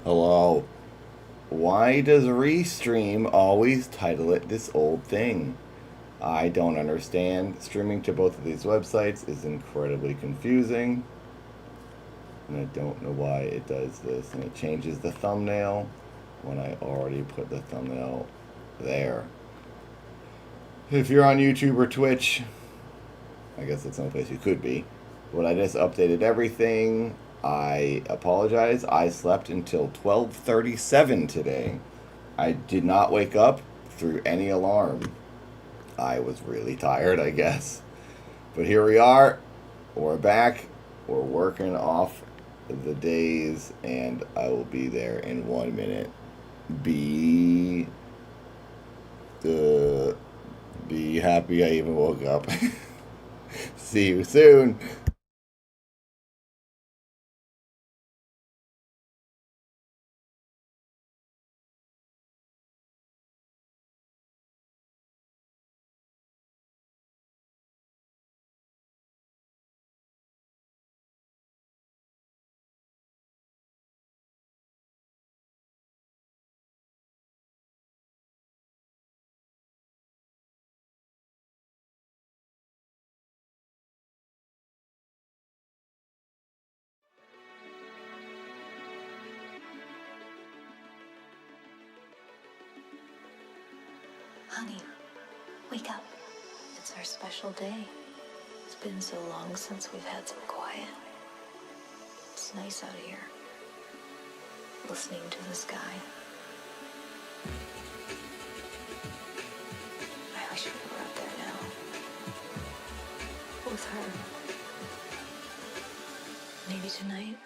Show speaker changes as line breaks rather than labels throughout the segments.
Hello. Why does Restream always title it this old thing? I don't understand. Streaming to both of these websites is incredibly confusing. And I don't know why it does this. And it changes the thumbnail when I already put the thumbnail there. If you're on YouTube or Twitch, I guess that's the only place you could be. But I just updated everything. I apologize. I slept until 12:37 today. I did not wake up through any alarm. I was really tired, I guess. But here we are. We're back. We're working off the days, and I will be there in 1 minute. Be happy I even woke up. See you soon.
Honey, wake up. It's our special day. It's been so long since we've had some quiet. It's nice out here, listening to the sky. I wish we were up there now, with her. Maybe tonight.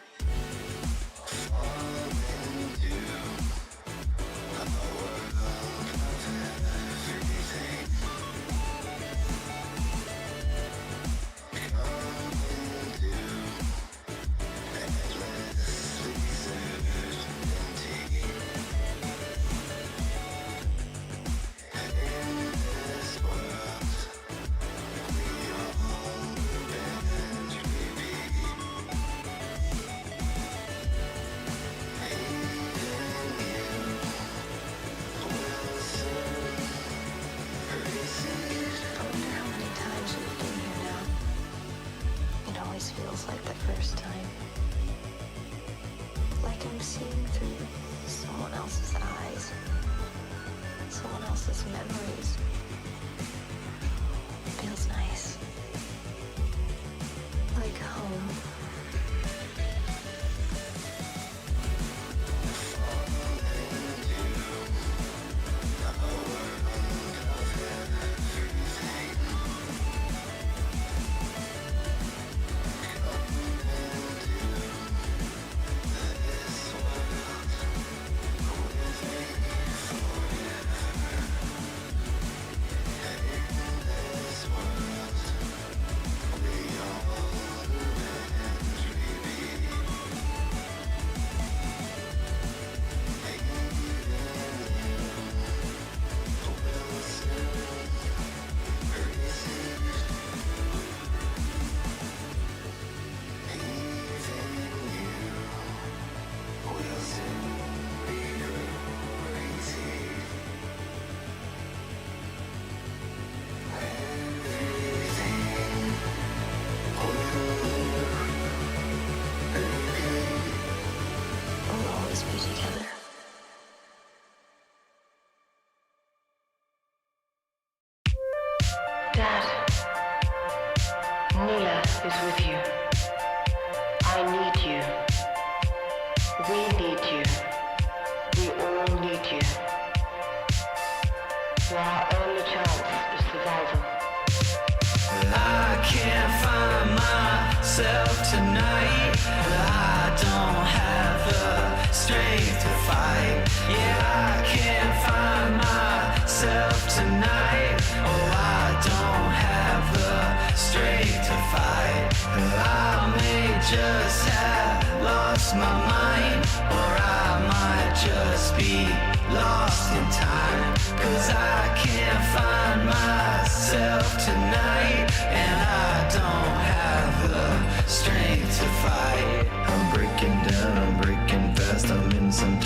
Feels like the first time. Like I'm seeing through someone else's eyes, someone else's memories. It feels nice. Like home.
Dad, Neela is with you. I need you. We need you. We all need you. You're our only chance of survival.
I can't find myself tonight. I don't have the strength to fight. Yeah, I can't find myself tonight. Oh, I don't have the strength to fight. I may just have lost my mind, or I might just be lost in time. 'Cause I can't find myself tonight, and I don't have the strength to fight. I'm breaking down, I'm breaking fast, I'm in some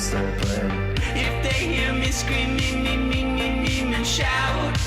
start playing. If they hear me screaming, and shout,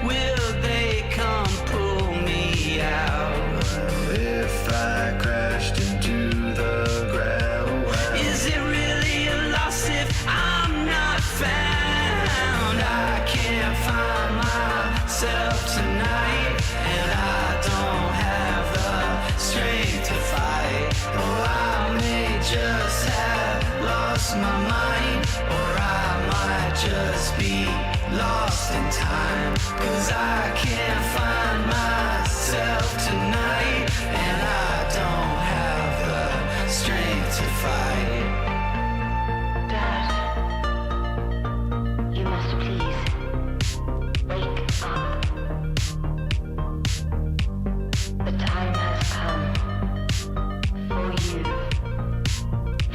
will they come pull me out? If I crashed into the ground, is it really a loss if I'm not found? I can't find myself tonight, and I don't have the strength to fight. Oh, I may just have lost my mind, or I might just be lost in time. 'Cause I can't find myself tonight, and I don't have the strength to fight.
Dad, you must please wake up. The time has come for you.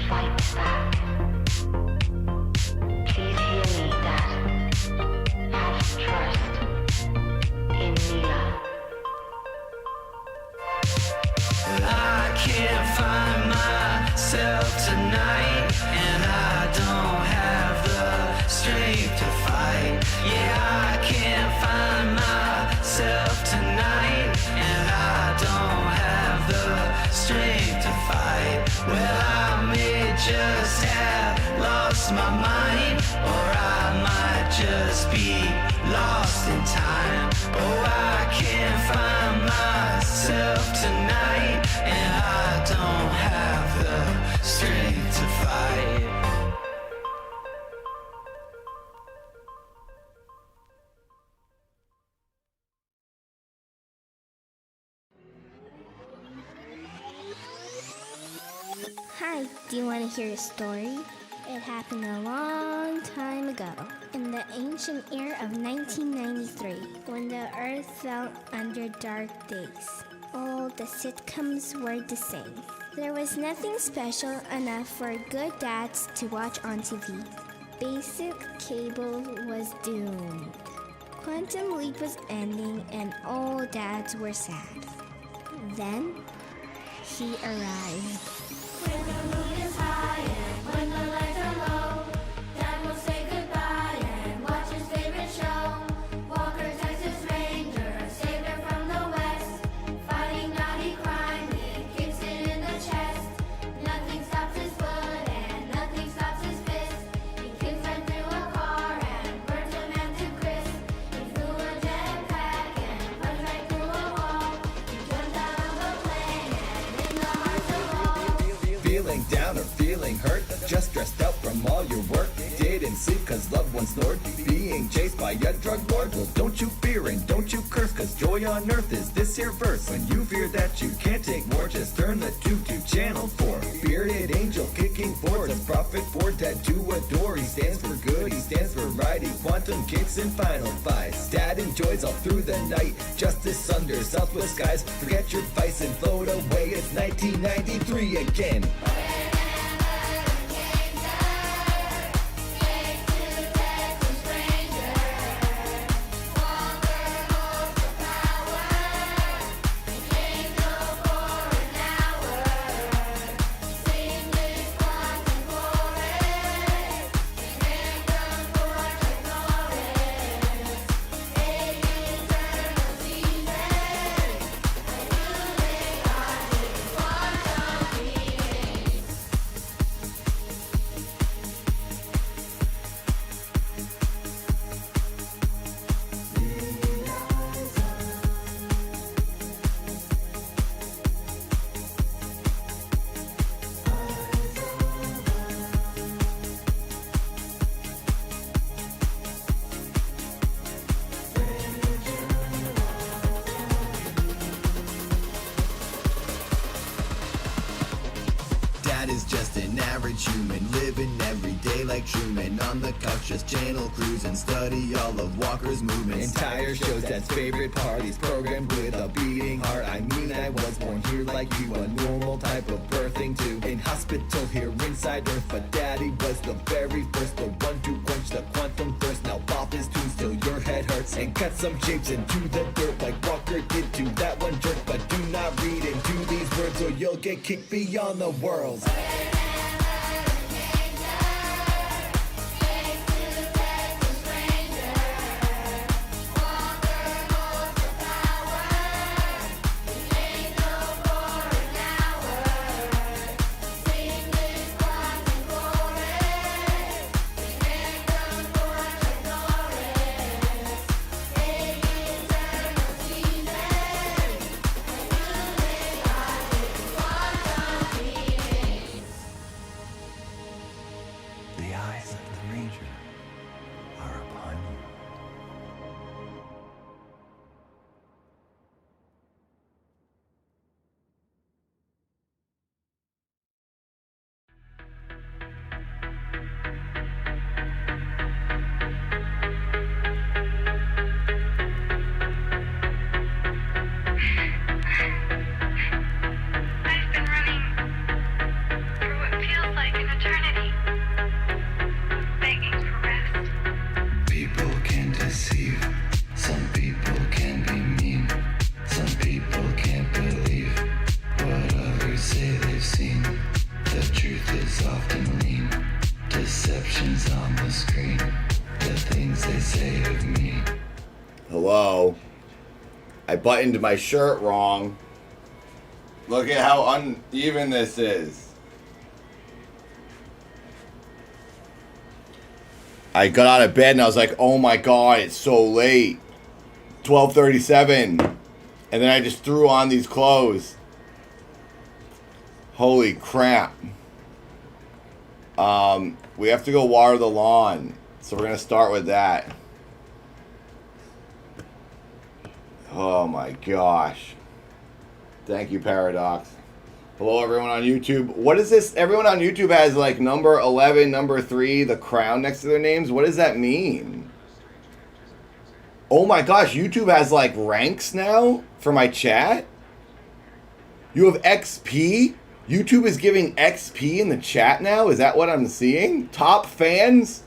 Fight back. Please hear me, Dad. Have trust in Mila.
I can't find myself tonight, and I don't have the strength to fight. Yeah, I can't find myself tonight, and I don't have the strength to fight. Well, I may just have lost my mind, or I might just be lost in time. Oh, I can't find myself tonight, and I don't have the strength to fight.
Hi, do you want to hear a story? It happened a long time ago, in the ancient year of 1993, when the earth fell under dark days. All the sitcoms were the same. There was nothing special enough for good dads to watch on TV. Basic cable was doomed. Quantum Leap was ending and all dads were sad. Then, he arrived.
When the moon is high and when the lights are low, Dad will say goodbye and watch his favorite show. Walker, Texas Ranger, a savior from the west, fighting naughty crime, he kicks it in the chest. Nothing stops his foot and nothing stops his fist. He kicks right through a car and burns a man to crisp. He flew a jetpack and punched right through a wall. He jumped out of a plane and in the hearts of all.
Feeling down or feeling hurt, just stressed out from all your work. Didn't sleep cause loved ones snored, being chased by a drug lord. Well, don't you fear and don't you curse, cause joy on earth is this here verse. When you fear that you can't take more, just turn the tube to channel 4. Bearded angel kicking boards, a prophet for dead to adore. He stands for good, he stands for right, he quantum kicks in final fights. Dad enjoys all through the night, justice under southwest skies. Forget your vice and float away, it's 1993 again. Is just an average human, living every day like Truman. On the couch, just channel cruise and study all of Walker's movements. Entire shows, Dad's favorite parties, programmed with a beating heart. I mean, I was born here like you, a normal type of birthing too. In hospital here inside Earth, but Daddy was the very first, the one to quench the quantum thirst. Now pop his tunes till your head hurts, and cut some shapes into the dirt like Walker did to that one jerk. But do not read into these words or you'll get kicked beyond the world.
Forever,
stranger are upon you.
I've been running for what feels like an eternity, begging for rest.
People can deceive, some people can be mean, some people can't believe what others say they've seen. The truth is often lean, deception's on the screen, the things they say of me.
Hello. I buttoned my shirt wrong. Look at how uneven this is. I got out of bed and I was like, oh my god, it's so late. 12:37. And then I just threw on these clothes. Holy crap. We have to go water the lawn. So we're going to start with that. Oh my gosh. Thank you, Paradox. Hello, everyone on YouTube. What is this? Everyone on YouTube has like number 11, number 3, the crown next to their names. What does that mean? Oh my gosh, YouTube has like ranks now for my chat? You have XP? YouTube is giving XP in the chat now? Is that what I'm seeing? Top fans?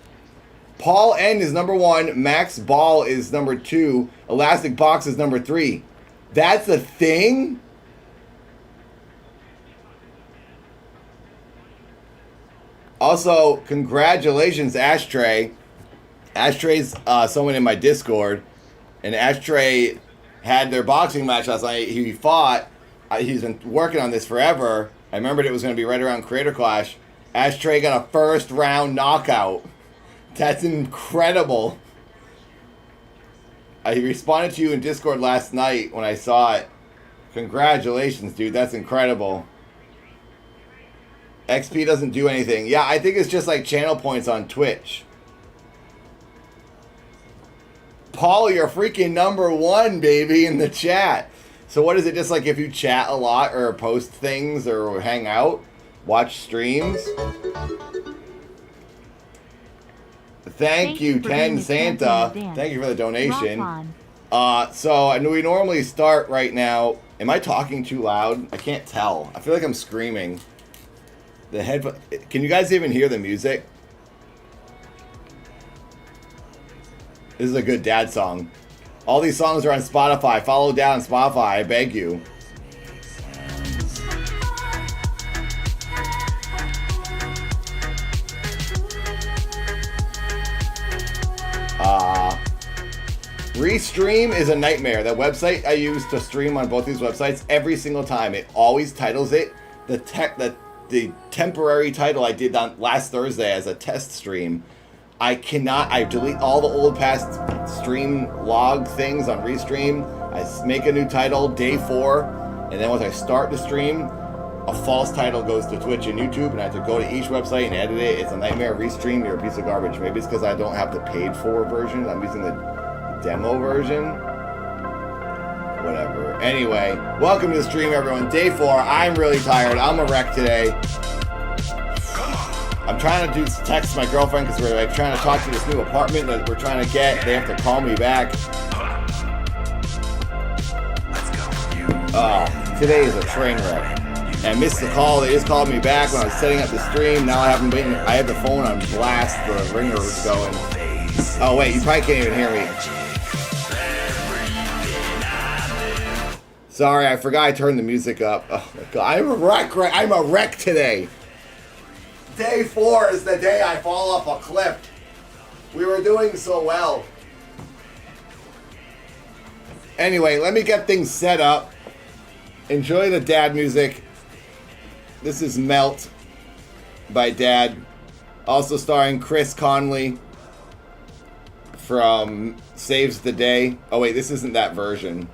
Paul N is number 1. Max Ball is number 2. Elastic Box is number 3. That's a thing? Also, congratulations, Ashtray. Ashtray's someone in my Discord. And Ashtray had their boxing match last night. He fought. He's been working on this forever. I remembered it was going to be right around Creator Clash. Ashtray got a first round knockout. That's incredible. I responded to you in Discord last night when I saw it. Congratulations, dude. That's incredible. XP doesn't do anything. Yeah, I think it's just like channel points on Twitch. Paul, you're freaking number 1, baby, in the chat. So what is it, just like if you chat a lot or post things or hang out, watch streams? Thank you, 10 Santa. Thank you for the donation. So we normally start right now. Am I talking too loud? I can't tell. I feel like I'm screaming. The headphone. Can you guys even hear the music? This is a good dad song. All these songs are on Spotify. Follow down Spotify, I beg you. Restream is a nightmare. That website I use to stream on both these websites, every single time, it always titles it the temporary title I did on last Thursday as a test stream. I delete all the old past stream log things on Restream. I make a new title, day 4, and then once I start the stream, a false title goes to Twitch and YouTube, and I have to go to each website and edit it. It's a nightmare. Restream, you're a piece of garbage. Maybe it's because I don't have the paid for version. I'm using the demo version. Whatever. Anyway, welcome to the stream, everyone. Day 4. I'm really tired. I'm a wreck today. I'm trying to text my girlfriend because we're like trying to talk to this new apartment that we're trying to get. They have to call me back. Oh, today is a train wreck. And I missed the call. They just called me back when I was setting up the stream. Now I have the phone on blast. The ringer was going. Oh wait, you probably can't even hear me. Sorry, I forgot I turned the music up. Oh my god, I'm a wreck today. Day 4 is the day I fall off a cliff. We were doing so well. Anyway, let me get things set up. Enjoy the dad music. This is Melt by Dad. Also starring Chris Conley from Saves the Day. Oh wait, this isn't that version.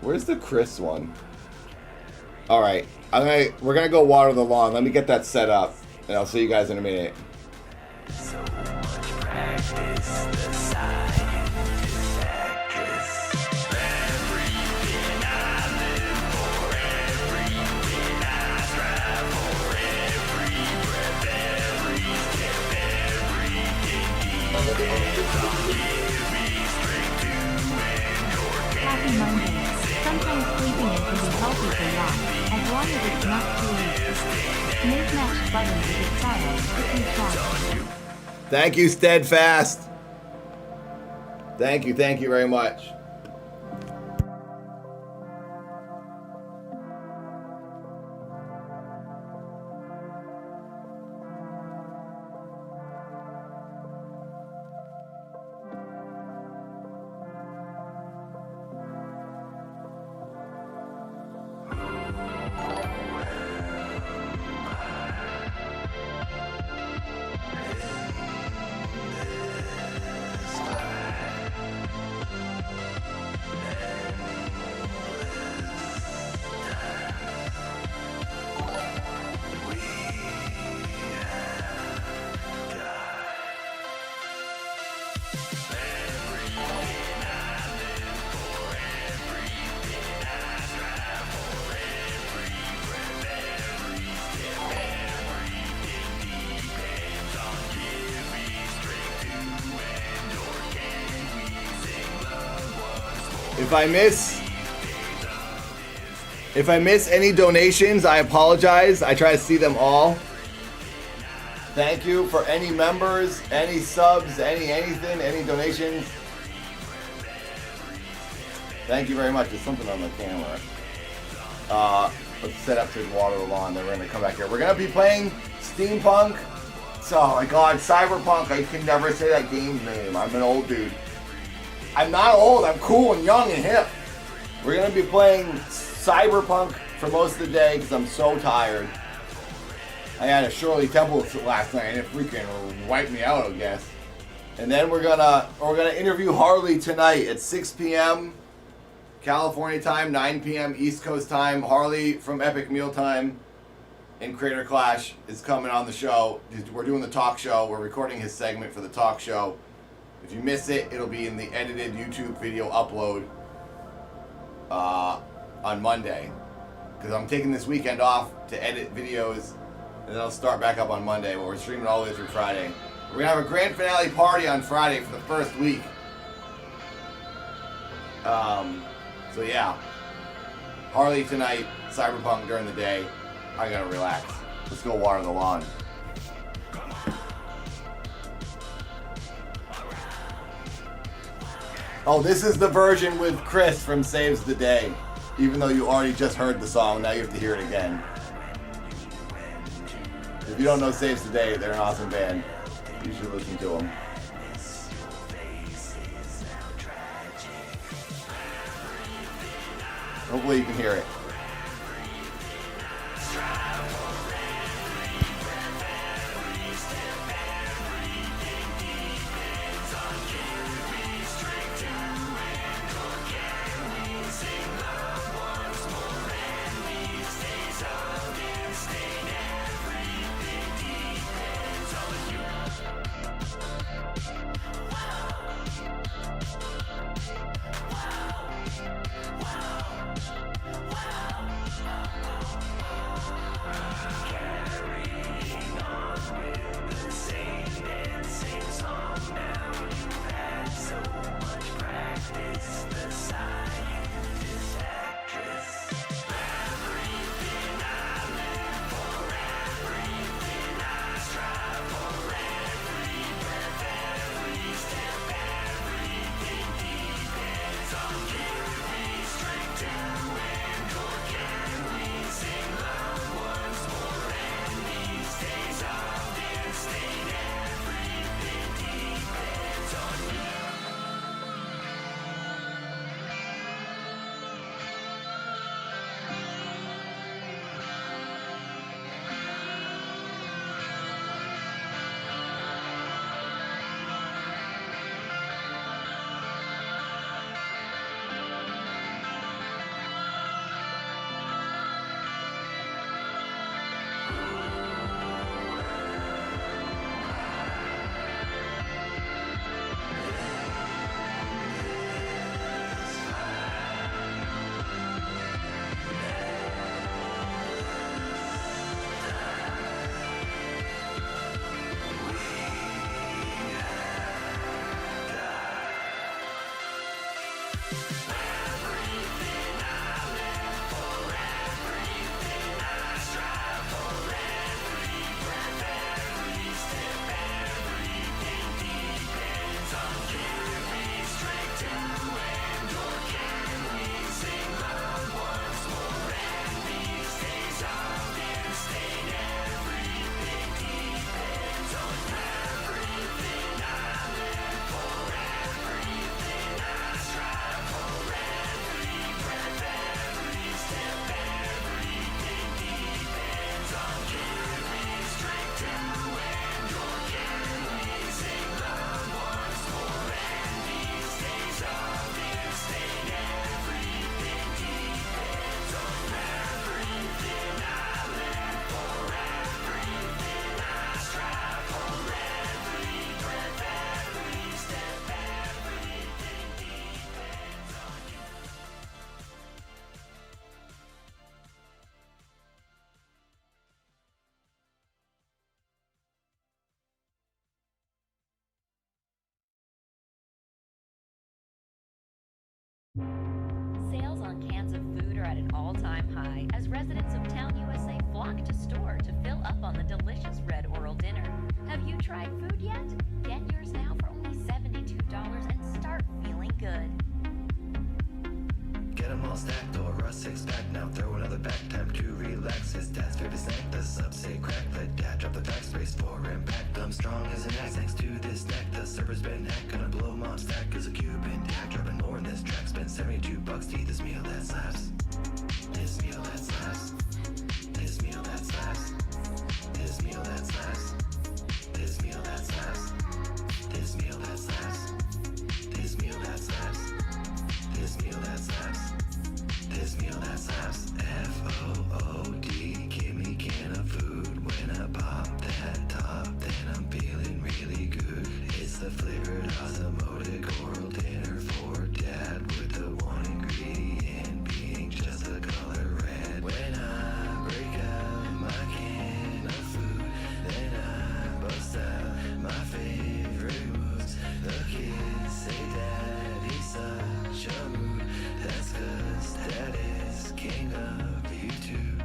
Where's the Chris one? Alright, we're gonna go water the lawn. Let me get that set up. And I'll see you guys in a minute.
So much practice, the scientist actress. Everything I live for, everything I strive for, every breath, every step, everything depends on giving strength to endure.
Happy Mondays. Sometimes sleeping in can be healthy for life, as long as it's not too late. Make matched buttons with its style, if you try.
Thank you, Steadfast. Thank you very much. If I miss any donations, I apologize. I try to see them all. Thank you for any members, any subs, anything, any donations. Thank you very much. There's something on the camera. Let's set up to water the lawn. Then we're gonna come back here. We're gonna be playing Steampunk. Oh my God, Cyberpunk. I can never say that game's name. I'm an old dude. I'm not old. I'm cool and young and hip. We're gonna be playing Cyberpunk for most of the day because I'm so tired. I had a Shirley Temple last night and it freaking wiped me out, I guess. And then we're gonna interview Harley tonight at 6 p.m. California time, 9 p.m. East Coast time. Harley from Epic Mealtime and Creator Clash is coming on the show. We're doing the talk show. We're recording his segment for the talk show. If you miss it, it'll be in the edited YouTube video upload on Monday. Because I'm taking this weekend off to edit videos, and then I'll start back up on Monday, but we're streaming all the way through Friday. We're going to have a grand finale party on Friday for the first week. So yeah. Harley tonight, Cyberpunk during the day. I gotta relax. Let's go water the lawn. Oh, this is the version with Chris from Saves the Day. Even though you already just heard the song, now you have to hear it again. If you don't know Saves the Day, they're an awesome band. You should listen to them. Hopefully you can hear it.
Sales on cans of food are at an all-time high as residents of Town USA flock to store to fill up on the delicious red oral dinner. Have you tried food yet? Get yours now for only $72 and start feeling good.
Get 'em all stacked or a six-pack. Now throw another back. Time to relax. His dad's favorite snack. The subs say crack. Let dad drop the facts. Race for impact. I'm strong as an axe. Thanks to this snack, the server's been hacked. Gonna blow mom's stack as a Cuban tag. Dropping more in this track. Spend $72 to eat this meal that slaps. This meal that slaps. This meal that slaps. This meal that slaps. This meal that slaps. This meal that slaps. This meal that slaps. This meal that slaps. This meal that slaps. FOOD. Give me can of food. When I pop that top, then I'm feeling really good. It's the flavored osmotic oral dinner for dad with the one ingredient being just the color red. When I break out my can of food, then I bust out my favorite moves. The kids say daddy's such a mood. That's 'cause dad is king of YouTube.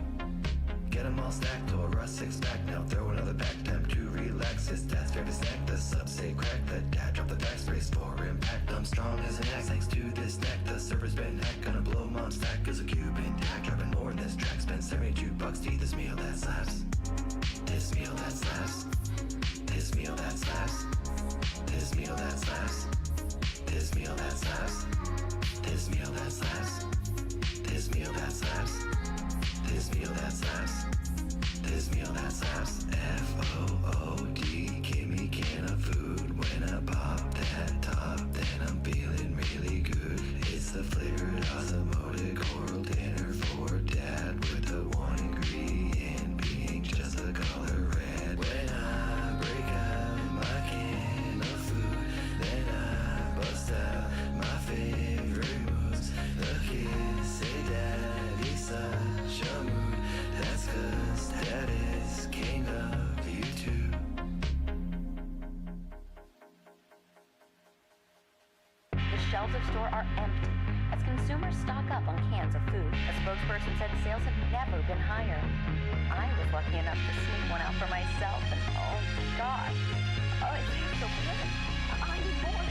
Get 'em all stacked or a six-pack. Now throw another back. Time to relax. His dad's favorite snack. The subs say crack. Let dad drop the facts. Race for impact. I'm strong as an axe. Thanks to this snack, the server's been hacked. Gonna blow mom's stack as a Cuban tag. Dropping more in this track. Spend $72 to eat this meal that slaps. This meal that slaps. This meal that slaps. This meal that slaps. This meal that slaps. This meal that slaps. This meal that slaps. This meal that slaps. This meal that slaps. FOOD. Give me can of food. When I pop that top, then I'm feeling really good. It's the flavored osmotic oral dinner for dad with the one ingredient being just the color red. When I break out my can of food, then I bust out my favorite moves. The kids say daddy's such a mood. That's 'cause dad is king of YouTube.
The shelves of store are empty as consumers stock up on cans of food. A spokesperson said sales have never been higher. I was lucky enough to sneak one out for myself, and oh gosh, oh, it tastes so good. I need more.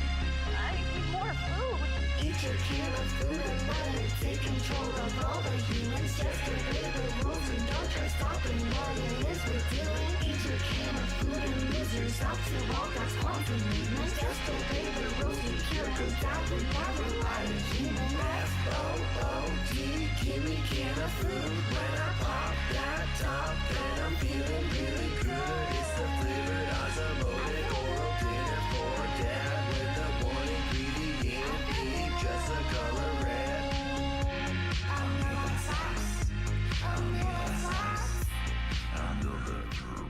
I need more food.
Eat your can of food and let it take control of all the humans. Just obey the rules and don't try stopping what it is we're doing. Eat your can of food and lose yourself to all God's quantum movements. Just obey the rules and cure, 'cause that would never lie to human. FOOD, give me can of food. When I pop that top, then I'm feeling really good. It's the flavored osmotic oral dinner for dad with the one ingredient being just the color red. I'll make that sauce. I'll make that sauce. I know that true.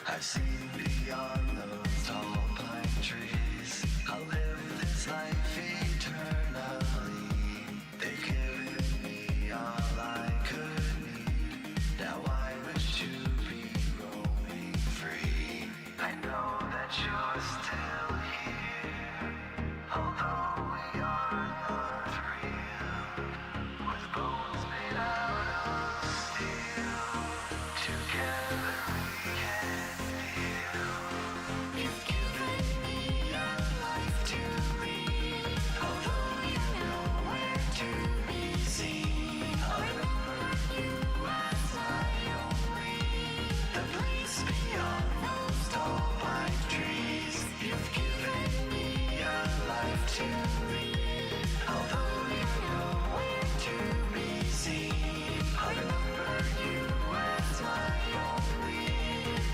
I've seen beyond those tall pine trees. I'll live this life eternally. They've given me all I could need. Now I wish to be roaming free. I know that you're still here, although we are not real. With bones made out of steel, together we can heal. You've given me a life to lead, although you're nowhere to be seen. I'll remember you as my only, the place beyond those tall pine trees. You've given me a life to lead, although you're nowhere to be seen. I'll remember you as my only,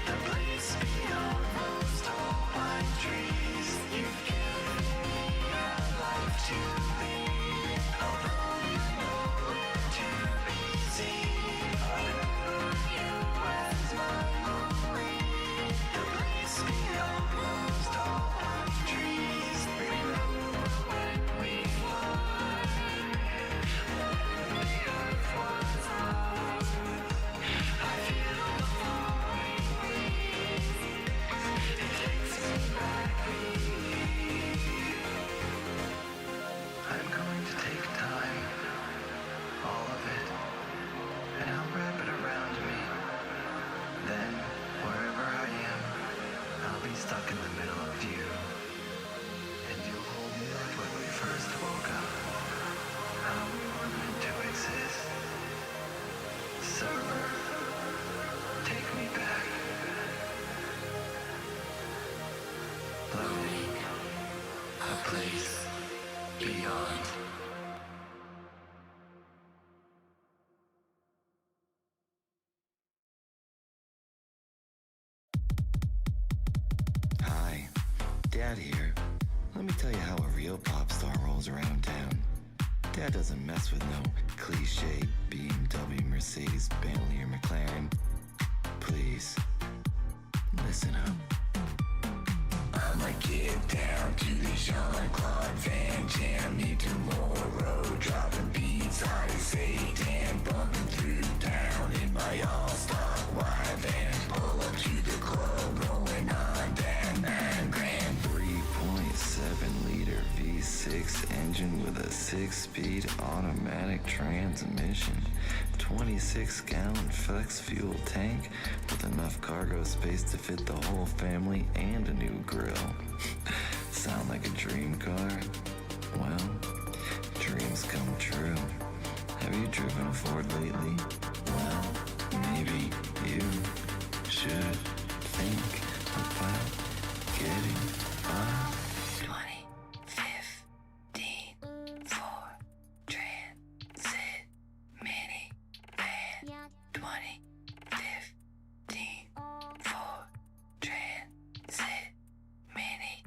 the place beyond those tall pine trees. You've given me a life to lead, although you're nowhere to be seen. I'll remember you as my only, the place beyond those tall pine trees. Remember when we were, when the earth was ours. I feel the flowing breeze, it takes me back. I'm going to take time, all of it, and I'll wrap it around me. Then, wherever I am, I'll be stuck in the middle of you. And you'll hold me like when we first woke up, how we were meant to exist. Sir, take me back. Floating, a place beyond.
Hi, Dad here. Let me tell you how a real pop star rolls around town. Dad doesn't mess with no cliche BMW, Mercedes, Bentley, or McLaren. Please, listen up.
I'ma get down to the Jean-Claude Van Jam, me tomorrow, dropping beats hard as Satan, bumping through town in my all-stock wide van, pull up to the club, rolling on that 9 grand.
3.7-liter V6 engine with a 6-speed automatic transmission. 26-gallon flex fuel tank with enough cargo space to fit the whole family and a new grill. Sound like a dream car? Well, dreams come true. Have you driven a Ford lately? Well, maybe you should think about getting a
2015 Ford Transit minivan. 2015 Ford Transit minivan.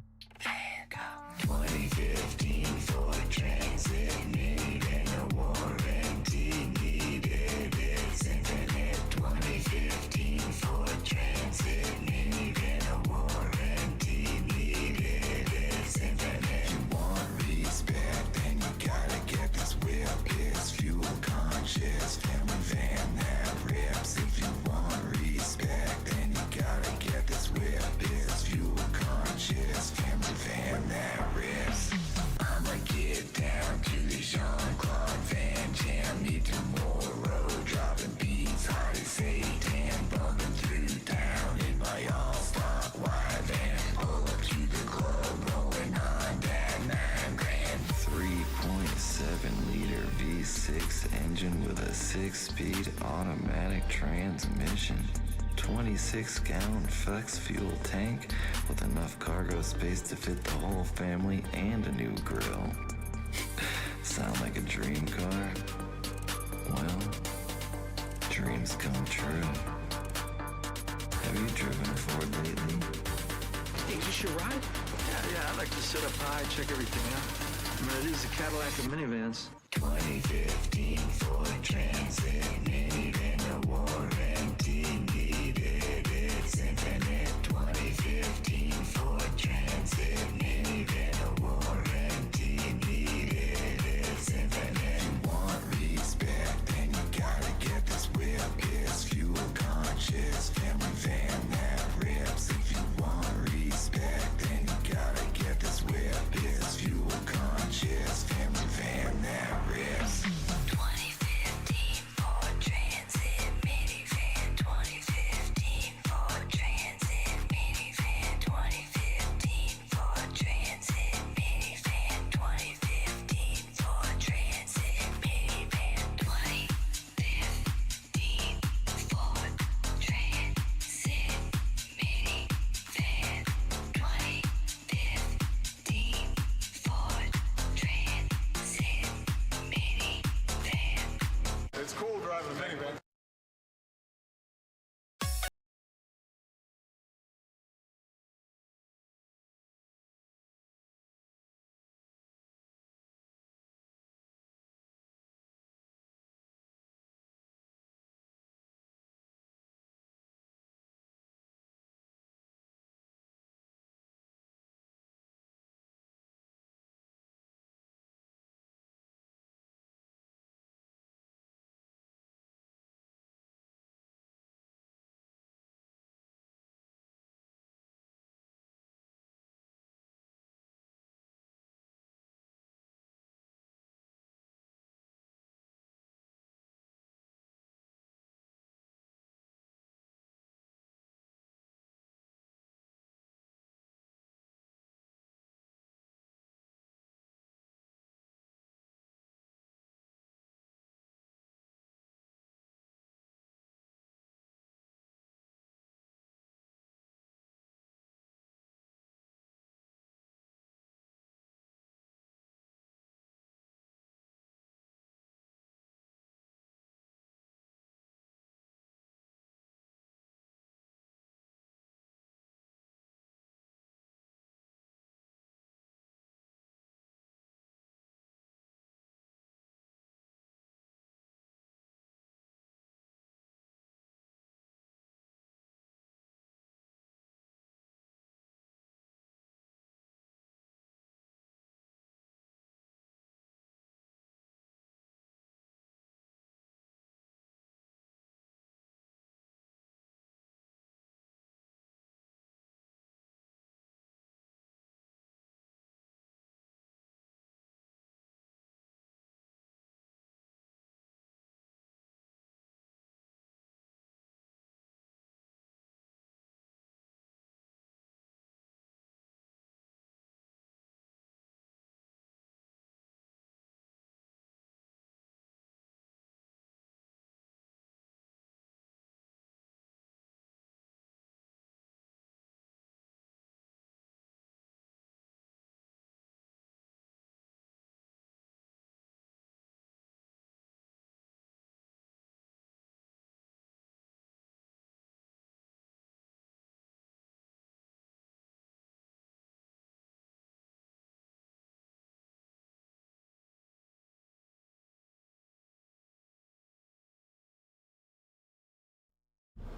2015 Ford Transit minivan. No warranty needed. It's infinite. 2015 Ford Transit minivan. No warranty needed. It's infinite.
You want respect, then you gotta get this whip. It's fuel conscious, family van that rips. If you want respect, then you gotta get this whip. It's fuel conscious, family van that rips.
I'ma get down to the Jean-Claude Van Jam, me tomorrow, dropping beats hard as Satan, bumping through town in my all-stock wide van, pull up to the club, rolling on that 9 grand.
3.7-liter V6 engine with a 6-speed automatic transmission. 26-gallon flex fuel tank with enough cargo space to fit the whole family and a new grill. Sound like a dream car? Well, dreams come true. Have you driven a Ford lately?
Hey, is this your ride? Yeah, I'd like to sit up high, check everything out. I mean, it is a Cadillac of minivans.
2015 Ford Transit minivan, no warranty needed. It's infinite.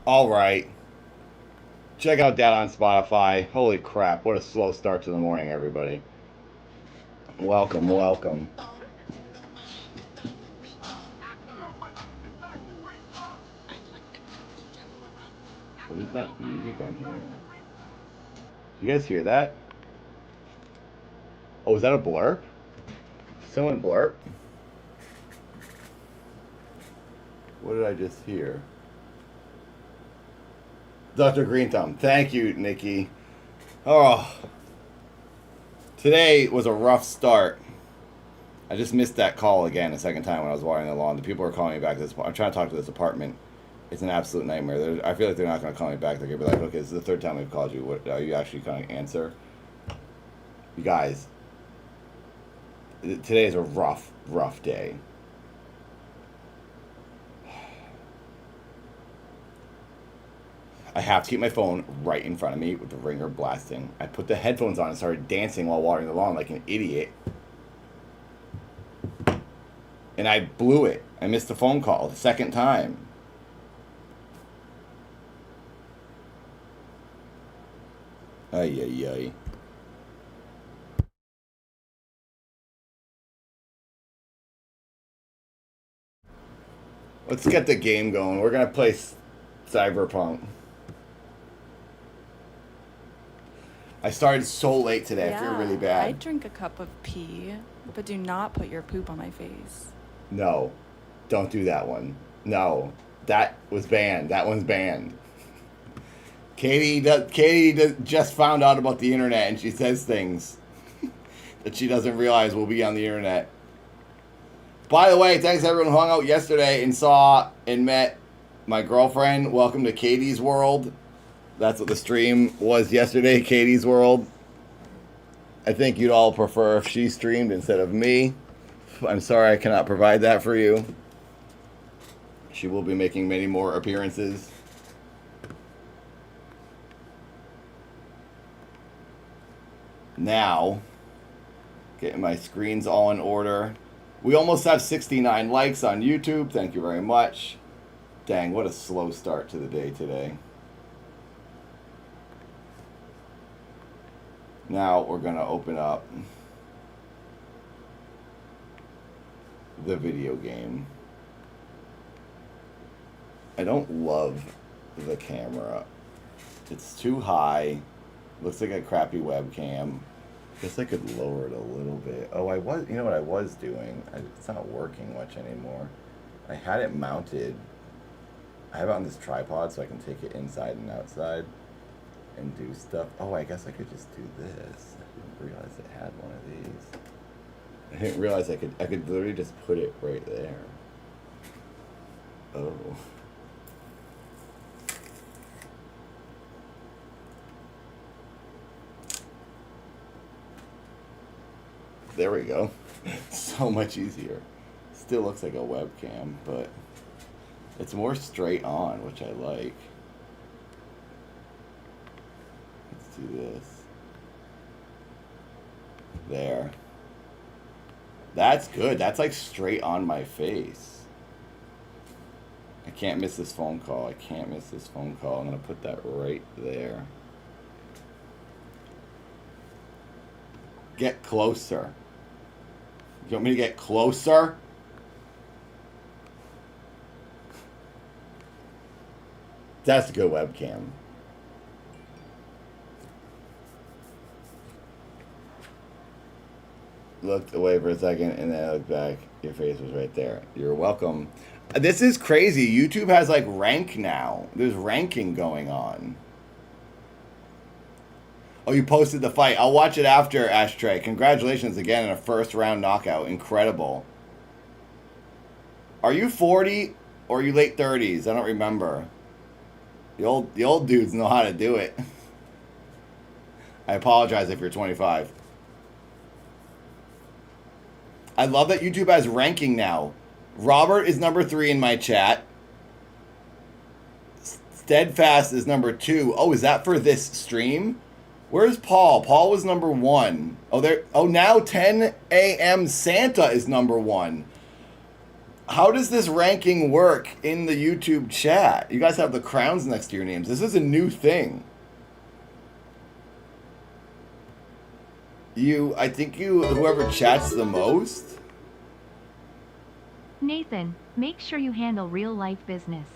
All right. Check out that on Spotify. Holy crap, what a slow start to the morning, everybody. Welcome, welcome. What is that music on here? You guys hear that? Oh, is that a blurp? Someone blurp? What did I just hear? Dr. Green Thumb. Thank you, Nikki. Oh, today was a rough start. I just missed that call again a second time when I was watering the lawn. The people are calling me back. I'm trying to talk to this apartment. It's an absolute nightmare. I feel like they're not going to call me back. They're going to be like, okay, this is the third time we've called you. What are you actually going to answer? You guys, today is a rough, rough day. I have to keep my phone right in front of me with the ringer blasting. I put the headphones on and started dancing while watering the lawn like an idiot. And I blew it. I missed the phone call the second time. Ay, ay, ay. Let's get the game going. We're going to play Cyberpunk. I started so late today. I feel really bad.
I drink a cup of pee, but do not put your poop on my face.
No, don't do that one. No, that was banned. That one's banned. Katie just found out about the internet, and she says things that she doesn't realize will be on the internet. By the way, thanks everyone who hung out yesterday and saw and met my girlfriend. Welcome to Katie's World. That's what the stream was yesterday, Katie's World. I think you'd all prefer if she streamed instead of me. I'm sorry I cannot provide that for you. She will be making many more appearances. Now, getting my screens all in order. We almost have 69 likes on YouTube. Thank you very much. Dang, what a slow start to the day today. Now we're going to open up the video game. I don't love the camera. It's too high. Looks like a crappy webcam. Guess I could lower it a little bit. Oh, you know what I was doing? It's not working much anymore. I had it mounted. I have it on this tripod so I can take it inside and outside and do stuff. Oh, I guess I could just do this. I didn't realize it had one of these. I didn't realize I could literally just put it right there. Oh. There we go. So much easier. Still looks like a webcam, but it's more straight on, which I like. Let's do this. There. That's good. That's like straight on my face. I can't miss this phone call. I can't miss this phone call. I'm going to put that right there. Get closer. You want me to get closer? That's a good webcam. Looked away for a second and then I looked back. Your face was right there. You're welcome. This is crazy. YouTube has like rank now. There's ranking going on. Oh, you posted the fight. I'll watch it after, Ashtray. Congratulations again on a first round knockout. Incredible. Are you 40 or are you late 30s? I don't remember. The old dudes know how to do it. I apologize if you're 25. I love that YouTube has ranking now. Robert is number 3 in my chat. Steadfast is number 2. Oh, is that for this stream? Where's Paul? Paul was number 1. Oh, there. Oh, now 10 a.m. Santa is number 1. How does this ranking work in the YouTube chat? You guys have the crowns next to your names. This is a new thing. I think whoever chats the most.
Nathan, make sure you handle real life business.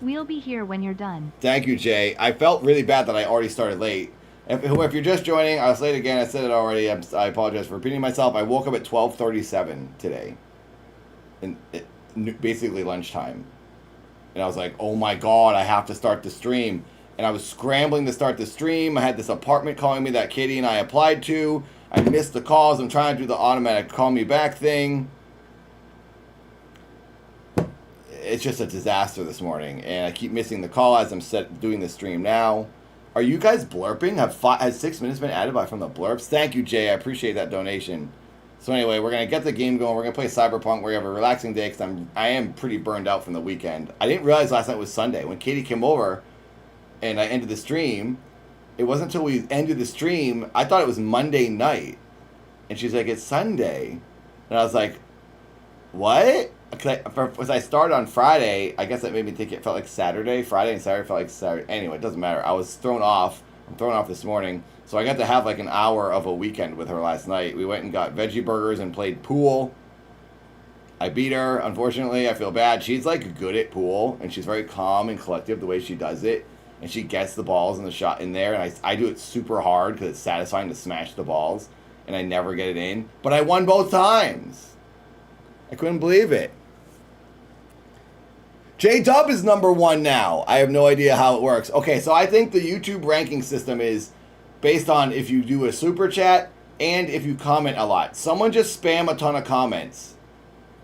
We'll be here when you're done.
Thank you, Jay. I felt really bad that I already started late. If you're just joining, I was late again. I said it already. I apologize for repeating myself. I woke up at 12:37 today. Basically lunchtime. And I was like, oh my God, I have to start the stream. And I was scrambling to start the stream. I had this apartment calling me that Katie and I applied to. I missed the calls. I'm trying to do the automatic call me back thing. It's just a disaster this morning. And I keep missing the call as I'm doing the stream now. Are you guys blurping? Has 6 minutes been added from the blurps? Thank you, Jay. I appreciate that donation. So anyway, we're going to get the game going. We're going to play Cyberpunk. We're going to have a relaxing day because I am pretty burned out from the weekend. I didn't realize last night was Sunday. When Katie came over and I ended the stream, it wasn't until we ended the stream, I thought it was Monday night. And she's like, it's Sunday. And I was like, what? Because I started on Friday, I guess that made me think it felt like Saturday. Friday and Saturday felt like Saturday. Anyway, it doesn't matter. I was thrown off. I'm thrown off this morning. So I got to have like an hour of a weekend with her last night. We went and got veggie burgers and played pool. I beat her, unfortunately. I feel bad. She's like good at pool, and she's very calm and collective the way she does it. And she gets the balls in the shot in there, and I do it super hard because it's satisfying to smash the balls, and I never get it in. But I won both times. I couldn't believe it. J-Dub is #1 now. I have no idea how it works. Okay, so I think the YouTube ranking system is based on if you do a super chat and if you comment a lot. Someone just spam a ton of comments.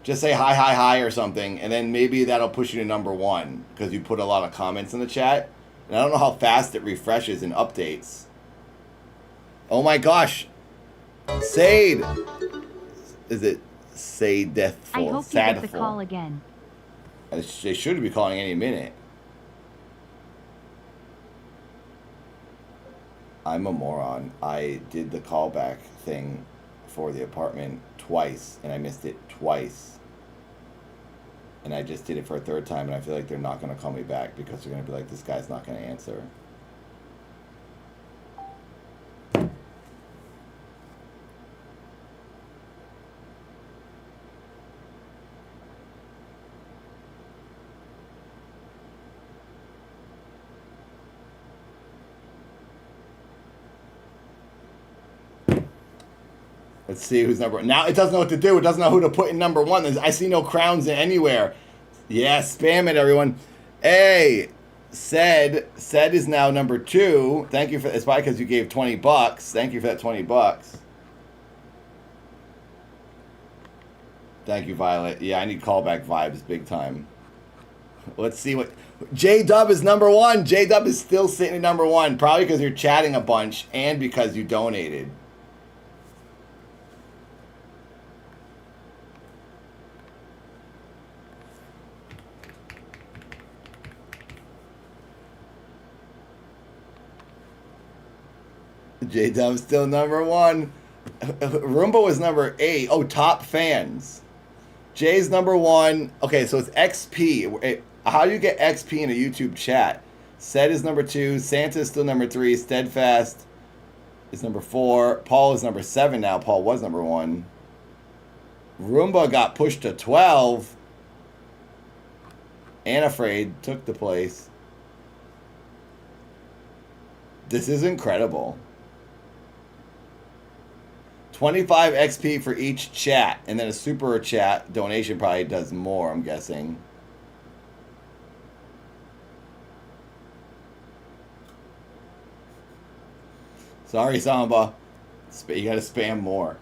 Just say hi, hi, hi or something, and then maybe that'll push you to #1 because you put a lot of comments in the chat. And I don't know how fast it refreshes and updates. Oh my gosh. Sade. Is it Sade Deathful?
I hope you get the call again.
They should be calling any minute. I'm a moron. I did the callback thing for the apartment twice, and I missed it twice. And I just did it for a third time, and I feel like they're not going to call me back because they're going to be like, this guy's not going to answer. Let's see who's #1. Now it doesn't know what to do. It doesn't know who to put in #1. I see no crowns anywhere. Yeah, spam it, everyone. Hey, Said is now #2. Thank you for. It's probably because you gave $20. Thank you for that $20. Thank you, Violet. Yeah, I need callback vibes big time. Let's see what. J-Dub is #1. J-Dub is still sitting at #1. Probably because you're chatting a bunch and because you donated. J-Dub's still #1. Roomba was #8. Oh, top fans. Jay's #1. Okay, so it's XP. How do you get XP in a YouTube chat? Sed is #2. Santa is still #3. Steadfast is #4. Paul is #7 now. Paul was #1. Roomba got pushed to 12. Anafraid took the place. This is incredible. 25 XP for each chat, and then a super chat donation probably does more, I'm guessing. Sorry, Samba. You gotta spam more.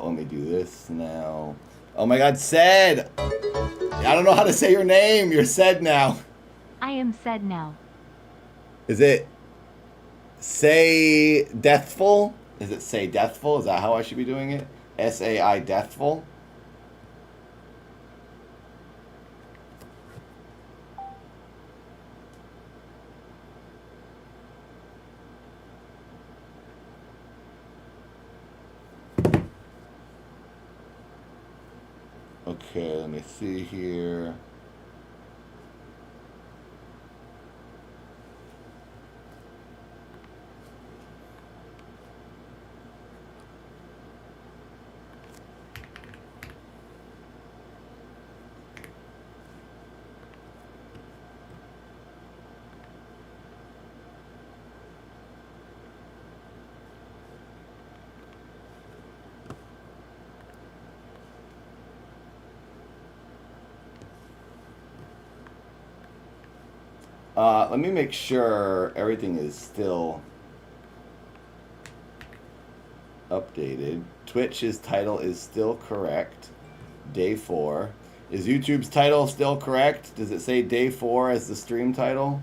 Let me do this now. Oh my God, Said! I don't know how to say your name. You're Said now.
I am Said now.
Is it Say Deathful? Is it Say Deathful? Is that how I should be doing it? S-A-I Deathful? Okay, let me see here. Let me make sure everything is still updated. Twitch's title is still correct. Day 4. Is YouTube's title still correct? Does it say Day 4 as the stream title?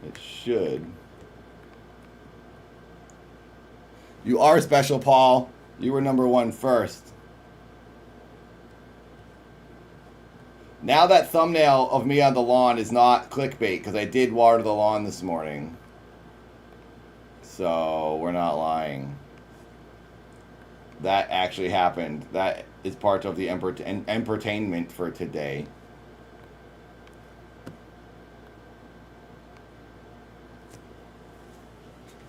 It should. You are special, Paul. You were number 1 first. Now that thumbnail of me on the lawn is not clickbait because I did water the lawn this morning. So we're not lying. That actually happened. That is part of the entertainment for today.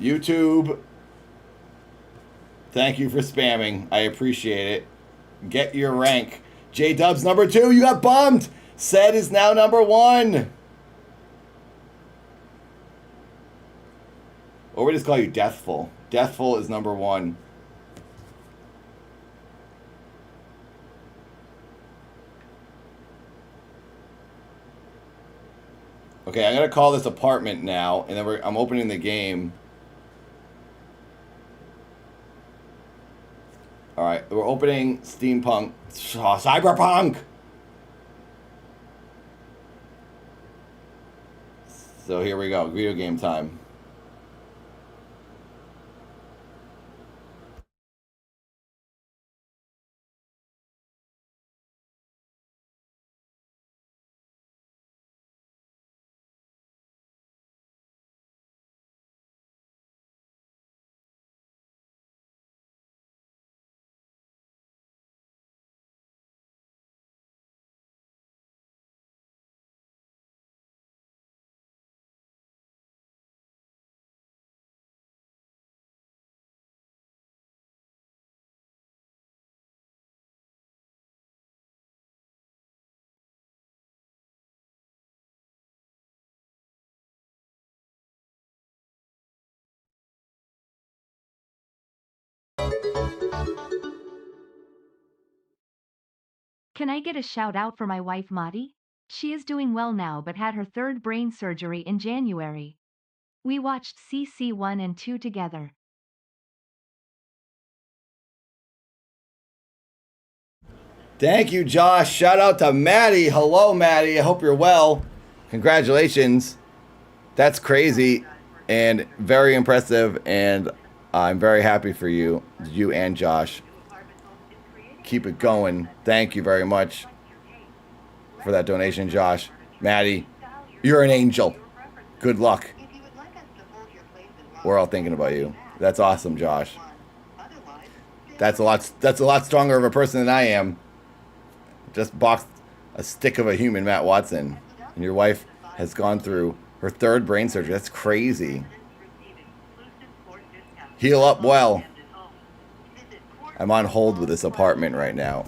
YouTube, thank you for spamming. I appreciate it. Get your rank. J-Dub's number 2. You got bummed. Said is now number 1. Or we just call you Deathful. Deathful is number 1. Okay, I'm gonna call this apartment now, and then I'm opening the game. All right, we're opening Steampunk, Cyberpunk. So here we go, video game time.
Can I get a shout out for my wife Madi? She is doing well now but had her 3rd brain surgery in January. We watched CC1 and 2 together.
Thank you, Josh. Shout out to Maddie. Hello, Maddie. I hope you're well. Congratulations. That's crazy and very impressive, and I'm very happy for you and Josh. Keep it going. Thank you very much for that donation, Josh. Maddie, you're an angel. Good luck. We're all thinking about you. That's awesome, Josh. That's a lot stronger of a person than I am. Just boxed a stick of a human, Matt Watson. And your wife has gone through her 3rd brain surgery. That's crazy. Heal up well. I'm on hold with this apartment right now.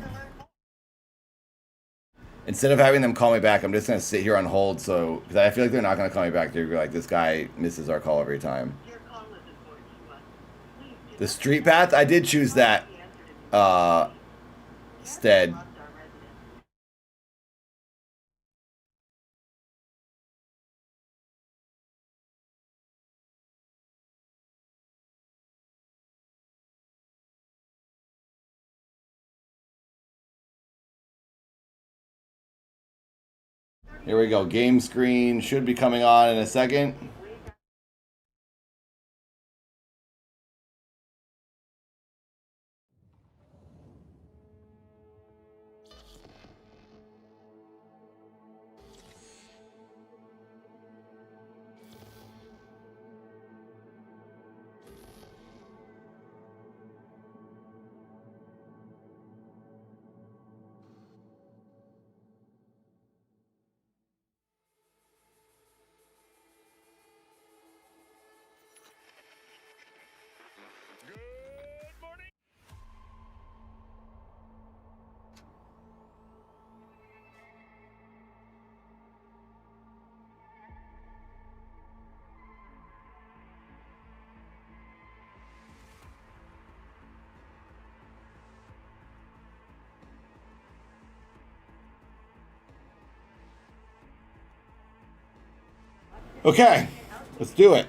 Instead of having them call me back, I'm just going to sit here on hold. So, because I feel like they're not going to call me back. They're like, this guy misses our call every time. The street path, I did choose that. Stead. Here we go. Game screen should be coming on in a second. Okay, let's do it.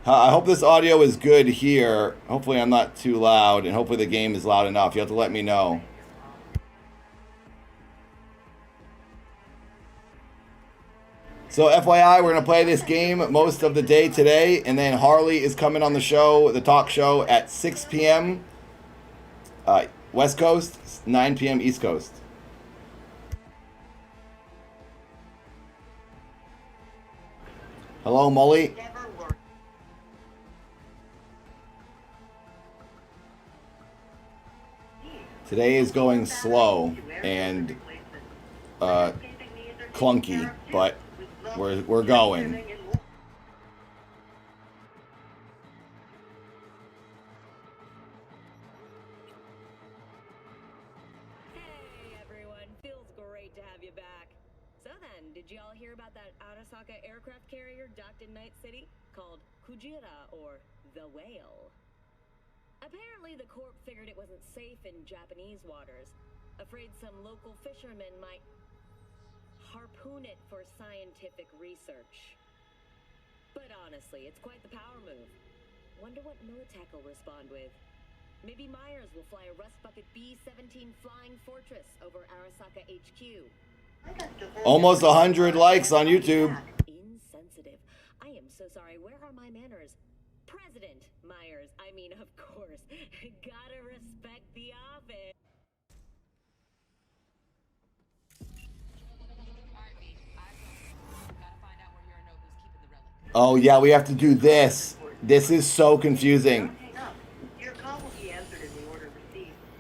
I hope this audio is good here. Hopefully I'm not too loud, and hopefully the game is loud enough. You have to let me know. So FYI, we're going to play this game most of the day today, and then Harley is coming on the show, the talk show, at 6 p.m. West Coast, 9 p.m. East Coast. Hello, Molly. Today is going slow and clunky, but we're going.
Did y'all hear about that Arasaka aircraft carrier docked in Night City called Kujira, or the Whale? Apparently the Corp figured it wasn't safe in Japanese waters, afraid some local fishermen might harpoon it for scientific research. But honestly, it's quite the power move. Wonder what Militech will respond with. Maybe Myers will fly a Rust Bucket B-17 Flying Fortress over Arasaka HQ.
Almost 100 likes on YouTube.
Insensitive. I am so sorry. Where are my manners? President Myers. I mean, of course. Gotta respect the office.
Oh yeah, we have to do this. This is so confusing.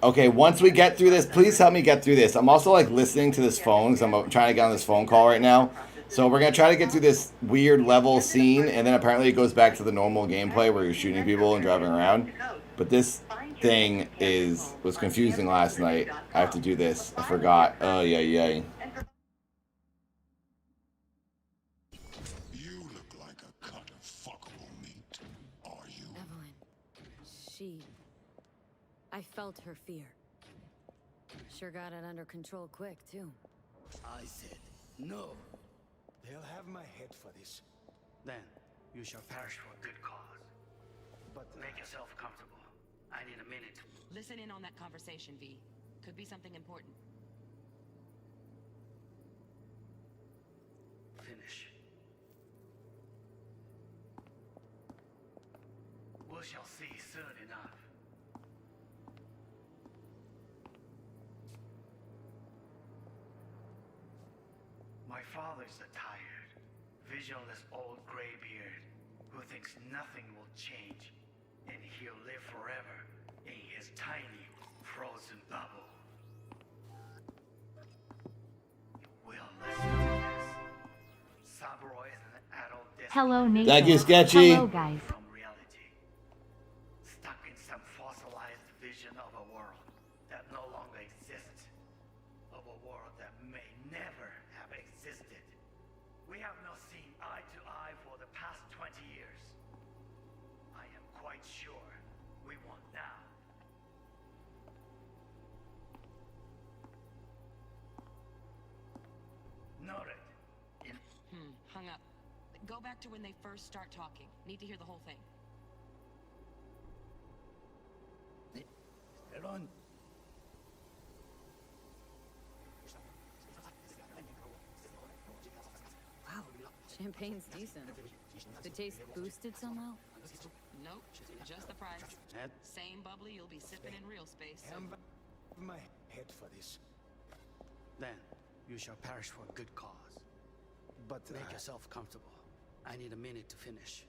Okay, once we get through this, please help me get through this. I'm also like listening to this phone, because I'm trying to get on this phone call right now. So we're going to try to get through this weird level scene, and then apparently it goes back to the normal gameplay where you're shooting people and driving around. But this thing was confusing last night. I have to do this. I forgot. Oh, yeah, yeah.
You look like a cut of fuckable meat, are you?
Evelyn. I felt her fear. Sure got it under control quick, too.
I said, no. They'll have my head for this. Then, you shall perish for a good cause. But make yourself comfortable. I need a minute.
Listen in on that conversation, V. Could be something important.
Finish. We shall see soon enough. My father's a tired, visionless old graybeard who thinks nothing will change, and he'll live forever in his tiny, frozen bubble. Will listen to this. Saburo is an adult.
Hello, Nate.
Thank you, Sketchy.
Hello, guys.
From reality, stuck in some fossilized vision of a world that no longer exists, of a world that may never have existed. We have not seen eye to eye for the past 20 years. I am quite sure we want now. Noted.
Hung up. Go back to when they first start talking. Need to hear the whole thing.
Elon.
Wow, champagne's decent. The taste boosted somehow?
Nope, just the price. Same bubbly you'll be sipping in real space.
Have my head for this. Then, you shall perish for a good cause. But make yourself comfortable. I need a minute to finish.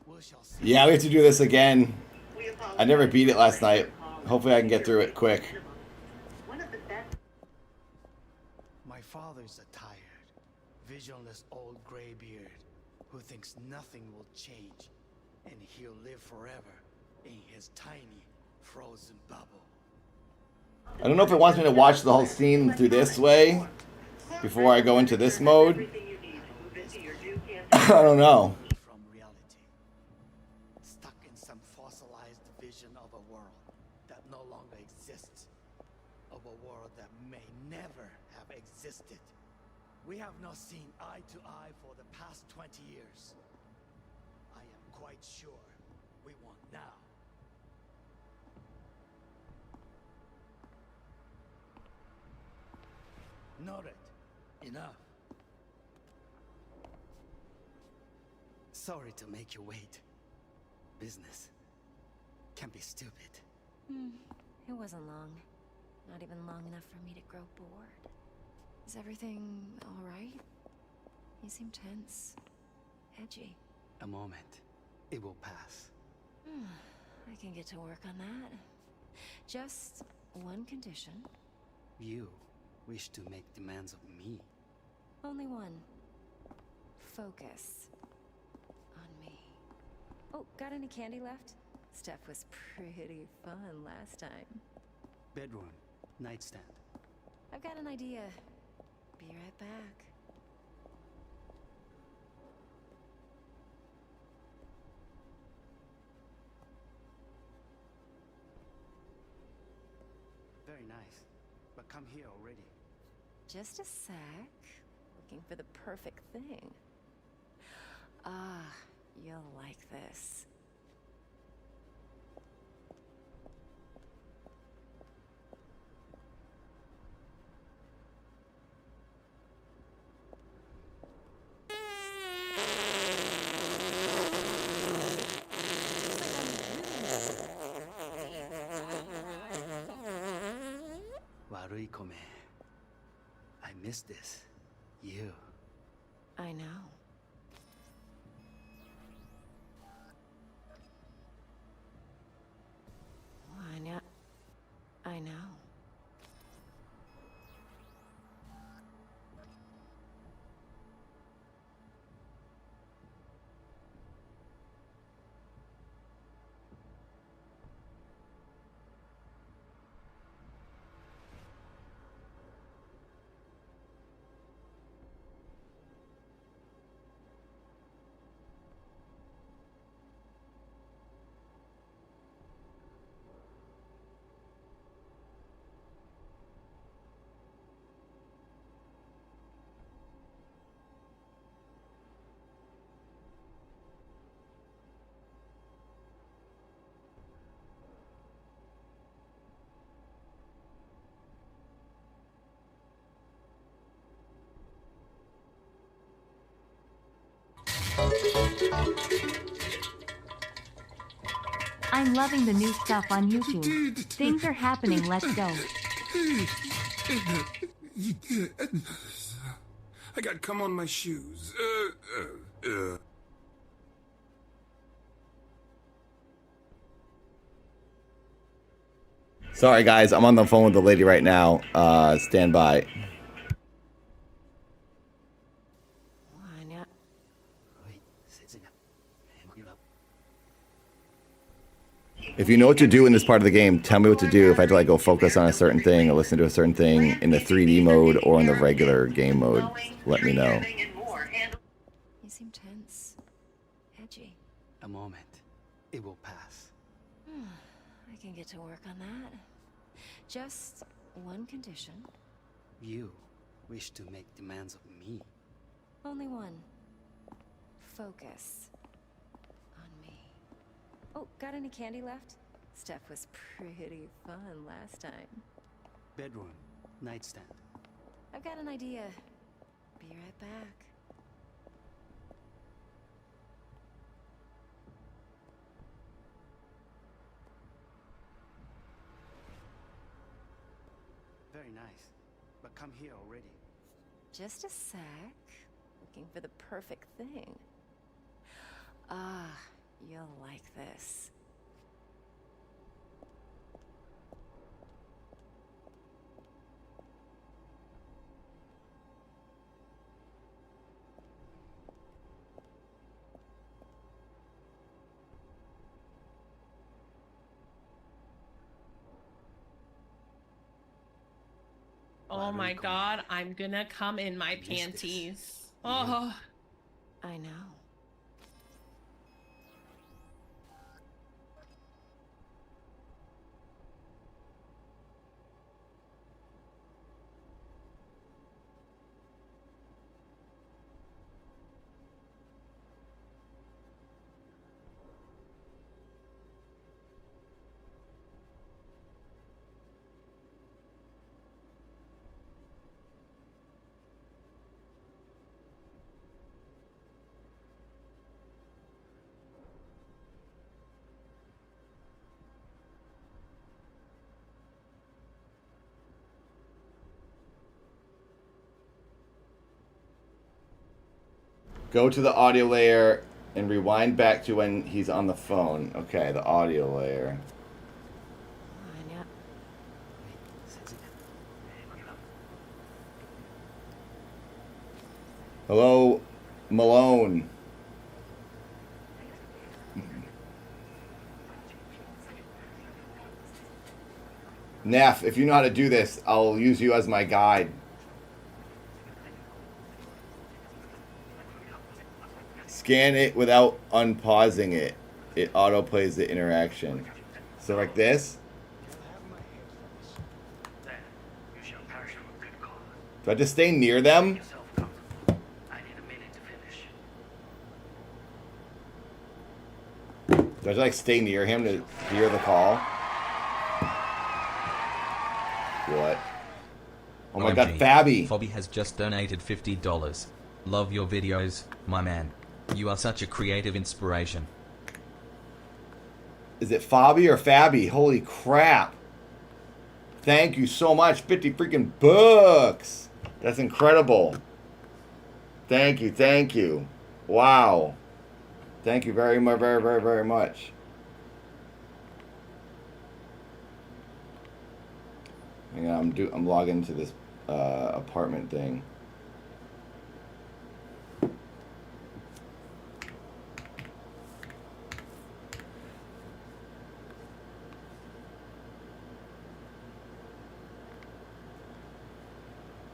We shall see.
Yeah, we have to do this again. I never beat it last night. Hopefully I can get through it quick.
My father's a tired, visionless old graybeard who thinks nothing will change, and he'll live forever in his tiny, frozen bubble.
I don't know if it wants me to watch the whole scene through this way before I go into this mode. I don't know.
From reality, We have not seen eye to eye for the past 20 years. I am quite sure we want now. Noted. Enough. Sorry to make you wait. Business can be stupid.
It wasn't long. Not even long enough for me to grow bored. Is everything all right? You seem tense. Edgy.
A moment. It will pass.
I can get to work on that. Just one condition.
You wish to make demands of me.
Only one. Focus on me. Oh, got any candy left? Stuff was pretty fun last time.
Bedroom. Nightstand.
I've got an idea. Be right back.
Very nice. But come here already.
Just a sec. Looking for the perfect thing. Ah, you'll like this.
Warui-kome. I miss this. You.
I know. I know.
I'm loving the new stuff on YouTube. Things are happening, let's go.
I got cum on my shoes.
Sorry, guys. I'm on the phone with the lady right now. Stand by. If you know what to do in this part of the game, tell me what to do. If I had to like go focus on a certain thing or listen to a certain thing in the 3D mode or in the regular game mode, let me know.
You seem tense. Edgy.
A moment. It will pass.
I can get to work on that. Just one condition.
You wish to make demands of me.
Only one. Focus on me. Oh, got any candy left? Stuff was pretty fun last time.
Bedroom. Nightstand.
I've got an idea. Be right back.
Very nice. But come here already.
Just a sec. Looking for the perfect thing. Ah, you'll like this.
Oh my god, I'm gonna come in my panties. Oh.
I know.
Go to the audio layer and rewind back to when he's on the phone. Okay, the audio layer. Hello, Malone. Neff, if you know how to do this, I'll use you as my guide. Scan it without unpausing it. It autoplays the interaction. So like this. Do I just stay near them? Do I like stay near him to hear the call? What? Oh my god, Fabby!
Fobby has just donated $50. Love your videos, my man. You are such a creative inspiration.
Is it Fobby or Fabby? Holy crap. Thank you so much. 50 freaking bucks. That's incredible. Thank you, thank you. Wow. Thank you very much, very much. Hang on, I'm logging into this apartment thing.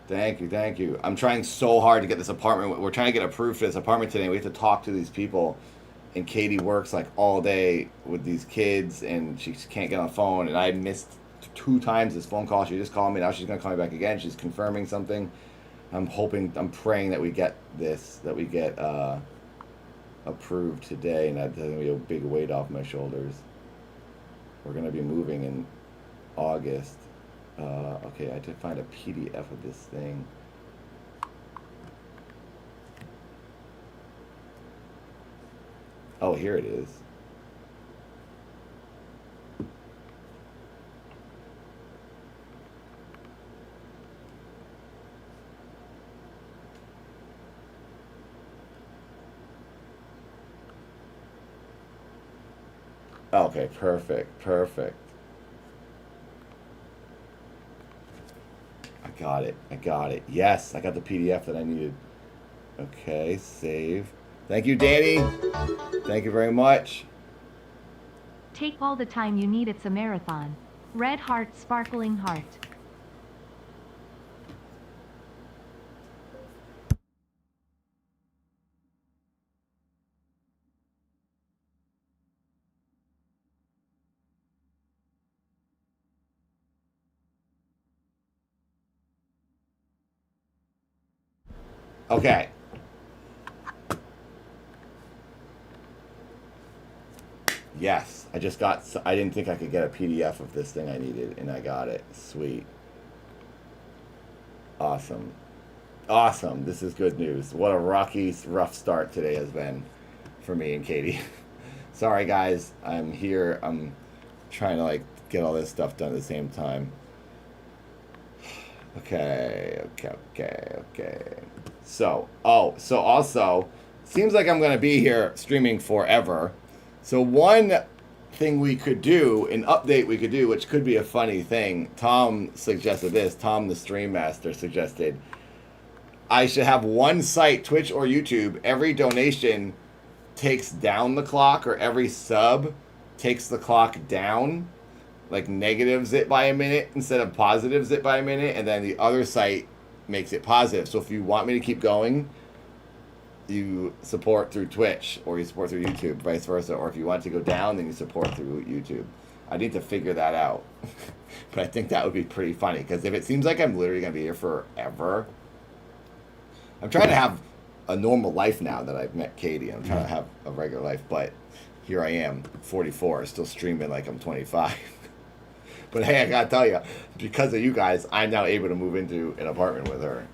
Thank you, thank you. I'm trying so hard to get this apartment. We're trying to get approved for this apartment today. We have to talk to these people. And Katie works like all day with these kids and she can't get on the phone. And I missed 2 times this phone call. She just called me. Now she's going to call me back again. She's confirming something. I'm praying that we get this, that we get approved today. And that's going to be a big weight off my shoulders. We're going to be moving in August. Okay, I did find a PDF of this thing. Oh, here it is. Okay, perfect, perfect. I got it. Yes, I got the PDF that I needed. Okay, save. Thank you, Danny. Thank you very much.
Take all the time you need, it's a marathon. Red heart, sparkling heart.
Okay. Yes, I just got, I didn't think I could get a PDF of this thing I needed, and I got it. Sweet. Awesome. Awesome. This is good news. What a rocky, rough start today has been for me and Katie. Sorry, guys. I'm here. I'm trying to, like, get all this stuff done at the same time. Okay. So also, seems like I'm going to be here streaming forever. So one thing we could do, an update we could do, which could be a funny thing, Tom suggested this. Tom, the Stream Master, suggested I should have one site, Twitch or YouTube. Every donation takes down the clock, or every sub takes the clock down, like negatives it by a minute instead of positives it by a minute, and then the other site makes it positive. So if you want me to keep going, you support through Twitch, or you support through YouTube, vice versa. Or if you want to go down, then you support through YouTube. I need to figure that out. But I think that would be pretty funny, because if it seems like I'm literally going to be here forever, I'm trying to have a normal life now that I've met Katie. I'm trying to have a regular life, but here I am, 44, still streaming like I'm 25. But hey, I gotta tell you, because of you guys, I'm now able to move into an apartment with her.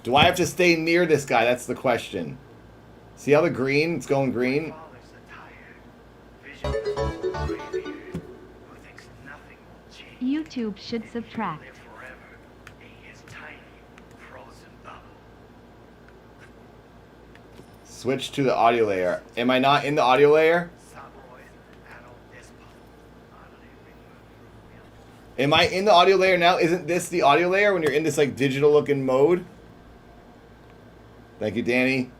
Do I have to stay near this guy? That's the question. See how the green? It's going green.
YouTube should subtract.
Switch to the audio layer. Am I not in the audio layer? Am I in the audio layer now? Isn't this the audio layer when you're in this like digital looking mode? Thank you, Danny.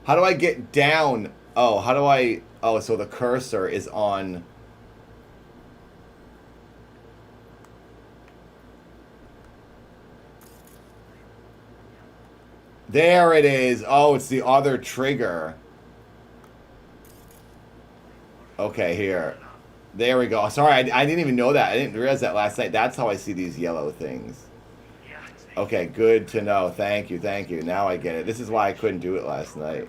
How do I get down? Oh, how do I... Oh, so the cursor is on... There it is. Oh, it's the other trigger. Okay, here. There we go. Sorry, I didn't even know that. I didn't realize that last night. That's how I see these yellow things. Okay, good to know. Thank you, thank you. Now I get it. This is why I couldn't do it last night.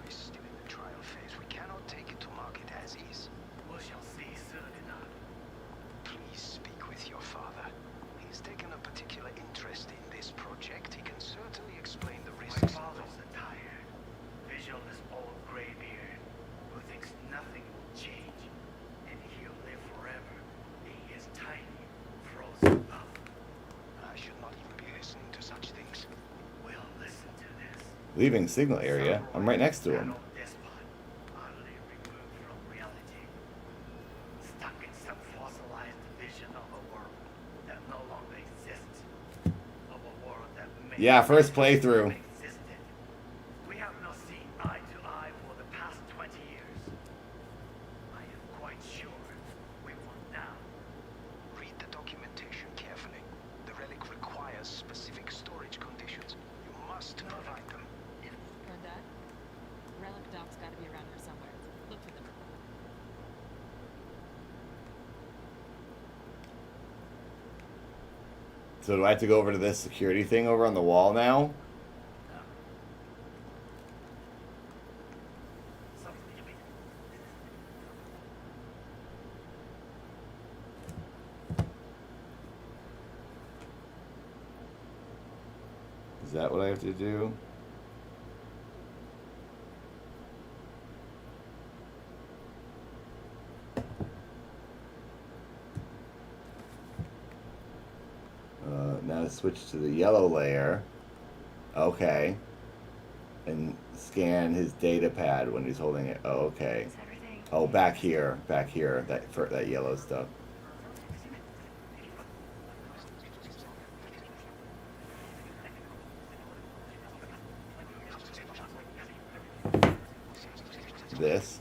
Please speak with your father. He's taken a particular interest in this project. He can certainly explain the risks.
My father's a tired, visionless old graybeard who thinks nothing will change, and he'll live forever in his tiny, frozen bubble.
I should not even be listening to such things.
We'll listen to this.
Leaving signal area. I'm right next to him.
Despot, utterly removed from reality, stuck in some fossilized vision of a world that no longer exists, of a world that may
Yeah, first playthrough.
existed. We have not seen eye to eye for the past 20 years. I am quite sure we will now.
Read the documentation carefully. The relic requires specific storage conditions. You must provide them.
Heard that? Relic doc's gotta be around here somewhere. Look for them.
So do I have to go over to this security thing over on the wall now? Is that what I have to do? Now switch to the yellow layer. Okay. And scan his data pad when he's holding it. Oh, okay. Oh, back here, that for that yellow stuff. This.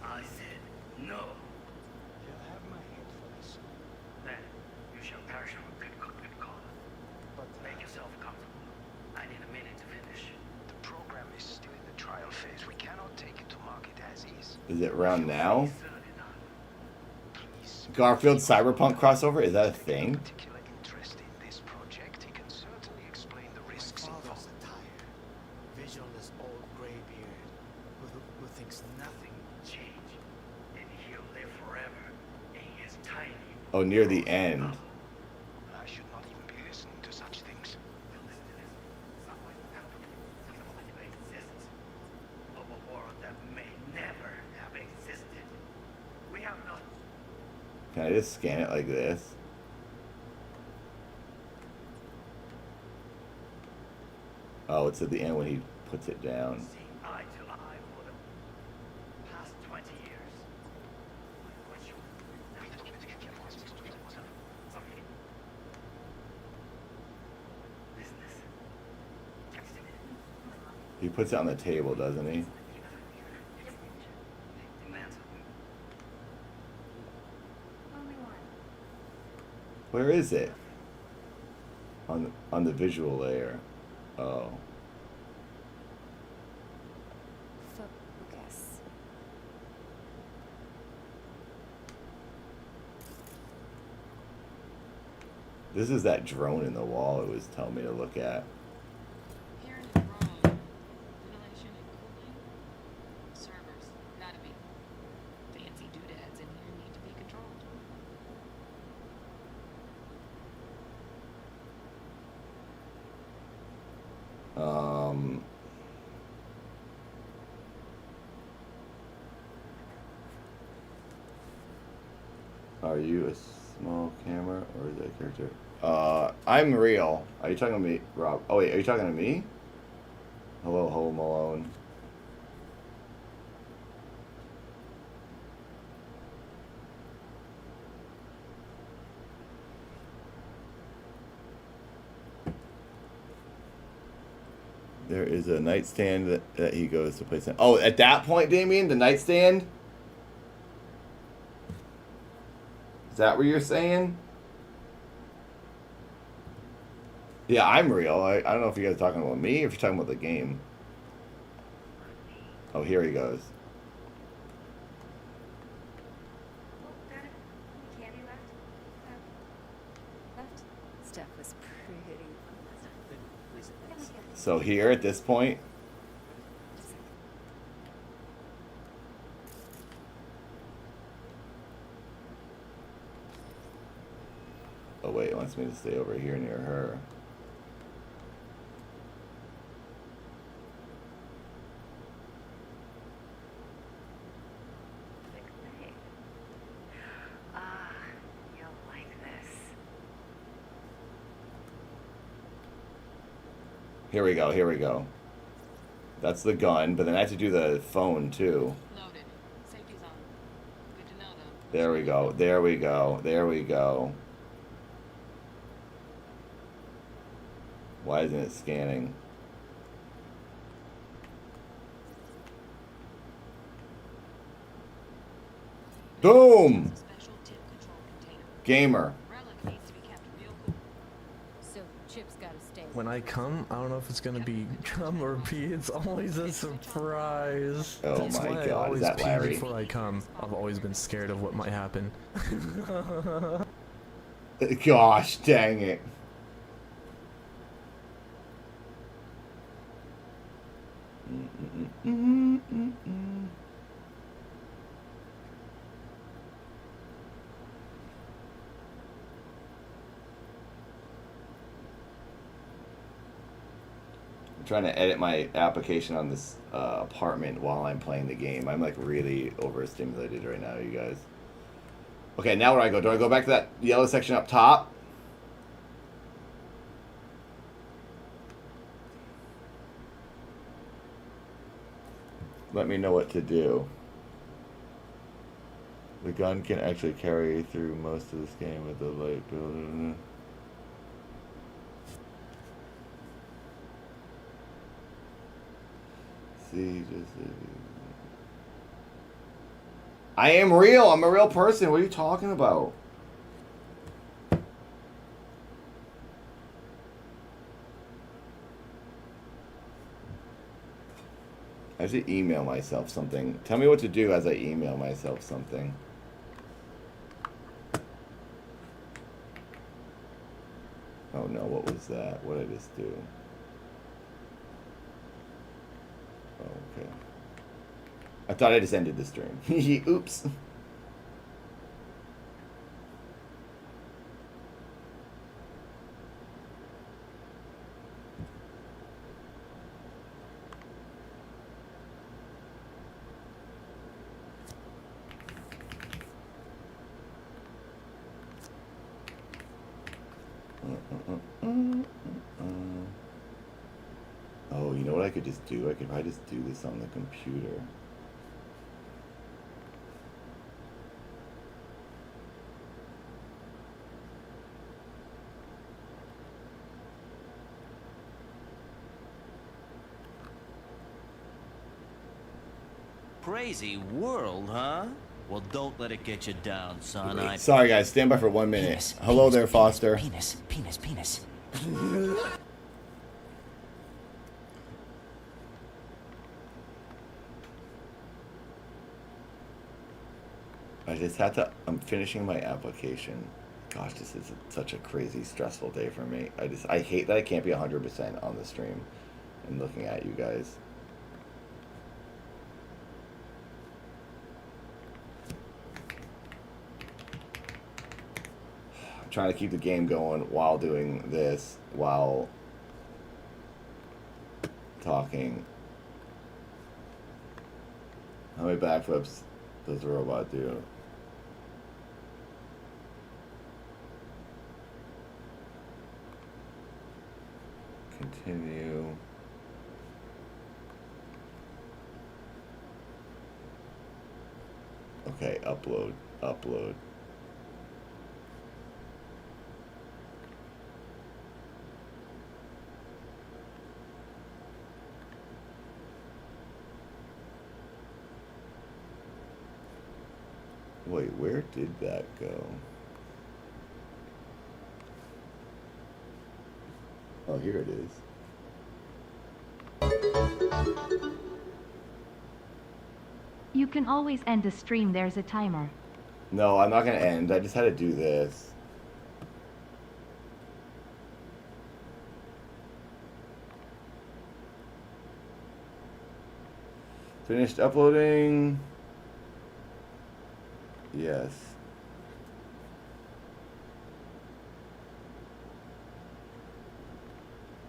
I said no.
You'll have my hand for this.
Then you shall perish from a good cook, good caller.
But
Make yourself comfortable. I need a minute to finish.
the program is still in the trial phase. We cannot take it to market as is.
Is it around now? Garfield Cyberpunk crossover? Is that a thing?
Particular interest in this project. He can certainly explain the risks
My father's
involved.
a tired, visionless old graybeard who thinks nothing will change, and he'll live forever in his tiny.
Oh, near the end.
I should not even be listening to such things.
Exists of a world that may never have existed. We have not.
Can I just scan it like this? Oh, it's at the end when he puts it down.
Seen eye to eye for the past 20 years.
He puts it on the table, doesn't he? Where is it? On the visual layer. Oh.
Focus.
This is that drone in the wall it was telling me to look at.
Here in the room, ventilation and cooling, server
Are you a small camera or is that a character? I'm real. Are you talking to me, Rob? Oh wait, are you talking to me? Hello, Home Alone. There is a nightstand that he goes to place. Oh, at that point, Damien, the nightstand? Is that what you're saying? Yeah, I'm real. I don't know if you guys are talking about me or if you're talking about the game. Oh, here he goes.
Stuff was pretty.
So here at this point, oh wait, it wants me to stay over here near her.
You'll like this.
Here we go, here we go. That's the gun, but then I have to do the phone too.
Loaded. Safety's on. Good to know, though.
There we go, there we go, there we go. Why isn't it scanning? Boom! Gamer.
So Chip's gotta stay.
When I come, I don't know if it's gonna be come or pee. It's always a surprise.
Oh
That's
my
why I
God, is
always
that
pee
Larry?
before I come. I've always been scared of what might happen.
Gosh, dang it. I'm trying to edit my application on this apartment while I'm playing the game. I'm like really overstimulated right now, you guys. Okay, now where do I go? Do I go back to that yellow section up top? Let me know what to do. The gun can actually carry through most of this game with the light building. See, I am real. I'm a real person. What are you talking about? I have to email myself something. Tell me what to do as I email myself something. Oh no, what was that? What did I just do? Oh, okay. I thought I just ended the stream. Oops. Oh, you know what I could just do? I could probably just do this on the computer.
Crazy world, huh? Well, don't let it get you down, son.
Wait, sorry guys, stand by for 1 minute.
Penis,
Hello there, Foster.
Penis, penis, penis.
I just had to, I'm finishing my application. Gosh, this is such a crazy, stressful day for me. I hate that I can't be 100% on the stream and looking at you guys. I'm trying to keep the game going while doing this, while talking. How many backflips does the robot do? Continue. Okay, upload. Upload. Wait, where did that go? Oh, here it is.
You can always end a stream, there's a timer.
No, I'm not gonna end. I just had to do this. Finished uploading. Yes.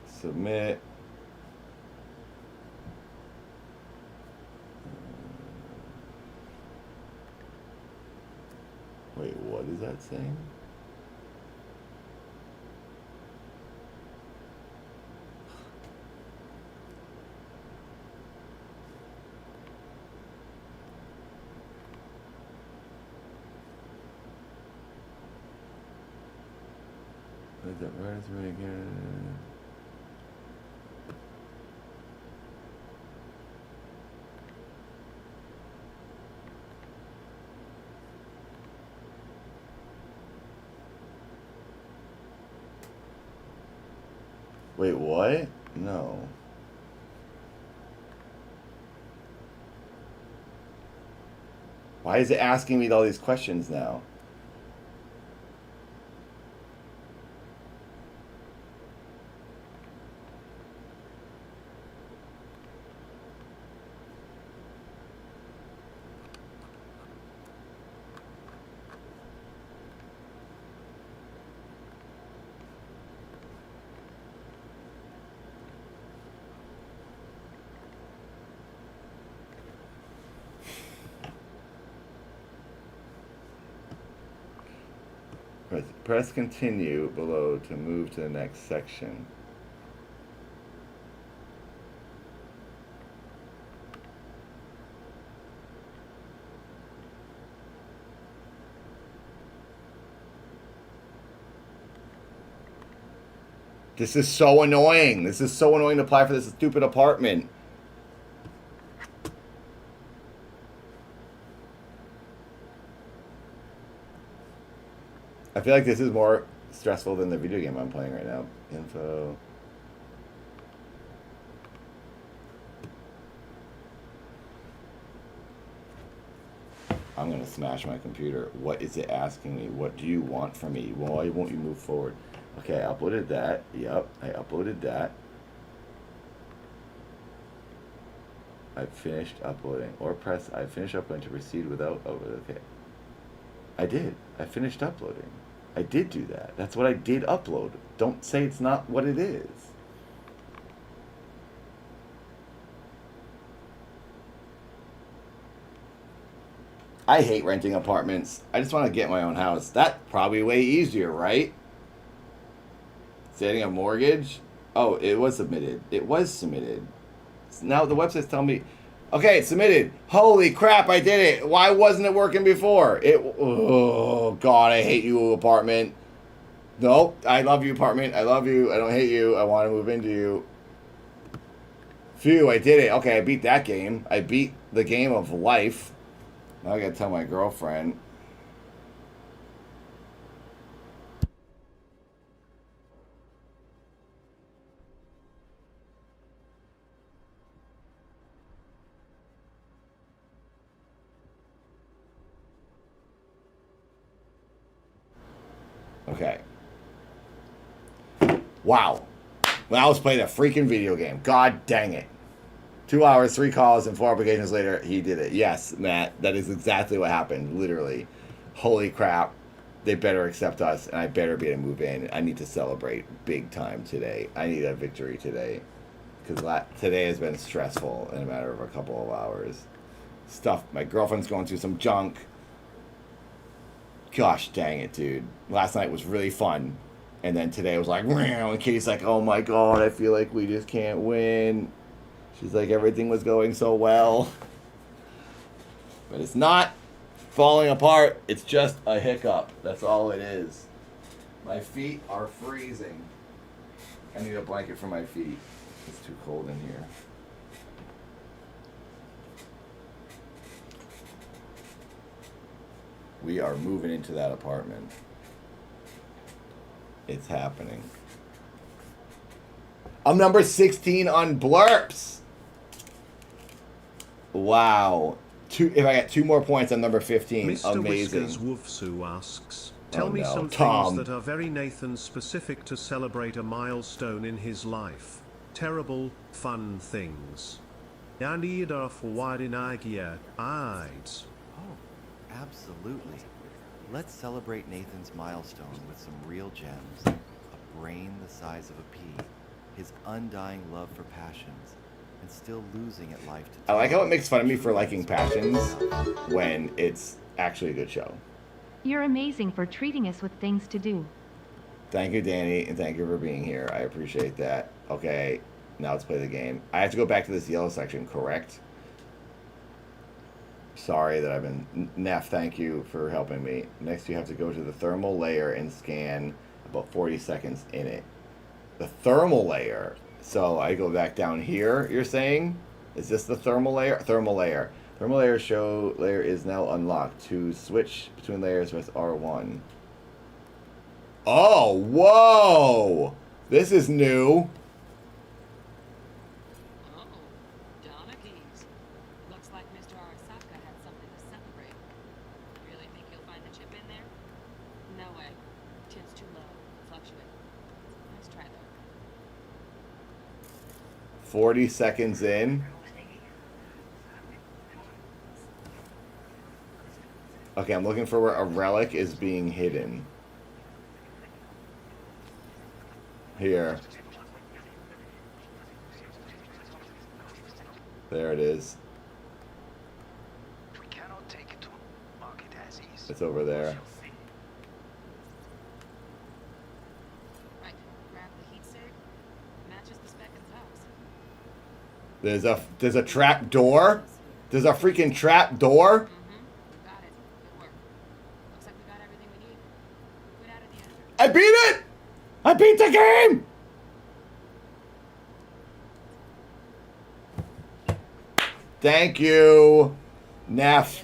Submit. Wait, what is that saying? What is that? Where is it again? Wait, what? No. Why is it asking me all these questions now? Press continue below to move to the next section. This is so annoying. This is so annoying to apply for this stupid apartment. I feel like this is more stressful than the video game I'm playing right now. Info. I'm gonna smash my computer. What is it asking me? What do you want from me? Why won't you move forward? Okay, I uploaded that. Yep, I uploaded that. I finished uploading. Or press I finished uploading to proceed without okay. I did. I finished uploading. I did do that. That's what I did upload. Don't say it's not what it is. I hate renting apartments. I just want to get my own house. That's probably way easier, right? Setting a mortgage? Oh, it was submitted. It was submitted. Now the website's telling me, okay, it's submitted. Holy crap, I did it. Why wasn't it working before? Oh, God, I hate you, apartment. Nope, I love you, apartment. I love you. I don't hate you. I want to move into you. Phew, I did it. Okay, I beat that game. I beat the game of life. Now I gotta tell my girlfriend. Okay. Wow. Well, I was playing a freaking video game. God dang it. 2 hours, 3 calls, and 4 applications later, he did it. Yes, Matt, that is exactly what happened. Literally. Holy crap. They better accept us, and I better be able to move in. I need to celebrate big time today. I need a victory today. because today has been stressful in a matter of a couple of hours. Stuff. My girlfriend's going through some junk. Gosh dang it, dude. Last night was really fun. And then today was like, and Katie's like, oh my god, I feel like we just can't win. She's like, everything was going so well. But it's not falling apart. It's just a hiccup. That's all it is. My feet are freezing. I need a blanket for my feet. It's too cold in here. We are moving into that apartment. It's happening. I'm number 16 on blurps. Wow. If I get 2 more points, I'm number 15.
Mr.
Amazing.
Whiskers Wolfsu asks, tell
Oh,
me
no.
some
Tom.
things that are very Nathan specific to celebrate a milestone in his life. Terrible, fun things. Yani da forwadinagia aids.
Oh, absolutely. Let's celebrate Nathan's milestone with some real gems. A brain the size of a pea. His undying love for passions. And still losing at life to
I like how it makes fun of me for liking Passions when it's actually a good show.
You're amazing for treating us with things to do.
Thank you, Danny, and thank you for being here. I appreciate that. Okay, now let's play the game. I have to go back to this yellow section, correct? Sorry that I've been... Neff, thank you for helping me. Next, you have to go to the thermal layer and scan about 40 seconds in it. The thermal layer. So I go back down here, you're saying? Is this the thermal layer? Thermal layer. Thermal layer show layer is now unlocked. To switch between layers with R1. Oh, whoa! This is new.
Looks like Mr. Arasaka had something to celebrate. Really think you'll find the chip in there? No way. Tin's too low. Fluctuate. Let's try though.
40 seconds in. Okay, I'm looking for where a relic is being hidden. Here. There it is.
We cannot take it to market as is.
It's over there.
Right. Grab the heat save. Matches the spec in the house.
There's a trap door? There's a freaking trap door? I beat it! I beat the game! Thank you, Neff.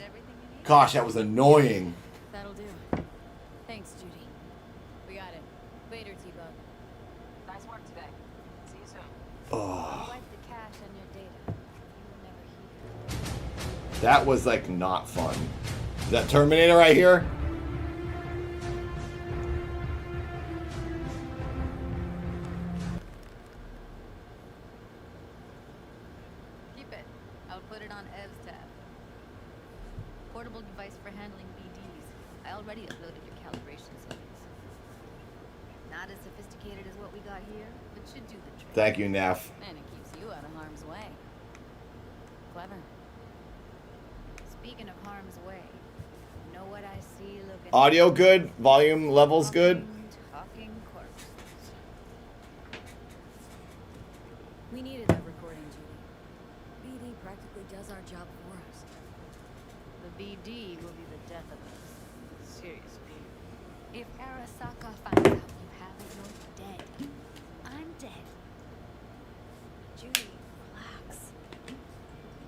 Gosh, that was annoying.
That'll do. Thanks, Judy. We got it. Later, T-Bug.
Nice work today. See you soon.
Oh,
Wipe the cache on your data. You were never here.
that was like not fun. Is that Terminator right here?
Keep it. I'll put it on Ev's tab. Portable device for handling BDs. I already uploaded your calibration settings. Not as sophisticated as what we got here, but should do the trick.
Thank you, Neff.
And it keeps you out of harm's way. Clever. Speaking of harm's way, you know what I see looking...
Audio good? Volume levels good?
Talking corpses. We needed that recording, Judy. BD practically does our job for us. The BD will be the death of us. Seriously. If Arasaka finds out you have it, you're dead. I'm dead. Judy, relax.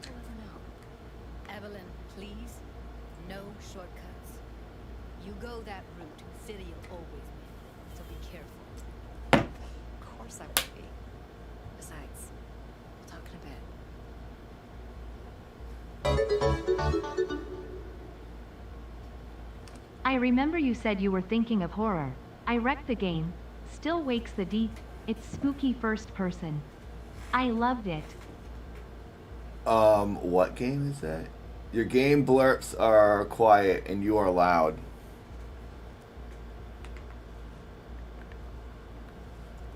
You'll never know. Evelyn, please. No shortcuts. You go that route, City will always win. So be careful. Of course I will be. Besides, we'll talk in a bit.
I remember you said you were thinking of horror. I wrecked the game. Still wakes the deep. It's spooky first person. I loved it.
What game is that? Your game blurps are quiet and you are loud.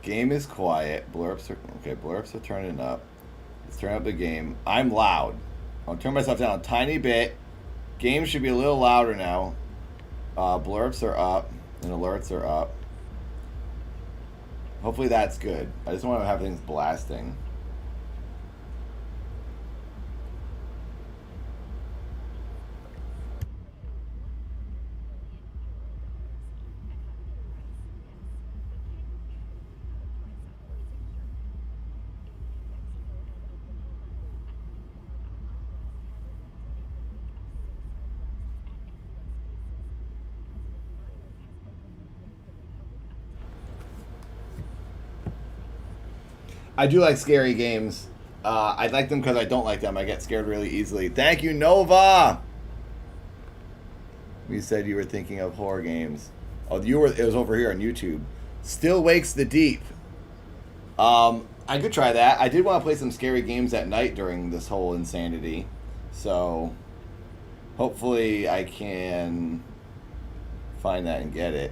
Game is quiet. Blurps are okay. Blurps are turning up. Let's turn up the game. I'm loud. I'll turn myself down a tiny bit. Game should be a little louder now. Blurps are up and alerts are up. Hopefully that's good. I just want to have things blasting. I do like scary games. I like them because I don't like them. I get scared really easily. Thank you, Nova! You said you were thinking of horror games. Oh, you were. It was over here on YouTube. Still Wakes the Deep. I could try that. I did want to play some scary games at night during this whole insanity. So, hopefully I can find that and get it.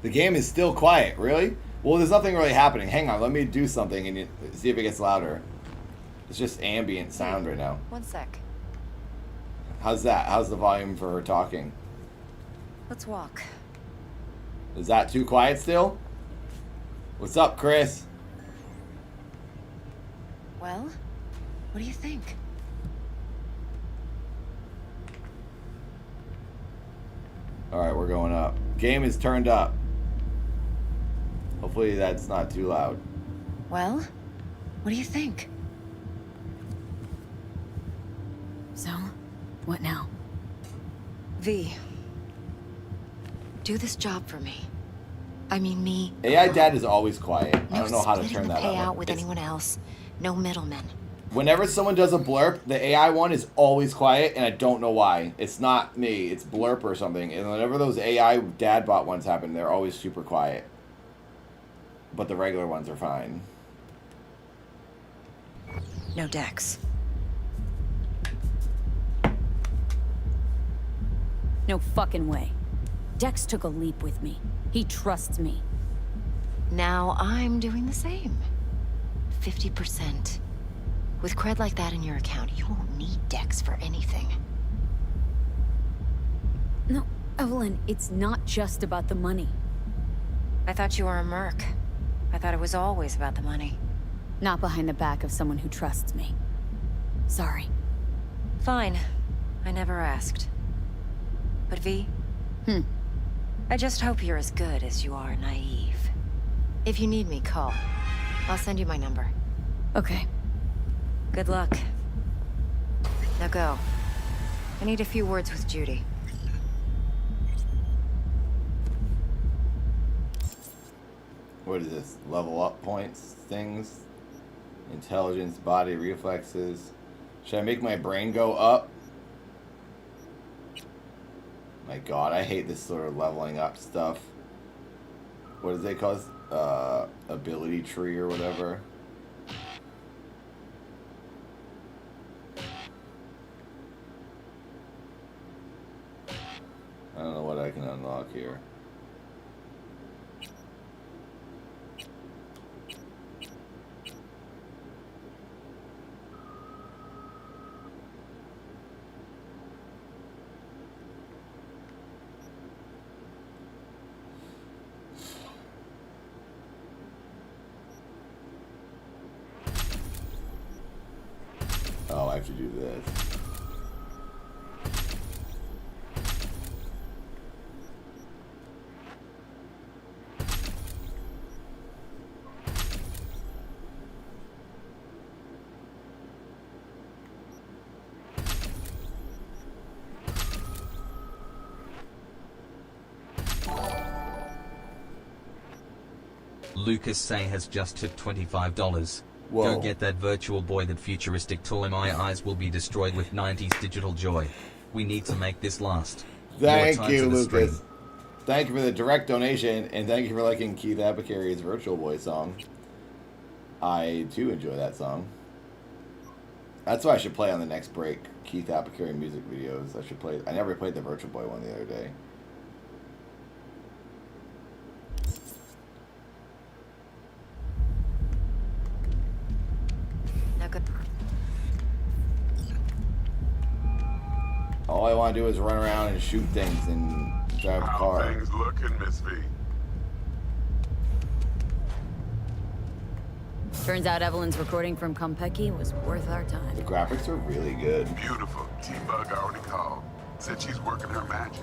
The game is still quiet, really? Well, there's nothing really happening. Hang on, let me do something and see if it gets louder. It's just ambient sound right now.
One sec.
How's that? How's the volume for her talking?
Let's walk.
Is that too quiet still? What's up, Chris?
Well, what do you think?
Alright, we're going up. Game is turned up. Hopefully that's not too loud.
Well, what do you think? So, what now? V, do this job for me. I mean me.
AI Dad is always quiet. I
No
don't know how to
splitting
turn
the
that
payout
up.
with anyone else. No middlemen.
Whenever someone does a blurp, the AI one is always quiet, and I don't know why. It's not me. It's blurp or something. And whenever those AI dad bot ones happen, they're always super quiet. But the regular ones are fine.
No Dex.
No fucking way. Dex took a leap with me. He trusts me.
Now I'm doing the same. 50%. With cred like that in your account, you won't need Dex for anything.
No, Evelyn, it's not just about the money.
I thought you were a merc. I thought it was always about the money.
Not behind the back of someone who trusts me. Sorry.
Fine. I never asked. But V? I just hope you're as good as you are naive. If you need me, call. I'll send you my number.
Okay.
Good luck. Now go. I need a few words with Judy.
What is this? Level up points, things, intelligence, body, reflexes. Should I make my brain go up? My God, I hate this sort of leveling up stuff. What does they call it? Ability tree or whatever. I don't know what I can unlock here. Oh, I have to do this.
Lucas Say has just tipped $25.
Whoa.
Go get that virtual boy. That futuristic toy. My eyes will be destroyed with 90s digital joy. We need to make this last.
Thank
Your time
you,
to the
Lucas.
stream.
Thank you for the direct donation, and thank you for liking Keith Apocary's Virtual Boy song. I, too, enjoy that song. That's what I should play on the next break. Keith Apocary music videos. I should play. I never played the Virtual Boy one the other day. All I want to do is run around and shoot things and drive a car.
How things looking, Miss V?
Turns out Evelyn's recording from Kompeki was worth our time.
The graphics are really good.
Beautiful. T-Bug already called. Said she's working her magic.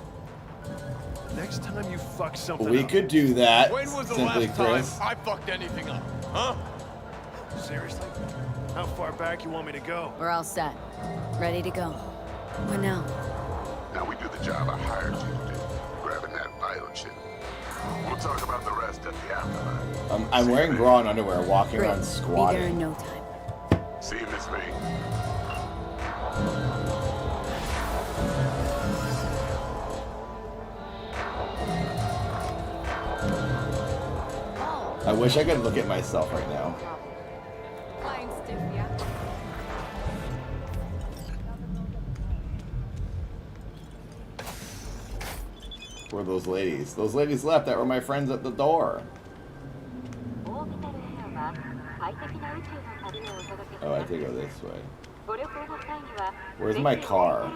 Next time you fuck something
We
up.
could do that.
When was the
Simply
last
Chris.
time I fucked anything up? Huh? Seriously? How far back you want me to go?
We're all set. Ready to go. What now?
Now we do the job I hired you to do. Grabbing that vital chip. We'll talk about the rest at the afterlife.
I'm wearing bra and underwear, walking
Great.
around
Be there
squatting.
in no time.
See you, Miss V.
I wish I could look at myself right now.
Flying stiff, yeah.
Where are those ladies? Those ladies left. That were my friends at the door. Oh, I have to go this way. Where's my car?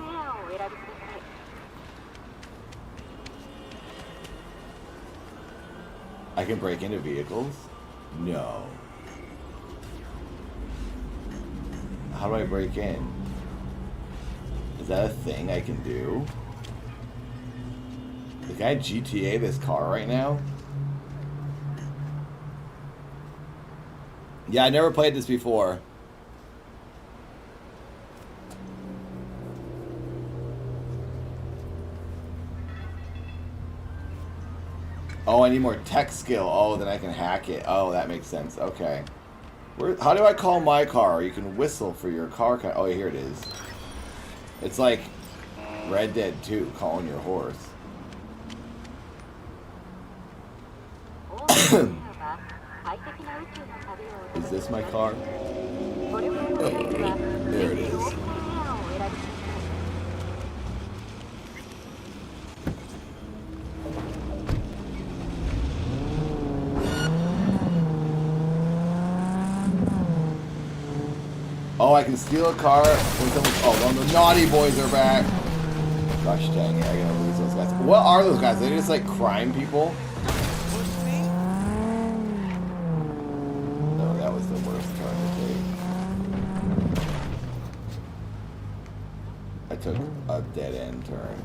I can break into vehicles? No. How do I break in? Is that a thing I can do? Can I GTA this car right now? Yeah, I never played this before. Oh, I need more tech skill. Oh, then I can hack it. Oh, that makes sense. Okay. How do I call my car? You can whistle for your car. Oh, here it is. It's like Red Dead 2, calling your horse. Is this my car? There it is. Oh, I can steal a car when someone. Oh, the naughty boys are back. Gosh dang it, I gotta lose those guys. What are those guys? Are they just like crime people? No, that was the worst turn to take. I took a dead end turn.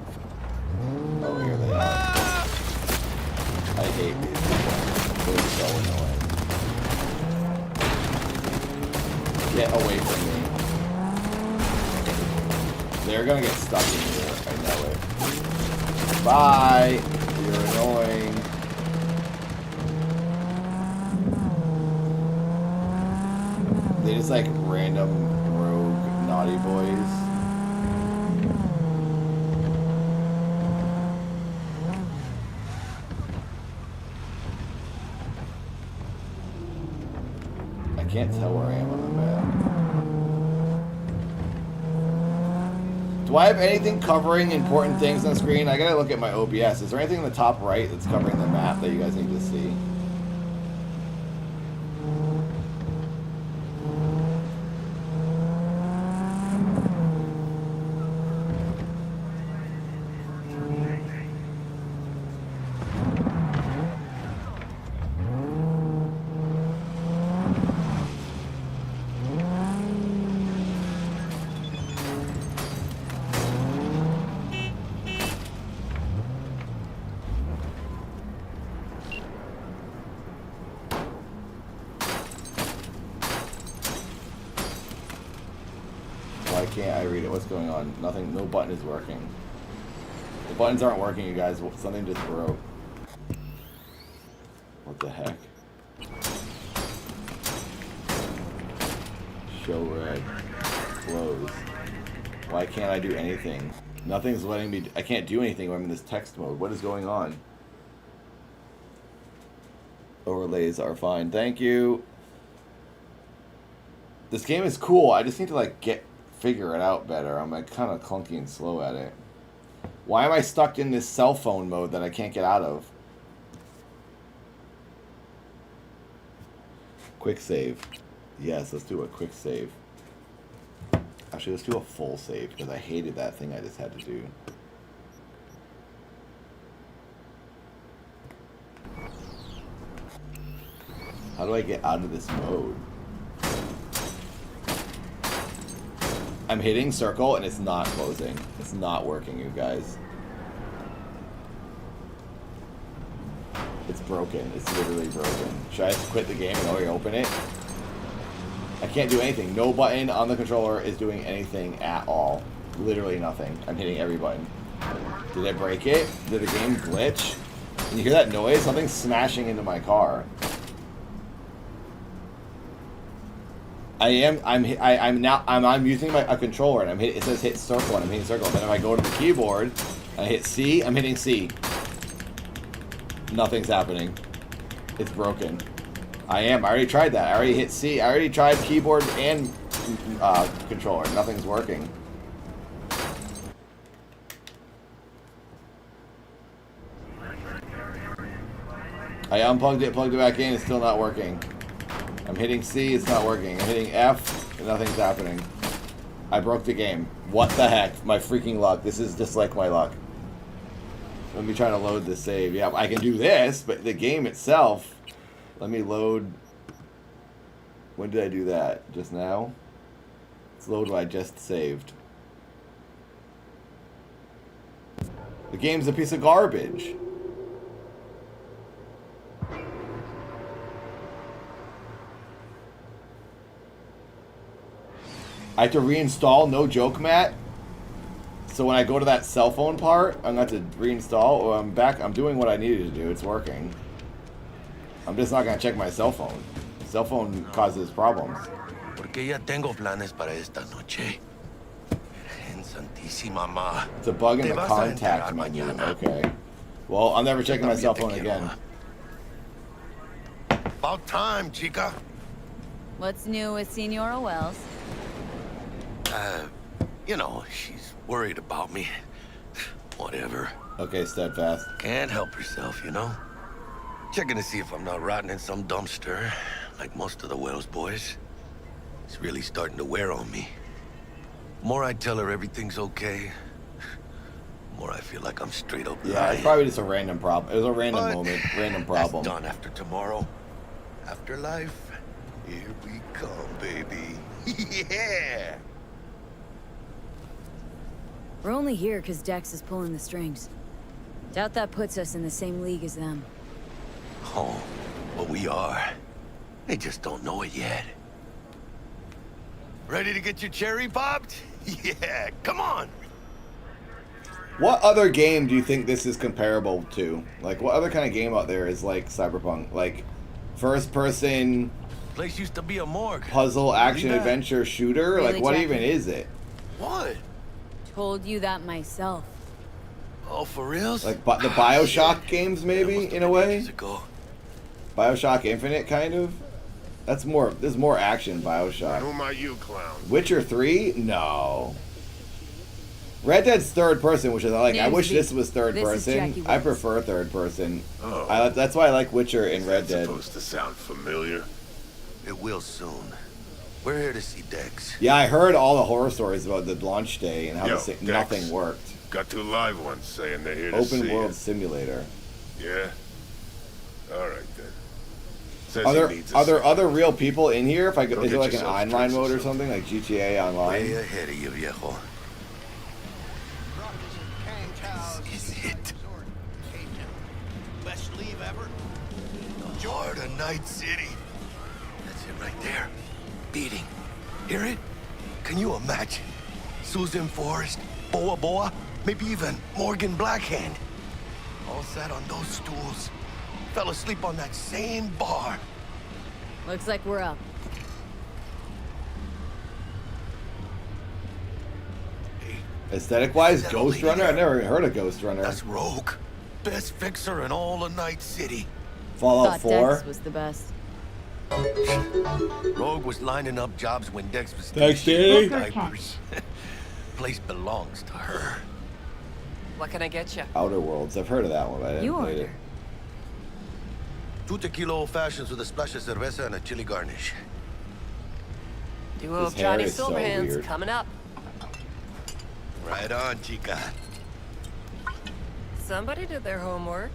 Oh, here they are. I hate these people. They're so annoying. Get away from me. They're gonna get stuck in here. I know it. Bye. You're annoying. They just like random rogue naughty boys. I can't tell where I am on the map. Do I have anything covering important things on the screen? I gotta look at my OBS. Is there anything in the top right that's covering the map that you guys need to see? Why can't I read it? What's going on? Nothing, no button is working. The buttons aren't working, you guys. Something just broke. What the heck? Show red. Close. Why can't I do anything? Nothing's letting me... I can't do anything when I'm in this text mode. What is going on? Overlays are fine. Thank you. This game is cool. I just need to like figure it out better. I'm like kind of clunky and slow at it. Why am I stuck in this cell phone mode that I can't get out of? Quick save. Yes, let's do a quick save. I Actually, let's do a full save because I hated that thing I just had to do. How do I get out of this mode? I'm hitting circle and it's not closing. It's not working, you guys. It's broken. It's literally broken. Should I just quit the game and already open it? I can't do anything. No button on the controller is doing anything at all. Literally nothing. I'm hitting every button. Did I break it? Did the game glitch? Can you hear that noise? Something's smashing into my car. I'm using a controller and it says hit circle and I'm hitting circle. Then if I go to the keyboard and I hit C, I'm hitting C. Nothing's happening. It's broken. I already tried that. I already hit C. I already tried keyboard and controller. Nothing's working. I unplugged it, plugged it back in, it's still not working. I'm hitting C, it's not working. I'm hitting F, and nothing's happening. I broke the game. What the heck? My freaking luck. This is just like my luck. Let me try to load the save. Yeah, I can do this, but the game itself... Let me load... When did I do that? Just now? Let's load what I just saved. The game's a piece of garbage. I have to reinstall, no joke, Matt. So when I go to that cell phone part, I'm going to have to reinstall. Or I'm back. I'm doing what I needed to do. It's working. I'm just not going to check my cell phone. Cell phone causes problems.
Porque ya tengo planes para esta noche. En Santísima Ma.
It's a bug in
Te
the
vas a
contact
enterar
menu.
mañana.
Okay. Well, I'm never checking my cell phone again.
About time, chica.
What's new with Senora Wells?
You know, she's worried about me. Whatever.
Okay, steadfast.
Can't help herself, you know? Checking to see if I'm not rotting in some dumpster, like most of the Wells boys. It's really starting to wear on me. The more I tell her everything's okay, the more I feel like I'm straight up
Yeah,
lying.
it's probably just a random problem. It was a random moment, random problem.
That's done after tomorrow. Afterlife, here we come, baby. Yeah!
We're only here because Dex is pulling the strings. Doubt that puts us in the same league as them.
Oh, well, we are. They just don't know it yet. Ready to get your cherry popped? Yeah, come on!
What other game do you think this is comparable to? Like, what other kind of game out there is like Cyberpunk? Like, first-person...
Place used to be a morgue.
Puzzle, action, adventure, shooter?
Really,
Like, what
Jackie?
even is it?
What?
Told you that myself.
Oh, for reals?
Like, the Bioshock games, maybe, in a way? Bioshock Infinite, kind of? That's more, this is more action, Bioshock.
Who might you, clown?
Witcher 3? No. Red Dead's third person, which is I like. I wish this was third person. I prefer third person.
Oh.
That's why I like Witcher and Red Dead.
Supposed to sound familiar.
It will soon. We're here to see Dex.
Yeah, I heard all the horror stories about the launch day and how
Yo,
nothing worked.
Got two live ones saying they're here to see
Open world
you.
simulator.
Yeah? Alright then. Says
Are
he needs
there
a
are there
second.
other real people in here? If I go,
Go
is
get
there like an
yourself
online
drinks or
mode or something like GTA Online?
Way ahead of you, viejo. This is it.
Best leave ever.
The heart of Night City. That's it right there. Beating. Hear it? Can you imagine? Susan Forrest, Boa Boa, maybe even Morgan Blackhand. All sat on those stools. Fell asleep on that same bar.
Looks like we're up.
Aesthetic wise, Ghost Runner? I've never even heard of Ghost Runner.
That's Rogue. Best fixer in all of Night City.
Fallout 4?
Dex was the best.
Rogue was lining up jobs when Dex was
Thanks,
still
Danny.
diapers. Place belongs to her.
What can I get you?
Outer Worlds. I've heard of that one, but I didn't play it.
2 tequila old fashions with a splash of cerveza and a chili garnish.
Duo
His
of
hair
Chinese
is so
Silverhands
weird.
coming up.
Right on, chica.
Somebody did their homework.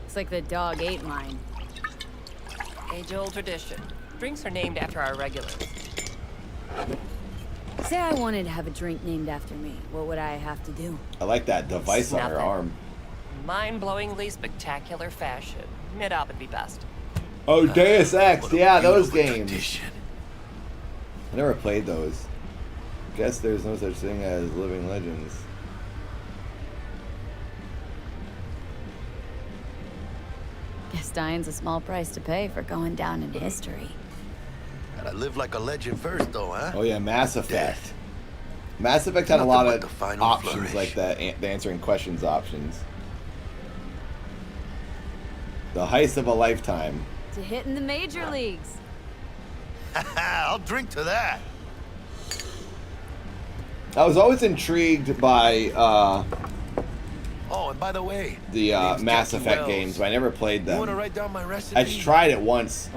Looks like the dog ate mine.
Age-old tradition. Drinks are named after our regulars.
Say I wanted to have a drink named after me. What would I have to do?
I like that device on her
Nothing.
arm.
Mind-blowingly spectacular fashion. Mid-op would be best.
Oh, Deus Ex, yeah, those games. I never played those. Guess there's no such thing as living legends.
Guess dying's a small price to pay for going down in history.
Gotta live like a legend first, though, huh?
Oh yeah, Mass Effect. Mass Effect had a
Nothing
lot
but
of
the final
options
flourish.
like that, the answering questions options. The Heist of a Lifetime.
To hit in the major leagues.
I'll drink to that.
I was always intrigued by
Oh, and by the way,
the
name's
Mass
Jackie
Effect
Wells.
games, but I never played
You wanna
them.
write down my recipe?
I just tried it once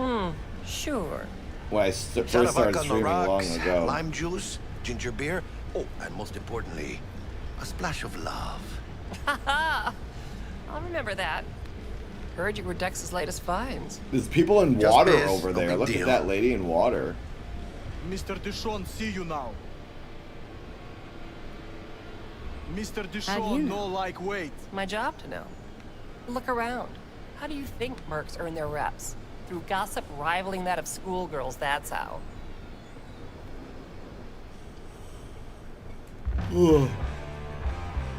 Sure.
when I
Shot
first
of
started
vodka on the
streaming long
rocks,
ago.
lime juice, ginger beer. Oh, and most importantly, a splash of love.
Haha! I'll remember that. Heard you were Dex's latest finds.
There's people in
Just
water
biz,
over
no
there.
big
Look
deal.
at that lady in water.
Mr. Dishon, see you now. Mr.
How do
Dishon,
you
no
know?
like wait.
My job to know. Look around. How do you think mercs earn their reps? Through gossip rivaling that of schoolgirls, that's how.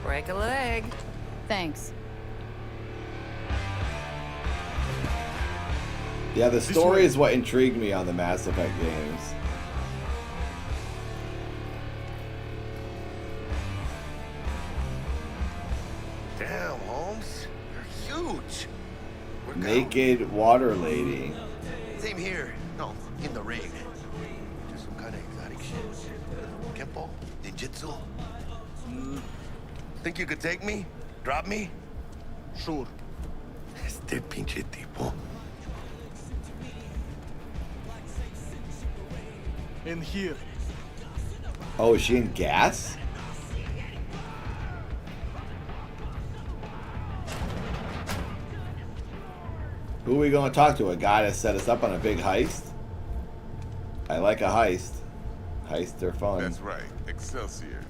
Break a leg.
Thanks.
Yeah, the story is what intrigued me on the Mass Effect games.
Damn, Holmes, you're huge.
Naked water lady.
Same here. No, in the ring. Just some kind of exotic shit. Kempo, ninjutsu. Think you could take me? Drop me?
Sure.
Este pinche tipo.
In here.
Oh, is she in gas? Who are we going to talk to? A guy to set us up on a big heist? I like a heist. Heists are fun.
That's right, Excelsior.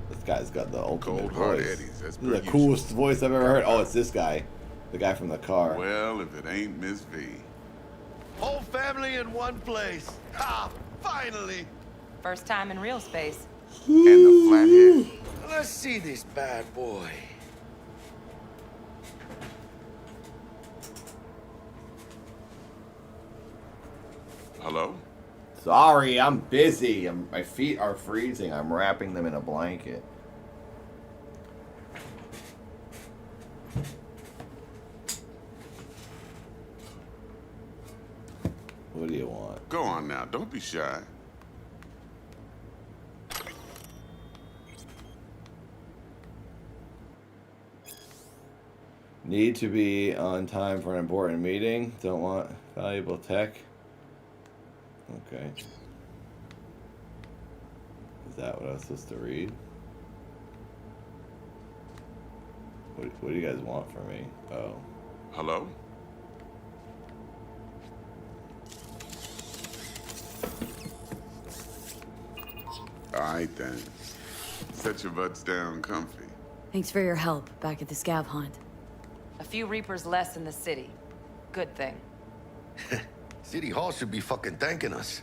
This guy's got the ultimate
Cold hard
voice.
eddies, as
This is
per
the
usual.
coolest voice I've ever heard. Oh, it's this guy. The guy from the car.
Well, if it ain't Miss V.
Whole family in one place. Ha! Finally!
First time in real space.
And the flathead.
Let's see this bad boy.
Hello?
Sorry, I'm busy. My feet are freezing. I'm wrapping them in a blanket. What do you want?
Go on now, don't be shy.
Need to be on time for an important meeting. Don't want valuable tech. Okay. Is that what I was supposed to read? What do you guys want from me? Oh.
Hello? Alright then. Set your butts down comfy.
Thanks for your help back at the scav hunt.
A few Reapers less in the city. Good thing.
City Hall should be fucking thanking us.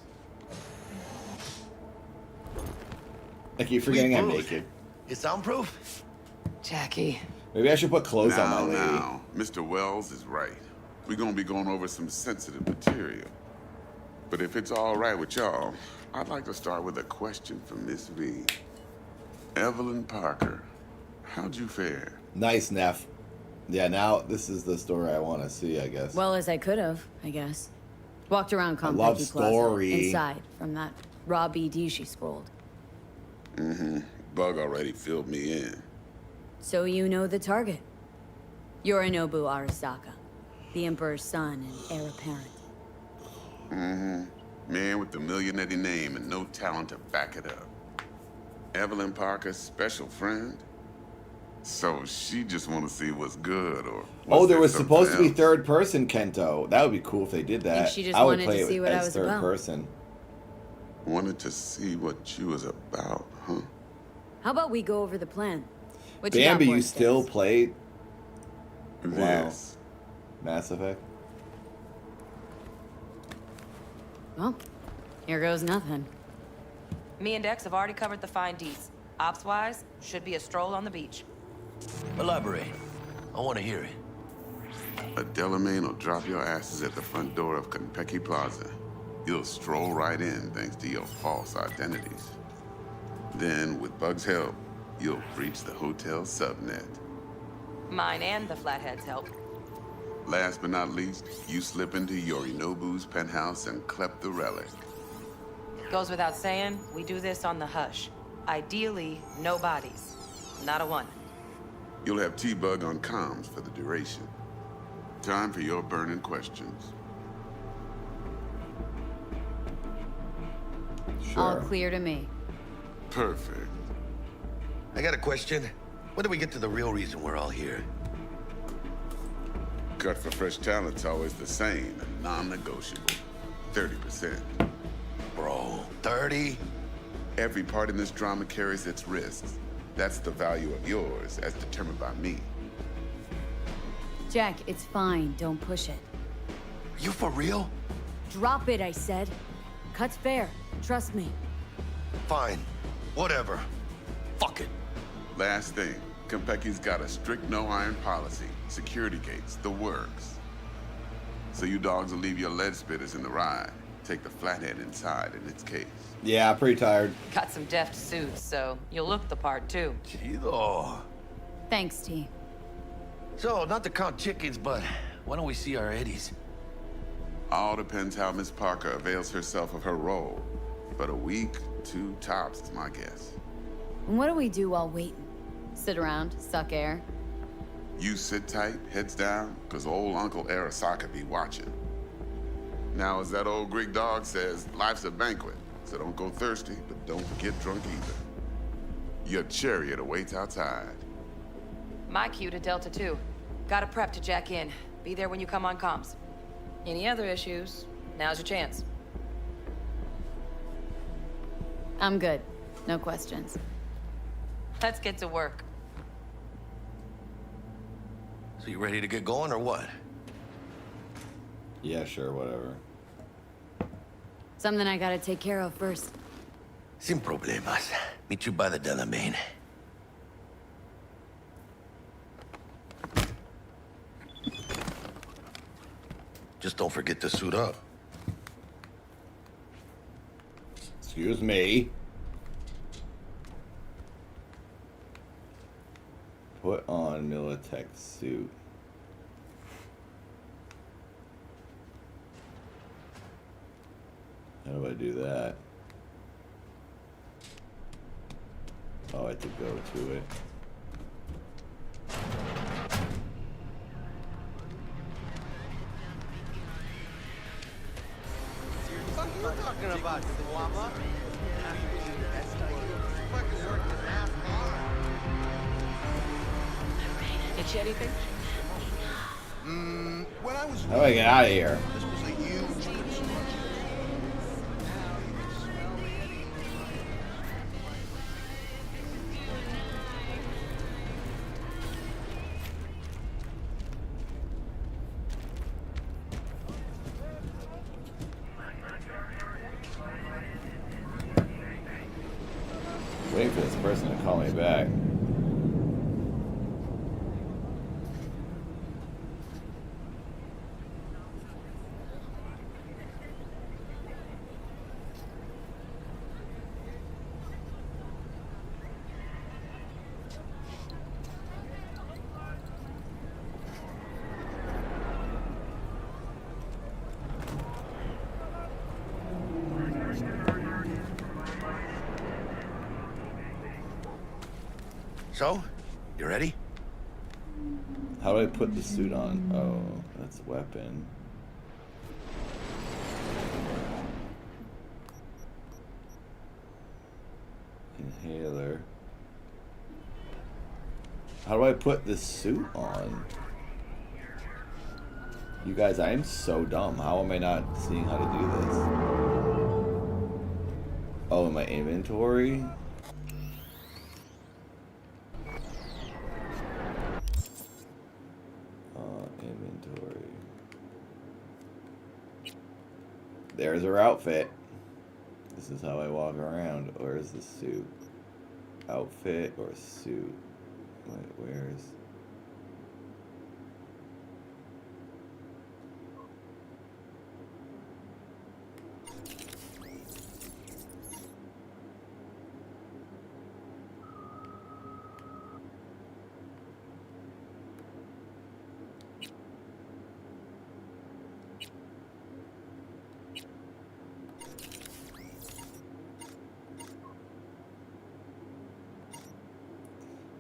I keep forgetting I'm
Sweet food.
naked.
You soundproof?
Jackie.
Maybe I should put clothes on my
Now,
lady.
now, Mr. Wells is right. We're gonna be going over some sensitive material. But if it's all right with y'all, I'd like to start with a question for Miss V. Evelyn Parker, how'd you fare?
Nice, Neff. Yeah, now this is the story I want to see, I guess.
Well as I could have, I guess. Walked around
love
Complex Plaza,
story.
inside from that raw BD she scrolled.
Mm-hmm. Bug already filled me in.
So you know the target. Yorinobu Arasaka, the Emperor's son and heir apparent.
Mm-hmm. Man with the millionaire name and no talent to back it up. Evelyn Parker's special friend? So she just want to see what's good, or
Oh, there was
something
supposed to be
else?
third person Kento. That would be cool if they did that.
she just
I would
wanted
play
to
it
see what I
as
was
third
about.
person.
Wanted to see what you was about, huh?
How about we go over the plan? What you got
Bambi,
for
you
us,
still
Sticks?
played? Wow.
Yes.
Mass Effect?
Well, here goes nothing.
Me and Dex have already covered the fine deets. Ops-wise, should be a stroll on the beach.
Elaborate. I want to hear it.
A Delamain will drop your asses at the front door of Konpeki Plaza. You'll stroll right in thanks to your false identities. Then, with Bug's help, you'll breach the hotel subnet.
Mine and the Flatheads help.
Last but not least, you slip into Yorinobu's penthouse and clep the relic.
Goes without saying, we do this on the hush. Ideally, no bodies. Not a one.
You'll have T-Bug on comms for the duration. Time for your burning questions.
All clear to me.
Perfect.
I got a question. When do we get to the real reason we're all here?
Cut for fresh talent's always the same and non-negotiable. 30%.
Bro, 30?
Every part in this drama carries its risks. That's the value of yours, as determined by me.
Jack, it's fine. Don't push it.
You for real?
Drop it, I said. Cut's fair. Trust me.
Fine. Whatever. Fuck it.
Last thing, Konpeki's got a strict no-iron policy. Security gates, the works. So you dogs will leave your lead spitters in the ride. Take the Flathead inside in its case.
Yeah, pretty tired.
Got some deft suits, so you'll look the part too.
Chido.
Thanks, T.
So, not to count chickens, but why don't we see our eddies?
All depends how Miss Parker avails herself of her role. But a week, 2 tops is my guess.
And what do we do while waiting? Sit around, suck air?
You sit tight, heads down, because old Uncle Arasaka be watching. Now, as that old Greek dog says, life's a banquet, so don't go thirsty, but don't get drunk either. Your chariot awaits outside.
My cue to Delta 2. Gotta prep to jack in. Be there when you come on comms. Any other issues, now's your chance.
I'm good. No questions.
Let's get to work.
So you ready to get going or what?
Yeah, sure, whatever.
Something I gotta take care of first.
Sin problemas. Meet you by the Delamain. Just don't forget to suit up.
Excuse me. Put on Militech suit. How do I do that? Oh, I have to go to it.
What are you talking about, Llama?
Get you anything?
When I was
How do I get out of here?
this was a huge construction.
Waiting for this person to call me back.
So, you ready?
How do I put the suit on? Oh, that's a weapon. Taylor. How do I put this suit on? You guys, I am so dumb. How am I not seeing how to do this? Oh, in my inventory? Inventory. There's her outfit. This is how I walk around. Where's the suit? Outfit or suit? Wait, where's...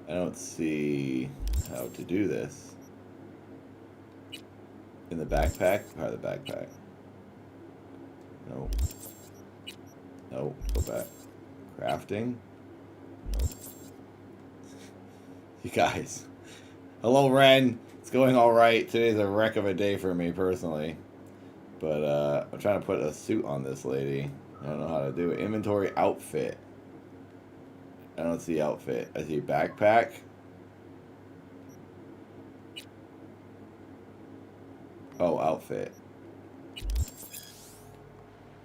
I don't see how to do this. In the backpack? Part of the backpack. No. No, go back. Crafting? Nope. You guys. Hello, Ren. It's going alright. Today's a wreck of a day for me, personally. But, I'm trying to put a suit on this lady. I don't know how to do it. Inventory outfit. I don't see outfit. I see backpack. Oh, outfit.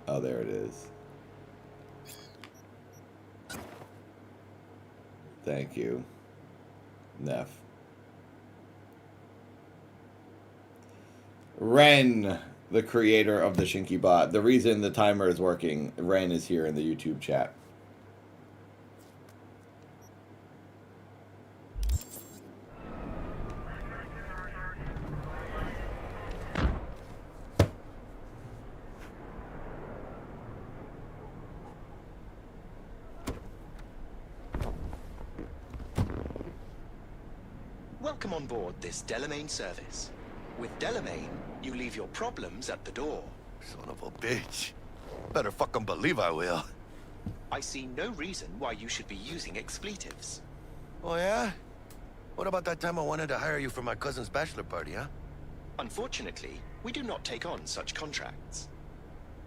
Oh, there it is. Thank you, Neff. Ren, the creator of the Shinky bot. The reason the timer is working, Ren is here in the YouTube chat.
Welcome on board this Delamain service. With Delamain, you leave your problems at the door.
Son of a bitch. Better fucking believe I will.
I see no reason why you should be using expletives.
Oh, yeah? What about that time I wanted to hire you for my cousin's bachelor party, huh?
Unfortunately, we do not take on such contracts.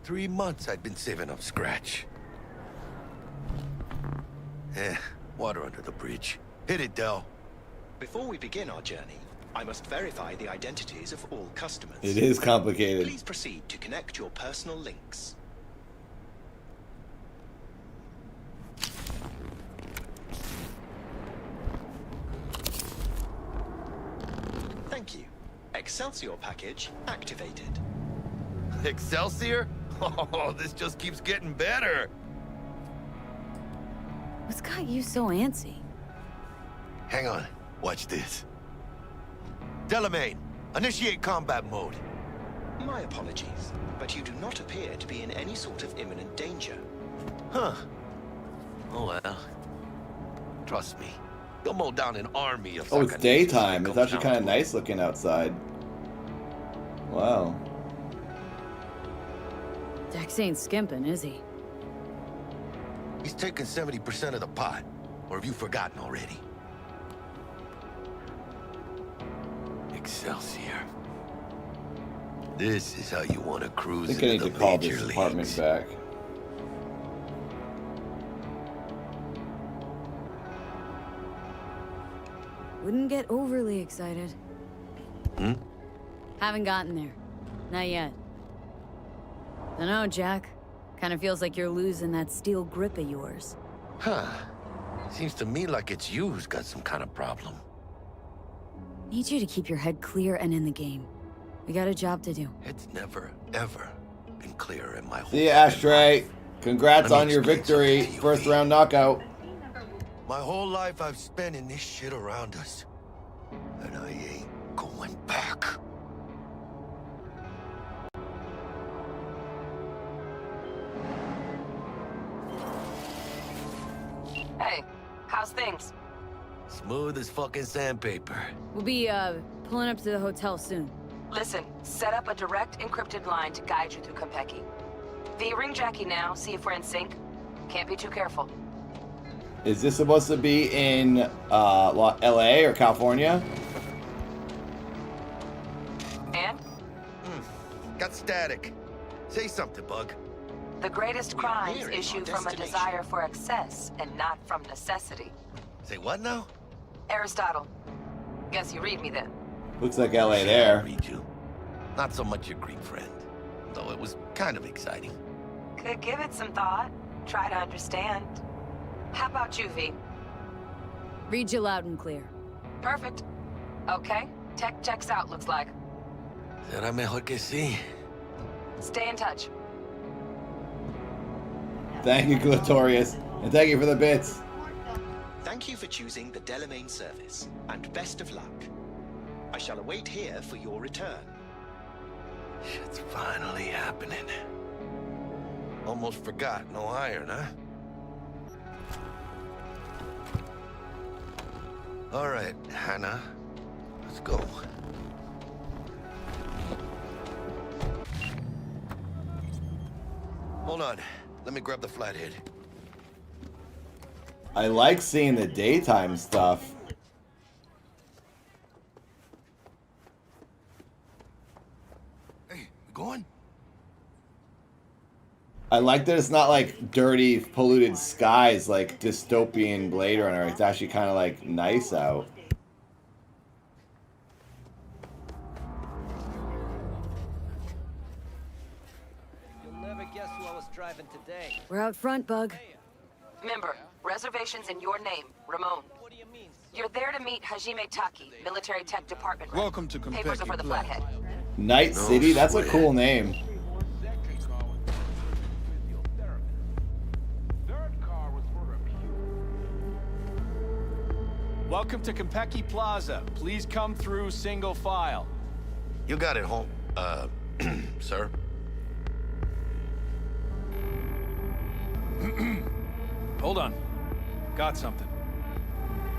3 months I'd been saving up scratch. Water under the bridge. Hit it, Del.
Before we begin our journey, I must verify the identities of all customers.
It is complicated.
Please proceed to connect your personal links. Thank you. Excelsior package activated.
Excelsior? Oh, this just keeps getting better.
What's got you so antsy?
Hang on. Watch this. Delamain, initiate combat mode.
My apologies, but you do not appear to be in any sort of imminent danger.
Huh. Oh well. Trust me. You'll mow down an army of...
Oh, it's daytime. It's actually kind of nice looking outside. Wow.
Dex ain't skimping, is he?
He's taking 70% of the pot. Or have you forgotten already? Excelsior. This is how you want to cruise
I think I
into
need
the
to call
major
this
leagues.
apartment back.
Wouldn't get overly excited.
Hmm?
Haven't gotten there. Not yet. Dunno, Jack. Kinda feels like you're losing that steel grip of yours.
Huh. Seems to me like it's you who's got some kind of problem.
Need you to keep your head clear and in the game. We got a job to do.
It's never, ever been clearer in my whole
See ya, Ashtray. Congrats
Let me
on your
explain
victory.
something to you,
First
V.
round knockout.
My whole life I've spent in this shit around us. And I ain't going back.
Hey, how's things?
Smooth as fucking sandpaper.
We'll be, pulling up to the hotel soon.
Listen, set up a direct encrypted line to guide you through Konpeki. V, ring Jackie now, see if we're in sync. Can't be too careful.
Is this supposed to be in LA or California?
And?
Got static. Say something, Bug.
The greatest crimes issue from a desire for excess and not from necessity.
Say what now?
Aristotle. Guess you read me then.
Looks like LA there.
I read you. Not so much your Greek friend, though it was kind of exciting.
Could give it some thought. Try to understand. How about you, V?
Read you loud and clear.
Perfect. Okay. Tech checks out, looks like.
Será mejor que sí.
Stay in touch.
Thank you, Clitorius. And thank you for the bits.
Thank you for choosing the Delamain service, and best of luck. I shall await here for your return.
Shit's finally happening. Almost forgot, no iron, huh? All right, Hannah. Let's go. Hold on. Let me grab the flathead.
I like seeing the daytime stuff.
Hey, we going?
I like that it's not like dirty, polluted skies like dystopian Blade Runner. It's actually kind of like nice out.
You'll never guess who I was driving today.
We're out front, Bug.
Remember, reservations in your name, Ramon. You're there to meet Hajime Taki, Military Tech Department.
Welcome to
Papers are for the
Plaza.
flathead.
Night City? That's a cool name.
Welcome to Konpeki Plaza. Please come through single file.
You got it, home. Sir.
Hold on. Got something.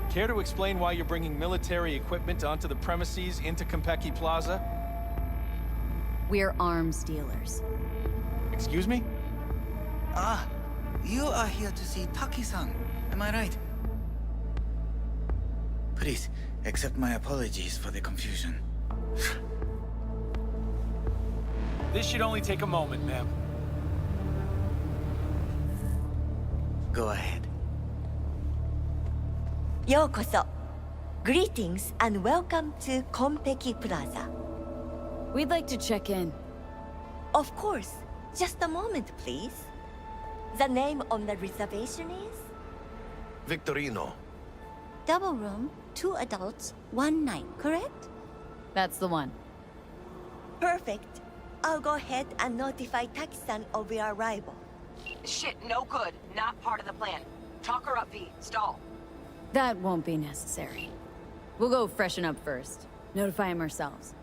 Care to explain why you're bringing military equipment onto the premises into Konpeki Plaza?
We're arms dealers.
Excuse me?
Ah, you are here to see Taki-san. Am I right? Please, accept my apologies for the confusion.
This should only take a moment, ma'am.
Go ahead.
Yokoso. Greetings and welcome to Konpeki Plaza.
We'd like to check in.
Of course. Just a moment, please. The name on the reservation is?
Victorino.
Double room, 2 adults, 1 night, correct?
That's the one.
Perfect. I'll go ahead and notify Taki-san of your arrival.
Shit, no good. Not part of the plan. Talk her up, V. Stall.
That won't be necessary. We'll go freshen up first. Notify him ourselves.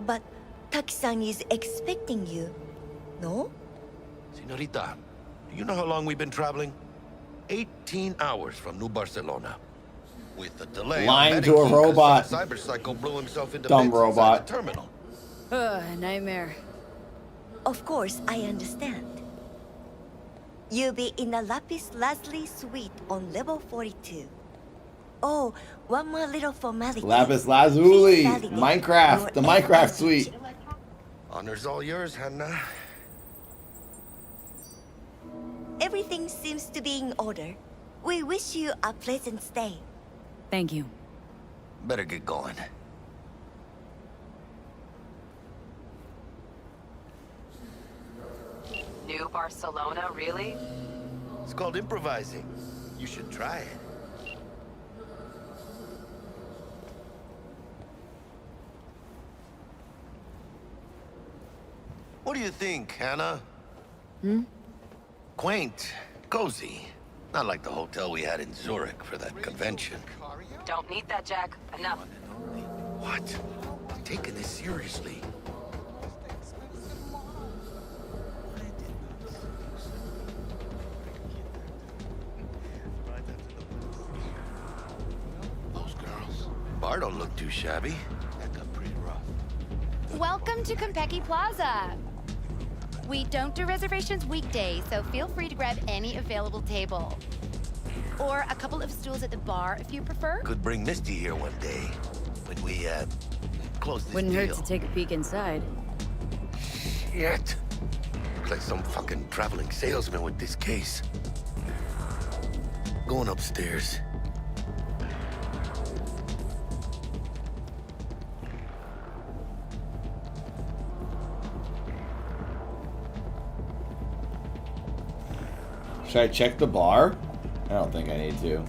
But Taki-san is expecting you, no?
Senorita, do you know how long we've been traveling? 18 hours from New Barcelona. With the delay,
Lying to a robot.
Cyberpsycho blew himself into
Dumb
bits
robot.
inside the terminal.
Nightmare.
Of course, I understand. You'll be in the Lapis Lazuli suite on level 42. Oh, one more little formality.
Lapis Lazuli,
Please validate
Minecraft, the
your
Minecraft
FID.
suite.
Honor's all yours, Hannah.
Everything seems to be in order. We wish you a pleasant stay.
Thank you.
Better get going.
New Barcelona, really?
It's called improvising. You should try it. What do you think, Hannah? Quaint, cozy. Not like the hotel we had in Zurich for that convention.
Don't need that, Jack. Enough.
What? I'm taking this seriously. Those girls. Bar don't look too shabby. That got pretty rough.
Welcome to Konpeki Plaza. We don't do reservations weekdays, so feel free to grab any available table. Or a couple of stools at the bar, if you prefer.
Could bring Misty here one day when we, close this
Wouldn't
deal.
hurt to take a peek inside.
Shit. Looks like some fucking traveling salesman with this case. Going upstairs.
Should I check the bar? I don't think I need to.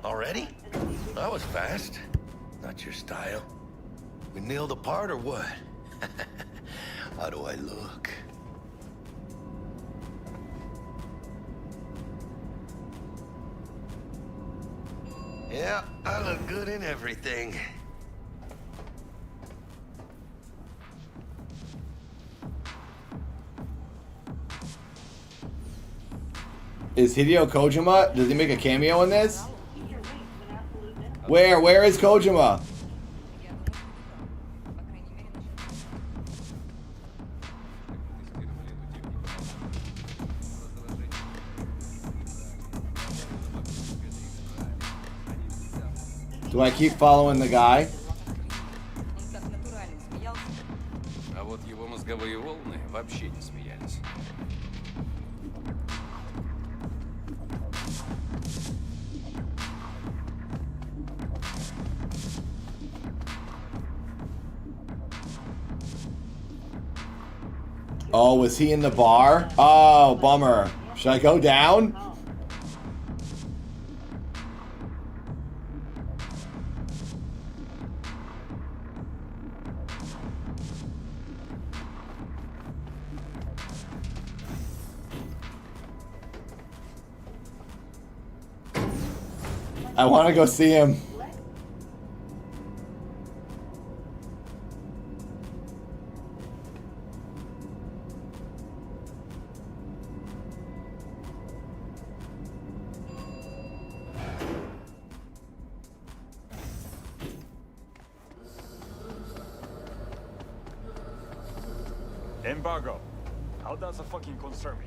Already? That was fast. Not your style. We nailed the part or what? How do I look? Yeah, I look good in everything.
Is Hideo Kojima? Does he make a cameo in this? Where is Kojima? Do I keep following the guy?
А вот его мозговые волны вообще не смеялись.
Oh, was he in the bar? Oh, bummer. Should I go down? I want to go see him.
Embargo. How does it fucking concern me?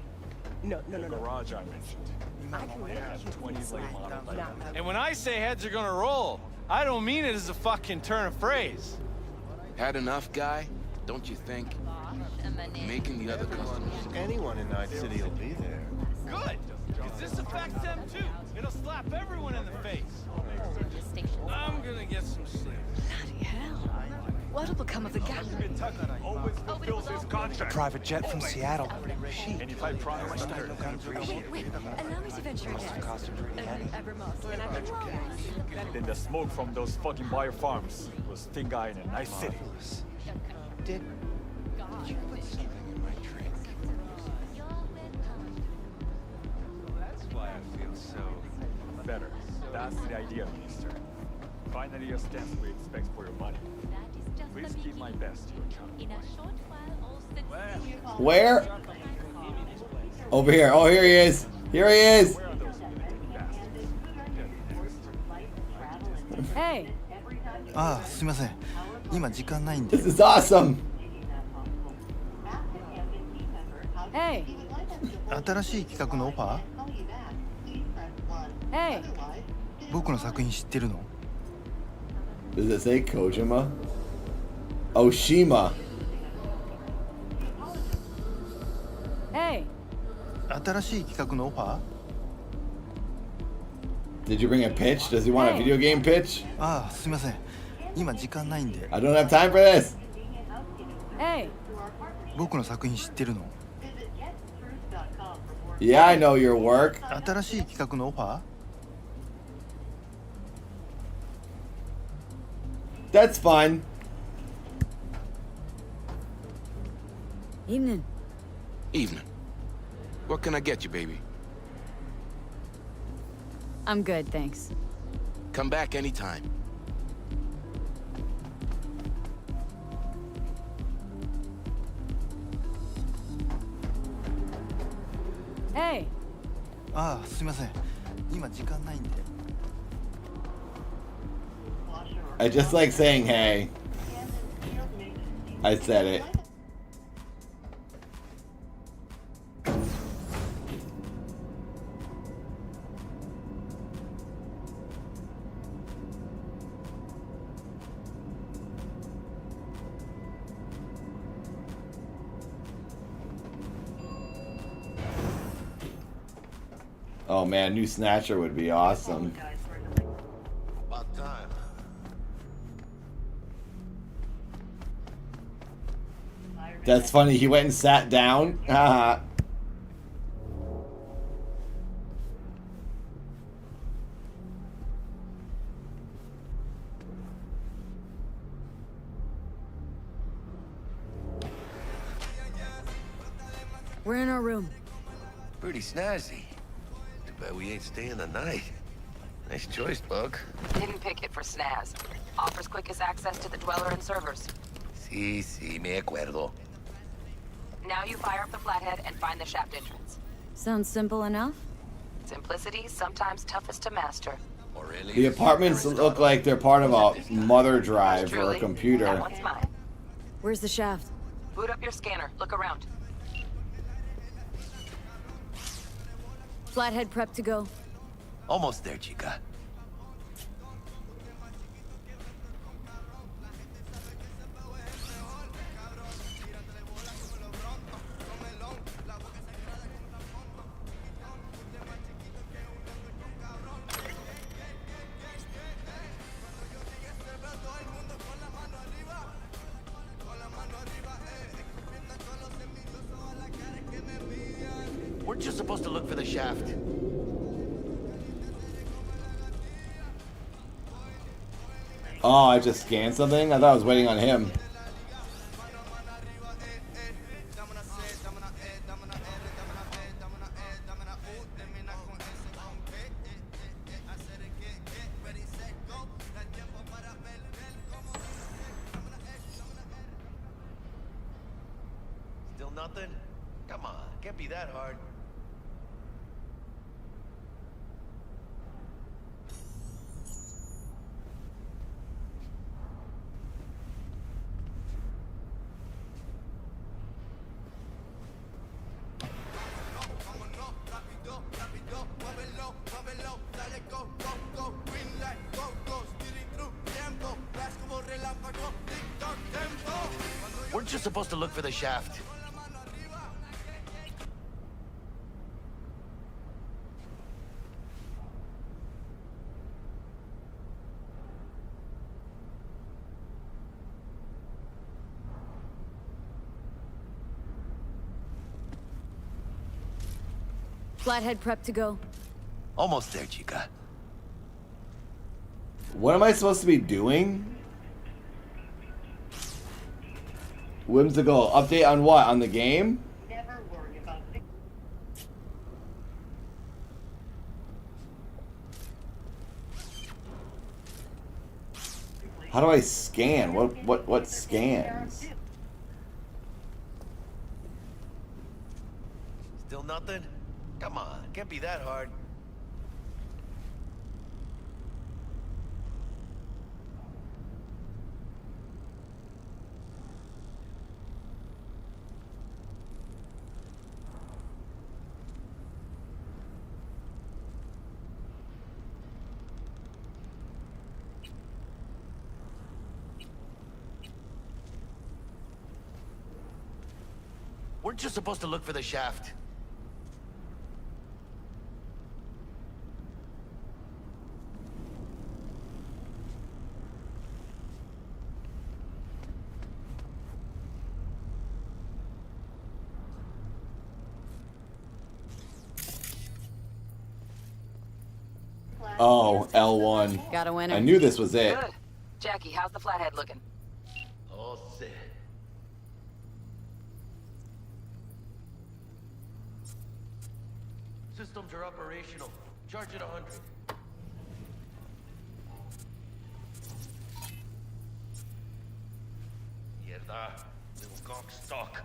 No.
The garage I mentioned.
I can
They have 20s late model like that.
And when I say heads are gonna roll, I don't mean it as a fucking turn of phrase.
Had enough, guy? Don't you think? Making the other customers.
Anyone in Night City will be there.
Good, because this affects them too. It'll slap everyone in the face. I'm gonna get some sleep.
Bloody hell. What'll become of the gang?
Always fulfills his contract.
Private jet from Seattle.
And if I promise to her,
Wait, allow me to venture again.
then the smoke from those fucking bio farms will sting guy in a nice city.
Did you put something in my drink?
That's why I feel so better. That's the idea, Minister. Finally a stance we expect for your money. Please keep my best to your account.
Where? Over here. Oh, here he is. Here he is.
Hey.
ああ、すみません。今時間ないんで。
This is awesome.
Hey.
新しい企画のオファー？
Hey.
僕の作品知ってるの？
Does it say Kojima? Oshima.
Hey.
新しい企画のオファー？
Did you bring a pitch? Does he want a video game pitch?
ああ、すみません。今時間ないんで。
I don't have time for this.
Hey.
僕の作品知ってるの？
Yeah, I know your work.
新しい企画のオファー？
That's fine.
Evening.
Evening. What can I get you, baby?
I'm good, thanks.
Come back anytime.
Hey.
ああ、すみません。今時間ないんで。
I just like saying hey. I said it. Oh man, new Snatcher would be awesome.
About time.
That's funny. He went and sat down. Haha.
We're in our room.
Pretty snazzy. Too bad we ain't staying the night. Nice choice, Bug.
Didn't pick it for snaz. Offers quickest access to the Dweller and servers.
Sí, me acuerdo.
Now you fire up the flathead and find the shaft entrance.
Sounds simple enough.
Simplicity, sometimes toughest to master.
The apartments look like they're part of a mother drive or a computer.
That one's mine.
Where's the shaft?
Boot up your scanner. Look around.
Flathead prep to go.
Almost there, chica. Weren't you supposed to look for the shaft?
Oh, I just scanned something? I thought I was waiting on him.
Still nothing? Come on, can't be that hard. Weren't you supposed to look for the shaft?
Flathead prep to go.
Almost there, chica.
What am I supposed to be doing? Whimsical. Update on what? On the game? How do I scan? What scans?
Still nothing? Come on, can't be that hard. Weren't you supposed to look for the shaft?
Oh, L1.
Got a winner.
I knew this was it.
Good. Jackie, how's the flathead looking?
Oh, shit. Systems are operational. Charge it 100. Mierda. Little cockstock.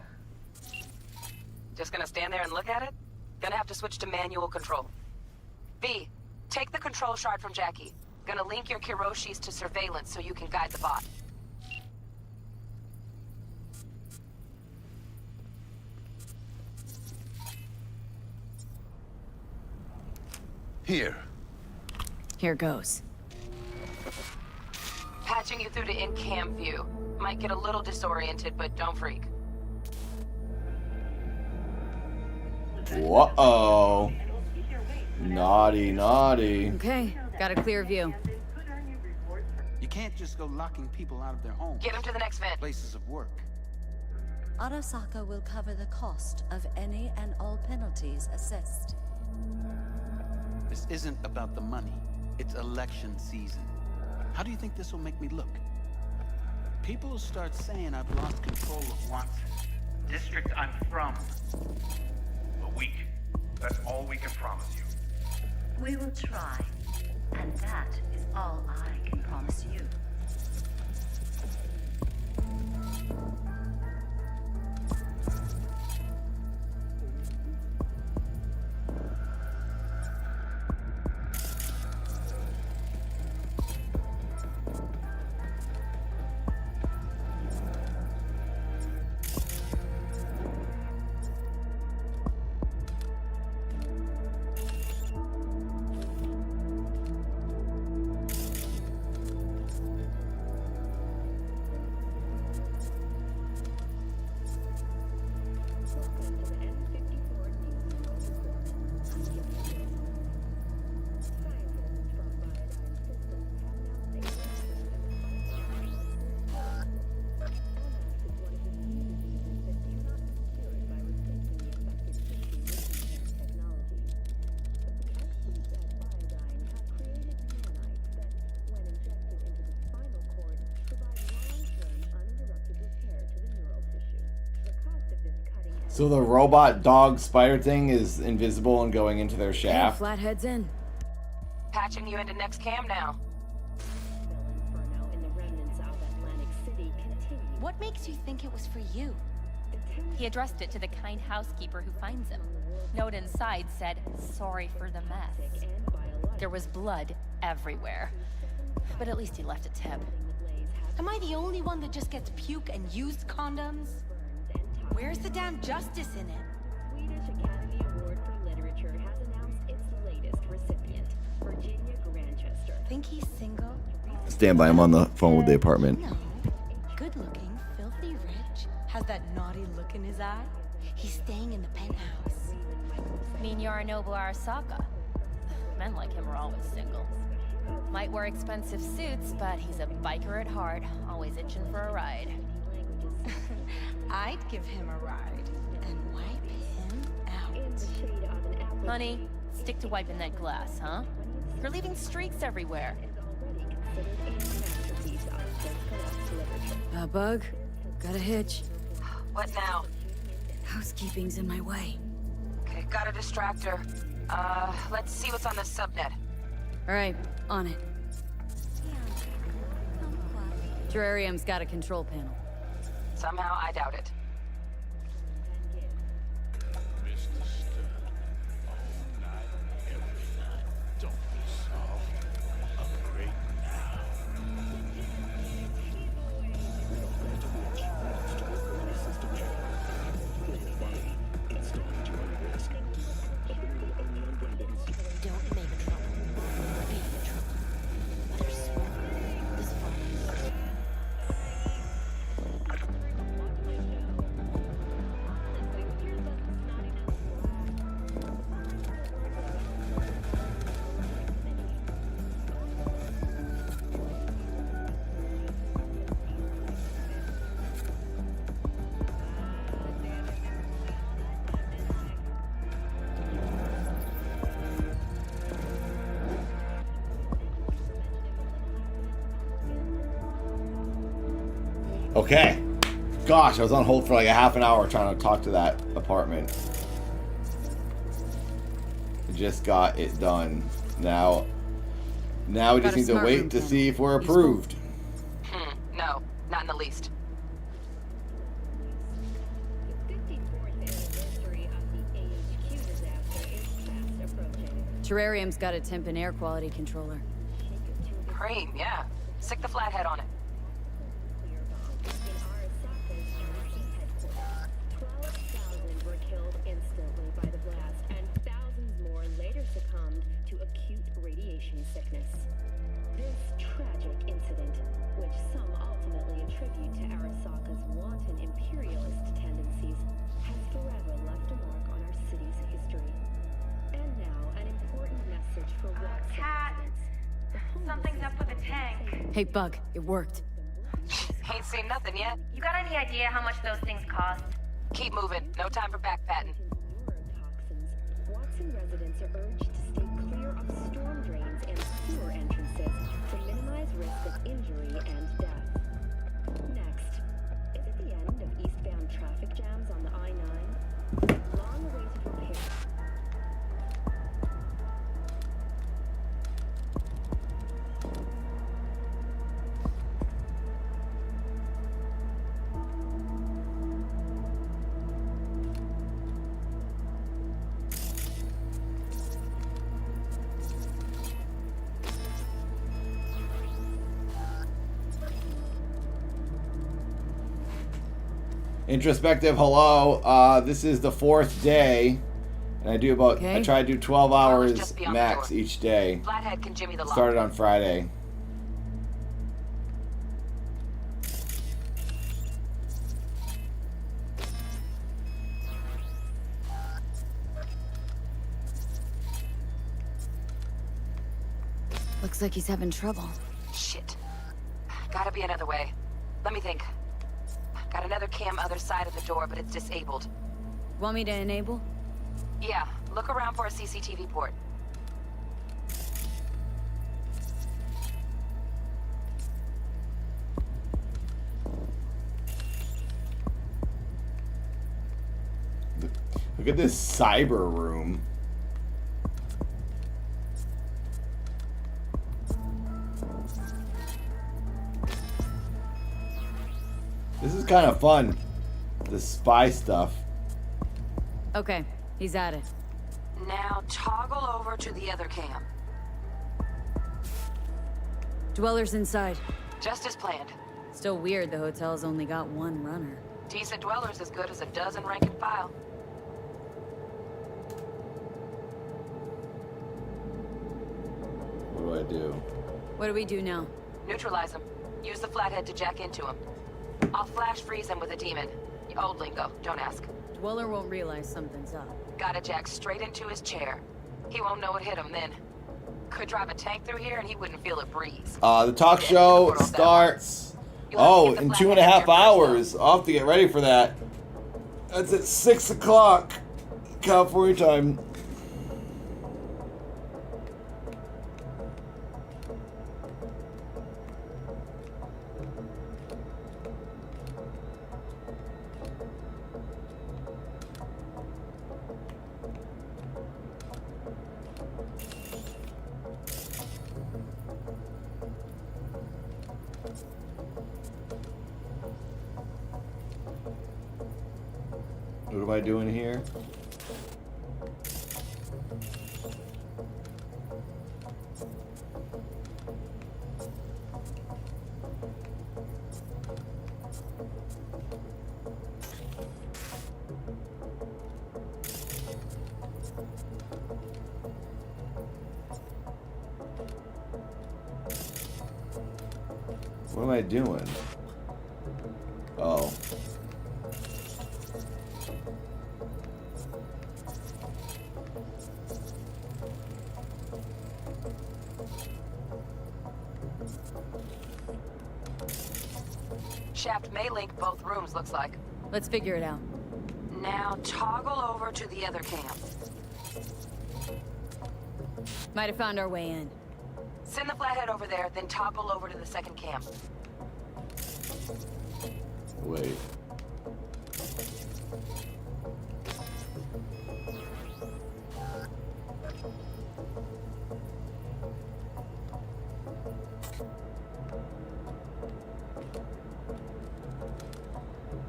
Just gonna stand there and look at it? Gonna have to switch to manual control. V, take the control shard from Jackie. Gonna link your Kiroshis to surveillance so you can guide the bot.
Here.
Here goes.
Patching you through to in-cam view. Might get a little disoriented, but don't freak.
Whoa. Naughty, naughty.
Okay, got a clear view.
You can't just go locking people out of their homes.
Get them to the next vent.
Places of work.
Arasaka will cover the cost of any and all penalties assessed.
This isn't about the money. It's election season. How do you think this will make me look? People will start saying I've lost control of what
district I'm from. A week. That's all we can promise you.
We will try, and that is all I can promise you.
So the robot dog spider thing is invisible and going into their shaft.
Flathead's in.
Patching you into next cam now.
What makes you think it was for you? He addressed it to the kind housekeeper who finds him. Note inside said, "Sorry for the mess." There was blood everywhere. But at least he left a tip. Am I the only one that just gets puke and used condoms? Where's the damn justice in it?
Swedish Academy Award for Literature has announced its latest recipient, Virginia Grantchester.
Think he's single?
Stand by, I'm on the phone with the apartment.
No. Good looking, filthy rich. Has that naughty look in his eye. He's staying in the penthouse. Mean Yorinobu Arasaka? Men like him are always single. Might wear expensive suits, but he's a biker at heart, always itching for a ride. I'd give him a ride and wipe him out. Honey, stick to wiping that glass, huh? You're leaving streaks everywhere.
Bug, got a hitch.
What now?
Housekeeping's in my way.
Okay, got a distractor. Let's see what's on the subnet.
All right, on it. Terrarium's got a control panel.
Somehow, I doubt it.
Okay. Gosh, I was on hold for like a half an hour trying to talk to that apartment. Just got it done. Now we just need to wait to see if we're approved.
No, not in the least.
Terrarium's got a temp and air quality controller.
Cream, yeah. Stick the flathead on it.
12,000 were killed instantly by the blast, and thousands more later succumbed to acute radiation sickness. This tragic incident, which some ultimately attribute to Arasaka's wanton imperialist tendencies, has forever left a mark on our city's history. And now, an important
Hey, Bug, it worked.
Ain't seen nothing yet.
You got any idea how much those things cost?
Keep moving. No time for backpatting.
Watson residents are urged to stay clear of storm drains and sewer entrances to minimize risk of injury and death. Next, is it the end of eastbound traffic jams on the I-9? Long-awaited repair.
Introspective hello. This is the 4th day, and I do about I try to do 12 hours max each day.
Flathead can jimmy the lock.
Started on Friday.
Looks like he's having trouble.
Shit. Gotta be another way. Let me think. Got another cam other side of the door, but it's disabled.
Want me to enable?
Yeah, look around for a CCTV port.
Look at this cyber room. This is kind of fun. The spy stuff.
Okay, he's at it.
Now toggle over to the other cam.
Dweller's inside.
Just as planned.
Still weird the hotel's only got one runner.
Decent dweller's as good as a dozen rank and file.
What do I do?
What do we do now?
Neutralize him. Use the flathead to jack into him. I'll flash freeze him with a demon. Old lingo, don't ask.
Dweller won't realize something's up.
Gotta jack straight into his chair. He won't know it hit him then. Could drive a tank through here and he wouldn't feel it breeze.
The talk show starts. Oh, in 2.5 hours. I'll have to get ready for that. That's at 6 o'clock California time. What am I doing here? What am I doing? Oh.
Shaft may link both rooms, looks like.
Let's figure it out.
Now toggle over to the other cam.
Might have found our way in.
Send the flathead over there, then toggle over to the second cam.
Wait.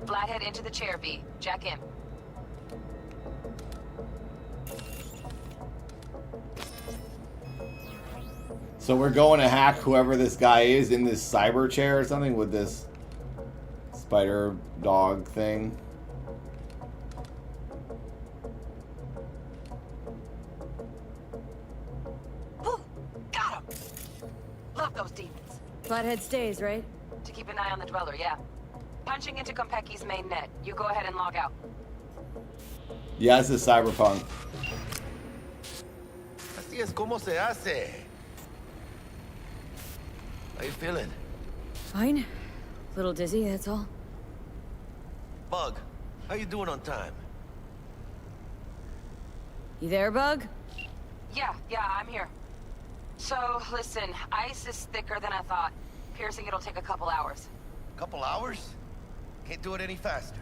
Flathead into the chair, V. Jack in.
So we're going to hack whoever this guy is in this cyber chair or something with this spider dog thing.
Oh, got him. Love those demons.
Flathead stays, right?
To keep an eye on the dweller, yeah. Punching into Konpeki's main net. You go ahead and log out.
Yeah, this is cyberpunk.
Así es como se hace. How you feeling?
Fine. A little dizzy, that's all.
Bug, how you doing on time?
You there, Bug?
Yeah, I'm here. So, listen, ice is thicker than I thought. Piercing it'll take a couple hours.
Couple hours? Can't do it any faster.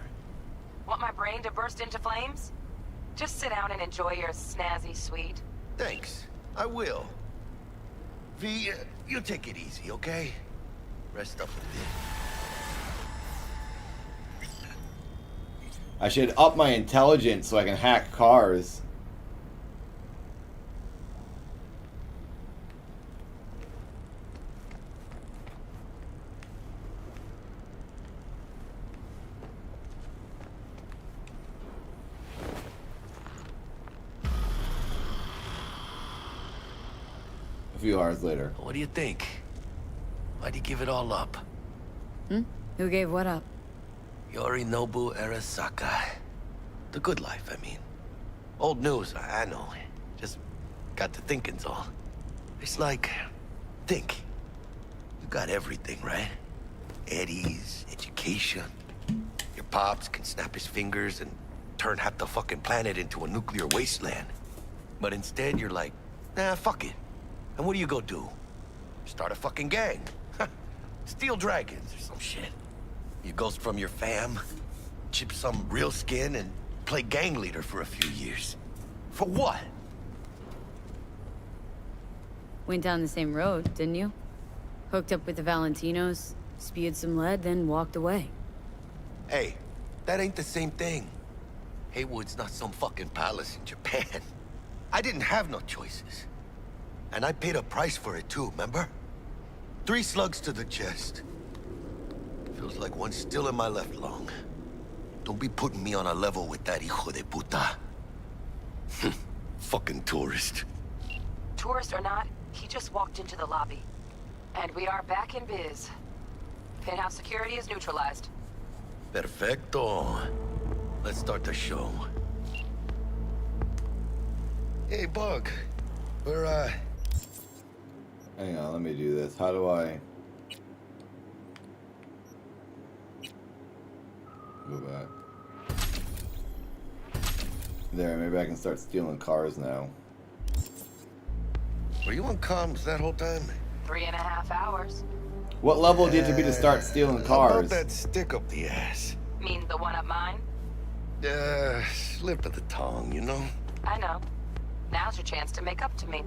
Want my brain to burst into flames? Just sit down and enjoy your snazzy sweet.
Thanks. I will. V, you take it easy, okay? Rest up a bit.
I should up my intelligence so I can hack cars. A few hours later.
What do you think? Why'd you give it all up?
Who gave what up?
Yorinobu Arasaka. The good life, I mean. Old news, I know. Just got to thinking's all. It's like, think. You got everything, right? Eddies, education. Your pops can snap his fingers and turn half the fucking planet into a nuclear wasteland. But instead, you're like, nah, fuck it. And what do you go do? Start a fucking gang. Steal dragons or some shit. You ghost from your fam, chip some real skin, and play gang leader for a few years. For what?
Went down the same road, didn't you? Hooked up with the Valentinos, spewed some lead, then walked away.
Hey, that ain't the same thing. Haywood's not some fucking palace in Japan. I didn't have no choices. And I paid a price for it too, remember? 3 slugs to the chest. Feels like one's still in my left lung. Don't be putting me on a level with that hijo de puta. Fucking tourist.
Tourist or not, he just walked into the lobby. And we are back in biz. Penthouse security is neutralized.
Perfecto. Let's start the show. Hey, Bug. We're,
Hang on, let me do this. How do I... Go back. There, maybe I can start stealing cars now.
Were you on comms that whole time?
3.5 hours.
What level do you have to be to start stealing cars?
How about that stick up the ass?
Mean the one up mine?
Slip of the tongue, you know?
I know. Now's your chance to make up to me.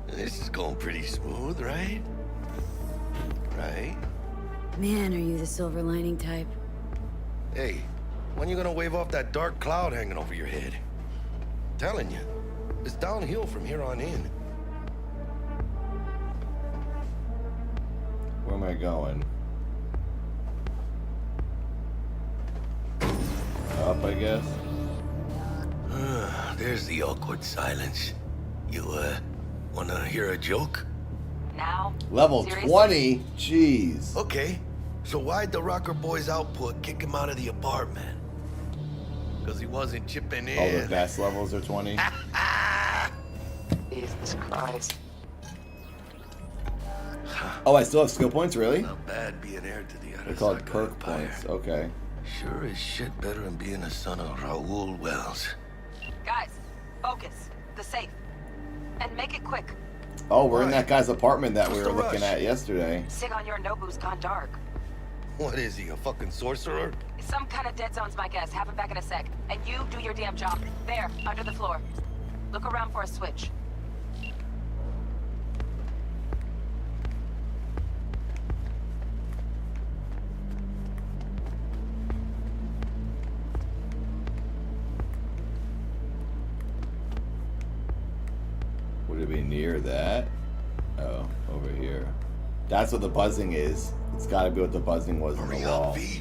This is going pretty smooth, right? Right?
Man, are you the silver lining type?
Hey, when you gonna wave off that dark cloud hanging over your head? Telling you, it's downhill from here on in.
Where am I going? Up, I guess.
There's the awkward silence. You, wanna hear a joke?
Now?
Level
Seriously?
20? Jeez.
Okay, so why'd the Rocker Boy's output kick him out of the apartment? Because he wasn't chipping in.
All the best levels are 20?
Jesus Christ.
Oh, I still have skill points, really?
Not bad being heir to the
They're called
Arasaka
perk
Empire.
points. Okay.
Sure as shit better than being a son of Raoul Wells.
Guys, focus. The safe. And make it quick.
Oh, we're in that guy's apartment that we
What's
were
the
looking
rush?
at yesterday.
Sigon Yorinobu's gone dark.
What is he, a fucking sorcerer?
Some kind of dead zone's my guess. Have him back in a sec. And you do your damn job. There, under the floor. Look around for a switch.
Would it be near that? Oh, over here. That's what the buzzing is. It's gotta be what the buzzing was in the wall. Here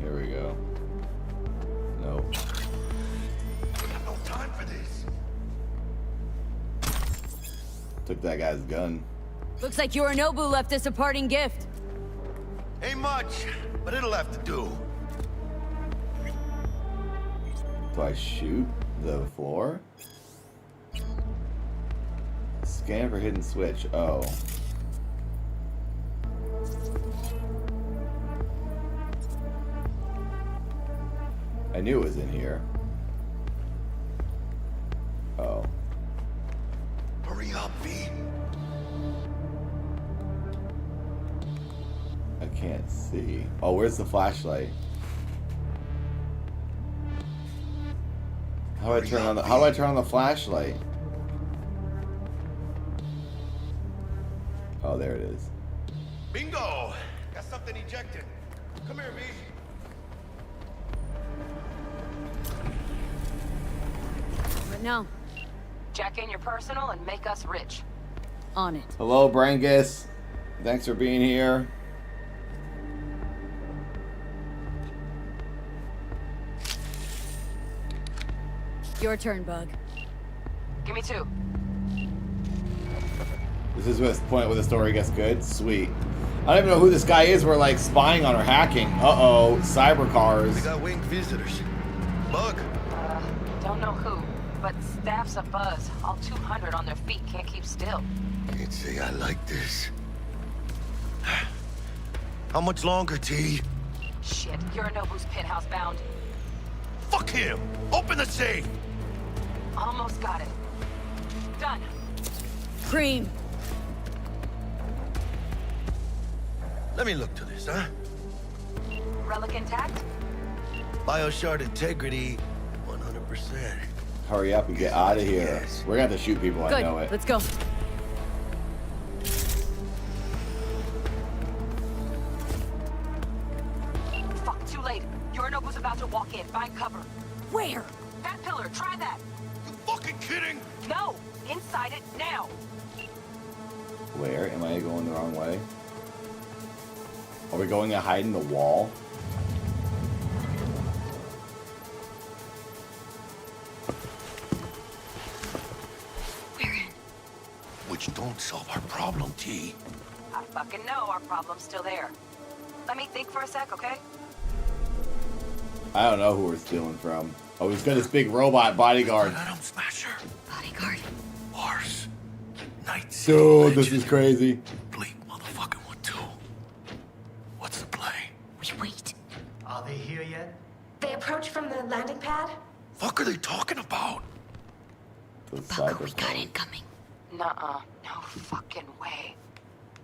we go. Nope.
No time for this.
Took that guy's gun.
Looks like Yorinobu left us a parting gift.
Ain't much, but it'll have to do.
Do I shoot? The floor? Scan for hidden switch. Oh. I knew it was in here. Oh.
Hurry up, V.
I can't see. Oh, where's the flashlight? How do I turn on the flashlight? Oh, there it is.
Bingo! Got something ejected. Come here, V.
What now?
Jack in your personal and make us rich.
On it.
Hello, Braindance. Thanks for being here.
Your turn, Bug.
Give me 2.
This is the point where the story gets good. Sweet. I don't even know who this guy is. We're like spying on or hacking. Uh-oh. Cyber cars.
We got winged visitors. Bug.
Don't know who, but staff's abuzz. All 200 on their feet, can't keep still.
Can't say I like this. How much longer, T?
Shit, Yorinobu's penthouse bound.
Fuck him! Open the safe!
Almost got it. Done.
Cream.
Let me look to this, huh?
Relic intact?
Bioshard integrity, 100%.
Hurry up and get out of here. We're gonna have to shoot people,
Good.
I know it.
Let's go.
Fuck, too late. Yorinobu's about to walk in. Find cover.
Where?
That pillar, try that.
You fucking kidding?
No! Inside it, now!
Where? Am I going the wrong way? Are we going to hide in the wall?
We're in. Which don't solve our problem, T.
I fucking know our problem's still there. Let me think for a sec, okay?
I don't know who we're stealing from. Oh, he's got this big robot bodyguard.
Smasher.
Bodyguard.
Horse. Night.
Dude, this is crazy.
Bleak motherfucking one too. What's the play?
We wait.
Are they here yet?
They approach from the landing pad?
Fuck are they talking about?
Buck, we got incoming.
Nuh-uh. No fucking way.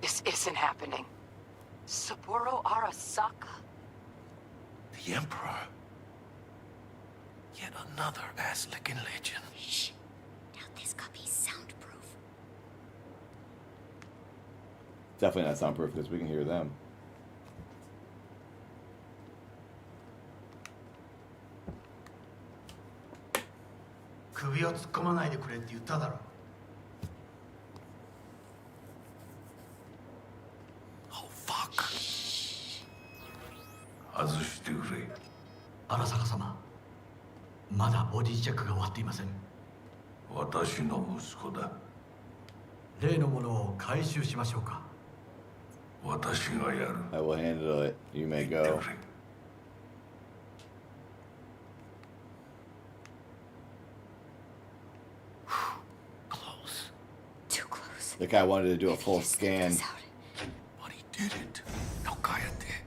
This isn't happening. Saburo Arasaka?
The Emperor. Yet another ass-licking legend.
Shh. Now this copy's soundproof.
Definitely not soundproof because we can hear them.
Oh, fuck.
外してくれ。荒坂様、まだボディチェックが終わっていません。私の息子だ。例のものを回収しましょうか。私がやる。
I will handle it. You may go.
Close.
Too close.
The guy wanted to do a full scan.
But he didn't. No, cállate.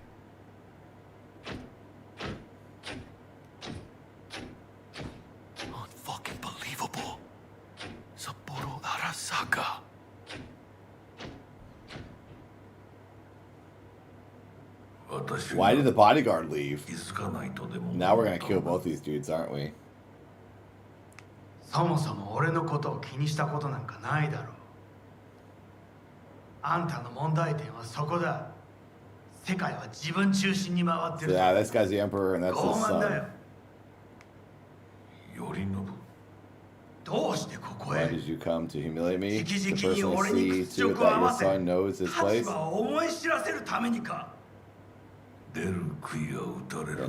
Unfucking believable. Saburo Arasaka.
Why did the bodyguard leave? Now we're gonna kill both these dudes, aren't we?
そもそも俺のことを気にしたことなんかないだろう。あんたの問題点はそこだ。世界は自分中心に回って
So
る。
yeah, this guy's the emperor and that's
傲
his
慢だ
son.
よ。頼信。どうしてここ
Why
へ
did you come to humiliate me?
直
To
々に俺に
personally
屈
see to it
辱を合
that your
わせ
son knows his
立
place?
場を思い知らせるためにか。
The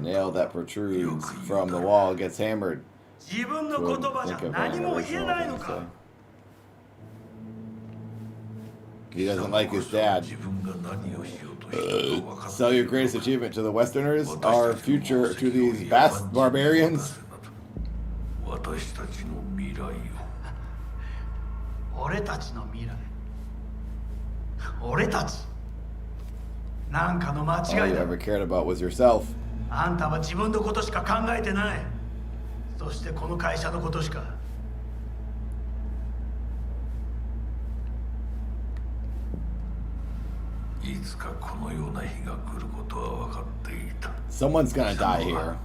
nail that protrudes from the wall gets hammered.
自分の言葉じゃ
Think of
何
an
も言え
original
ない
thing
の
to
か。
say. He doesn't like his dad. Sell your greatest achievement to the Westerners, our future to these barbarians.
俺たちの未来。俺たち。なんかの間
All
違い
you
だ。
ever cared about was yourself.
あんたは自分のことしか考えてない。そしてこの会社のことしか。いつかこのような日が来ることは分かっていた。
Someone's gonna die here.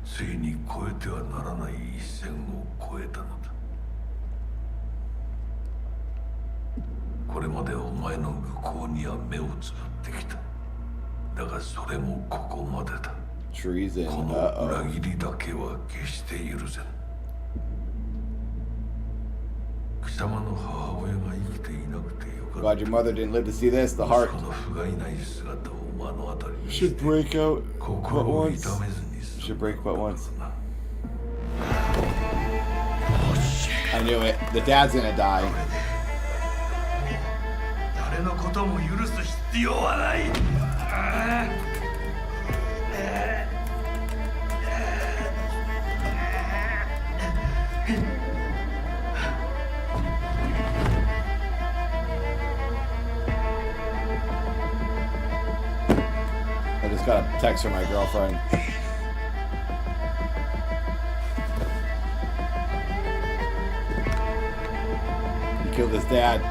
ついに越えてはならない一線を越えたのだ。これまでお前の愚行には目をつぶってきた。だがそれもここまでだ。
Treason.
この裏切りだけは決して許せん。貴様の母親が生きていなくてよかった。
Glad your mother didn't live to see this. The heart
この不甲斐ない姿を目の当たりに
should break out but
心を
once.
痛めずに済
Should break but once. I knew it. The dad's gonna die.
誰のことも許す必要はない。
I just got a text from my girlfriend. He killed his dad.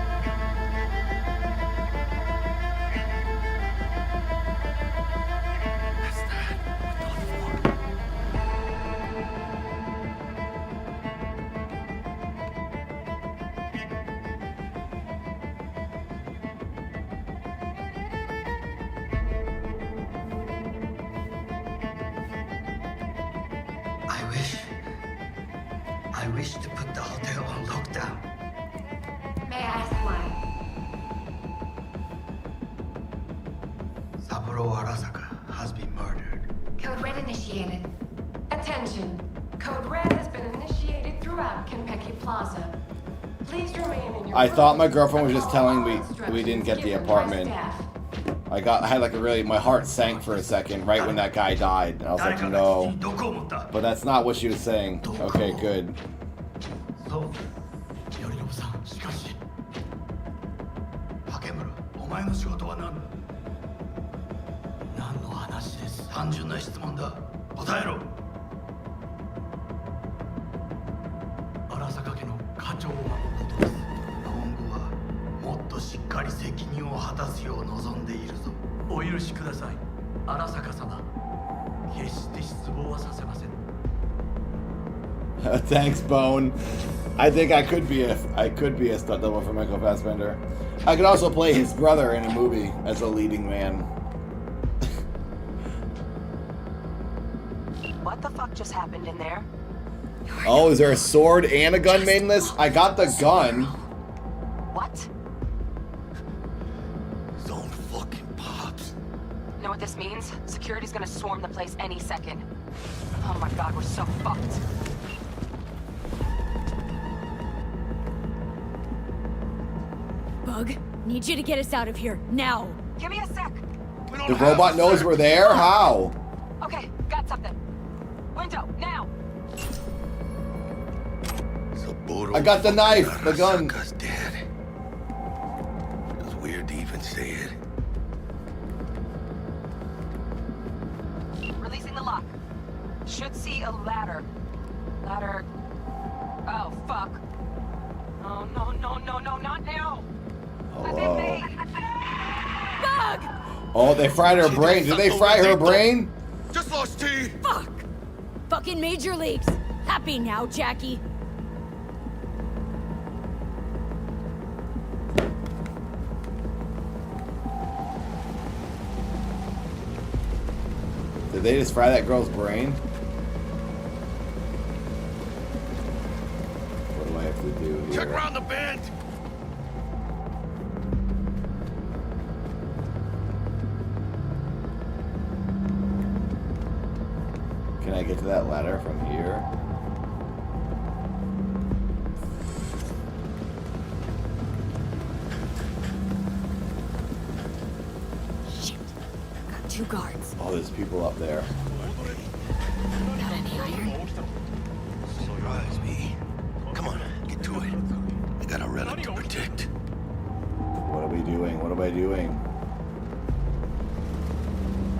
I wish to put the hotel on lockdown.
May I ask why?
Saburo Arasaka has been murdered.
Code Red initiated. Attention. Code Red has been initiated throughout Kenpeki Plaza. Please remain in your
I thought my girlfriend was just telling me we didn't get the apartment. I had like a really, my heart sank for a second right when that guy died. And I was like, no. But that's not what she was saying. Okay, good.
そう、頼信さん、しかし。竹村、お前の仕事は何だ？何の話です？単純な質問だ。答えろ。荒坂家の課長を守ることです。今後はもっとしっかり責任を果たすよう望んでいるぞ。お許しください、荒坂様。決して失望はさせません。
Thanks, Bone. I think I could be a stunt double for Michael Fassbender. I could also play his brother in a movie as a leading man.
What the fuck just happened in there?
Oh, is there a sword and a gun made in this? I got the gun.
What?
Zone fucking pops.
You know what this means? Security's gonna swarm the place any second. Oh my god, we're so fucked.
Bug, need you to get us out of here, now!
Give me a sec!
The robot knows we're there? How?
Okay, got something. Window, now!
I got the knife, the gun.
Arasaka's dead. It was weird to even say it.
Releasing the lock. Should see a ladder. Ladder. Oh, fuck. Oh, no, no, no, no, not now!
Hello.
Bug!
Oh, they fried her brain. Did they fry her brain?
Just lost T.
Fuck! Fucking major leagues! Happy now, Jackie?
Did they just fry that girl's brain? What do I have to do here?
Check around the bend.
Can I get to that ladder from here?
Shit. Got 2 guards.
Oh, there's people up there.
Got any iron?
surprise, V. Come on, get to it. I got a relic to protect.
What are we doing? What am I doing?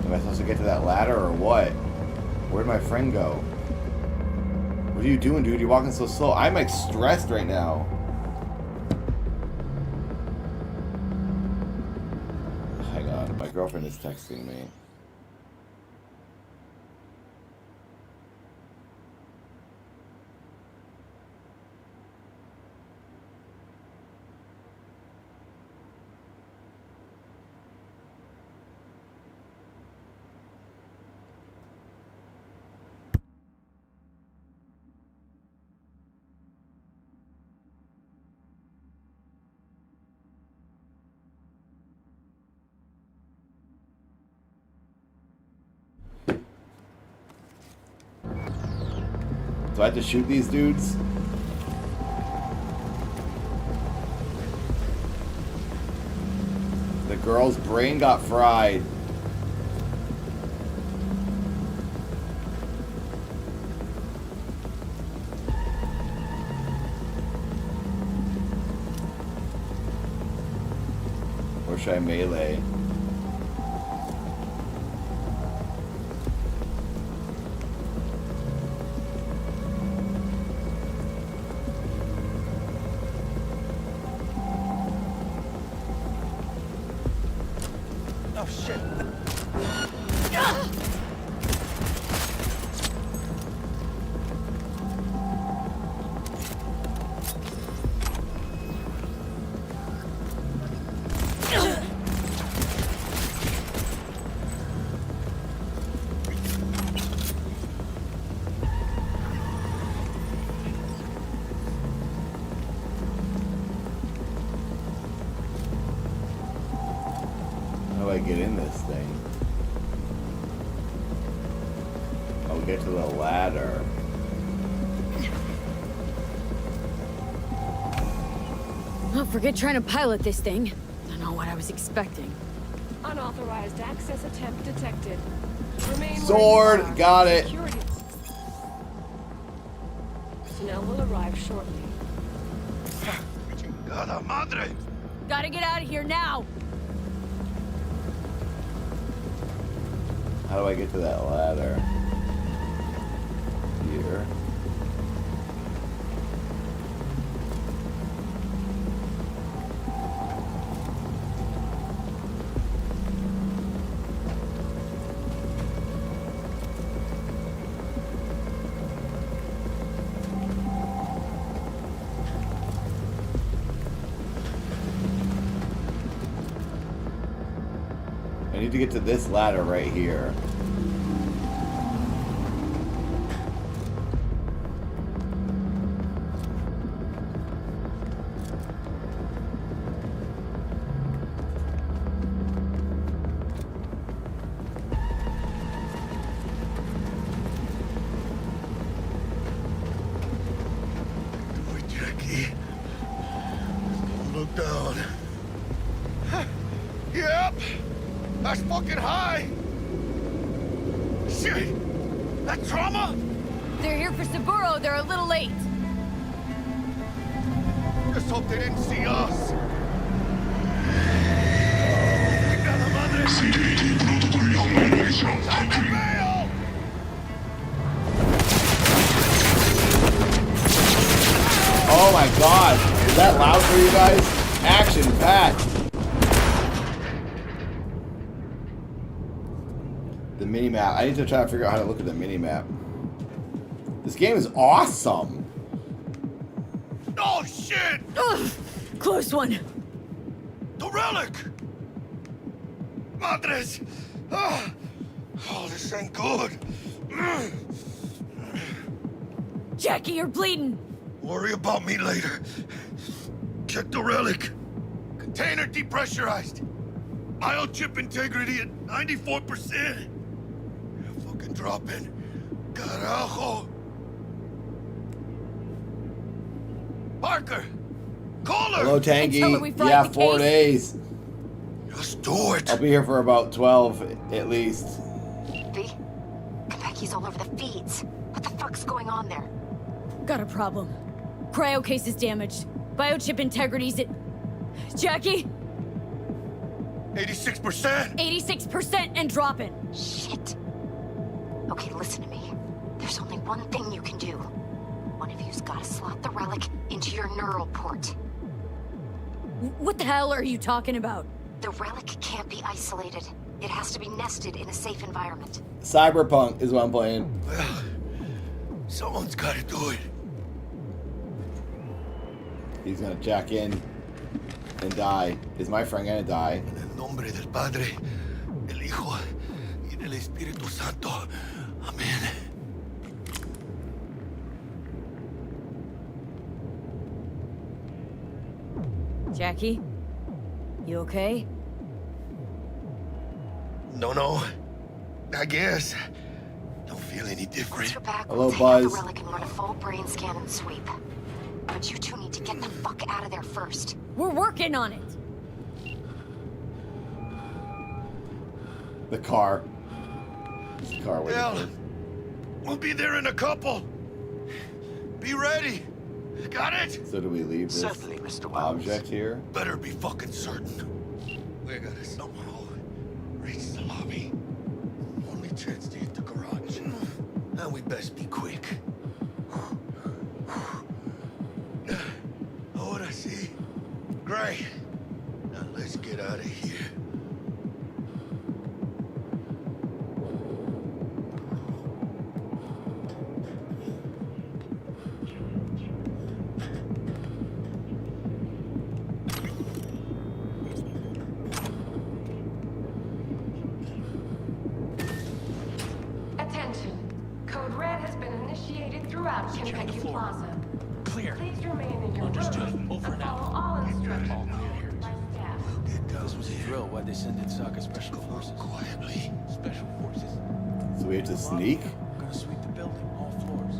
Am I supposed to get to that ladder or what? Where'd my friend go? What are you doing, dude? You're walking so slow. I'm like stressed right now. Hang on, my girlfriend is texting me. Do I have to shoot these dudes? The girl's brain got fried. Or should I melee?
Oh shit.
How do I get in this thing? I'll get to the ladder.
Oh, forget trying to pilot this thing. Don't know what I was expecting.
Unauthorized access attempt detected. Remain
Sword!
where you are.
Got it!
Security personnel will arrive shortly.
Chingada madre!
Gotta get out of here now!
How do I get to that ladder? Here. I need to get to this ladder right here.
Jackie. Don't look down. Yep. That's fucking high. Shit. That trauma?
They're here for Saburo. They're a little late.
Just hope they didn't see us. Chingada madre. Taco Bell!
Oh my god! Is that loud for you guys? Action packed! The minimap. I need to try to figure out how to look at the minimap. This game is awesome!
Oh shit!
Ugh, close one.
The relic! Madres! Oh, this ain't good.
Jackie, you're bleeding.
Worry about me later. Check the relic. Container depressurized. Biochip integrity at 94%. Fucking dropping. Carajo. Parker! Call her!
Hello, Tangy. Yeah, 4 days.
Just do it.
I'll be here for about 12 at least.
V? Konpeki's all over the feeds. What the fuck's going on there?
Got a problem. Cryo case is damaged. Biochip integrity's at... Jackie?
86%?
86% and dropping.
Shit. Okay, listen to me. There's only one thing you can do. One of you's gotta slot the relic into your neural port.
What the hell are you talking about?
The relic can't be isolated. It has to be nested in a safe environment.
Cyberpunk is what I'm playing.
Well, someone's gotta do it.
He's gonna jack in and die. Is my friend gonna die?
En el nombre del Padre, del Hijo y del Espíritu Santo. Amén.
Jackie? You okay?
No. I guess. Don't feel any different.
Your back
Hello,
will take out the
Buzz.
relic and run a full brain scan and sweep. But you two need to get the fuck out of there first.
We're working on it.
The car. There's a car waiting
Hell,
for us.
we'll be there in a couple. Be ready. Got it?
So do we leave this
Certainly, Mr. Wells.
object here?
Better be fucking certain. We gotta somehow reach the lobby. Only chance to hit the garage. And we best be quick. Ahora sí. Great. Now let's get out of here.
Attention. Code Red has been initiated throughout Kentucky Plaza.
Clear.
Please remain in your
Understood.
rooms
Over
and
and out.
follow all instructions given by staff.
This was a drill. Why'd they send in Sokka Special Forces?
Quietly.
Special Forces?
So we have to sneak?
Gonna sweep the building, all floors.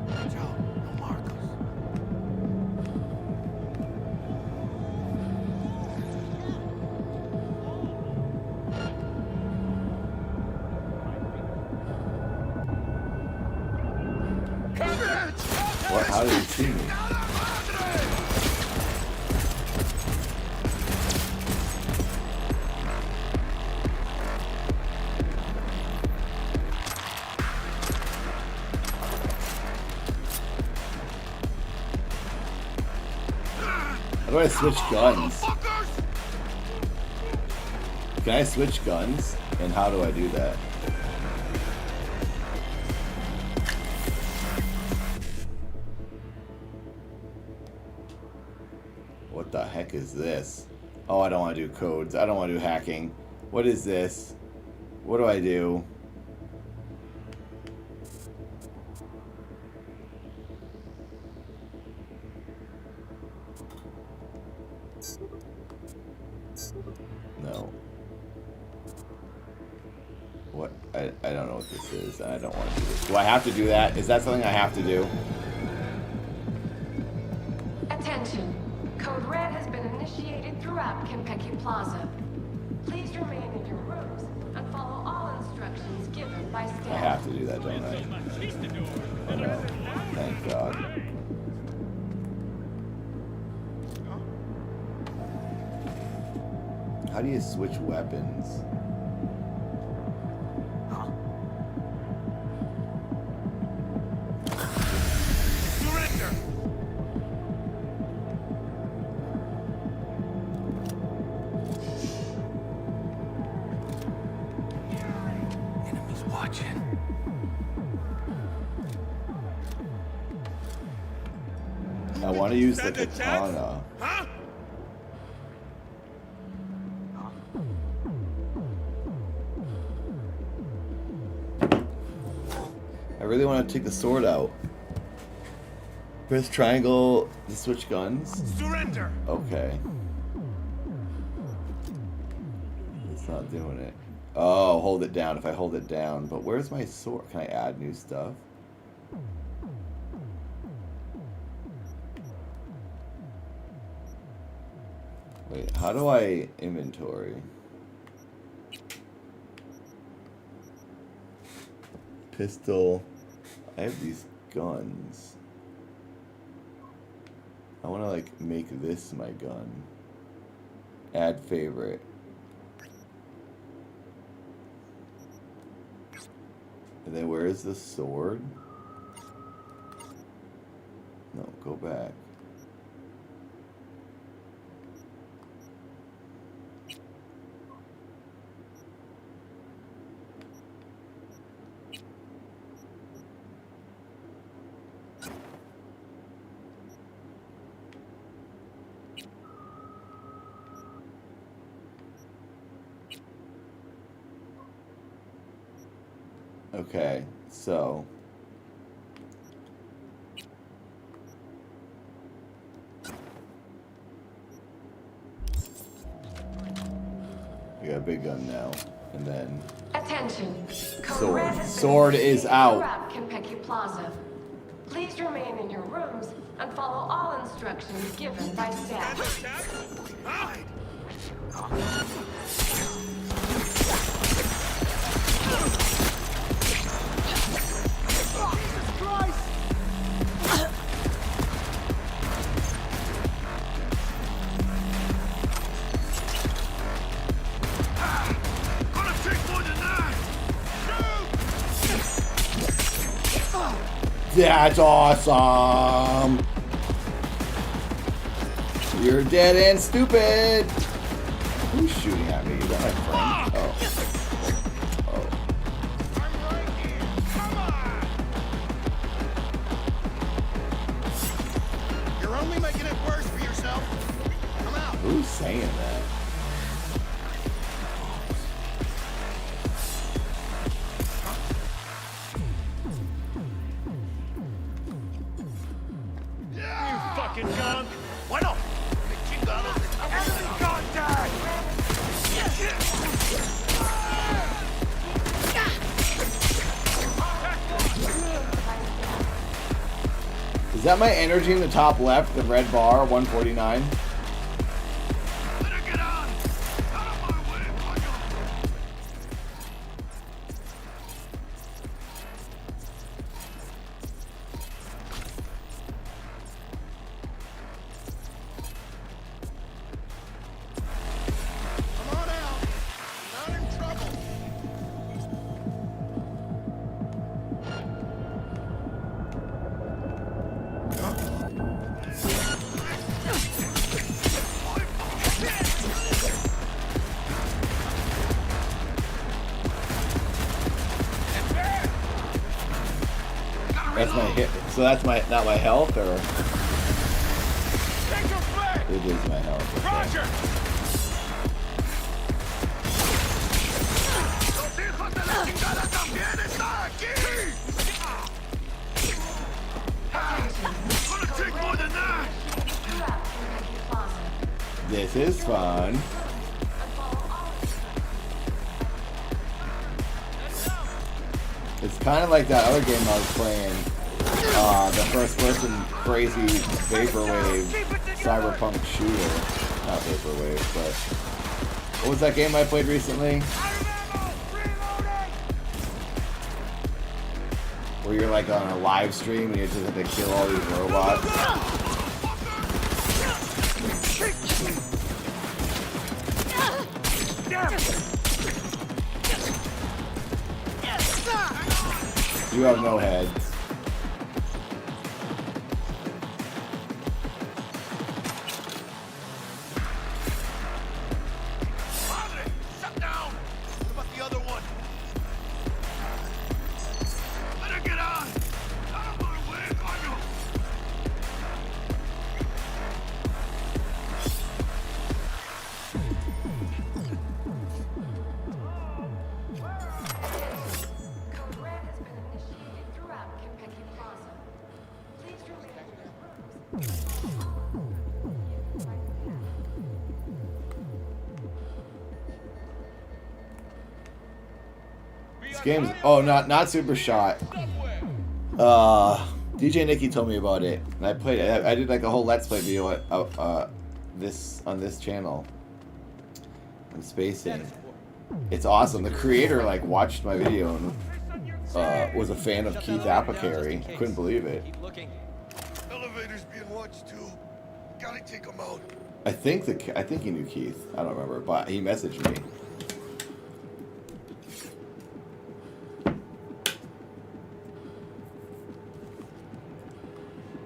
Watch out, no Marcos.
What? How did he see me? How do I switch guns? Can I switch guns? And how do I do that? What the heck is this? Oh, I don't want to do codes. I don't want to do hacking. What is this? What do I do? No. What? I don't know what this is. I don't want to do this. Do I have to do that? Is that something I have to do?
Attention. Code Red has been initiated throughout Kentucky Plaza. Please remain in your rooms and follow all instructions given by staff.
I have to do that, don't I? Oh, no. Thank God. How do you switch weapons?
Surrender! Enemies watching.
I want to use the katana.
Huh?
I really want to take the sword out. Press triangle to switch guns.
Surrender!
Okay. It's not doing it. Oh, hold it down if I hold it down. But where's my sword? Can I add new stuff? Wait, how do I inventory? Pistol. I have these guns. I want to like make this my gun. Add favorite. And then where is the sword? No, go back. Okay, so I got a big gun now, and then
Attention.
sword. Sword is out.
Throughout Kentucky Plaza. Please remain in your rooms and follow all instructions given by staff.
That's awesome. You're dead and stupid. Who's shooting at me? Is that my friend? Oh. Oh.
You're only making it worse for yourself. Come out.
Who's saying that?
Bueno, chingados. Enemy contact.
Is that my energy in the top left, the red bar, 149? That's my hit. So that's my not my health, or it is my health. Okay.
Roger.
This is fun. It's kind of like that other game I was playing, the first-person crazy vaporwave cyberpunk shooter. Not vaporwave, but what was that game I played recently? Where you're like on a live stream and you just have to kill all these robots. You have no head.
Shut down. What about the other one? Let her get on. I don't want to win, coño.
This game's not Super Shot. DJ Nikki told me about it, and I played it. I did like a whole Let's Play video on this channel. On spacing. It's awesome. The creator like watched my video and was a fan of Keith Apicary. I couldn't believe it.
Elevator's being watched too. Gotta take him out.
I think he knew Keith. I don't remember, but he messaged me.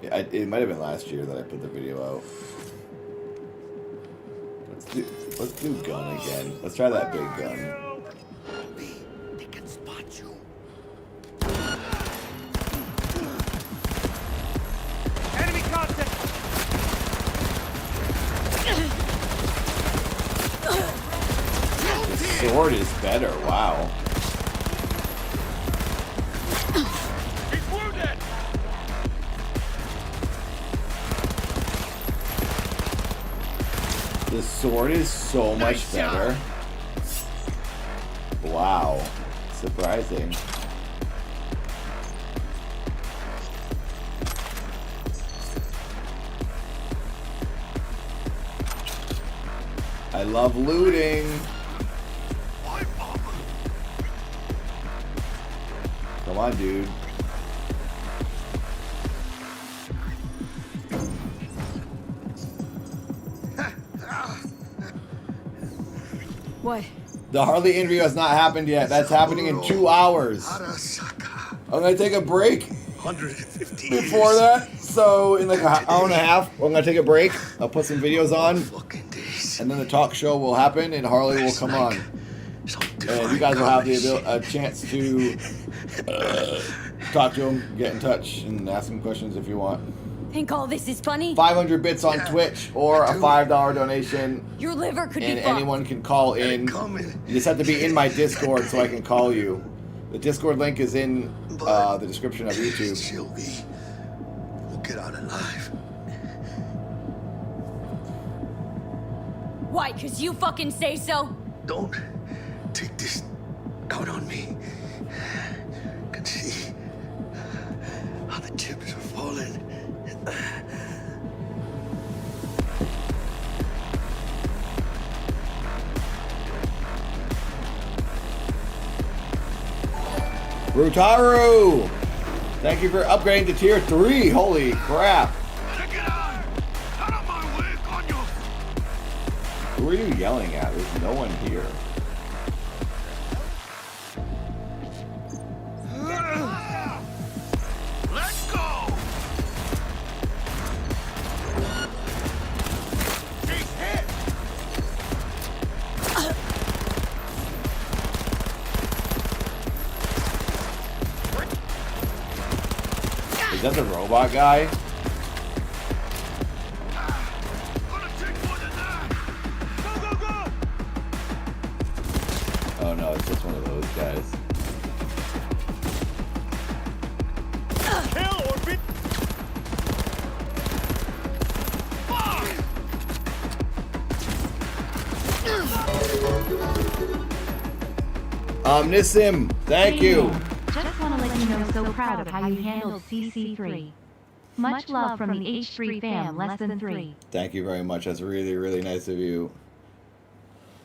Yeah, it might have been last year that I put the video out. Let's do gun again. Let's try that big gun.
They can spot you.
Enemy contact!
The sword is better. Wow.
He's wounded!
The sword is so much better. Wow. Surprising. I love looting. Come on, dude.
What?
The Harley interview has not happened yet. That's happening in 2 hours. I'm gonna take a break
150
before that. So in like an hour and a half, I'm gonna take a break. I'll put some videos on, and then the talk show will happen, and Harley will come on, and you guys will have a chance to talk to him, get in touch, and ask him questions if you want.
Think all this is funny?
500 bits on Twitch or a $5 donation.
Your liver could
And
be fucked.
anyone can call in. You just have to be in my Discord so I can call you. The Discord link is in the description of YouTube.
Sylvie will get out alive.
Why? 'Cause you fucking say so?
Don't take this out on me. I can see how the chips are falling.
Rutaru! Thank you for upgrading to tier 3. Holy crap. Who are you yelling at? There's no one here.
Let's go! She's hit!
Is that the robot guy? Oh no, it's just one of those guys.
Kill or be...
Nissim, thank you.
Just want to let you know so proud of how you handled CC3. Much love from the H3 fam, less than 3.
Thank you very much. That's really, really nice of you.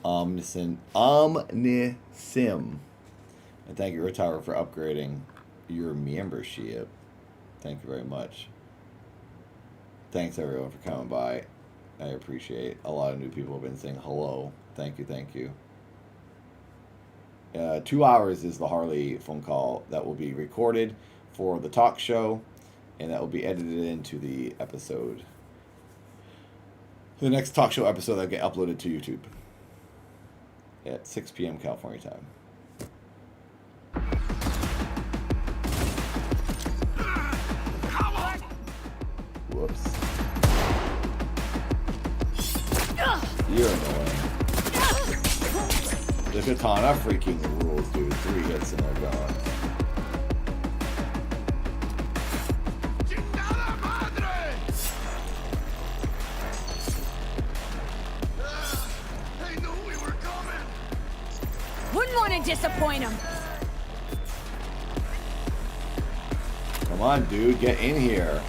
Omnissim. And thank you, Rutaru, for upgrading your membership. Thank you very much. Thanks, everyone, for coming by. I appreciate a lot of new people have been saying hello. Thank you, thank you. 2 hours is the Harley phone call that will be recorded for the talk show, and that will be edited into the episode. The next talk show episode that will get uploaded to YouTube at 6 p.m. California time. Whoops. You're annoying. The katana freaking rules, dude. 3 hits and they're gone.
Wouldn't want to disappoint him.
Come on, dude. Get in here.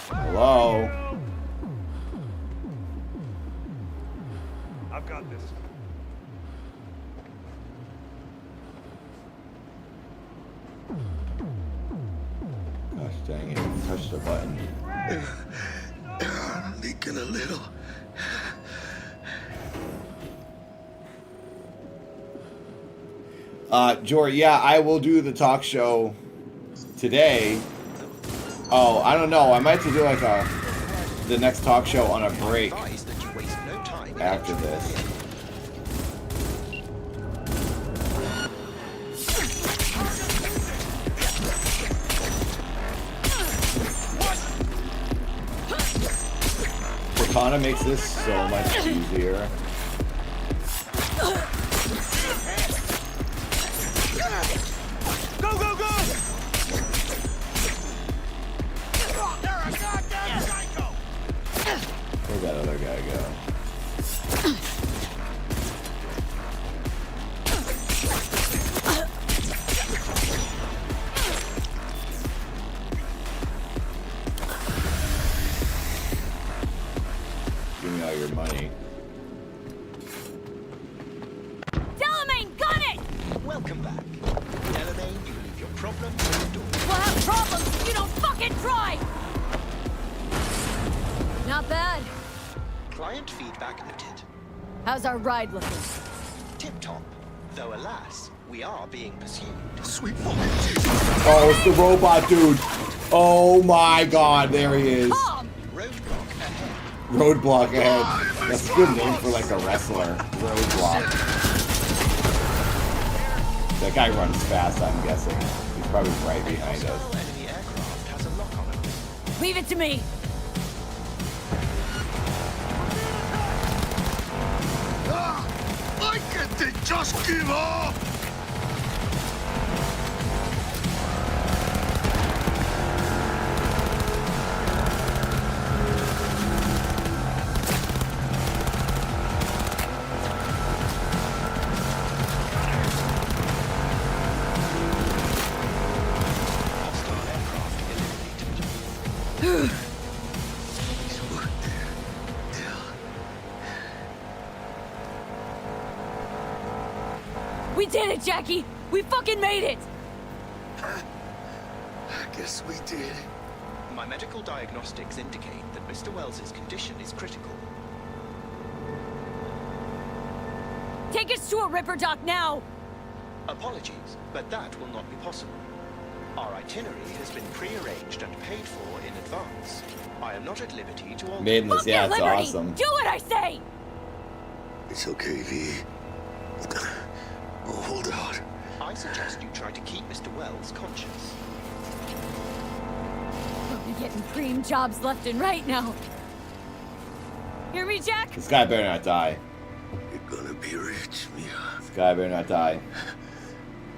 Hello?
I've got this.
the button.
Leaking a little.
Jory, yeah, I will do the talk show today. Oh, I don't know. I might have to do like the next talk show on a break after this. Cortana makes this so much easier.
Go, go, go!
Where'd that other guy go? Give me all your money.
Delamain, gun it!
Welcome back. Delamain, you leave your problems at the door.
We'll have problems if you don't fucking try! Not bad.
Client feedback noted.
How's our ride looking?
Tip-top. Though alas, we are being pursued.
Sweet fucking Jesus.
Oh, it's the robot dude. Oh my god, there he is.
Roadblock ahead.
Roadblock ahead. That's a good name for like a wrestler. Roadblock. That guy runs fast, I'm guessing. He's probably right behind us.
Enemy aircraft has a lock on it.
Leave it to me!
Why can't they just give up?
We did it, Jackie! We fucking made it!
I guess we did.
My medical diagnostics indicate that Mr. Wells's condition is critical.
Take us to a Ripper dock now!
Apologies, but that will not be possible. Our itinerary has been pre-arranged and paid for in advance. I am not at liberty to alter.
Maidenless, yeah, it's awesome.
Do what I say!
It's okay, V. Oh, hold out.
I suggest you try to keep Mr. Wells conscious.
We'll be getting cream jobs left and right now. Hear me, Jack?
This guy better not die.
You're gonna be rich, Mia.
This guy better not die.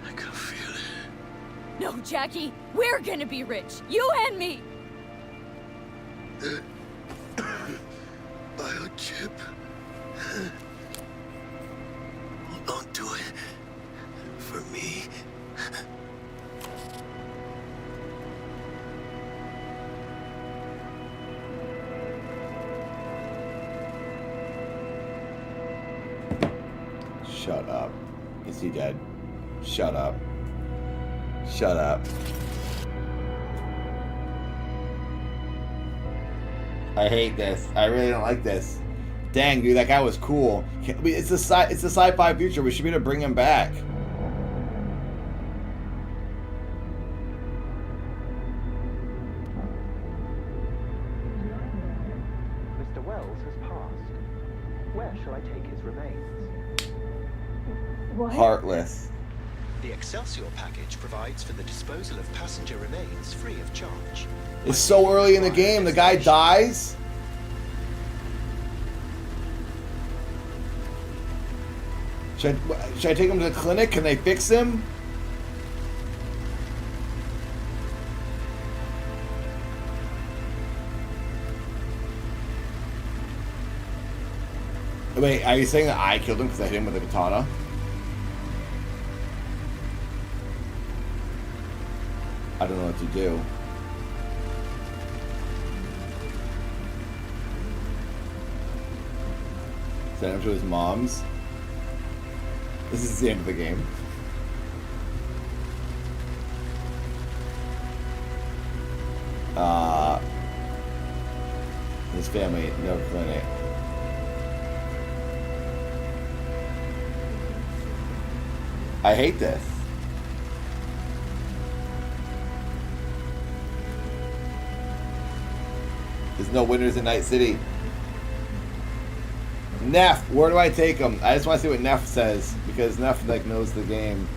I can feel it.
No, Jackie. We're gonna be rich. You and me.
Biochip. Hold on to it. For me.
Shut up. Is he dead? Shut up. Shut up. I hate this. I really don't like this. Dang, dude, that guy was cool. It's the sci-fi future. We should be able to bring him back.
Mr. Wells has passed. Where shall I take his remains?
Heartless.
The Excelsior package provides for the disposal of passenger remains free of charge.
It's so early in the game. The guy dies. Should I take him to the clinic? Can they fix him? Wait, are you saying that I killed him because I hit him with a katana? I don't know what to do. Send him to his mom's. This is the end of the game. family, no clinic. I hate this. There's no winners in Night City. Neff, where do I take him? I just want to see what Neff says, because Neff like knows the game.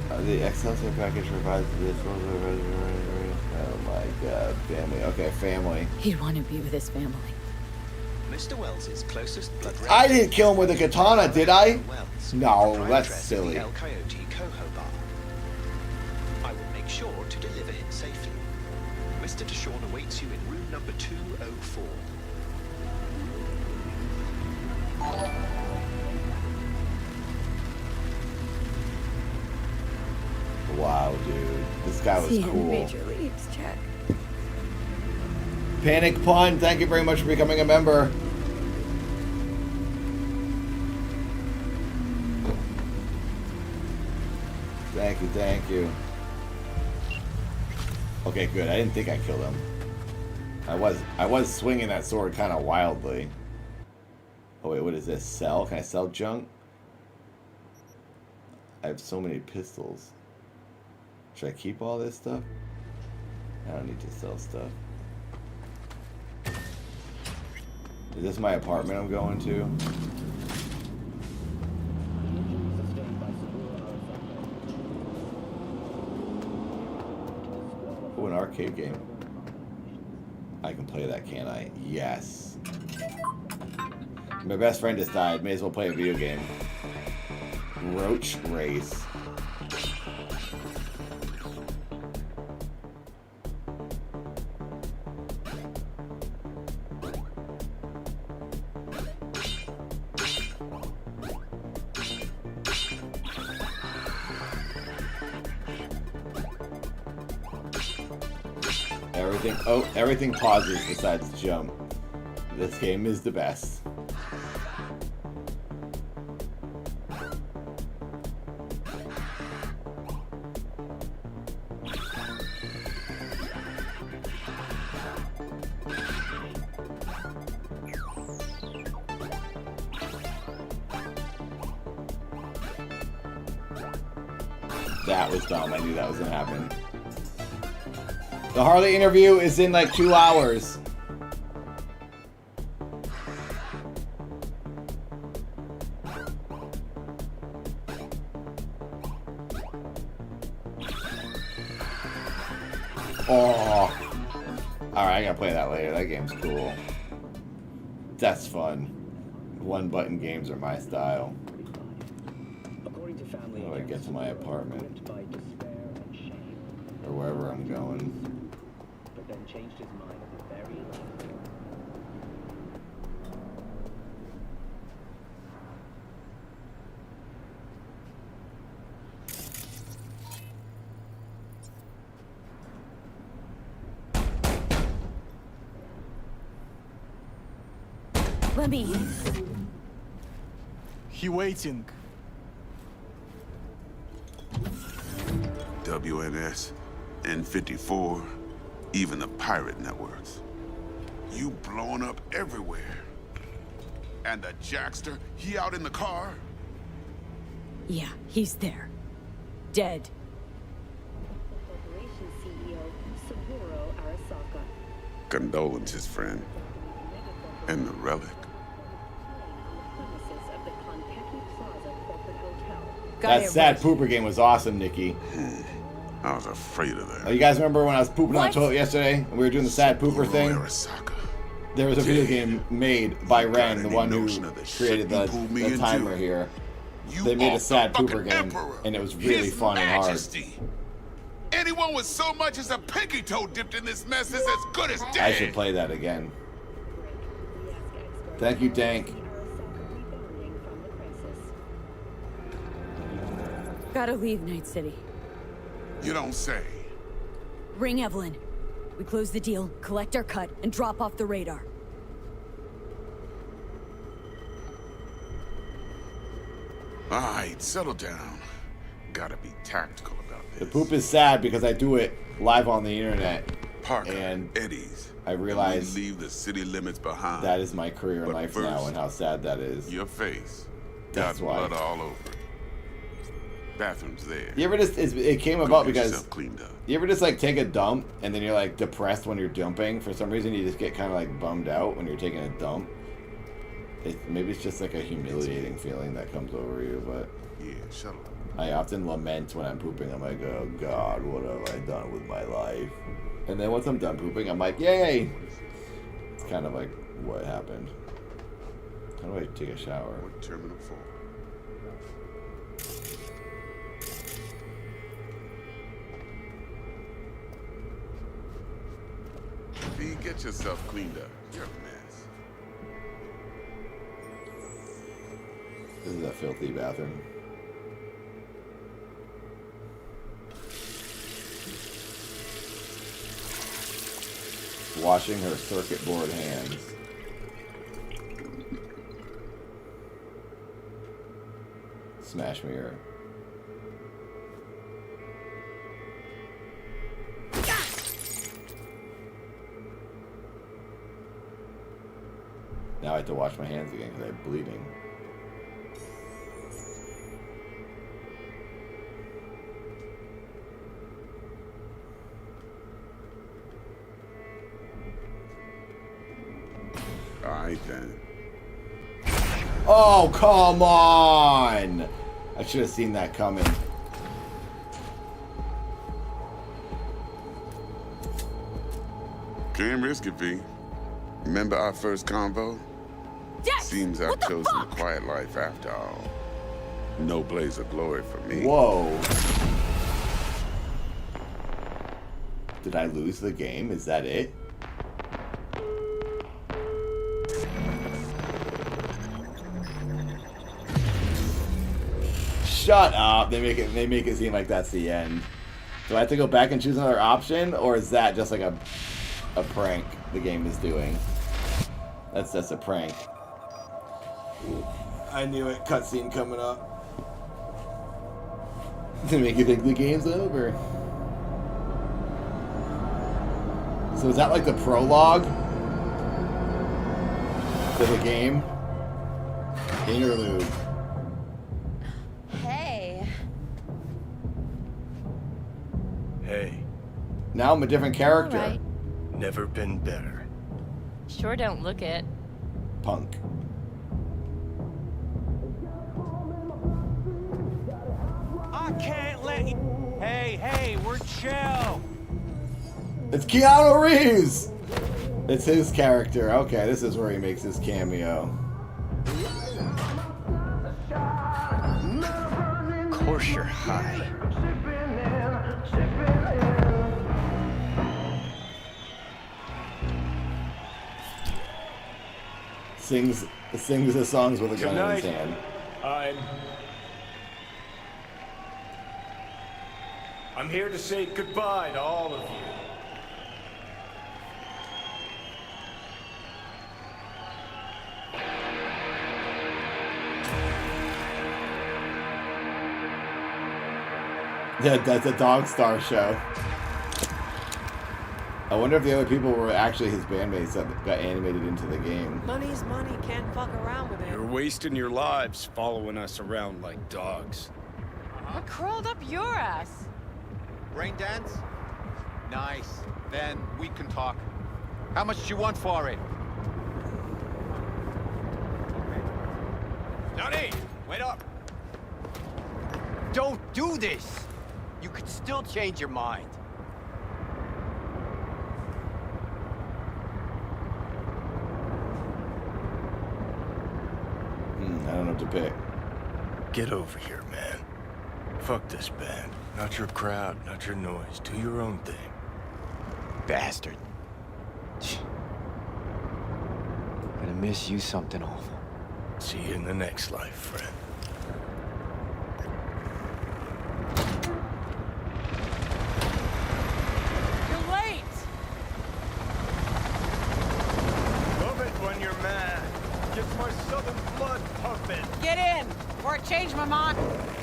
The Excelsior package provides this. Oh my god, family. Okay, family.
He'd want to be with his family.
Mr. Wells's closest blood
I didn't kill him with a katana, did I?
Wells,
No,
prime
that's
address
silly.
The El Coyote Coho Bar. I will make sure to deliver him safely. Mr. Deshawn awaits you in room number 204.
Wow, dude. This guy was
See you in
cool.
Major Leagues, Jack.
Panic Pun, thank you very much for becoming a member. Thank you, thank you. Okay, good. I didn't think I killed him. I was swinging that sword kind of wildly. Oh wait, what is this? Sell? Can I sell junk? I have so many pistols. Should I keep all this stuff? I don't need to sell stuff. Is this my apartment I'm going to? Oh, an arcade game. I can play that, can't I? Yes. My best friend just died. May as well play a video game. Roach Race. Everything pauses besides jump. This game is the best. That was dumb. I knew that was gonna happen. The Harley interview is in like 2 hours. Oh. Alright, I gotta play that later. That game's cool. That's fun. One button games are my style. How do I get to my apartment? Or wherever I'm going.
But then changed his mind at the very last.
Let me.
He waiting.
WNS, N54, even the pirate networks. You blowing up everywhere. And the Jackster, he out in the car?
Yeah, he's there. Dead.
Corporation CEO Saburo Arasaka.
Condolences, friend. And the relic.
Premises of the Konpeki Plaza Corporate Hotel.
That sad pooper game was awesome, Nikki.
I was afraid of that.
Oh, you guys remember when I was pooping on the toilet yesterday and we were doing the sad pooper thing? There was a video game made by Ren, the one who created the timer here. They made a sad pooper game, and it was really fun and hard.
Anyone with so much as a pinky toe dipped in this mess is as good as dead.
I should play that again. Thank you, Dank.
Gotta leave Night City.
You don't say.
Ring Evelyn. We close the deal, collect our cut, and drop off the radar.
All right, settle down. Gotta be tactical about this.
The poop is sad because I do it live on the internet.
Parker,
and
Eddie's.
I realize
we leave the city limits behind.
that is my career in
But
life
first,
now, and how sad that is.
Your face.
That's
got
why.
blood all over it. Bathroom's there.
You ever just, it came
Go
about
get
because,
yourself cleaned up.
you ever just like take a dump and then you're like depressed when you're dumping? For some reason you just get kind of like bummed out when you're taking a dump. Maybe it's just like a humiliating feeling that comes over you, but
yeah, shut up.
I often lament when I'm pooping. I'm like, oh God, what have I done with my life? And then once I'm done pooping, I'm like, yay! It's kind of like what happened. How do I take a shower?
What terminal 4? V, get yourself cleaned up. You're a mess.
This is a filthy bathroom. Washing her circuit board hands. Smash mirror. Now I have to wash my hands again because I'm bleeding.
Alright then.
Oh, come on! I should have seen that coming.
Can't risk it, V. Remember our first convo?
Dex,
Seems I've chosen a quiet life after all. No blaze of glory for me.
Whoa. Did I lose the game? Is that it? Shut up. They make it seem like that's the end. Do I have to go back and choose another option, or is that just like a prank the game is doing? That's just a prank. I knew it. Cutscene coming up. To make you think the game's over. So is that like the prologue to the game? Interlude.
Hey.
Hey.
Now I'm a different character.
All right.
Never been better.
Sure don't look it.
Punk.
I can't let you... Hey, we're chill.
It's Keanu Reeves! It's his character. Okay, this is where he makes his cameo.
Of course you're high.
Sings the songs with a gun in his
Good
hand.
I'm here to say goodbye to all of you.
Yeah, that's a Dog Star show. I wonder if the other people were actually his bandmates that got animated into the game.
Money's money, can't fuck around with it.
You're wasting your lives following us around like dogs.
What crawled up your ass?
Braindance? Nice. Then we can talk. How much do you want for it? Johnny, wait up. Don't do this. You could still change your mind.
I don't know what to pick.
Get over here, man. Fuck this band. Not your crowd, not your noise. Do your own thing.
Bastard. Gonna miss you something awful.
See you in the next life, friend.
You're late!
Love it when you're mad. Gets my southern blood pumping.
Get in, or I change my mind.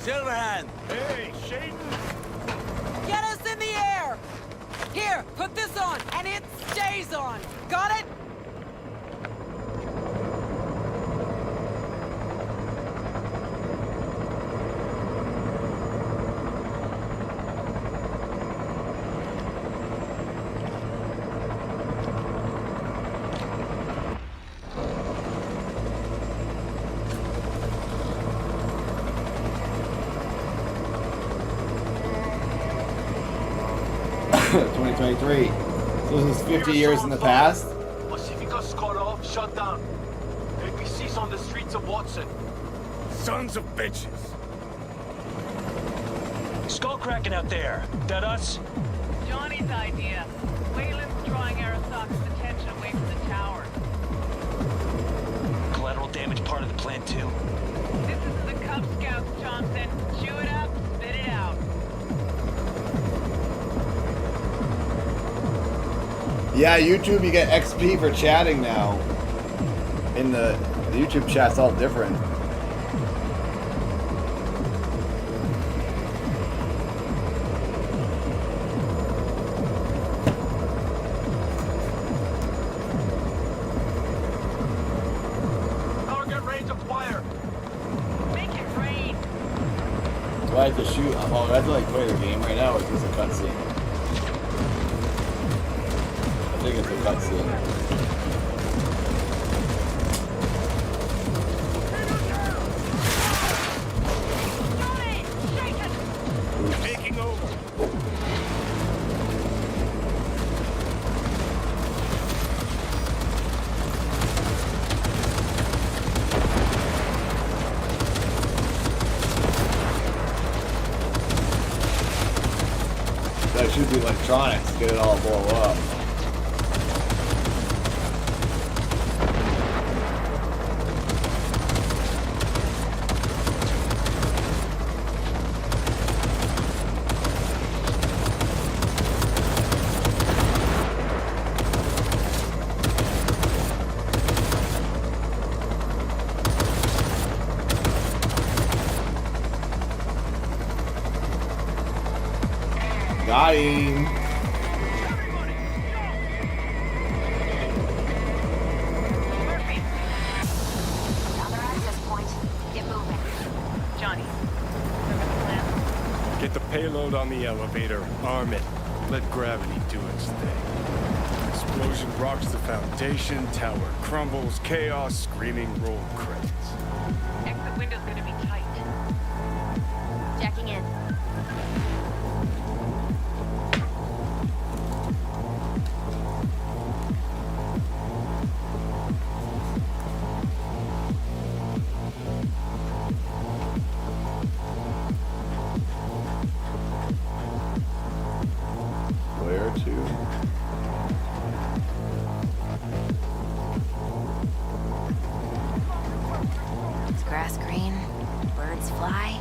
Silverhand!
Hey, Shaden!
Get us in the air! Here, put this on, and it stays on. Got it?
'23. So this is 50 years in the past?
Pacifica's cut off, shut down. APC's on the streets of Watson.
Sons of bitches.
Skull cracking out there. That us?
Johnny's idea. Wayland's drawing Arasaka's attention away from the tower.
Collateral damage part of the plan too.
This is the Cub Scouts, Johnson. Chew it up, spit it out.
Yeah, YouTube, you get XP for chatting now. In the YouTube chat's all different.
Target range of fire.
Make it rain.
Do I have to shoot? Oh, I have to like play the game right now, or is this a cutscene? I think it's a cutscene.
Taking over.
That should be electronics, get it all blow up. Got him.
Other access point. Get moving.
Johnny, remember the plan?
Get the payload on the elevator, arm it, let gravity do its thing. Explosion rocks the foundation, tower crumbles, chaos, screaming roll credits.
Exit window's gonna be tight.
Jacking in.
Where to?
Is grass green? Birds fly?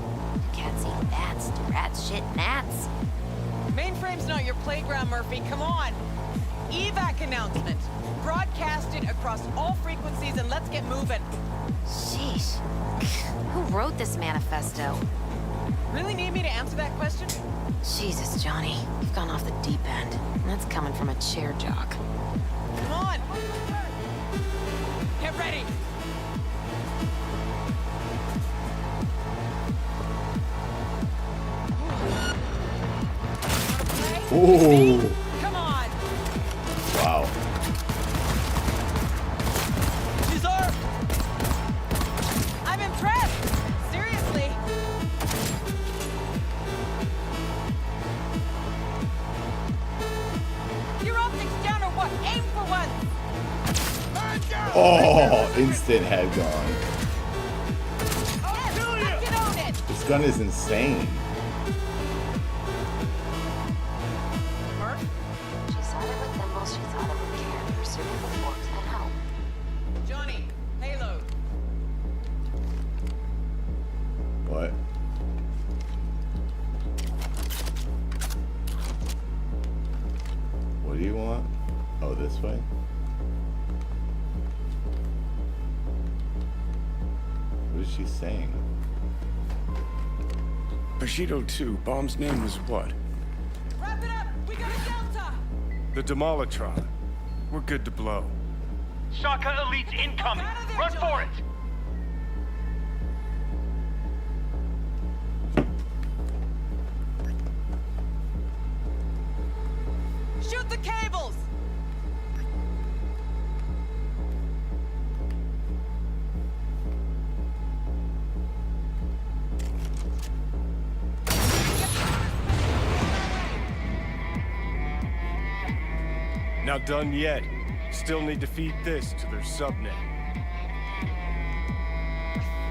Cats eat bats? Do rats shit gnats?
Mainframe's not your playground, Murphy. Come on. Evac announcement. Broadcast it across all frequencies and let's get moving.
Sheesh. Who wrote this manifesto?
Really need me to answer that question?
Jesus, Johnny. You've gone off the deep end. And that's coming from a chair jock.
Come on. Get ready.
Ooh.
Come on.
Wow.
Deserve. I'm impressed. Seriously. Your optics down or what? Aim for one.
Oh, instant head gone.
Yes, get on it.
This gun is insane.
She thought it with thimbles, she thought it with care. Pursued it with forks and hope.
Johnny, payload.
What? What do you want? Oh, this way? What is she saying?
Bushido 2, bomb's name was what?
Wrap it up. We got a Delta.
The Demolitron. We're good to blow.
Shaka Elite's incoming! Run for it!
Shoot the cables!
Not done yet. Still need to feed this to their subnet.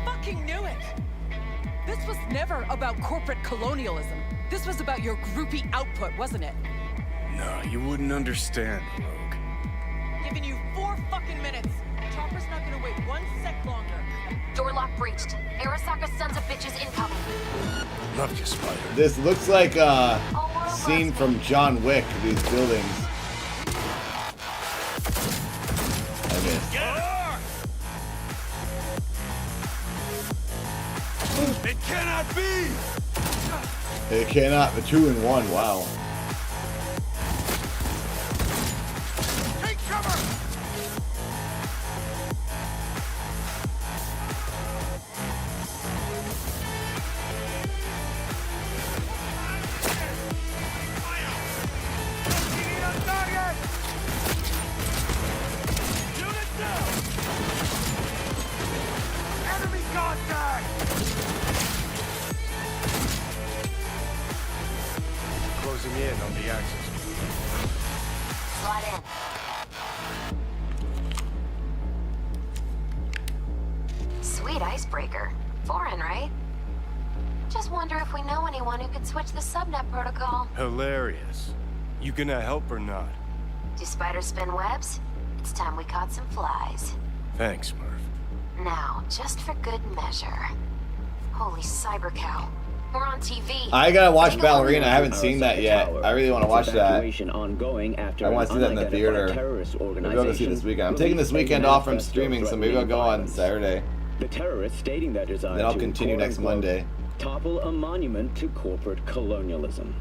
Fucking knew it! This was never about corporate colonialism. This was about your groupie output, wasn't it?
No, you wouldn't understand, Rogue.
Giving you 4 fucking minutes. Chopper's not gonna wait 1 sec longer.
Door lock breached. Arasaka sons of bitches incoming.
Love you, Spider.
This looks like a scene from John Wick, these buildings. I missed.
It cannot be!
It cannot be 2 in 1, wow.
Take cover!
Enemy contact!
Closing in on the axis.
Slide in. Sweet icebreaker. Foreign, right? Just wonder if we know anyone who could switch the subnet protocol.
Hilarious. You gonna help or not?
Do spiders spin webs? It's time we caught some flies.
Thanks, Murph.
Now, just for good measure. Holy cyber cow. We're on TV.
I gotta watch Ballerina. I haven't seen that yet. I really want to watch that.
Ongoing after
I want to see that in the theater. Maybe I'll go see it this weekend. I'm taking this weekend off from streaming, so maybe I'll go on Saturday.
The terrorists stating their desire
Then I'll
to,
continue next Monday.
topple a monument to corporate colonialism.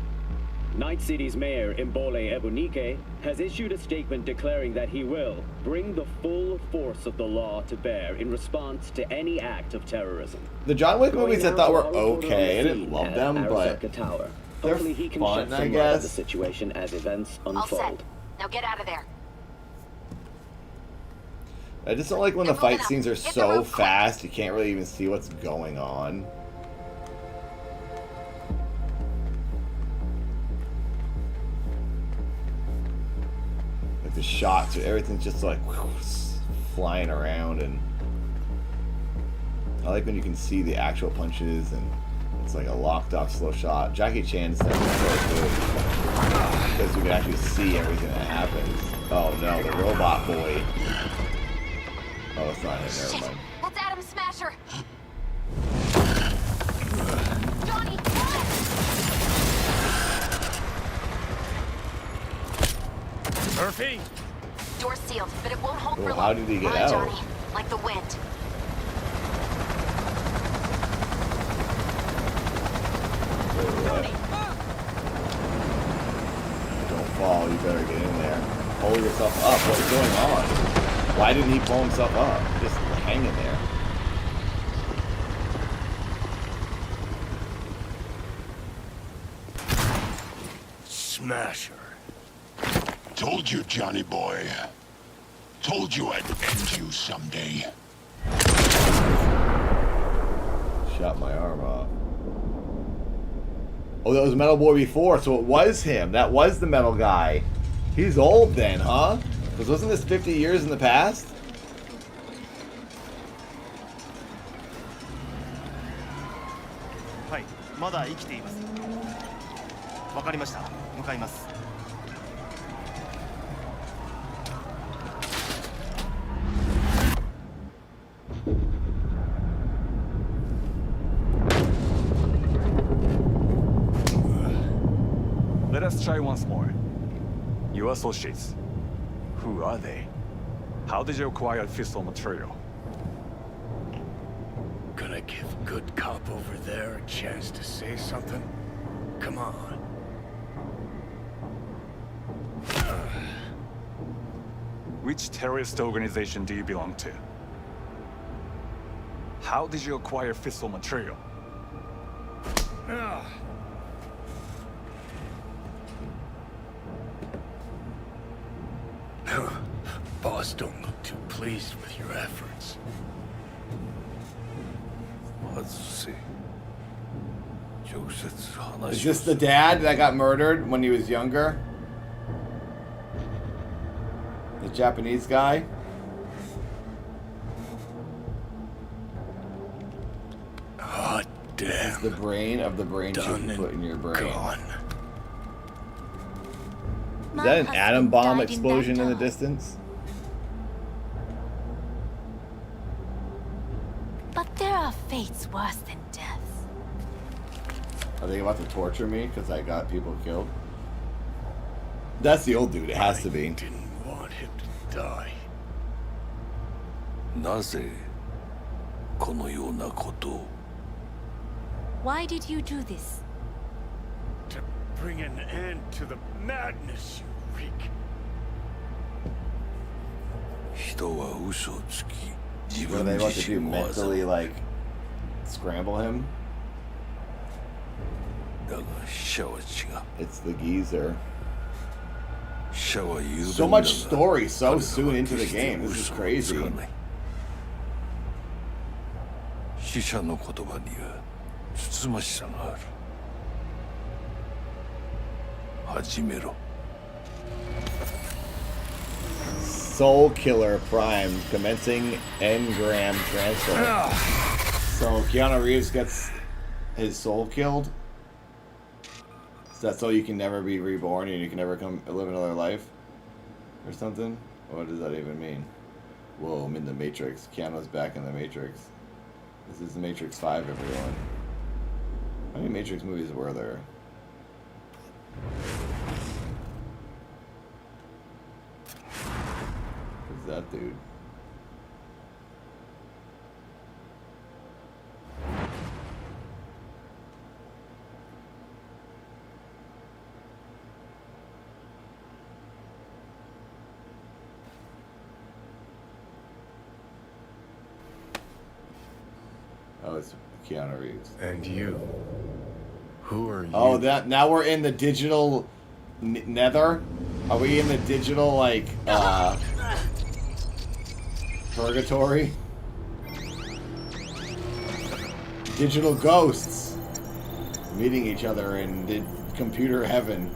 Night City's mayor, Imbole Ebunike, has issued a statement declaring that he will bring the full force of the law to bear in response to any act of terrorism.
The John Wick movies I thought were okay. I didn't love them, but
Tower.
they're
Hopefully he can
fun,
shed
I
some light on the
guess.
situation as events
All set.
unfold.
Now get out of there.
I just don't like when the fight scenes are so fast you can't really even see what's going on. Like the shots, everything's just like flying around, and I like when you can see the actual punches and it's like a locked off slow shot. Jackie Chan's stuff is so good because you can actually see everything that happens. Oh no, the robot boy. Oh, it's not him, never mind.
That's Adam Smasher. Johnny,
Murphy!
door sealed, but it won't hold
Oh,
for long.
how did he get
Come on,
out?
Johnny, like the wind.
Don't fall, you better get in there. Pull yourself up. What's going on? Why didn't he pull himself up? Just hanging there.
Smasher.
Told you, Johnny boy. Told you I'd end you someday.
Shot my arm off. Oh, that was Metal Boy before, so it was him. That was the metal guy. He's old then, huh? Because wasn't this 50 years in the past?
Hi, まだ生きています。わかりました。向かいます。
Let us try once more. Your associates. Who are they? How did you acquire fissile material?
Gonna give good cop over there a chance to say something? Come on.
Which terrorist organization do you belong to? How did you acquire fissile material?
Boss don't look too pleased with your efforts. Let's see.
Is this the dad that got murdered when he was younger? The Japanese guy?
Hot damn.
It's the brain of the brain chip
Done
you put in your brain.
gone.
Is that an atom bomb explosion in the distance?
But there are fates worse than death.
Are they about to torture me because I got people killed? That's the old dude. It has to be.
Didn't want him to die.
なぜこのようなことを
Why did you do this?
To bring an end to the madness you wreak.
人は嘘をつき自
What are
分
they about
自
to do?
身を欺
Mentally, like, scramble him?
だが死者は違う
It's the geezer.
死者は有
So
限だが
much story so soon into the game. This is crazy.
死者の言葉にはつつましさがある始めろ
Soul Killer Prime commencing engram transfer. So Keanu Reeves gets his soul killed. So that's so you can never be reborn and you can never come live another life, or something. What does that even mean? Whoa, I'm in the Matrix. Keanu's back in the Matrix. This is the Matrix 5, everyone. How many Matrix movies were there? Who's that dude? Oh, it's Keanu Reeves.
And you? Who are you?
Oh, that now we're in the digital nether? Are we in the digital, like, purgatory? Digital ghosts meeting each other in the computer heaven.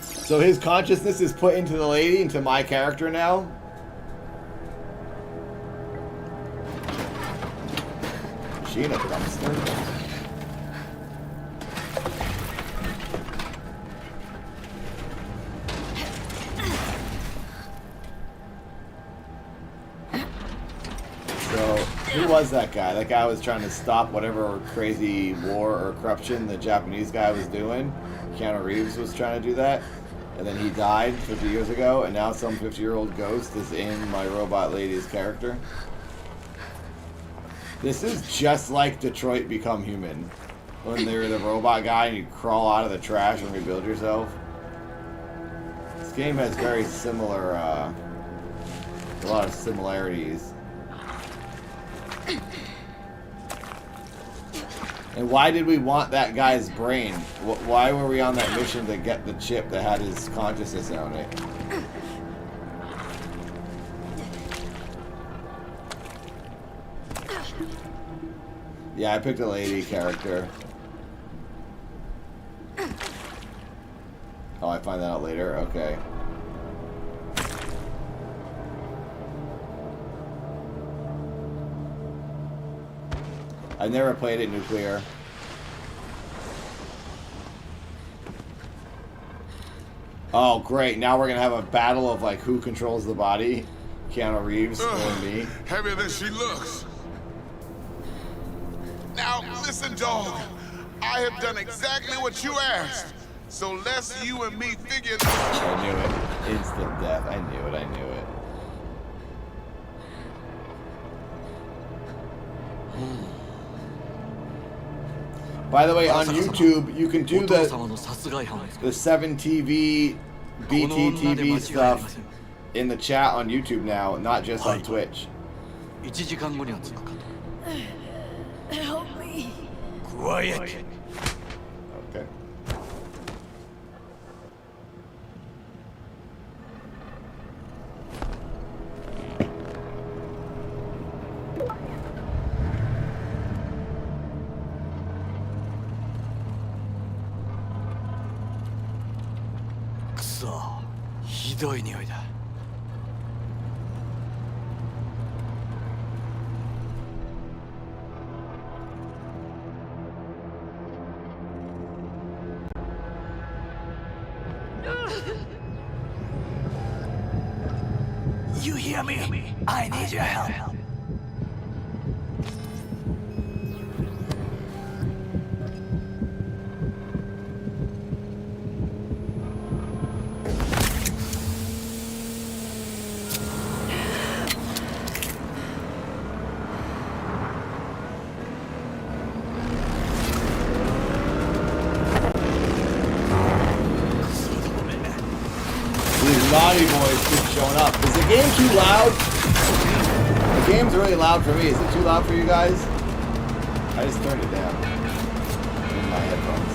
So his consciousness is put into the lady, into my character now? Is she in a dumpster? So, who was that guy? That guy was trying to stop whatever crazy war or corruption the Japanese guy was doing. Keanu Reeves was trying to do that. And then he died 50 years ago, and now some 50-year-old ghost is in my robot lady's character. This is just like Detroit Become Human. When they're the robot guy and you crawl out of the trash and rebuild yourself. This game has very similar, a lot of similarities. And why did we want that guy's brain? Why were we on that mission to get the chip that had his consciousness on it? Yeah, I picked a lady character. Oh, I find that out later? Okay. I've never played it nuclear. Oh, great. Now we're going to have a battle of, like, who controls the body. Keanu Reeves or me.
Heavier than she looks. Now, listen, dog. I have done exactly what you asked. So let's you and me figure this out.
I knew it. Instant death. I knew it. I knew it. By the way, on YouTube, you can do the 7TV BTTV stuff in the chat on YouTube now, not just on Twitch.
1時間後には着くかと。
Help me.
Quiet.
Okay.
Kuso, ひどい匂いだ。 You hear me? I need your help.
These naughty boys keep showing up. Is the game too loud? The game's really loud for me. Is it too loud for you guys? I just turned it down. In my headphones.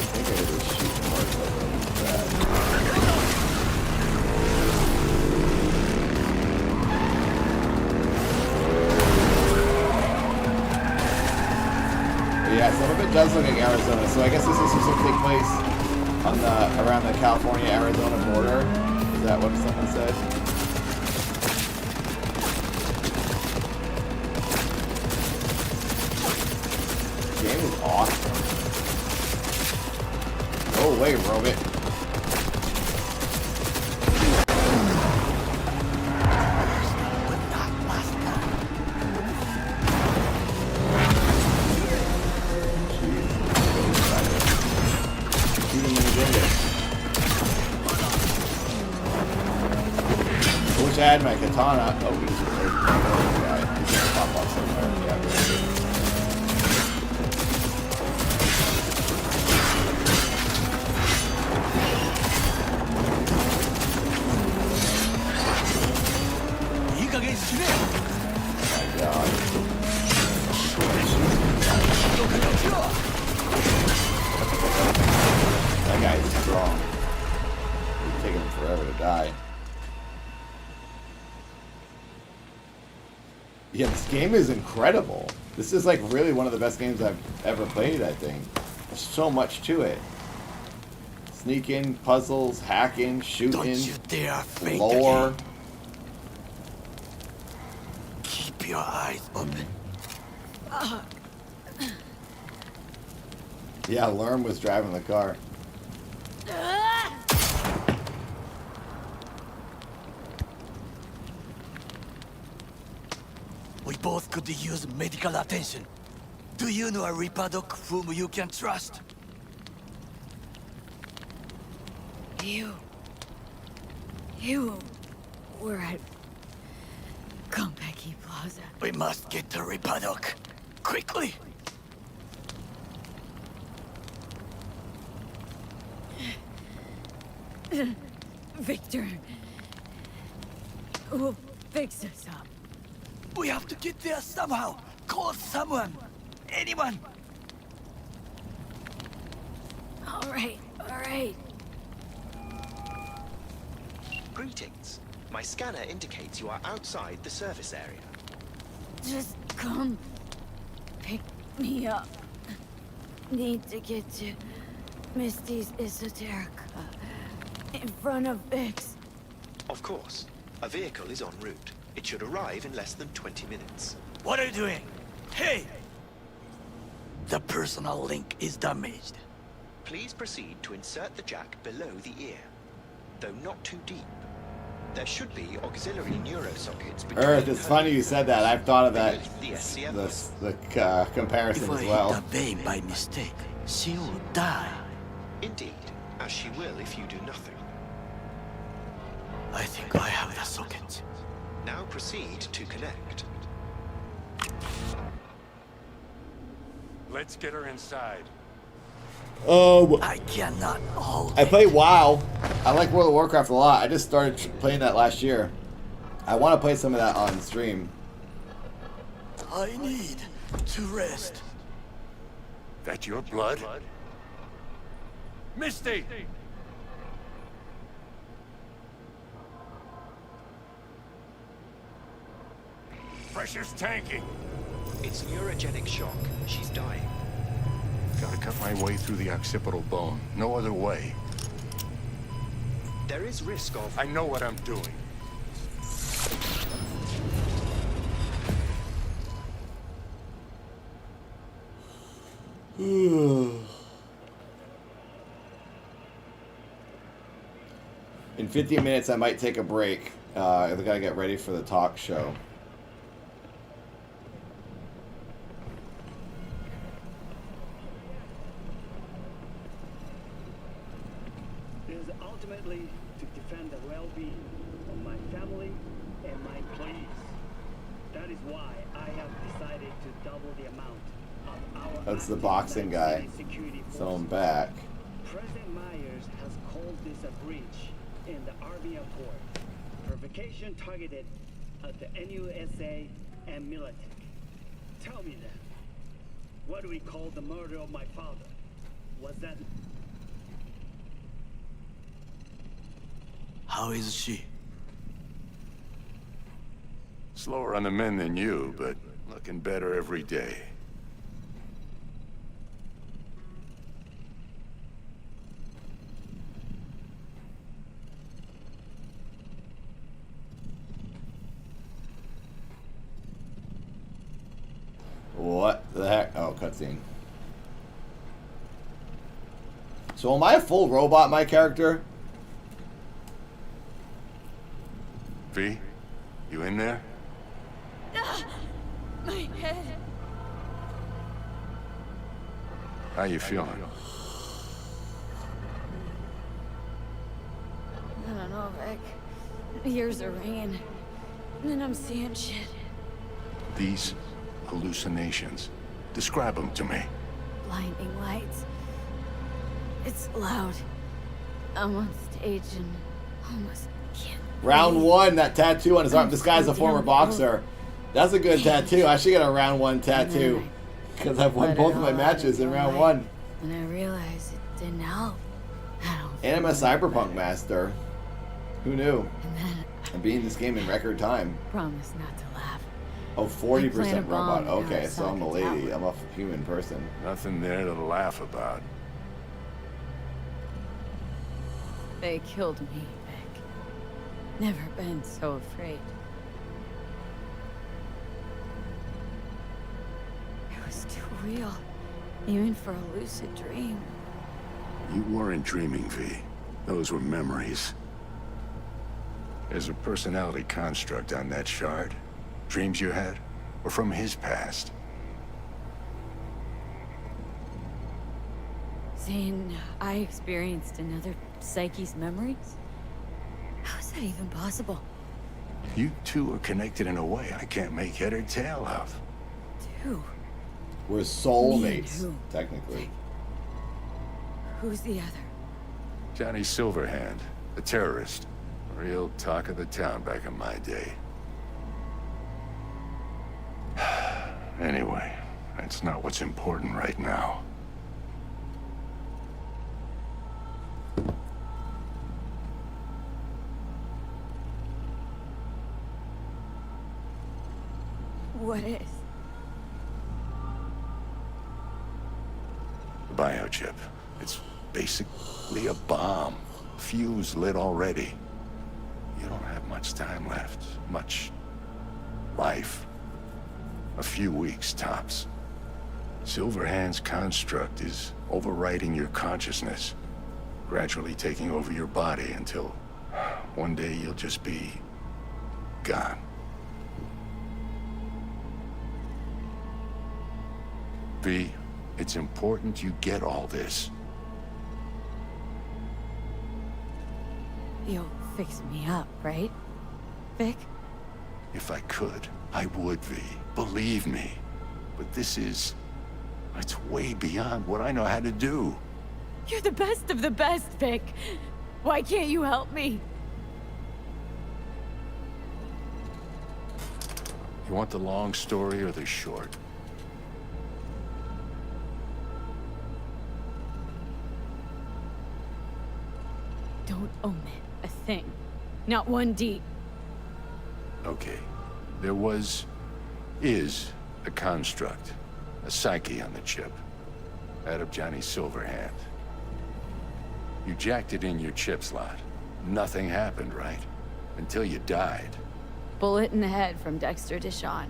I think I could just shoot parts of it. Yeah, some of it does look like Arizona, so I guess this is supposed to take place on the around the California-Arizona border. Is that what someone said? The game is awesome. Go away, Robit. I wish I had my katana. Oh, he's really guy. He's gonna pop off somewhere. Yeah, my God. That guy is strong. It's taking him forever to die. Yeah, this game is incredible. This is like really one of the best games I've ever played, I think. There's so much to it. Sneaking, puzzles, hacking, shooting,
Don't you dare faint
lore.
again. Keep your eyes open.
Yeah, Lerm was driving the car.
We both could use medical attention. Do you know a Reaper Doc whom you can trust?
You were at Konpeki Plaza.
We must get to Reaper Doc. Quickly!
Victor, we'll fix us up.
We have to get there somehow. Call someone. Anyone.
All right.
Greetings. My scanner indicates you are outside the service area.
Just come pick me up. Need to get to Misty's Esoterica in front of Vix.
Of course. A vehicle is en route. It should arrive in less than 20 minutes.
What are you doing? Hey! The personal link is damaged.
Please proceed to insert the jack below the ear, though not too deep. There should be auxiliary neurosockets between...
Earth, it's funny you said that. I've thought of that, the comparison as well.
If I hit the vein by mistake, she will die.
Indeed, as she will if you do nothing.
I think I have the socket.
Now proceed to connect.
Let's get her inside.
I cannot hold
I play WoW. I like World of Warcraft a lot. I just started playing that last year. I want to play some of that on stream.
I need to rest.
That your blood?
Misty!
Pressure's tanking.
It's neurogenic shock. She's dying.
Gotta cut my way through the occipital bone. No other way.
There is risk of...
I know what I'm doing.
In 15 minutes, I might take a break. I gotta get ready for the talk show.
It is ultimately to defend the well-being of my family and my employees. That is why I have decided to double the amount of our...
That's the boxing guy. So I'm back.
President Myers has called this a breach in the Army Accord. Provocation targeted at the NUSA and Militech. Tell me then, what do we call the murder of my father? Was that...
How is she?
Slower on the men than you, but looking better every day.
What the heck? Oh, cutscene. So am I a full robot, my character?
V, you in there?
My head.
How you feeling?
I don't know, Vic. Ears are ringing. And I'm seeing shit.
These hallucinations. Describe them to me.
Blinding lights. It's loud. I'm on stage and almost can't.
Round one, that tattoo on his arm. This guy's a former boxer. That's a good tattoo. I should get a round one tattoo. Because I've won both of my matches in round one.
And I realized it didn't help.
And I'm a cyberpunk master. Who knew?
And then
I'm beating this game in record time.
promise not to laugh.
Oh, 40% robot.
bomb
Okay,
in
so I'm a
Osaka
lady.
Tower.
I'm a human person.
Nothing there to laugh about.
They killed me, Vic. Never been so afraid. It was too real. Even for a lucid dream.
You weren't dreaming, V. Those were memories. There's a personality construct on that shard. Dreams you had, or from his past.
Saying I experienced another psyche's memories? How is that even possible?
You two are connected in a way I can't make head or tail of.
Two?
We're
Me
soulmates,
and who?
technically.
Who's the other?
Johnny Silverhand, a terrorist. Real talk of the town back in my day. Anyway, that's not what's important right now.
What is?
The biochip. It's basically a bomb. Fuse lit already. You don't have much time left. Much life. A few weeks, tops. Silverhand's construct is overriding your consciousness, gradually taking over your body until one day you'll just be gone. V, it's important you get all this.
You'll fix me up, right? Vic?
If I could, I would, V. Believe me. But this is... it's way beyond what I know how to do.
You're the best of the best, Vic. Why can't you help me?
You want the long story or the short?
Don't omit a thing. Not one D.
Okay. There is a construct. A psyche on the chip. Out of Johnny Silverhand. You jacked it in your chip slot. Nothing happened, right? Until you died.
Bullet in the head from Dexter Deshawn.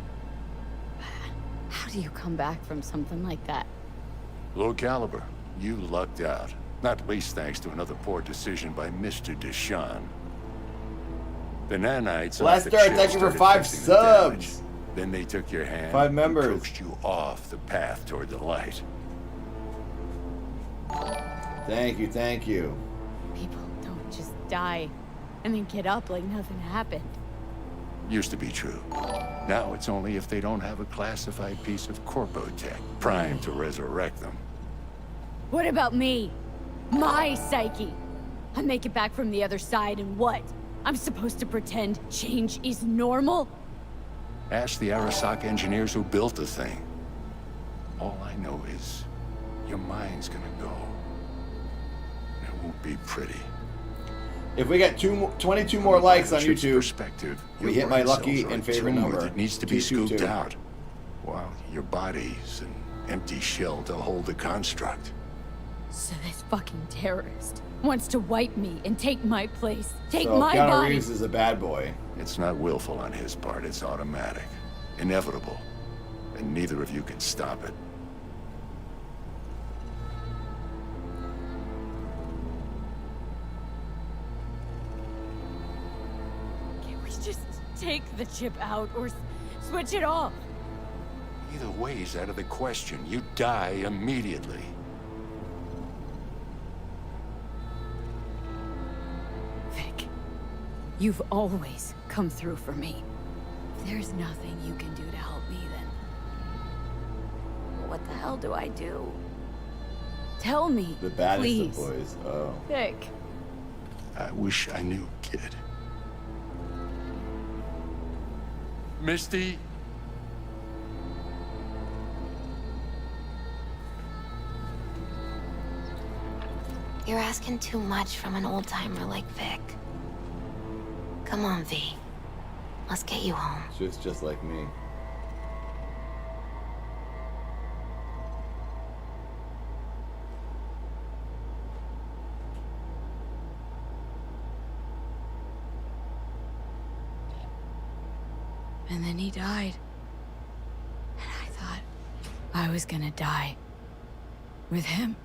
How do you come back from something like that?
Low caliber. You lucked out. Not least thanks to another poor decision by Mr. Deshawn. The nanites off the
Lester,
chip
thank you for
started
5
fixing the damage.
subs.
Then they took your hand
5 members.
and coaxed you off the path toward the light.
Thank you, thank you.
People don't just die and then get up like nothing happened.
Used to be true. Now it's only if they don't have a classified piece of corpo tech primed to resurrect them.
What about me? My psyche? I make it back from the other side and what? I'm supposed to pretend change is normal?
Ask the Arasaka engineers who built the thing. All I know is your mind's gonna go. It won't be pretty.
If we get 22 more likes on
Chip's
YouTube,
perspective,
we
your
hit my
brain
lucky
cells are
and
a
favorite
tumor
number.
that needs to be scooped
222.
out. While your body's an empty shell to hold the construct.
So this fucking terrorist wants to wipe me and take my place. Take
So
my
Keanu
body.
Reeves is a bad boy.
It's not willful on his part, it's automatic. Inevitable. And neither of you can stop it.
Can't we just take the chip out or switch it off?
Either way's out of the question. You die immediately.
Vic, you've always come through for me. If there's nothing you can do to help me, then what the hell do I do? Tell me,
The baddest
please.
of boys. Oh.
Vic.
I wish I knew, kid. Misty?
You're asking too much from an old-timer like Vic. Come on, V. Let's get you home.
She's just like me.
And then he died. And I thought I was gonna die. With him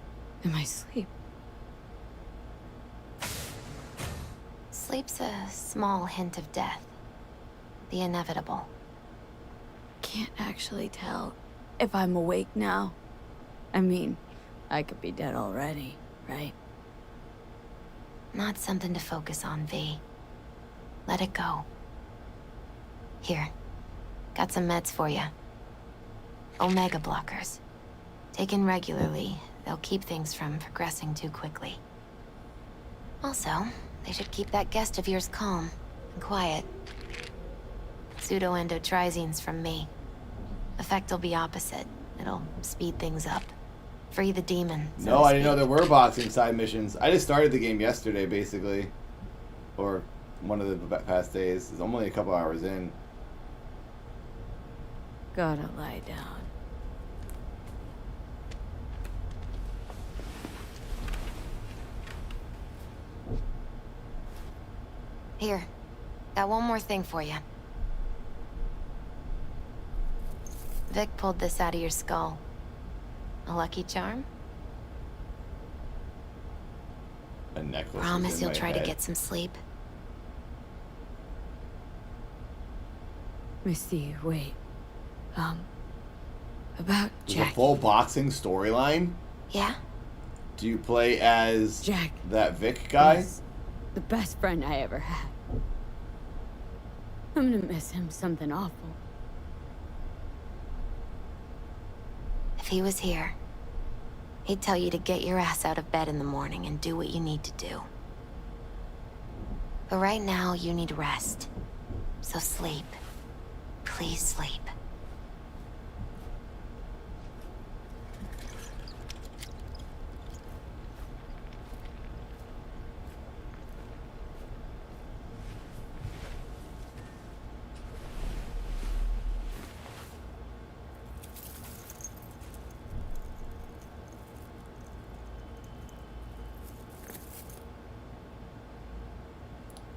in my sleep.
Sleep's a small hint of death. The inevitable.
Can't actually tell if I'm awake now. I mean, I could be dead already, right?
Not something to focus on, V. Let it go. Here. Got some meds for you. Omega blockers. Taken regularly, they'll keep things from progressing too quickly. Also, they should keep that guest of yours calm and quiet. Pseudoendotrizine's from me. Effect will be opposite. It'll speed things up. Free the demon. so
No,
to
I didn't know
speak.
there were boxing side missions. I just started the game yesterday, basically. Or one of the past days. It's only a couple hours in.
Gotta lie down.
Here. Got one more thing for you. Vic pulled this out of your skull. A lucky charm?
A necklace.
Promise
is in
you'll
my
try
head.
to get some sleep.
Misty, wait. About
There's
Jack.
a full boxing storyline?
Yeah?
Do you play as
Jack.
that Vic guy?
Yes. The best friend I ever had. I'm gonna miss him something awful.
If he was here, he'd tell you to get your ass out of bed in the morning and do what you need to do. But right now, you need rest. So sleep. Please sleep.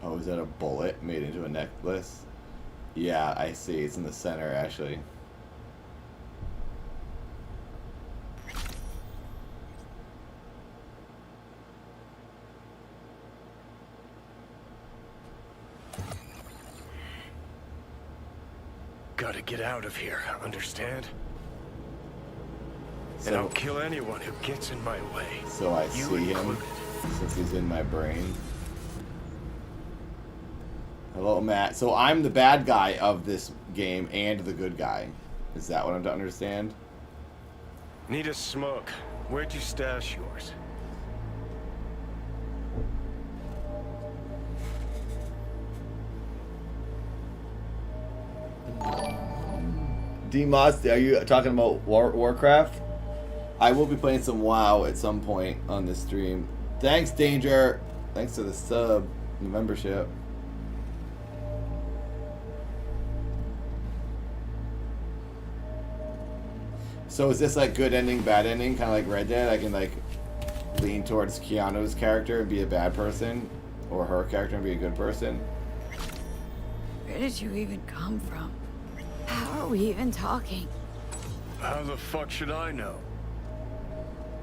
Oh, is that a bullet made into a necklace? Yeah, I see. It's in the center, actually.
Gotta get out of here, understand?
So,
and I'll kill anyone who gets in my way.
So I
You
see him,
included.
since he's in my brain. Hello, Matt. So I'm the bad guy of this game and the good guy. Is that what I'm to understand?
Need a smoke. Where'd you stash yours?
D-Moss, are you talking about Warcraft? I will be playing some WoW at some point on this stream. Thanks, Danger. Thanks for the sub, the membership. So is this like good ending, bad ending, kind of like Red Dead? I can like lean towards Keanu's character and be a bad person, or her character and be a good person.
Where did you even come from? How are we even talking?
How the fuck should I know?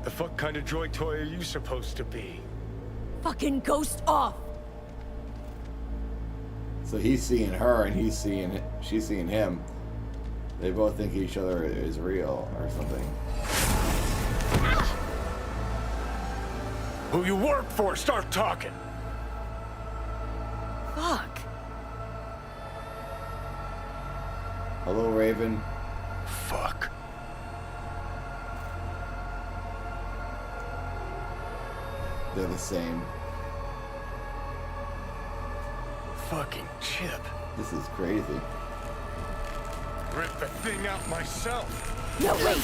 The fuck kind of droid toy are you supposed to be?
Fucking ghost off!
So he's seeing her and she's seeing him. They both think each other is real or something.
Who you work for, start talking!
Fuck.
Hello, Raven.
Fuck.
They're the same.
Fucking Chip.
This is crazy.
Rip the thing out myself.
No, wait!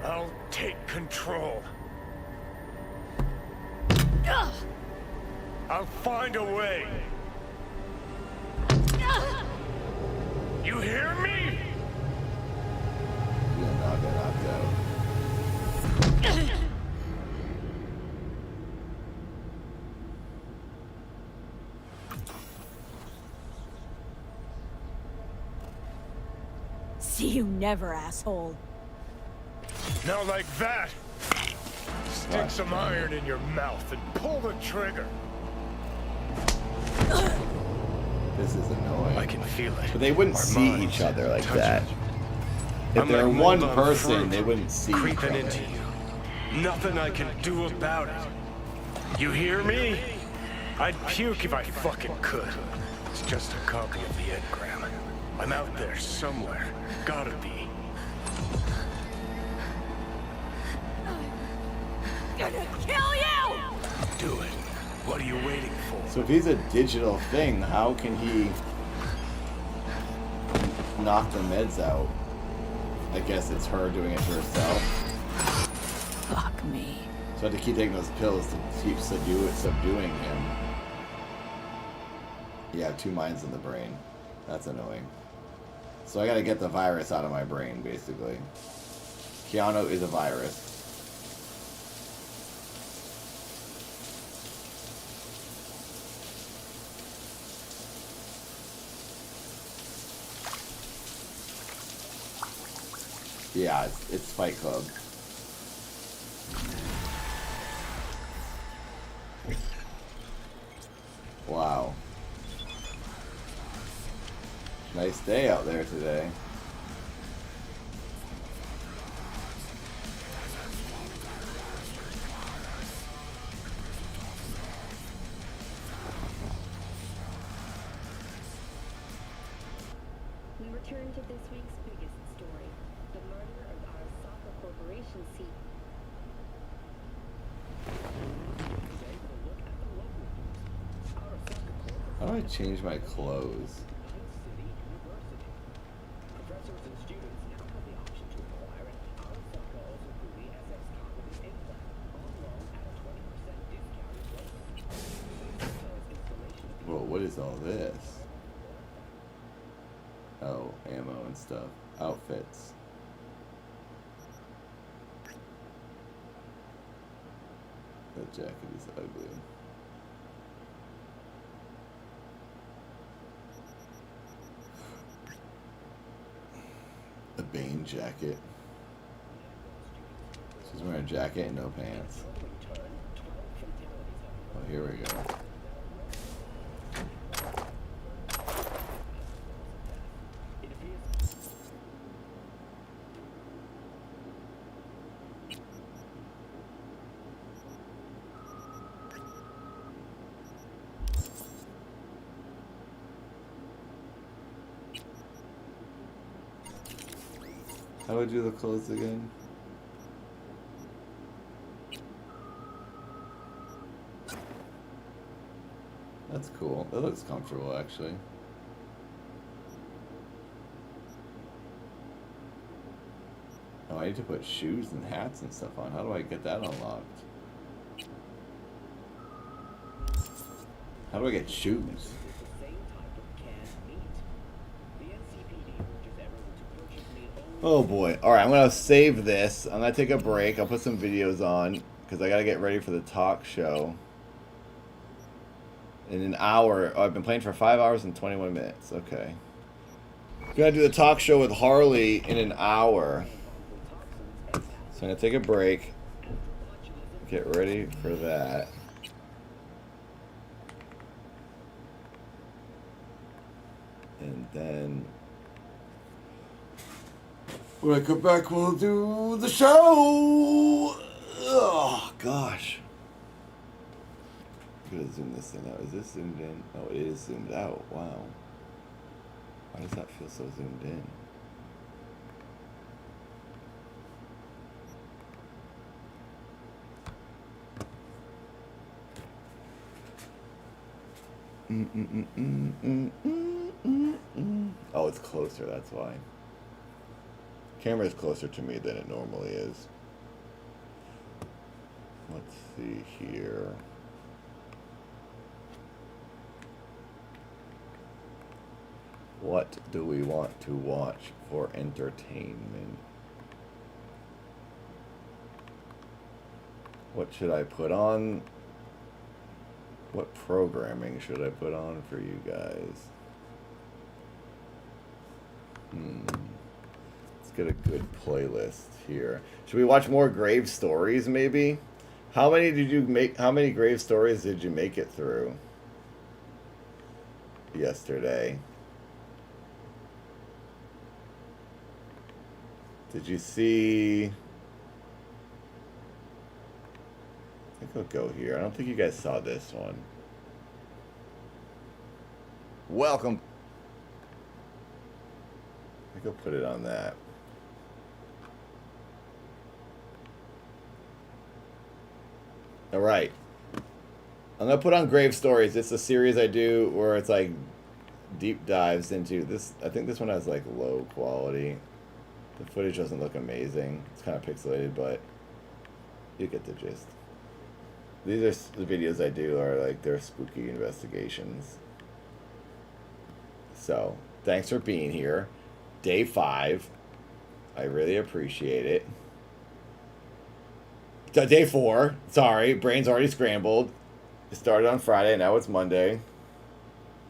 I'll take control. I'll find a way. You hear me?
You'll not get knocked out.
See you never, asshole.
Now like that. Stick some iron in your mouth and pull the trigger.
This is annoying.
I can feel it.
But they wouldn't
Our
see
minds
each other like
touching.
that. If
I'm
they're
like
one
mold on
person,
fruit,
they wouldn't see each
creeping
other.
into you. Nothing I can do about it. You hear me? I'd puke if I fucking could. It's just a copy of the engram. I'm out there somewhere. Gotta be.
Gonna kill you!
Do it. What are you waiting for?
So if he's a digital thing, how can he knock the meds out? I guess it's her doing it to herself.
Fuck me.
So I have to keep taking those pills to keep subduing him. Yeah, 2 minds in the brain. That's annoying. So I gotta get the virus out of my brain, basically. Keanu is a virus. Yeah, it's Fight Club. Wow. day out there today.
We return to this week's biggest story, the murder of Arasaka Corporation CEO.
How do I change my clothes?
Professors and students now have the option to acquire an Arasaka Ozokuri SX cognitive implant on loan at a 20% discounted rate.
Whoa, what is all this? Oh, ammo and stuff. Outfits. That jacket is ugly. A Bane jacket. She's wearing a jacket and no pants. Oh, here we go. How do I do the clothes again? That's cool. That looks comfortable, actually. Oh, I need to put shoes and hats and stuff on. How do I get that unlocked? How do I get shoes? Oh boy. Alright, I'm going to save this. I'm going to take a break. I'll put some videos on because I got to get ready for the talk show. In an hour. Oh, I've been playing for 5 hours and 21 minutes. Okay. I'm going to do the talk show with Harley in an hour. So I'm going to take a break. Get ready for that. And then when I come back, we'll do the show. Oh, gosh. I'm going to zoom this thing out. Is this zoomed in? Oh, it is zoomed out. Wow. Why does that feel so zoomed in? Oh, it's closer, that's why. Camera's closer to me than it normally is. Let's see here. What do we want to watch for entertainment? What should I put on? What programming should I put on for you guys? Let's get a good playlist here. Should we watch more Grave Stories, maybe? How many did you make? How many Grave Stories did you make it through yesterday? Did you see? I think I'll go here. I don't think you guys saw this one. Welcome. I think I'll put it on that. All right. I'm going to put on Grave Stories. It's a series I do where it's like deep dives into this. I think this one has like low quality. The footage doesn't look amazing. It's kind of pixelated, but you get the gist. These are the videos I do are like they're spooky investigations. So, thanks for being here. Day 5. I really appreciate it. Day 4. Sorry, brain's already scrambled. It started on Friday, now it's Monday.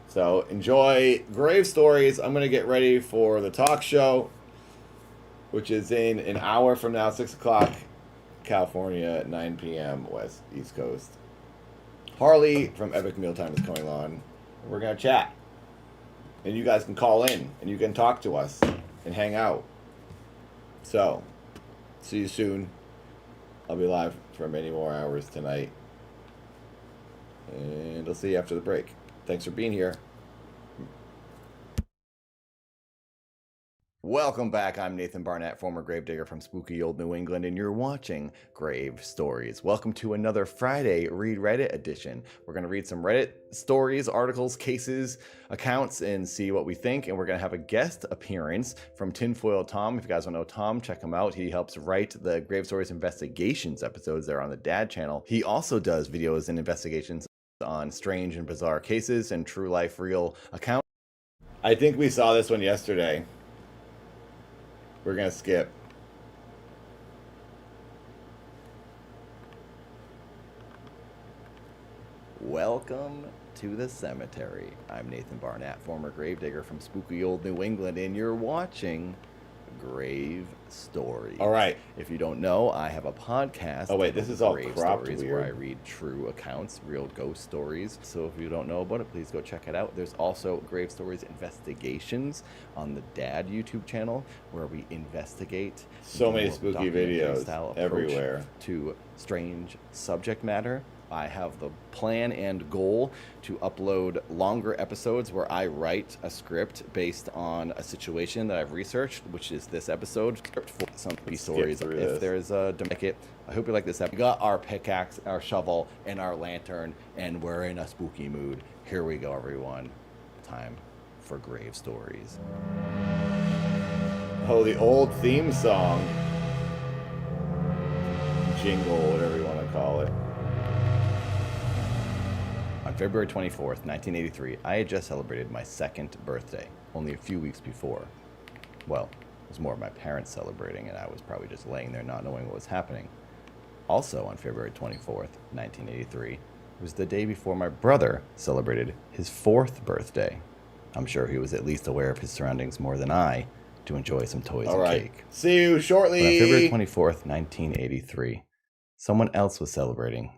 So, enjoy Grave Stories. I'm going to get ready for the talk show, which is in an hour from now, 6 o'clock, California, 9 p.m. East Coast. Harley from Epic Mealtime is coming on. We're going to chat. And you guys can call in and you can talk to us and hang out. So, see you soon. I'll be live for many more hours tonight. And I'll see you after the break. Thanks for being here. Welcome back. I'm Nathan Barnett, former gravedigger from spooky old New England, and you're watching Grave Stories. Welcome to another Friday Read Reddit edition. We're going to read some Reddit stories, articles, cases, accounts, and see what we think. And we're going to have a guest appearance from Tinfoil Tom. If you guys don't know Tom, check him out. He helps write the Grave Stories Investigations episodes there on the Dad channel. He also does videos and investigations on strange and bizarre cases and true life real accounts. I think we saw this one yesterday. We're going to skip. Welcome to the cemetery. I'm Nathan Barnett, former gravedigger from spooky old New England, and you're watching Grave Stories. All right. If you don't know, I have a podcast. Oh wait, this is all Grave Stories, where I read true accounts, real ghost stories. So if you don't know about it, please go check it out. There's also Grave Stories Investigations on the Dad YouTube channel, where we investigate so many spooky videos everywhere to strange subject matter. I have the plan and goal to upload longer episodes where I write a script based on a situation that I've researched, which is this episode. Script for some stories. If there's a it, I hope you like this episode. We got our pickaxe, our shovel, and our lantern, and we're in a spooky mood. Here we go, everyone. Time for Grave Stories. Oh, the old theme song. Jingle, whatever you want to call it. On February 24th, 1983, I had just celebrated my second birthday, only a few weeks before. Well, it was more of my parents celebrating, and I was probably just laying there not knowing what was happening. Also on February 24th, 1983, it was the day before my brother celebrated his 4th birthday. I'm sure he was at least aware of his surroundings more than I to enjoy some toys and cake. See you shortly! But on February 24th, 1983, someone else was celebrating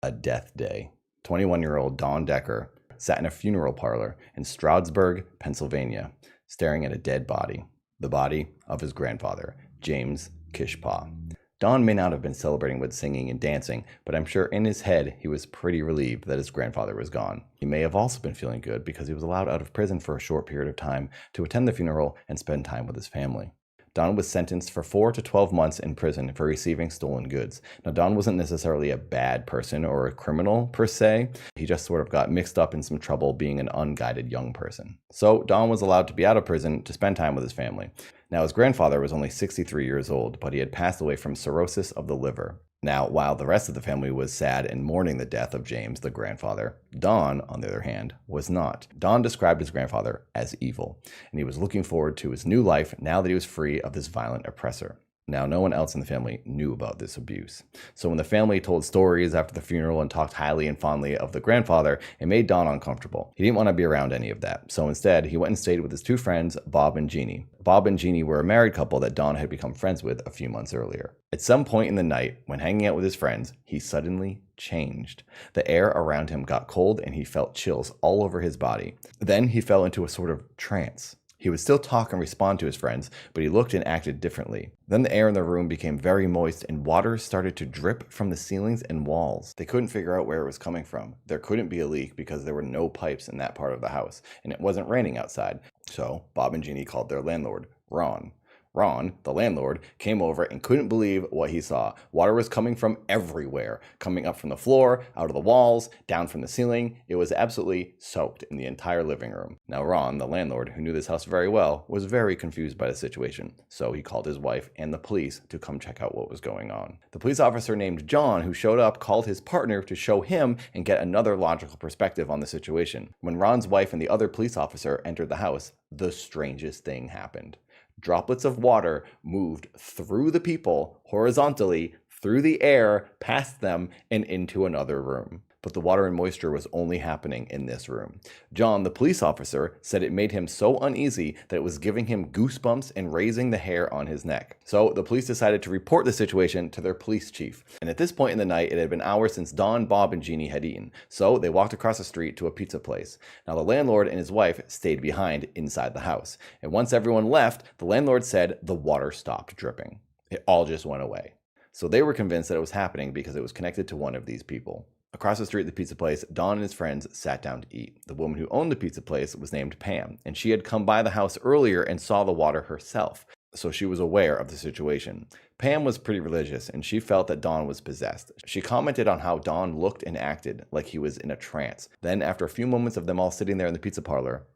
a death day. 21-year-old Don Decker sat in a funeral parlor in Stroudsburg, Pennsylvania, staring at a dead body, the body of his grandfather, James Kishpaw. Don may not have been celebrating with singing and dancing, but I'm sure in his head he was pretty relieved that his grandfather was gone. He may have also been feeling good because he was allowed out of prison for a short period of time to attend the funeral and spend time with his family. Don was sentenced for 4 to 12 months in prison for receiving stolen goods. Now, Don wasn't necessarily a bad person or a criminal per se. He just sort of got mixed up in some trouble being an unguided young person. So Don was allowed to be out of prison to spend time with his family. Now, his grandfather was only 63 years old, but he had passed away from cirrhosis of the liver. Now, while the rest of the family was sad and mourning the death of James, the grandfather, Don, on the other hand, was not. Don described his grandfather as evil, and he was looking forward to his new life now that he was free of this violent oppressor. Now, no one else in the family knew about this abuse. So when the family told stories after the funeral and talked highly and fondly of the grandfather, it made Don uncomfortable. He didn't want to be around any of that. So instead, he went and stayed with his 2 friends, Bob and Jeannie. Bob and Jeannie were a married couple that Don had become friends with a few months earlier. At some point in the night, when hanging out with his friends, he suddenly changed. The air around him got cold and he felt chills all over his body. Then he fell into a sort of trance. He would still talk and respond to his friends, but he looked and acted differently. Then the air in the room became very moist and water started to drip from the ceilings and walls. They couldn't figure out where it was coming from. There couldn't be a leak because there were no pipes in that part of the house, and it wasn't raining outside. So Bob and Jeannie called their landlord, Ron. Ron, the landlord, came over and couldn't believe what he saw. Water was coming from everywhere, coming up from the floor, out of the walls, down from the ceiling. It was absolutely soaked in the entire living room. Now Ron, the landlord, who knew this house very well, was very confused by the situation. So he called his wife and the police to come check out what was going on. The police officer named John, who showed up, called his partner to show him and get another logical perspective on the situation. When Ron's wife and the other police officer entered the house, the strangest thing happened. Droplets of water moved through the people horizontally, through the air, past them, and into another room. but the water and moisture was only happening in this room. John, the police officer, said it made him so uneasy that it was giving him goosebumps and raising the hair on his neck. So the police decided to report the situation to their police chief. And at this point in the night, it had been hours since Don, Bob, and Jeannie had eaten. So they walked across the street to a pizza place. Now the landlord and his wife stayed behind inside the house. And once everyone left, the landlord said the water stopped dripping. It all just went away. So they were convinced that it was happening because it was connected to one of these people. Across the street at the pizza place, Don and his friends sat down to eat. The woman who owned the pizza place was named Pam, and she had come by the house earlier and saw the water herself, so she was aware of the situation. Pam was pretty religious, and she felt that Don was possessed. She commented on how Don looked and acted like he was in a trance. Then, after a few moments of them all sitting there in the pizza parlor,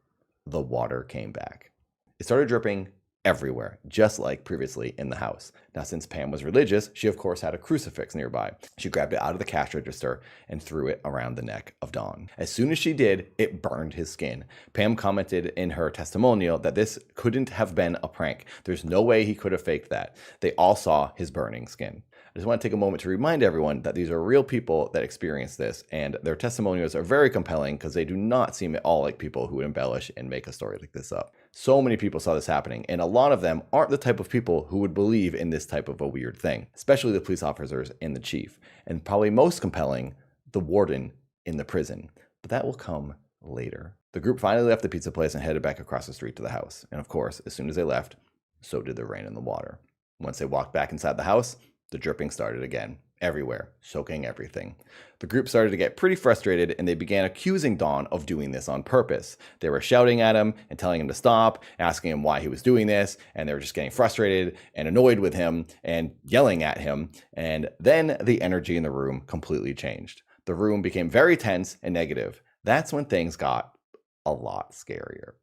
the water came back. It started dripping everywhere, just like previously in the house. Now, since Pam was religious, she of course had a crucifix nearby. She grabbed it out of the cash register and threw it around the neck of Don. As soon as she did, it burned his skin. Pam commented in her testimonial that this couldn't have been a prank. There's no way he could have faked that. They all saw his burning skin. I just want to take a moment to remind everyone that these are real people that experienced this, and their testimonials are very compelling because they do not seem at all like people who would embellish and make a story like this up. So many people saw this happening, and a lot of them aren't the type of people who would believe in this type of a weird thing, especially the police officers and the chief, and probably most compelling, the warden in the prison. But that will come later. The group finally left the pizza place and headed back across the street to the house. And of course, as soon as they left, so did the rain and the water. Once they walked back inside the house, the dripping started again, everywhere, soaking everything. The group started to get pretty frustrated, and they began accusing Don of doing this on purpose. They were shouting at him and telling him to stop, asking him why he was doing this, and they were just getting frustrated and annoyed with him and yelling at him. And then the energy in the room completely changed. The room became very tense and negative. That's when things got a lot scarier.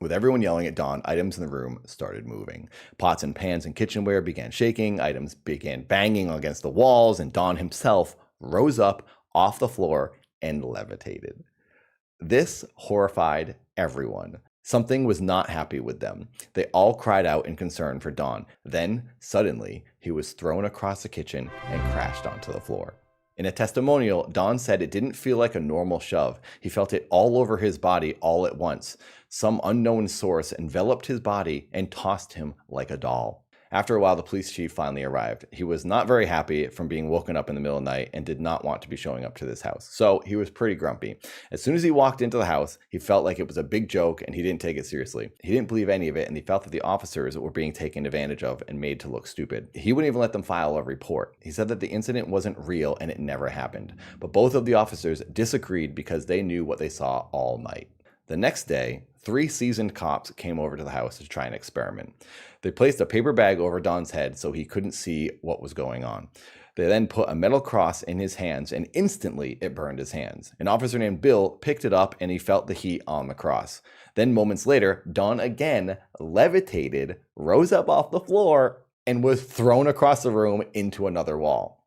With everyone yelling at Don, items in the room started moving. Pots and pans and kitchenware began shaking, items began banging against the walls, and Don himself rose up off the floor and levitated. This horrified everyone. Something was not happy with them. They all cried out in concern for Don. Then, suddenly, he was thrown across the kitchen and crashed onto the floor. In a testimonial, Don said it didn't feel like a normal shove. He felt it all over his body all at once. Some unknown source enveloped his body and tossed him like a doll. After a while, the police chief finally arrived. He was not very happy from being woken up in the middle of the night and did not want to be showing up to this house. So he was pretty grumpy. As soon as he walked into the house, he felt like it was a big joke and he didn't take it seriously. He didn't believe any of it, and he felt that the officers were being taken advantage of and made to look stupid. He wouldn't even let them file a report. He said that the incident wasn't real and it never happened. But both of the officers disagreed because they knew what they saw all night. The next day, 3 seasoned cops came over to the house to try an experiment. They placed a paper bag over Don's head so he couldn't see what was going on. They then put a metal cross in his hands, and instantly it burned his hands. An officer named Bill picked it up and he felt the heat on the cross. Then moments later, Don again levitated, rose up off the floor, and was thrown across the room into another wall.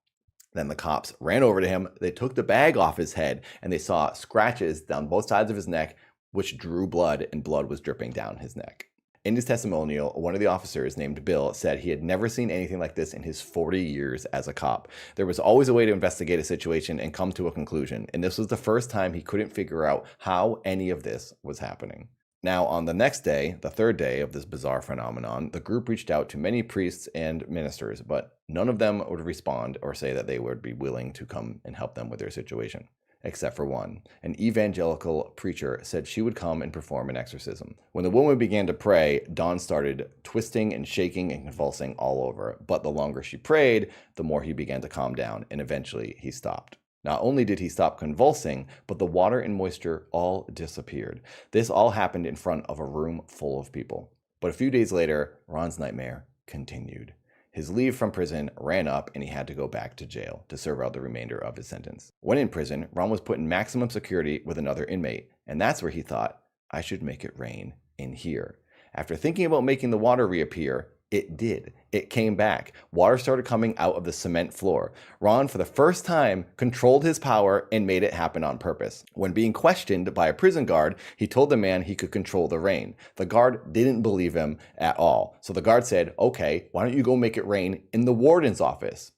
Then the cops ran over to him, they took the bag off his head, and they saw scratches down both sides of his neck, which drew blood, and blood was dripping down his neck. In his testimonial, one of the officers named Bill said he had never seen anything like this in his 40 years as a cop. There was always a way to investigate a situation and come to a conclusion, and this was the first time he couldn't figure out how any of this was happening. Now, on the next day, the third day of this bizarre phenomenon, the group reached out to many priests and ministers, but none of them would respond or say that they would be willing to come and help them with their situation. Except for one. An evangelical preacher said she would come and perform an exorcism. When the woman began to pray, Don started twisting and shaking and convulsing all over. But the longer she prayed, the more he began to calm down, and eventually he stopped. Not only did he stop convulsing, but the water and moisture all disappeared. This all happened in front of a room full of people. But a few days later, Ron's nightmare continued. His leave from prison ran up and he had to go back to jail to serve out the remainder of his sentence. When in prison, Ron was put in maximum security with another inmate, and that's where he thought, I should make it rain in here. After thinking about making the water reappear, it did. It came back. Water started coming out of the cement floor. Ron, for the first time, controlled his power and made it happen on purpose. When being questioned by a prison guard, he told the man he could control the rain. The guard didn't believe him at all. So the guard said, okay, why don't you go make it rain in the warden's office?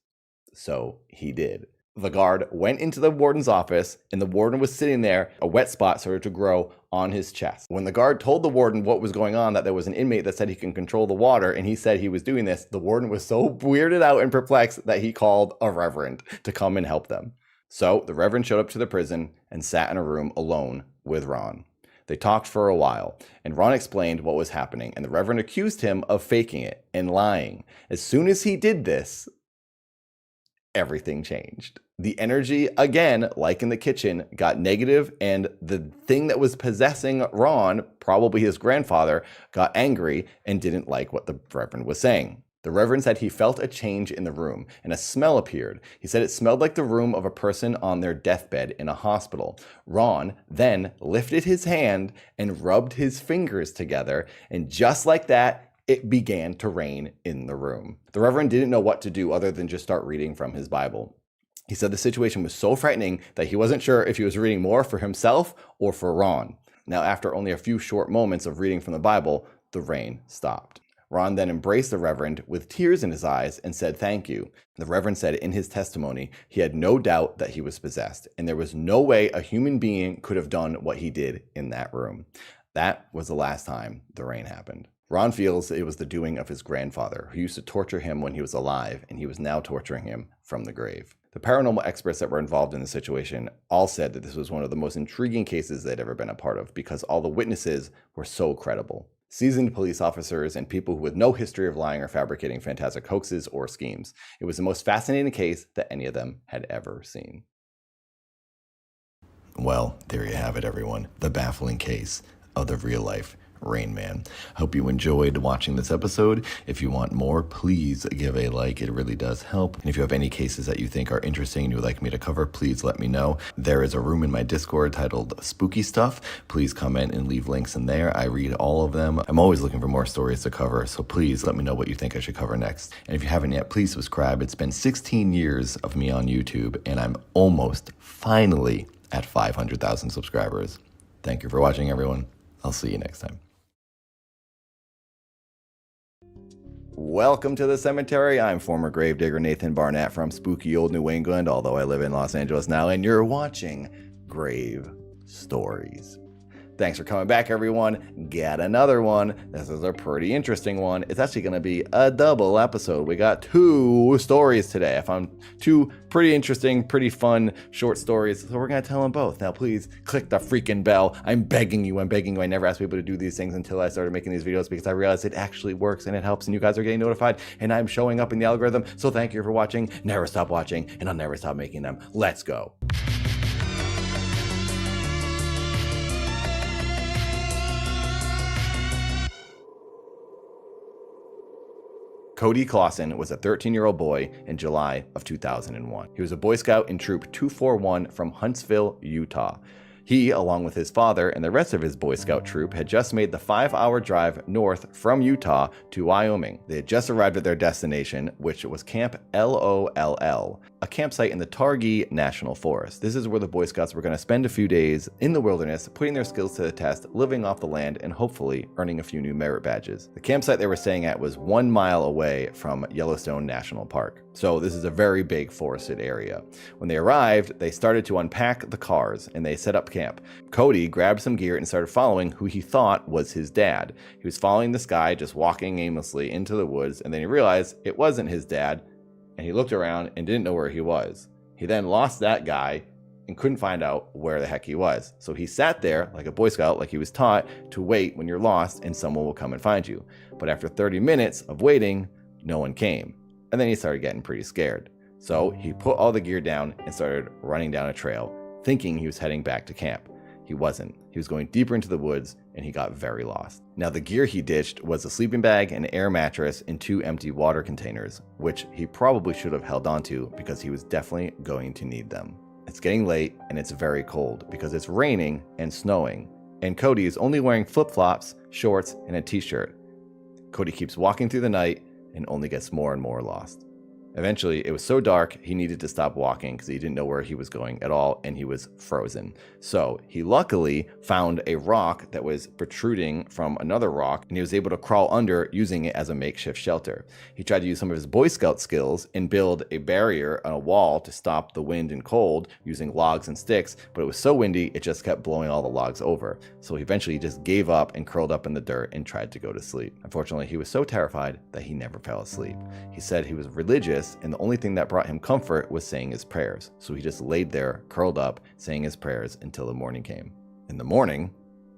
So he did. The guard went into the warden's office, and the warden was sitting there. A wet spot started to grow on his chest. When the guard told the warden what was going on, that there was an inmate that said he can control the water, and he said he was doing this, the warden was so weirded out and perplexed that he called a reverend to come and help them. So the reverend showed up to the prison and sat in a room alone with Ron. They talked for a while, and Ron explained what was happening, and the reverend accused him of faking it and lying. As soon as he did this, everything changed. The energy, again, like in the kitchen, got negative, and the thing that was possessing Ron, probably his grandfather, got angry and didn't like what the reverend was saying. The reverend said he felt a change in the room, and a smell appeared. He said it smelled like the room of a person on their deathbed in a hospital. Ron then lifted his hand and rubbed his fingers together, and just like that, it began to rain in the room. The reverend didn't know what to do other than just start reading from his Bible. He said the situation was so frightening that he wasn't sure if he was reading more for himself or for Ron. Now, after only a few short moments of reading from the Bible, the rain stopped. Ron then embraced the reverend with tears in his eyes and said thank you. The reverend said in his testimony he had no doubt that he was possessed, and there was no way a human being could have done what he did in that room. That was the last time the rain happened. Ron feels it was the doing of his grandfather, who used to torture him when he was alive, and he was now torturing him from the grave. The paranormal experts that were involved in the situation all said that this was one of the most intriguing cases they'd ever been a part of because all the witnesses were so credible. Seasoned police officers and people with no history of lying or fabricating fantastic hoaxes or schemes. It was the most fascinating case that any of them had ever seen. Well, there you have it, everyone. The baffling case of the real-life Rain Man. Hope you enjoyed watching this episode. If you want more, please give a like. It really does help. And if you have any cases that you think are interesting and you would like me to cover, please let me know. There is a room in my Discord titled Spooky Stuff. Please comment and leave links in there. I read all of them. I'm always looking for more stories to cover, so please let me know what you think I should cover next. And if you haven't yet, please subscribe. It's been 16 years of me on YouTube, and I'm almost finally at 500,000 subscribers. Thank you for watching, everyone. I'll see you next time. Welcome to the cemetery. I'm former gravedigger Nathan Barnett from spooky old New England, although I live in Los Angeles now, and you're watching Grave Stories. Thanks for coming back, everyone. Got another one. This is a pretty interesting one. It's actually going to be a double episode. We got 2 stories today. I found 2 pretty interesting, pretty fun short stories, so we're going to tell them both. Now, please click the freaking bell. I'm begging you. I never asked people to do these things until I started making these videos because I realized it actually works and it helps, and you guys are getting notified, and I'm showing up in the algorithm. So thank you for watching. Never stop watching, and I'll never stop making them. Let's go. Cody Clausen was a 13-year-old boy in July of 2001. He was a Boy Scout in Troop 241 from Huntsville, Utah. He, along with his father and the rest of his Boy Scout troop, had just made the 5-hour drive north from Utah to Wyoming. They had just arrived at their destination, which was Camp LOLL, a campsite in the Targhee National Forest. This is where the Boy Scouts were going to spend a few days in the wilderness, putting their skills to the test, living off the land, and hopefully earning a few new merit badges. The campsite they were staying at was 1 mile away from Yellowstone National Park. So this is a very big forested area. When they arrived, they started to unpack the cars and they set up camp. Cody grabbed some gear and started following who he thought was his dad. He was following this guy just walking aimlessly into the woods, and then he realized it wasn't his dad, and he looked around and didn't know where he was. He then lost that guy and couldn't find out where the heck he was. So he sat there like a Boy Scout, like he was taught to wait when you're lost and someone will come and find you. But after 30 minutes of waiting, no one came. And then he started getting pretty scared. So he put all the gear down and started running down a trail, thinking he was heading back to camp. He wasn't. He was going deeper into the woods, and he got very lost. Now, the gear he ditched was a sleeping bag, an air mattress, and 2 empty water containers, which he probably should have held onto because he was definitely going to need them. It's getting late, and it's very cold because it's raining and snowing, and Cody is only wearing flip-flops, shorts, and a t-shirt. Cody keeps walking through the night and only gets more and more lost. Eventually, it was so dark, he needed to stop walking because he didn't know where he was going at all, and he was frozen. So he luckily found a rock that was protruding from another rock, and he was able to crawl under using it as a makeshift shelter. He tried to use some of his Boy Scout skills and build a barrier on a wall to stop the wind and cold using logs and sticks, but it was so windy, it just kept blowing all the logs over. So he eventually just gave up and curled up in the dirt and tried to go to sleep. Unfortunately, he was so terrified that he never fell asleep. He said he was religious, and the only thing that brought him comfort was saying his prayers. So he just laid there, curled up, saying his prayers until the morning came. In the morning,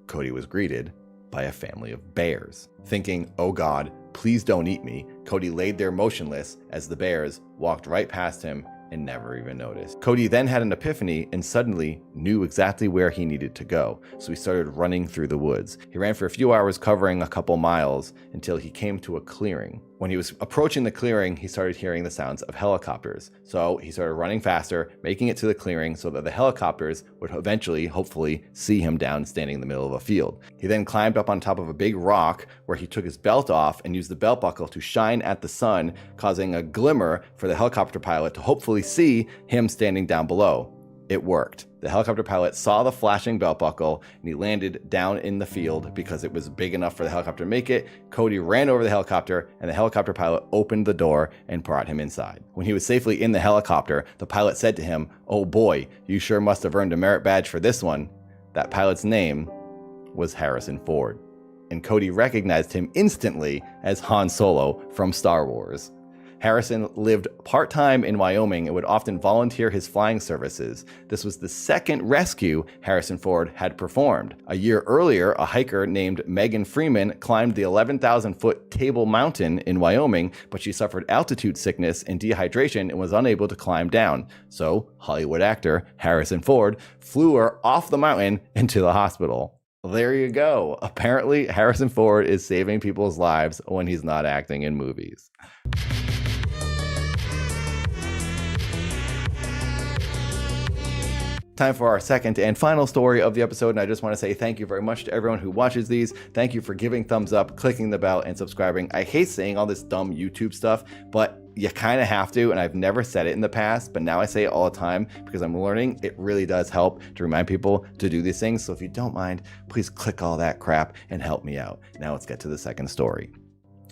Cody was greeted by a family of bears. Thinking, oh God, please don't eat me, Cody laid there motionless as the bears walked right past him and never even noticed. Cody then had an epiphany and suddenly knew exactly where he needed to go, so he started running through the woods. He ran for a few hours, covering a couple miles until he came to a clearing. When he was approaching the clearing, he started hearing the sounds of helicopters. So he started running faster, making it to the clearing so that the helicopters would eventually, hopefully, see him down standing in the middle of a field. He then climbed up on top of a big rock where he took his belt off and used the belt buckle to shine at the sun, causing a glimmer for the helicopter pilot to hopefully see him standing down below. It worked. The helicopter pilot saw the flashing belt buckle and he landed down in the field because it was big enough for the helicopter to make it. Cody ran over the helicopter and the helicopter pilot opened the door and brought him inside. When he was safely in the helicopter, the pilot said to him, "Oh boy, you sure must have earned a merit badge for this one." That pilot's name was Harrison Ford, and Cody recognized him instantly as Han Solo from Star Wars. Harrison lived part-time in Wyoming and would often volunteer his flying services. This was the second rescue Harrison Ford had performed. A year earlier, a hiker named Megan Freeman climbed the 11,000-foot Table Mountain in Wyoming, but she suffered altitude sickness and dehydration and was unable to climb down. So Hollywood actor Harrison Ford flew her off the mountain into the hospital. There you go. Apparently, Harrison Ford is saving people's lives when he's not acting in movies. Time for our second and final story of the episode, and I just want to say thank you very much to everyone who watches these. Thank you for giving thumbs up, clicking the bell, and subscribing. I hate saying all this dumb YouTube stuff, but you kind of have to, and I've never said it in the past, but now I say it all the time because I'm learning. It really does help to remind people to do these things, so if you don't mind, please click all that crap and help me out. Now let's get to the second story.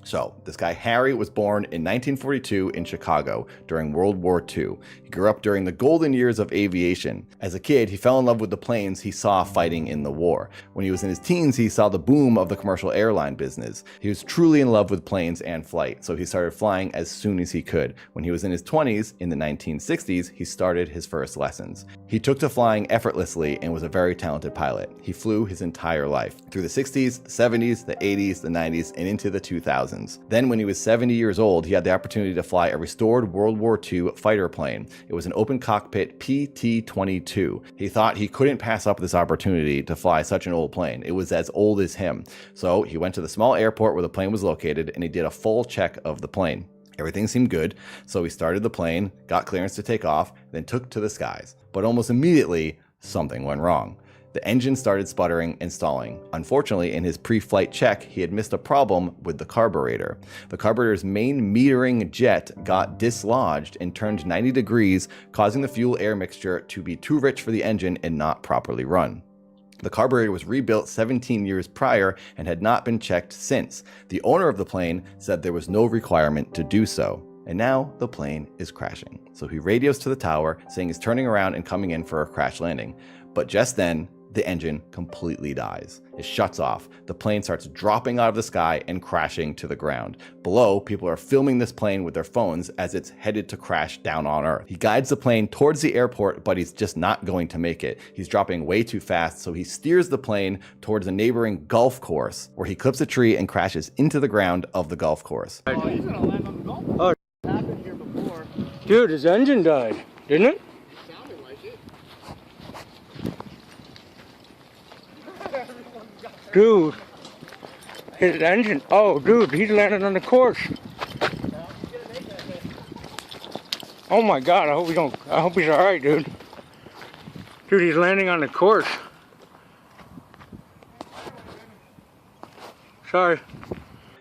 So, this guy Harry was born in 1942 in Chicago during World War II. He grew up during the golden years of aviation. As a kid, he fell in love with the planes he saw fighting in the war. When he was in his teens, he saw the boom of the commercial airline business. He was truly in love with planes and flight, so he started flying as soon as he could. When he was in his 20s, in the 1960s, he started his first lessons. He took to flying effortlessly and was a very talented pilot. He flew his entire life, through the 60s, the 70s, the 80s, the 90s, and into the 2000s. Then when he was 70 years old, he had the opportunity to fly a restored World War II fighter plane. It was an open cockpit PT-22. He thought he couldn't pass up this opportunity to fly such an old plane. It was as old as him. So he went to the small airport where the plane was located and he did a full check of the plane. Everything seemed good, so he started the plane, got clearance to take off, then took to the skies. But almost immediately, something went wrong. The engine started sputtering and stalling. Unfortunately, in his pre-flight check, he had missed a problem with the carburetor. The carburetor's main metering jet got dislodged and turned 90 degrees, causing the fuel-air mixture to be too rich for the engine and not properly run. The carburetor was rebuilt 17 years prior and had not been checked since. The owner of the plane said there was no requirement to do so. And now the plane is crashing. So he radios to the tower, saying he's turning around and coming in for a crash landing. But just then, the engine completely dies. It shuts off. The plane starts dropping out of the sky and crashing to the ground. Below, people are filming this plane with their phones as it's headed to crash down on Earth. He guides the plane towards the airport, but he's just not going to make it. He's dropping way too fast, so he steers the plane towards a neighboring golf course, where he clips a tree and crashes into the ground of the golf course.
Oh, happened here before. Dude, his engine died, didn't it? Sounded like it. Dude, his engine. Oh, dude, he's landed on the course. Oh my God, I hope he's all right, dude. Dude, he's landing on the course. Sorry.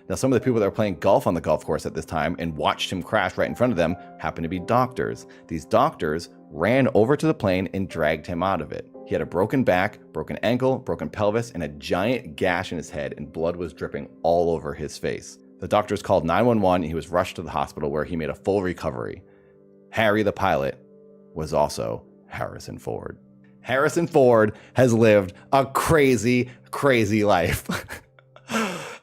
Now, some of the people that were playing golf on the golf course at this time and watched him crash right in front of them happened to be doctors. These doctors ran over to the plane and dragged him out of it. He had a broken back, broken ankle, broken pelvis, and a giant gash in his head, and blood was dripping all over his face. The doctors called 911 and he was rushed to the hospital where he made a full recovery. Harry, the pilot, was also Harrison Ford. Harrison Ford has lived a crazy, crazy life.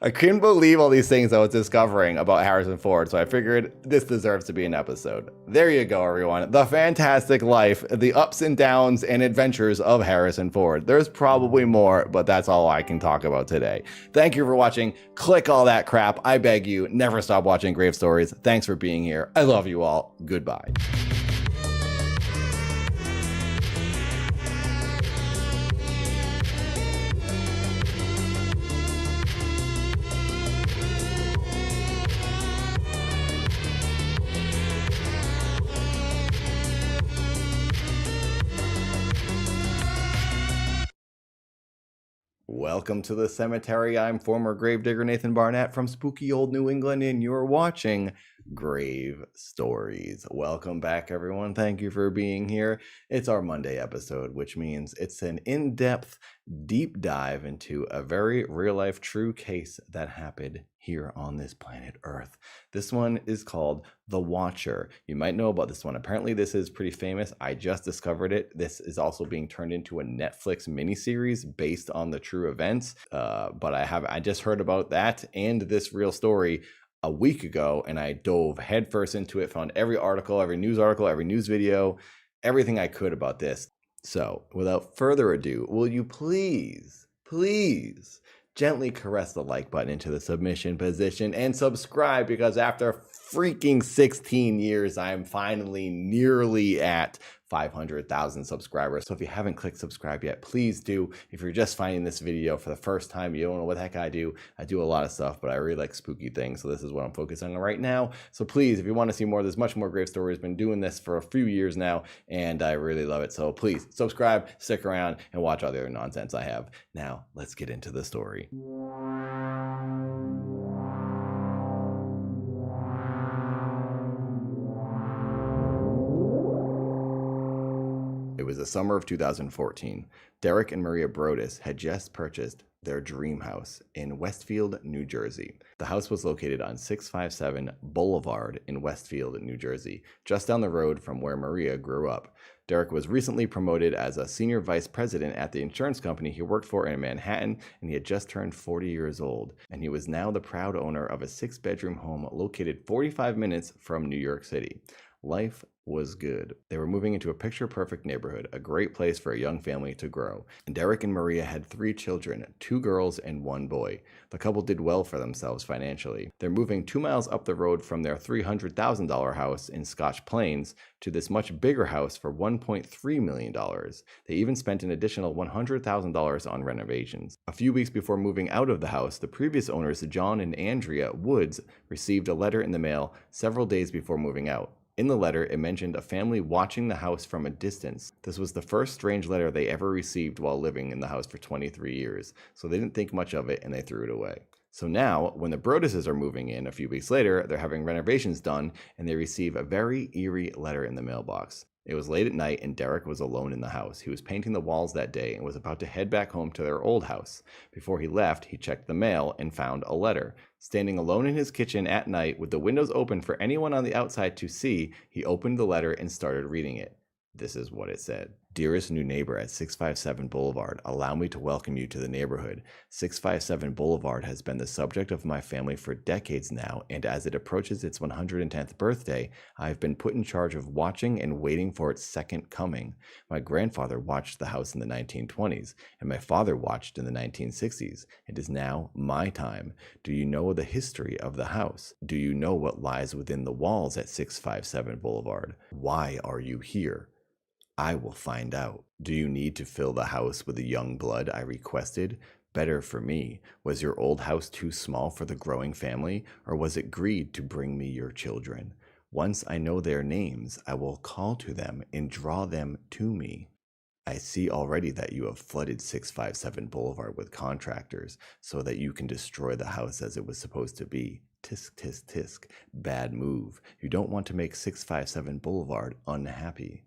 I couldn't believe all these things I was discovering about Harrison Ford, so I figured this deserves to be an episode. There you go, everyone. The fantastic life, the ups and downs and adventures of Harrison Ford. There's probably more, but that's all I can talk about today. Thank you for watching. Click all that crap. I beg you, never stop watching Grave Stories. Thanks for being here. I love you all. Goodbye. Welcome to the cemetery. I'm former gravedigger Nathan Barnett from spooky old New England, and you're watching Grave Stories. Welcome back, everyone. Thank you for being here. It's our Monday episode, which means it's an in-depth, deep dive into a very real-life true case that happened here on this planet Earth. This one is called The Watcher. You might know about this one. Apparently, this is pretty famous. I just discovered it. This is also being turned into a Netflix miniseries based on the true events. But I just heard about that and this real story a week ago, and I dove headfirst into it, found every article, every news video, everything I could about this. So, without further ado, will you please gently caress the like button into the submission position and subscribe, because after freaking 16 years, I'm finally nearly at 500,000 subscribers. So if you haven't clicked subscribe yet, please do. If you're just finding this video for the first time, you don't know what the heck I do a lot of stuff, but I really like spooky things. So this is what I'm focusing on right now. So please, if you want to see more, there's much more Grave Stories. Been doing this for a few years now, and I really love it. So please subscribe, stick around, and watch all the other nonsense I have. Now, let's get into the story. It was the summer of 2014. Derek and Maria Brodus had just purchased their dream house in Westfield, New Jersey. The house was located on 657 Boulevard in Westfield, New Jersey, just down the road from where Maria grew up. Derek was recently promoted as a senior vice president at the insurance company he worked for in Manhattan, and he had just turned 40 years old. And he was now the proud owner of a 6-bedroom home located 45 minutes from New York City. Life was good. They were moving into a picture-perfect neighborhood, a great place for a young family to grow. And Derek and Maria had 3 children, 2 girls and 1 boy. The couple did well for themselves financially. They're moving 2 miles up the road from their $300,000 house in Scotch Plains to this much bigger house for $1.3 million. They even spent an additional $100,000 on renovations. A few weeks before moving out of the house, the previous owners, John and Andrea Woods, received a letter in the mail several days before moving out. In the letter, it mentioned a family watching the house from a distance. This was the first strange letter they ever received while living in the house for 23 years, so they didn't think much of it and they threw it away. So now, when the Broduses are moving in a few weeks later, they're having renovations done, and they receive a very eerie letter in the mailbox. It was late at night, and Derek was alone in the house. He was painting the walls that day and was about to head back home to their old house. Before he left, he checked the mail and found a letter. Standing alone in his kitchen at night with the windows open for anyone on the outside to see, he opened the letter and started reading it. This is what it said. Dearest new neighbor at 657 Boulevard, allow me to welcome you to the neighborhood. 657 Boulevard has been the subject of my family for decades now, and as it approaches its 110th birthday, I have been put in charge of watching and waiting for its second coming. My grandfather watched the house in the 1920s, and my father watched in the 1960s. It is now my time. Do you know the history of the house? Do you know what lies within the walls at 657 Boulevard? Why are you here? I will find out. Do you need to fill the house with the young blood I requested? Better for me. Was your old house too small for the growing family, or was it greed to bring me your children? Once I know their names, I will call to them and draw them to me. I see already that you have flooded 657 Boulevard with contractors so that you can destroy the house as it was supposed to be. Tisk, tisk, tisk. Bad move. You don't want to make 657 Boulevard unhappy.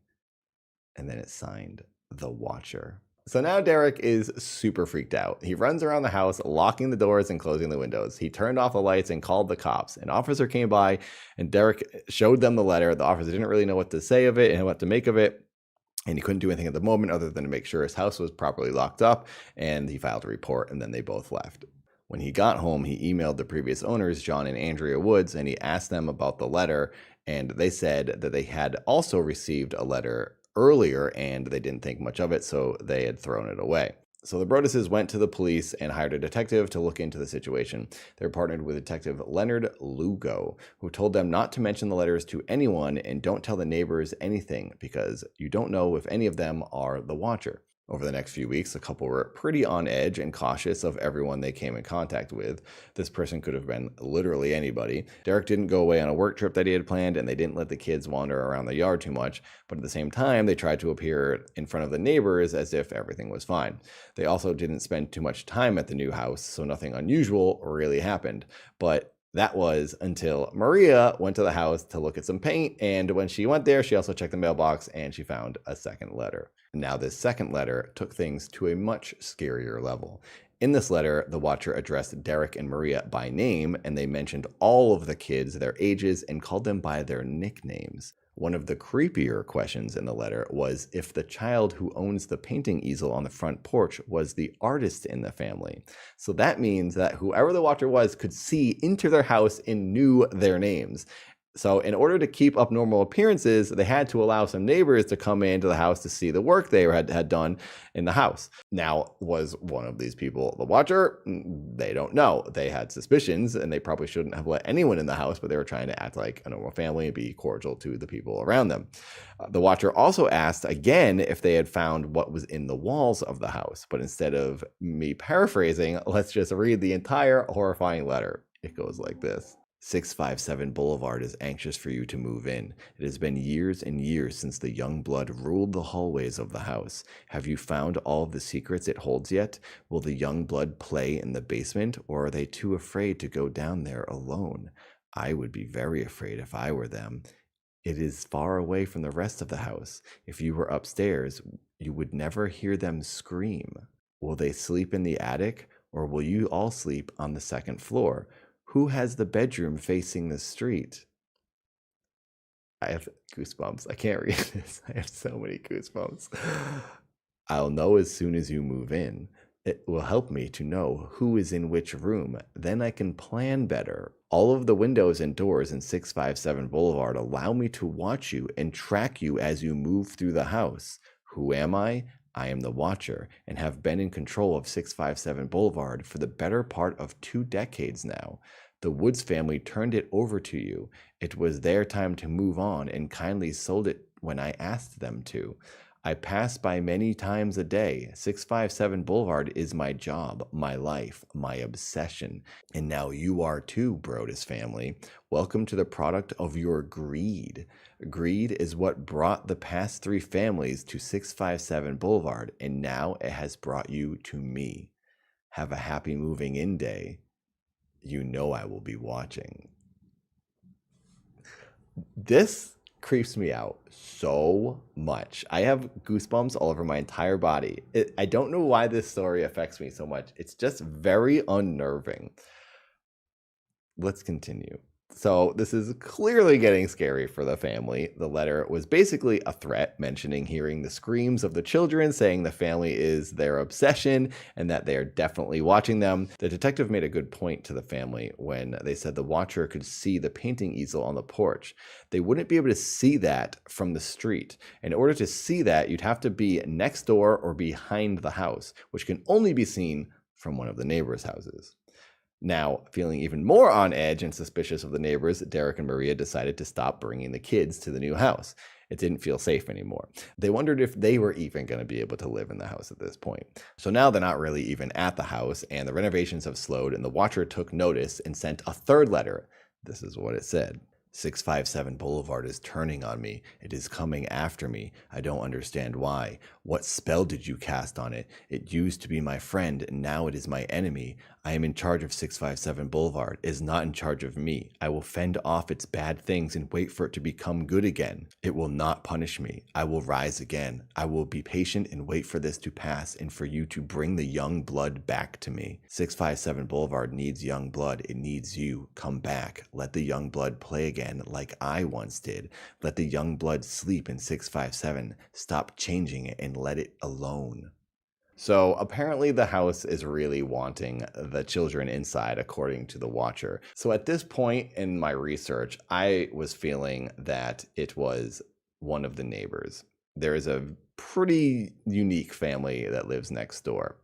And then it's signed, The Watcher. So now Derek is super freaked out. He runs around the house, locking the doors and closing the windows. He turned off the lights and called the cops. An officer came by and Derek showed them the letter. The officer didn't really know what to say of it and what to make of it. And he couldn't do anything at the moment other than to make sure his house was properly locked up. And he filed a report, and then they both left. When he got home, he emailed the previous owners, John and Andrea Woods, and he asked them about the letter. And they said that they had also received a letter earlier and they didn't think much of it, so they had thrown it away. So the Broaduses went to the police and hired a detective to look into the situation. They were partnered with Detective Leonard Lugo, who told them not to mention the letters to anyone and don't tell the neighbors anything because you don't know if any of them are the Watcher. Over the next few weeks, the couple were pretty on edge and cautious of everyone they came in contact with. This person could have been literally anybody. Derek didn't go away on a work trip that he had planned, and they didn't let the kids wander around the yard too much. But at the same time, they tried to appear in front of the neighbors as if everything was fine. They also didn't spend too much time at the new house, so nothing unusual really happened. But that was until Maria went to the house to look at some paint, and when she went there, she also checked the mailbox and she found a second letter. Now, this second letter took things to a much scarier level. In this letter, the Watcher addressed Derek and Maria by name, and they mentioned all of the kids, their ages, and called them by their nicknames. One of the creepier questions in the letter was if the child who owns the painting easel on the front porch was the artist in the family. So that means that whoever the Watcher was could see into their house and knew their names. So in order to keep up normal appearances, they had to allow some neighbors to come into the house to see the work they had done in the house. Now, was one of these people the Watcher? They don't know. They had suspicions, and they probably shouldn't have let anyone in the house, but they were trying to act like a normal family and be cordial to the people around them. The Watcher also asked again if they had found what was in the walls of the house, but instead of me paraphrasing, let's just read the entire horrifying letter. It goes like this. 657 Boulevard is anxious for you to move in. It has been years and years since the young blood ruled the hallways of the house. Have you found all of the secrets it holds yet? Will the young blood play in the basement, or are they too afraid to go down there alone? I would be very afraid if I were them. It is far away from the rest of the house. If you were upstairs, you would never hear them scream. Will they sleep in the attic, or will you all sleep on the second floor? Who has the bedroom facing the street? I have goosebumps. I can't read this. I have so many goosebumps. I'll know as soon as you move in. It will help me to know who is in which room. Then I can plan better. All of the windows and doors in 657 Boulevard allow me to watch you and track you as you move through the house. Who am I? I am the Watcher and have been in control of 657 Boulevard for the better part of 2 decades now. The Woods family turned it over to you. It was their time to move on and kindly sold it when I asked them to. I pass by many times a day. 657 Boulevard is my job, my life, my obsession. And now you are too, Brodus family. Welcome to the product of your greed. Greed is what brought the past 3 families to 657 Boulevard, and now it has brought you to me. Have a happy moving in day. You know I will be watching. This creeps me out so much. I have goosebumps all over my entire body. I don't know why this story affects me so much. It's just very unnerving. Let's continue. So this is clearly getting scary for the family. The letter was basically a threat, mentioning hearing the screams of the children, saying the family is their obsession and that they are definitely watching them. The detective made a good point to the family when they said the Watcher could see the painting easel on the porch. They wouldn't be able to see that from the street. In order to see that, you'd have to be next door or behind the house, which can only be seen from one of the neighbors' houses. Now, feeling even more on edge and suspicious of the neighbors, Derek and Maria decided to stop bringing the kids to the new house. It didn't feel safe anymore. They wondered if they were even going to be able to live in the house at this point. So now they're not really even at the house, and the renovations have slowed, and the Watcher took notice and sent a third letter. This is what it said. 657 Boulevard is turning on me. It is coming after me. I don't understand why. What spell did you cast on it? It used to be my friend, and now it is my enemy. I am in charge of 657 Boulevard. It is not in charge of me. I will fend off its bad things and wait for it to become good again. It will not punish me. I will rise again. I will be patient and wait for this to pass and for you to bring the young blood back to me. 657 Boulevard needs young blood. It needs you. Come back. Let the young blood play again like I once did. Let the young blood sleep in 657. Stop changing it and let it alone. So apparently the house is really wanting the children inside, according to the Watcher. So at this point in my research, I was feeling that it was one of the neighbors. There is a pretty unique family that lives next door.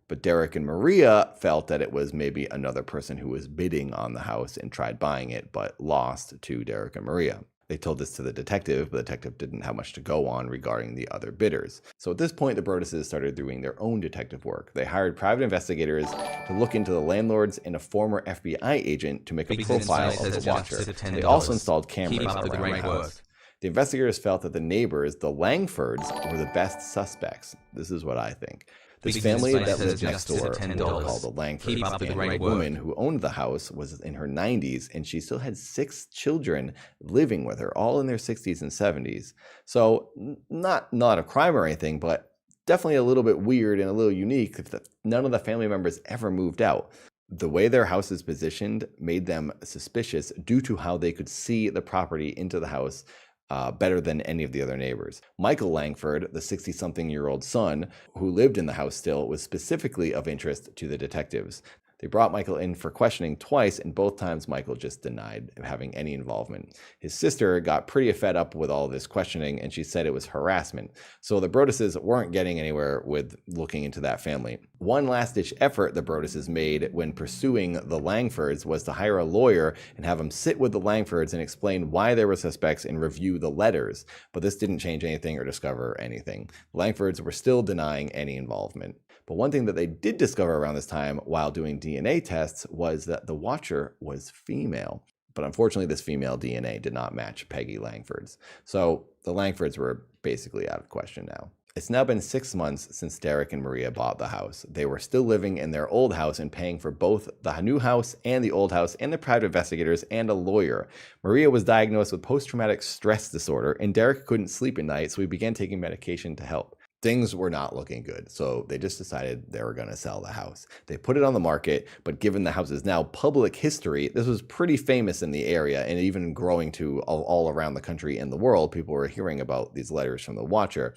But Derek and Maria felt that it was maybe another person who was bidding on the house and tried buying it, but lost to Derek and Maria. They told this to the detective, but the detective didn't have much to go on regarding the other bidders. So at this point, the Broaduses started doing their own detective work. They hired private investigators to look into the landlords and a former FBI agent to make a profile of the Watcher. They also installed cameras around the house. The investigators felt that the neighbors, the Langfords, were the best suspects. This is what I think. This family that lived next door were called the Langfords, and the woman who owned the house was in her 90s, and she still had 6 children living with her, all in their 60s and 70s. So not a crime or anything, but definitely a little bit weird and a little unique if none of the family members ever moved out. The way their house is positioned made them suspicious due to how they could see the property into the house better than any of the other neighbors. Michael Langford, the 60-something-year-old son who lived in the house still, was specifically of interest to the detectives. They brought Michael in for questioning twice, and both times Michael just denied having any involvement. His sister got pretty fed up with all this questioning, and she said it was harassment. So the Broaduses weren't getting anywhere with looking into that family. One last-ditch effort the Broaduses made when pursuing the Langfords was to hire a lawyer and have him sit with the Langfords and explain why they were suspects and review the letters. But this didn't change anything or discover anything. The Langfords were still denying any involvement. But one thing that they did discover around this time while doing DNA tests was that the Watcher was female. But unfortunately, this female DNA did not match Peggy Langford's. So the Langfords were basically out of question now. It's now been 6 months since Derek and Maria bought the house. They were still living in their old house and paying for both the new house and the old house and the private investigators and a lawyer. Maria was diagnosed with post-traumatic stress disorder, and Derek couldn't sleep at night, so he began taking medication to help. Things were not looking good, so they just decided they were going to sell the house. They put it on the market, but given the house is now public history, this was pretty famous in the area and even growing to all around the country and the world. People were hearing about these letters from the Watcher.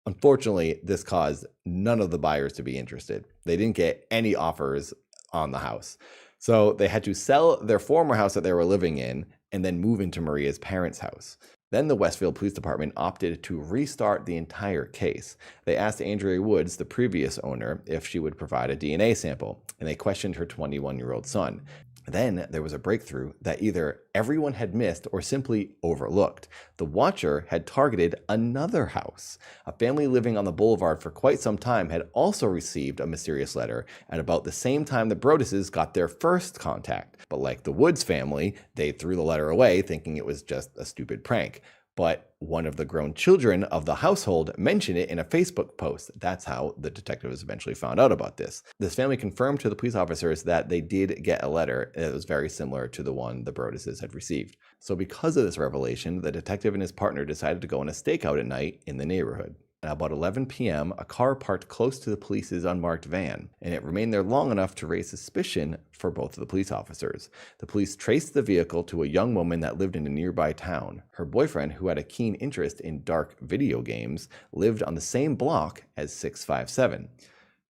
Unfortunately, this caused none of the buyers to be interested. They didn't get any offers on the house. So they had to sell their former house that they were living in and then move into Maria's parents' house. Then the Westfield Police Department opted to restart the entire case. They asked Andrea Woods, the previous owner, if she would provide a DNA sample, and they questioned her 21-year-old son. Then there was a breakthrough that either everyone had missed or simply overlooked. The Watcher had targeted another house. A family living on the boulevard for quite some time had also received a mysterious letter at about the same time the Broaduses got their first contact. But like the Woods family, they threw the letter away thinking it was just a stupid prank. But one of the grown children of the household mentioned it in a Facebook post. That's how the detectives eventually found out about this. This family confirmed to the police officers that they did get a letter that was very similar to the one the Broaduses had received. So because of this revelation, the detective and his partner decided to go on a stakeout at night in the neighborhood. At about 11 p.m., a car parked close to the police's unmarked van, and it remained there long enough to raise suspicion for both of the police officers. The police traced the vehicle to a young woman that lived in a nearby town. Her boyfriend, who had a keen interest in dark video games, lived on the same block as 657.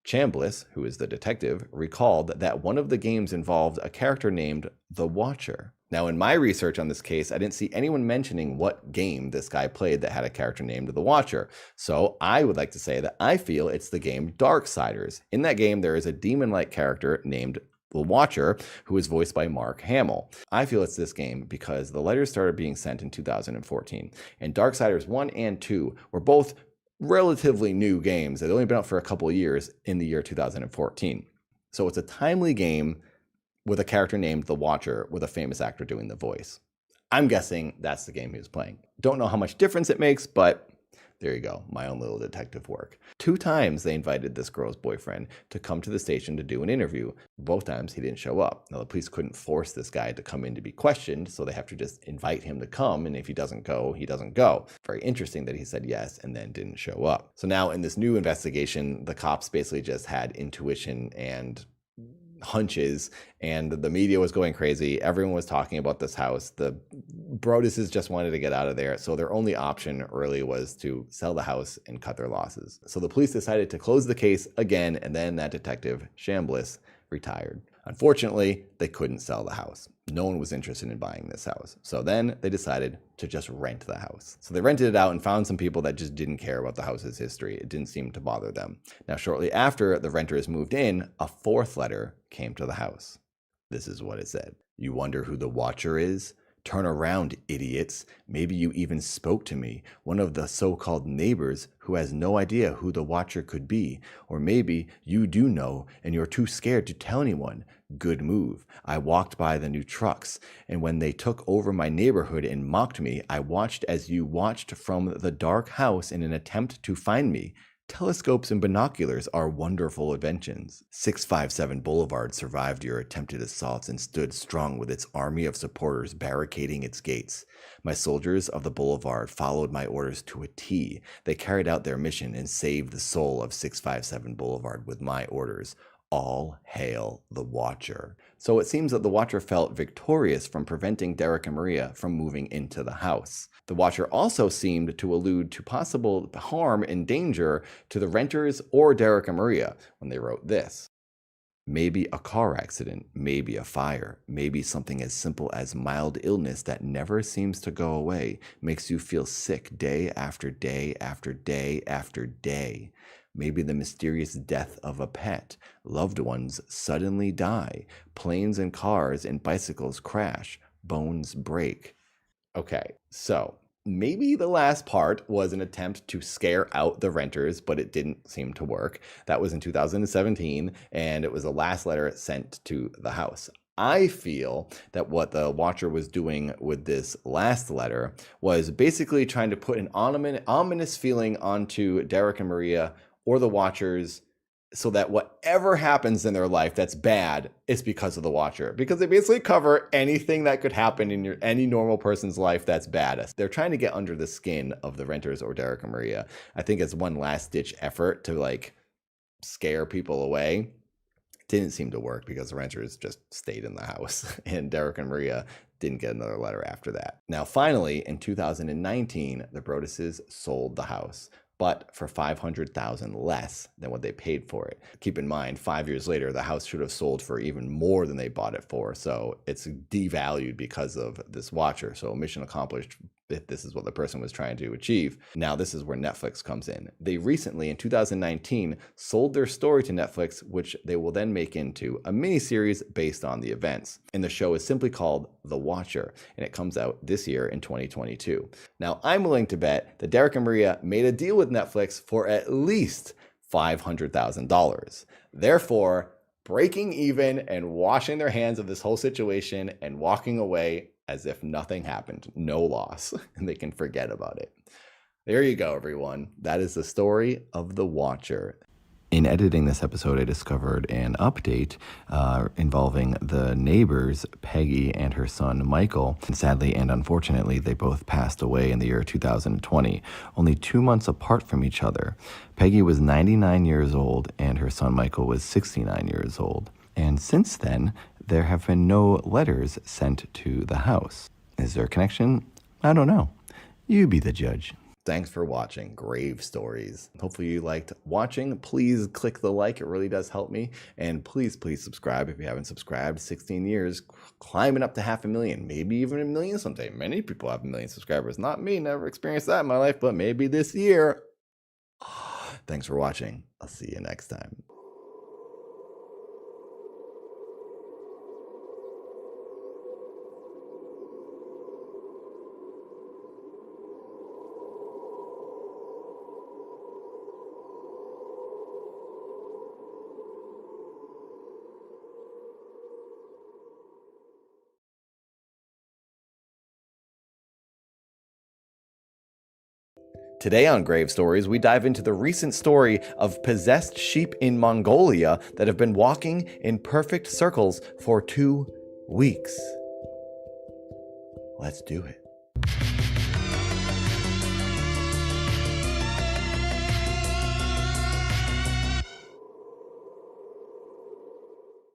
Chambliss, who is the detective, recalled that one of the games involved a character named the Watcher. Now, in my research on this case, I didn't see anyone mentioning what game this guy played that had a character named the Watcher. So I would like to say that I feel it's the game Darksiders. In that game, there is a demon-like character named the Watcher, who is voiced by Mark Hamill. I feel it's this game because the letters started being sent in 2014, and Darksiders 1 and 2 were both relatively new games. They'd only been out for a couple of years in the year 2014. So it's a timely game with a character named the Watcher with a famous actor doing the voice. I'm guessing that's the game he was playing. Don't know how much difference it makes, but there you go, my own little detective work. 2 times they invited this girl's boyfriend to come to the station to do an interview. Both times he didn't show up. Now the police couldn't force this guy to come in to be questioned, so they have to just invite him to come, and if he doesn't go, he doesn't go. Very interesting that he said yes and then didn't show up. So now in this new investigation, the cops basically just had intuition and hunches, and the media was going crazy. Everyone was talking about this house. The Broduses just wanted to get out of there, so their only option really was to sell the house and cut their losses. So the police decided to close the case again, and then that detective, Chambliss, retired. Unfortunately, they couldn't sell the house. No one was interested in buying this house. So then they decided to just rent the house. So they rented it out and found some people that just didn't care about the house's history. It didn't seem to bother them. Now, shortly after the renters moved in, a 4th letter came to the house. This is what it said. "You wonder who the Watcher is? Turn around, idiots. Maybe you even spoke to me, one of the so-called neighbors who has no idea who the Watcher could be. Or maybe you do know and you're too scared to tell anyone. Good move. I walked by the new trucks, and when they took over my neighborhood and mocked me, I watched as you watched from the dark house in an attempt to find me. Telescopes and binoculars are wonderful inventions. 657 Boulevard survived your attempted assaults and stood strong with its army of supporters barricading its gates. My soldiers of the Boulevard followed my orders to a T. They carried out their mission and saved the soul of 657 Boulevard with my orders. All hail the Watcher." So it seems that the Watcher felt victorious from preventing Derek and Maria from moving into the house. The Watcher also seemed to allude to possible harm and danger to the renters or Derek and Maria when they wrote this. "Maybe a car accident, maybe a fire, maybe something as simple as mild illness that never seems to go away, makes you feel sick day after day after day after day. Maybe the mysterious death of a pet. Loved ones suddenly die. Planes and cars and bicycles crash. Bones break." Okay, so maybe the last part was an attempt to scare out the renters, but it didn't seem to work. That was in 2017, and it was the last letter sent to the house. I feel that what the Watcher was doing with this last letter was basically trying to put an ominous feeling onto Derek and Maria or the Watchers, so that whatever happens in their life that's bad is because of the Watcher. Because they basically cover anything that could happen in any normal person's life that's bad. They're trying to get under the skin of the renters or Derek and Maria. I think it's one last ditch effort to like scare people away. Didn't seem to work because the renters just stayed in the house and Derek and Maria didn't get another letter after that. Now, finally, in 2019, the Broduses sold the house, but for $500,000 less than what they paid for it. Keep in mind, 5 years later, the house should have sold for even more than they bought it for. So it's devalued because of this Watcher. So mission accomplished if this is what the person was trying to achieve. Now, this is where Netflix comes in. They recently, in 2019, sold their story to Netflix, which they will then make into a miniseries based on the events. And the show is simply called The Watcher, and it comes out this year in 2022. Now, I'm willing to bet that Derek and Maria made a deal with Netflix for at least $500,000. Therefore, breaking even and washing their hands of this whole situation and walking away as if nothing happened, no loss, and they can forget about it. There you go, everyone. That is the story of The Watcher. In editing this episode, I discovered an update involving the neighbors, Peggy and her son, Michael. And sadly and unfortunately, they both passed away in the year 2020, only 2 months apart from each other. Peggy was 99 years old, and her son, Michael, was 69 years old. And since then, there have been no letters sent to the house. Is there a connection? I don't know. You be the judge. Thanks for watching Grave Stories. Hopefully you liked watching. Please click the like. It really does help me. And please subscribe if you haven't subscribed. 16 years, climbing up to 500,000, maybe even 1 million someday. Many people have 1 million subscribers. Not me, never experienced that in my life, but maybe this year. Thanks for watching. I'll see you next time. Today on Grave Stories, we dive into the recent story of possessed sheep in Mongolia that have been walking in perfect circles for 2 weeks. Let's do it.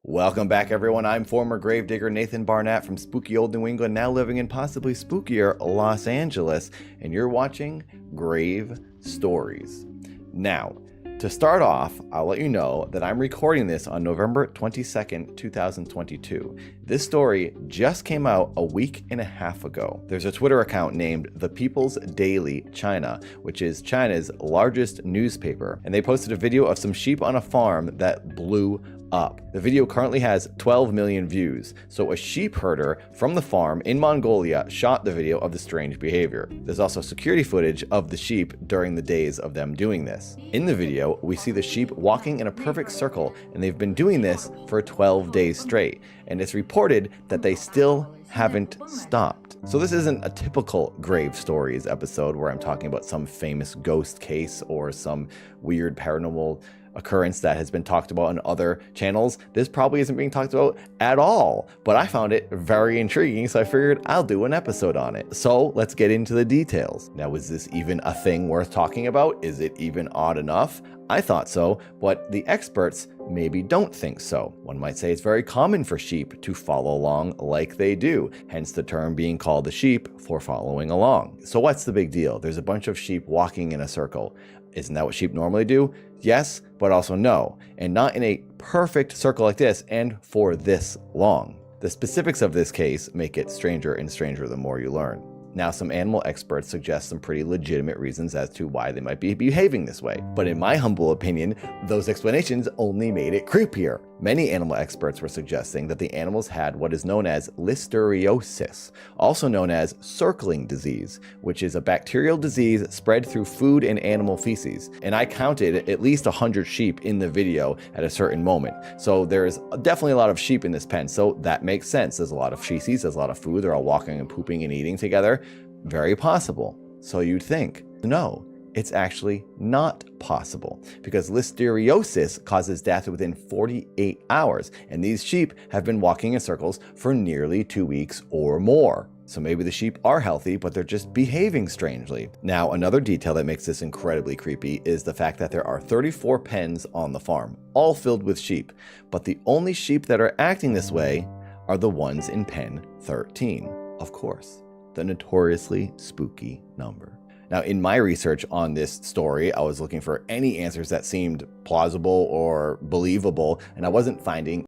Welcome back, everyone. I'm former gravedigger Nathan Barnett from spooky old New England, now living in possibly spookier Los Angeles, and you're watching Grave Stories. Now, to start off, I'll let you know that I'm recording this on November 22nd, 2022. This story just came out a week and a half ago. There's a Twitter account named The People's Daily China, which is China's largest newspaper, and they posted a video of some sheep on a farm that blew up. The video currently has 12 million views, so a sheep herder from the farm in Mongolia shot the video of the strange behavior. There's also security footage of the sheep during the days of them doing this. In the video, we see the sheep walking in a perfect circle, and they've been doing this for 12 days straight, and it's reported that they still haven't stopped. So this isn't a typical Grave Stories episode where I'm talking about some famous ghost case or some weird paranormal occurrence that has been talked about on other channels. This probably isn't being talked about at all, but I found it very intriguing, so I figured I'll do an episode on it. So let's get into the details. Now, is this even a thing worth talking about? Is it even odd enough? I thought so, but the experts maybe don't think so. One might say it's very common for sheep to follow along like they do, hence the term being called the sheep for following along. So what's the big deal? There's a bunch of sheep walking in a circle. Isn't that what sheep normally do? Yes, but also no, and not in a perfect circle like this and for this long. The specifics of this case make it stranger and stranger the more you learn. Now, some animal experts suggest some pretty legitimate reasons as to why they might be behaving this way. But in my humble opinion, those explanations only made it creepier. Many animal experts were suggesting that the animals had what is known as listeriosis, also known as circling disease, which is a bacterial disease spread through food and animal feces. And I counted at least 100 sheep in the video at a certain moment. So there's definitely a lot of sheep in this pen, so that makes sense. There's a lot of feces, there's a lot of food, they're all walking and pooping and eating together. Very possible. So you'd think. No, it's actually not possible, because listeriosis causes death within 48 hours, and these sheep have been walking in circles for nearly 2 weeks or more. So maybe the sheep are healthy, but they're just behaving strangely. Now, another detail that makes this incredibly creepy is the fact that there are 34 pens on the farm, all filled with sheep, but the only sheep that are acting this way are the ones in pen 13, of course. The notoriously spooky number. Now, in my research on this story, I was looking for any answers that seemed plausible or believable, and I wasn't finding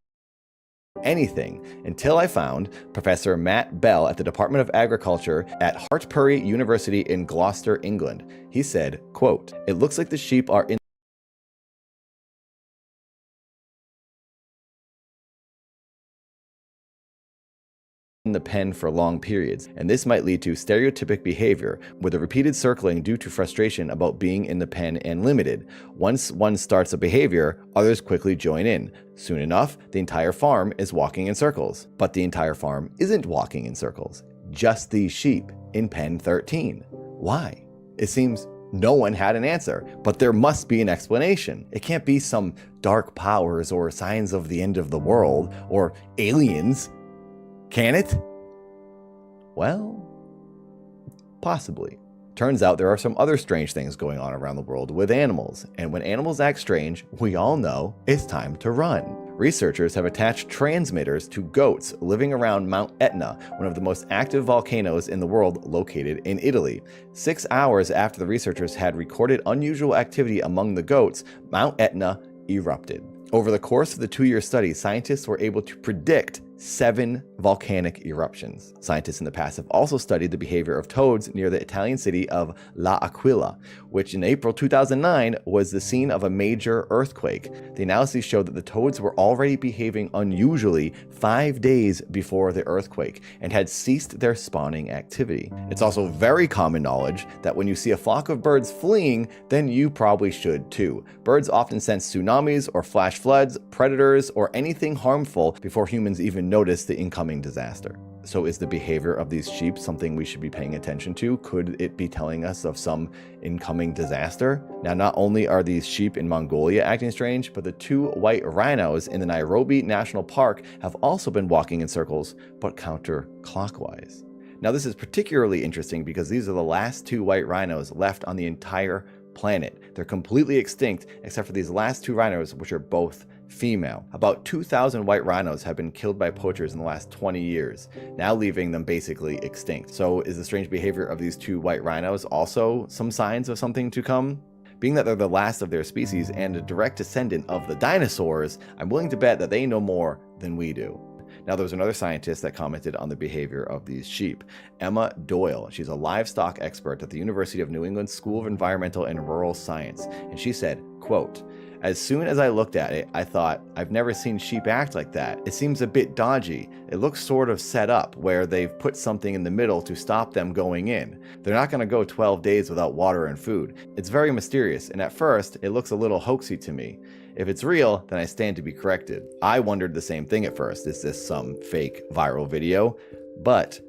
anything until I found Professor Matt Bell at the Department of Agriculture at Hartpury University in Gloucester, England. He said, quote, "It looks like the sheep are in the pen for long periods, and this might lead to stereotypic behavior, with a repeated circling due to frustration about being in the pen and limited. Once one starts a behavior, others quickly join in. Soon enough, the entire farm is walking in circles. But the entire farm isn't walking in circles. Just these sheep in pen 13. Why? It seems no one had an answer, but there must be an explanation. It can't be some dark powers or signs of the end of the world or aliens. Can it? Well, possibly. Turns out there are some other strange things going on around the world with animals, and when animals act strange, we all know it's time to run. Researchers have attached transmitters to goats living around Mount Etna, one of the most active volcanoes in the world located in Italy. 6 hours after the researchers had recorded unusual activity among the goats, Mount Etna erupted. Over the course of the 2-year study, scientists were able to predict 7 volcanic eruptions. Scientists in the past have also studied the behavior of toads near the Italian city of La Aquila, which in April 2009 was the scene of a major earthquake. The analyses showed that the toads were already behaving unusually 5 days before the earthquake and had ceased their spawning activity. It's also very common knowledge that when you see a flock of birds fleeing, then you probably should too. Birds often sense tsunamis or flash floods, predators, or anything harmful before humans even notice the incoming disaster. So is the behavior of these sheep something we should be paying attention to? Could it be telling us of some incoming disaster? Now, not only are these sheep in Mongolia acting strange, but the 2 white rhinos in the Nairobi National Park have also been walking in circles, but counterclockwise. Now, this is particularly interesting because these are the last 2 white rhinos left on the entire planet. They're completely extinct except for these last 2 rhinos, which are both female. About 2,000 white rhinos have been killed by poachers in the last 20 years, now leaving them basically extinct. So is the strange behavior of these 2 white rhinos also some signs of something to come? Being that they're the last of their species and a direct descendant of the dinosaurs, I'm willing to bet that they know more than we do. Now, there was another scientist that commented on the behavior of these sheep, Emma Doyle. She's a livestock expert at the University of New England School of Environmental and Rural Science, and she said, quote, "As soon as I looked at it, I thought, I've never seen sheep act like that. It seems a bit dodgy. It looks sort of set up, where they've put something in the middle to stop them going in. They're not going to go 12 days without water and food. It's very mysterious, and at first, it looks a little hoaxy to me. If it's real, then I stand to be corrected." I wondered the same thing at first. Is this some fake viral video? But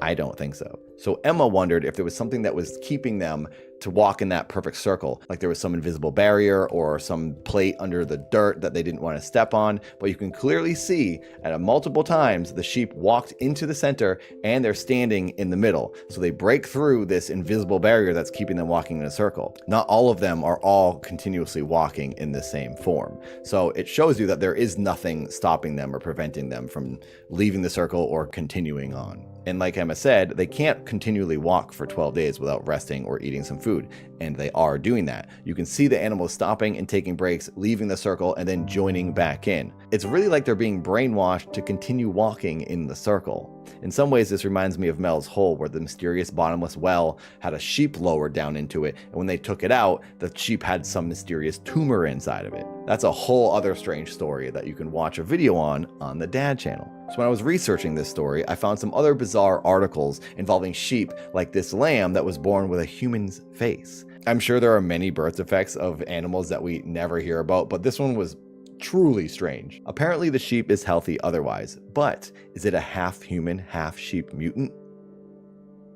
I don't think so. So Emma wondered if there was something that was keeping them to walk in that perfect circle, like there was some invisible barrier or some plate under the dirt that they didn't want to step on. But you can clearly see at multiple times the sheep walked into the center and they're standing in the middle. So they break through this invisible barrier that's keeping them walking in a circle. Not all of them are all continuously walking in the same form. So it shows you that there is nothing stopping them or preventing them from leaving the circle or continuing on. And like Emma said, they can't continually walk for 12 days without resting or eating some food. And they are doing that. You can see the animals stopping and taking breaks, leaving the circle, and then joining back in. It's really like they're being brainwashed to continue walking in the circle. In some ways, this reminds me of Mel's Hole, where the mysterious bottomless well had a sheep lowered down into it, and when they took it out, the sheep had some mysterious tumor inside of it. That's a whole other strange story that you can watch a video on the Dad channel. So when I was researching this story, I found some other bizarre articles involving sheep, like this lamb that was born with a human's face. I'm sure there are many birth effects of animals that we never hear about, but this one was truly strange. Apparently the sheep is healthy otherwise, but is it a half human, half sheep mutant?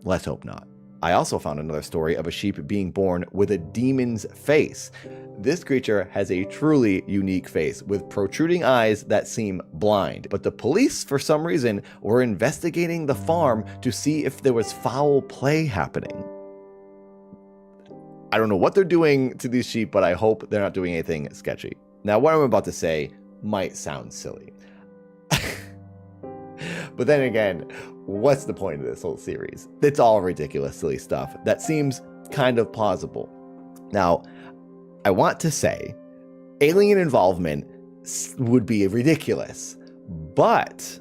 Let's hope not. I also found another story of a sheep being born with a demon's face. This creature has a truly unique face with protruding eyes that seem blind, but the police, for some reason, were investigating the farm to see if there was foul play happening. I don't know what they're doing to these sheep, but I hope they're not doing anything sketchy. Now, what I'm about to say might sound silly. But then again, what's the point of this whole series? It's all ridiculous, silly stuff that seems kind of plausible. Now, I want to say alien involvement would be ridiculous, but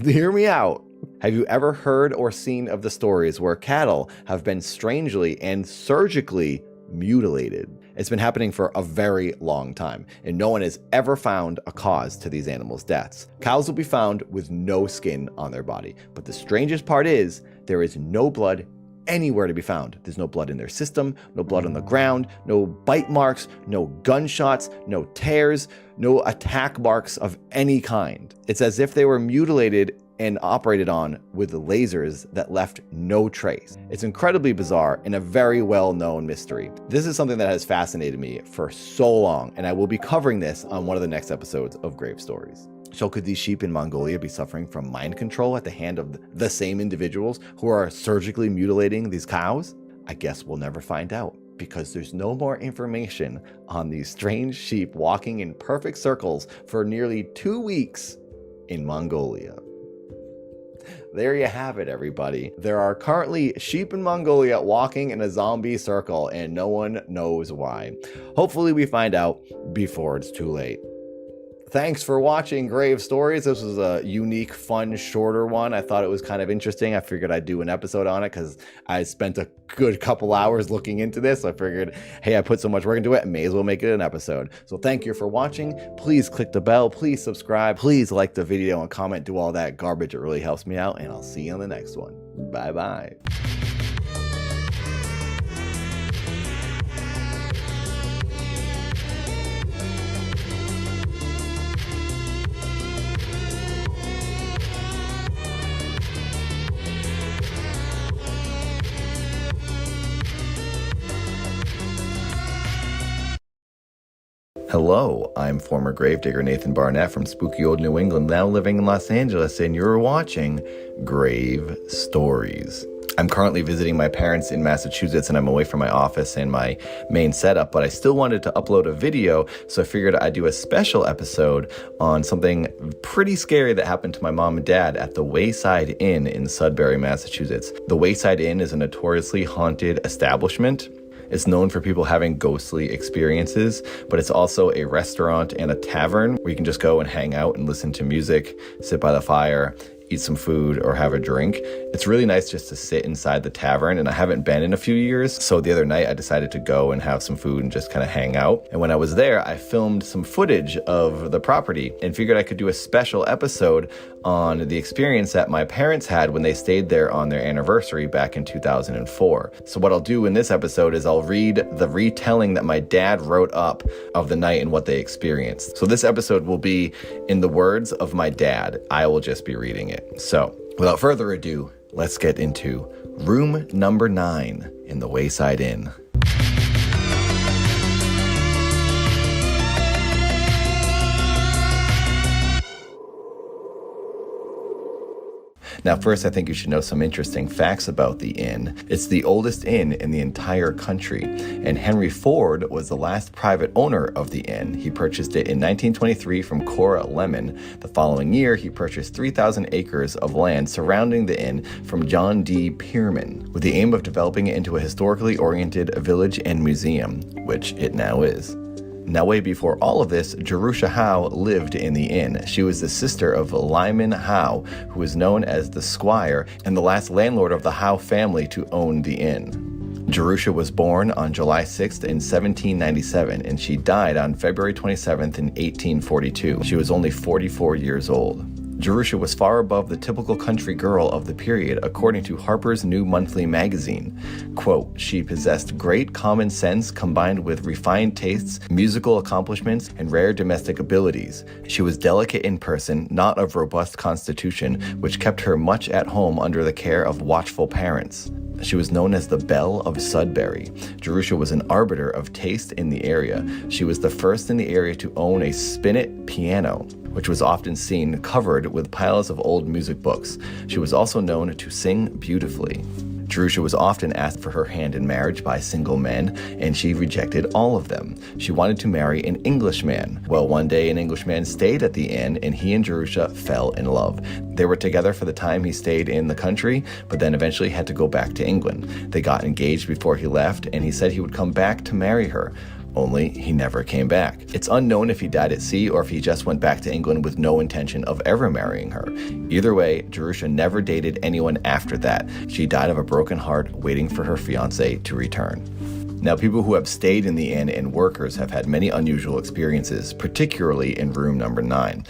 hear me out. Have you ever heard or seen of the stories where cattle have been strangely and surgically mutilated? It's been happening for a very long time, and no one has ever found a cause to these animals' deaths. Cows will be found with no skin on their body, but the strangest part is there is no blood anywhere to be found. There's no blood in their system, no blood on the ground, no bite marks, no gunshots, no tears, no attack marks of any kind. It's as if they were mutilated and operated on with lasers that left no trace. It's incredibly bizarre and a very well-known mystery. This is something that has fascinated me for so long, and I will be covering this on one of the next episodes of Grave Stories. So could these sheep in Mongolia be suffering from mind control at the hand of the same individuals who are surgically mutilating these cows? I guess we'll never find out, because there's no more information on these strange sheep walking in perfect circles for nearly 2 weeks in Mongolia. There you have it, everybody. There are currently sheep in Mongolia walking in a zombie circle, and no one knows why. Hopefully we find out before it's too late. Thanks for watching Grave Stories. This was a unique, fun, shorter one. I thought it was kind of interesting. I figured I'd do an episode on it because I spent a good couple hours looking into this. I figured, hey, I put so much work into it, I may as well make it an episode. So thank you for watching. Please click the bell. Please subscribe. Please like the video and comment. Do all that garbage. It really helps me out. And I'll see you on the next one. Bye-bye. Hello, I'm former gravedigger Nathan Barnett from spooky old New England, now living in Los Angeles, and you're watching Grave Stories. I'm currently visiting my parents in Massachusetts, and I'm away from my office and my main setup, but I still wanted to upload a video, so I figured I'd do a special episode on something pretty scary that happened to my mom and dad at the Wayside Inn in Sudbury, Massachusetts. The Wayside Inn is a notoriously haunted establishment. It's known for people having ghostly experiences, but it's also a restaurant and a tavern where you can just go and hang out and listen to music, sit by the fire, eat some food, or have a drink. It's really nice just to sit inside the tavern, and I haven't been in a few years, so the other night I decided to go and have some food and just kind of hang out. And when I was there, I filmed some footage of the property and figured I could do a special episode on the experience that my parents had when they stayed there on their anniversary back in 2004. So what I'll do in this episode is I'll read the retelling that my dad wrote up of the night and what they experienced. So this episode will be in the words of my dad. I will just be reading it. So, without further ado, let's get into room number 9 in the Wayside Inn. Now, first, I think you should know some interesting facts about the inn. It's the oldest inn in the entire country, and Henry Ford was the last private owner of the inn. He purchased it in 1923 from Cora Lemon. The following year, he purchased 3,000 acres of land surrounding the inn from John D. Pierman, with the aim of developing it into a historically oriented village and museum, which it now is. Now, way before all of this, Jerusha Howe lived in the inn. She was the sister of Lyman Howe, who was known as the Squire and the last landlord of the Howe family to own the inn. Jerusha was born on July 6th in 1797, and she died on February 27th in 1842. She was only 44 years old. Jerusha was far above the typical country girl of the period, according to Harper's New Monthly magazine. Quote, she possessed great common sense combined with refined tastes, musical accomplishments, and rare domestic abilities. She was delicate in person, not of robust constitution, which kept her much at home under the care of watchful parents. She was known as the Belle of Sudbury. Jerusha was an arbiter of taste in the area. She was the first in the area to own a spinet piano, which was often seen covered with piles of old music books. She was also known to sing beautifully. Jerusha was often asked for her hand in marriage by single men, and she rejected all of them. She wanted to marry an Englishman. Well, one day an Englishman stayed at the inn, and he and Jerusha fell in love. They were together for the time he stayed in the country, but then eventually had to go back to England. They got engaged before he left, and he said he would come back to marry her. Only he never came back. It's unknown if he died at sea or if he just went back to England with no intention of ever marrying her. Either way, Jerusha never dated anyone after that. She died of a broken heart waiting for her fiancé to return. Now, people who have stayed in the inn and workers have had many unusual experiences, particularly in room number 9,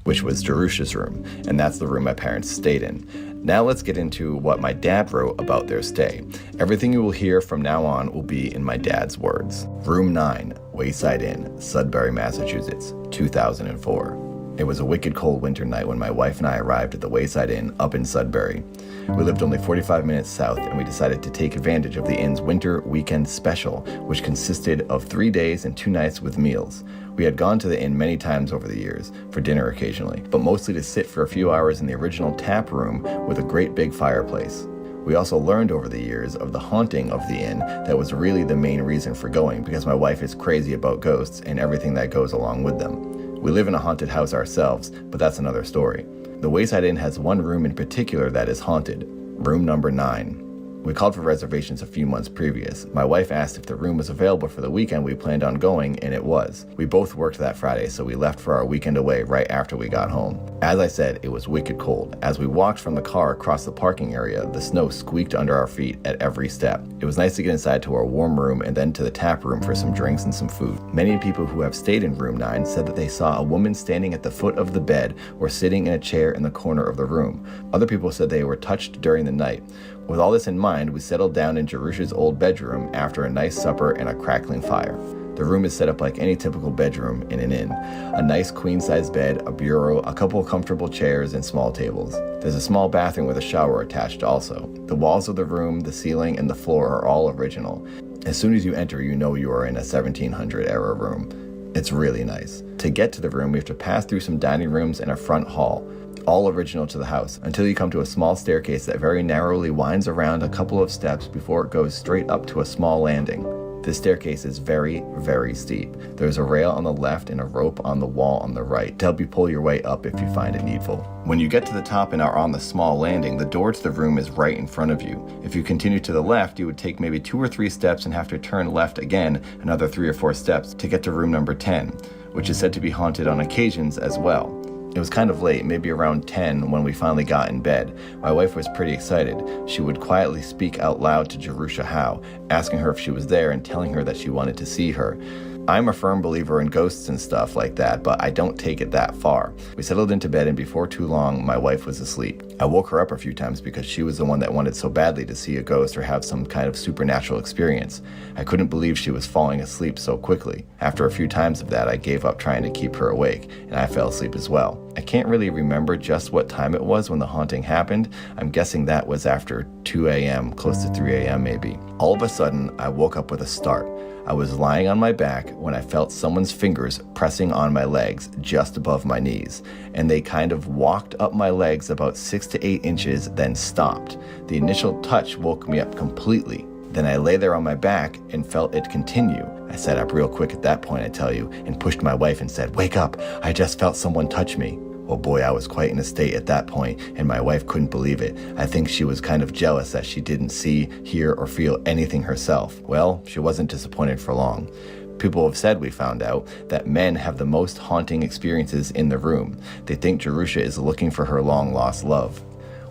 which was Jerusha's room, and that's the room my parents stayed in. Now let's get into what my dad wrote about their stay. Everything you will hear from now on will be in my dad's words. Room 9, Wayside Inn, Sudbury, Massachusetts, 2004. It was a wicked cold winter night when my wife and I arrived at the Wayside Inn up in Sudbury. We lived only 45 minutes south, and we decided to take advantage of the inn's winter weekend special, which consisted of 3 days and 2 nights with meals. We had gone to the inn many times over the years, for dinner occasionally, but mostly to sit for a few hours in the original tap room with a great big fireplace. We also learned over the years of the haunting of the inn that was really the main reason for going, because my wife is crazy about ghosts and everything that goes along with them. We live in a haunted house ourselves, but that's another story. The Wayside Inn has one room in particular that is haunted, room number 9. We called for reservations a few months previous. My wife asked if the room was available for the weekend we planned on going, and it was. We both worked that Friday, so we left for our weekend away right after we got home. As I said, it was wicked cold. As we walked from the car across the parking area, the snow squeaked under our feet at every step. It was nice to get inside to our warm room and then to the tap room for some drinks and some food. Many people who have stayed in room 9 said that they saw a woman standing at the foot of the bed or sitting in a chair in the corner of the room. Other people said they were touched during the night. With all this in mind, we settled down in Jerusha's old bedroom after a nice supper and a crackling fire. The room is set up like any typical bedroom in an inn. A nice queen-size bed, a bureau, a couple of comfortable chairs, and small tables. There's a small bathroom with a shower attached also. The walls of the room, the ceiling, and the floor are all original. As soon as you enter, you know you are in a 1700 era room. It's really nice. To get to the room, we have to pass through some dining rooms and a front hall, all original to the house, until you come to a small staircase that very narrowly winds around a couple of steps before it goes straight up to a small landing. This staircase is very, very steep. There's a rail on the left and a rope on the wall on the right to help you pull your way up if you find it needful. When you get to the top and are on the small landing, the door to the room is right in front of you. If you continue to the left, you would take maybe 2 or 3 steps and have to turn left again another 3 or 4 steps to get to room number 10, which is said to be haunted on occasions as well. It was kind of late, maybe around 10 when we finally got in bed. My wife was pretty excited. She would quietly speak out loud to Jerusha Howe, asking her if she was there and telling her that she wanted to see her. I'm a firm believer in ghosts and stuff like that, but I don't take it that far. We settled into bed and before too long, my wife was asleep. I woke her up a few times because she was the one that wanted so badly to see a ghost or have some kind of supernatural experience. I couldn't believe she was falling asleep so quickly. After a few times of that, I gave up trying to keep her awake, and I fell asleep as well. I can't really remember just what time it was when the haunting happened. I'm guessing that was after 2 a.m., close to 3 a.m. maybe. All of a sudden, I woke up with a start. I was lying on my back when I felt someone's fingers pressing on my legs just above my knees, and they kind of walked up my legs about 6 to 8 inches, then stopped. The initial touch woke me up completely. Then I lay there on my back and felt it continue. I sat up real quick at that point, I tell you, and pushed my wife and said, "Wake up, I just felt someone touch me." Well, boy, I was quite in a state at that point, and my wife couldn't believe it. I think she was kind of jealous that she didn't see, hear, or feel anything herself. Well, she wasn't disappointed for long. People have said, we found out, that men have the most haunting experiences in the room. They think Jerusha is looking for her long-lost love.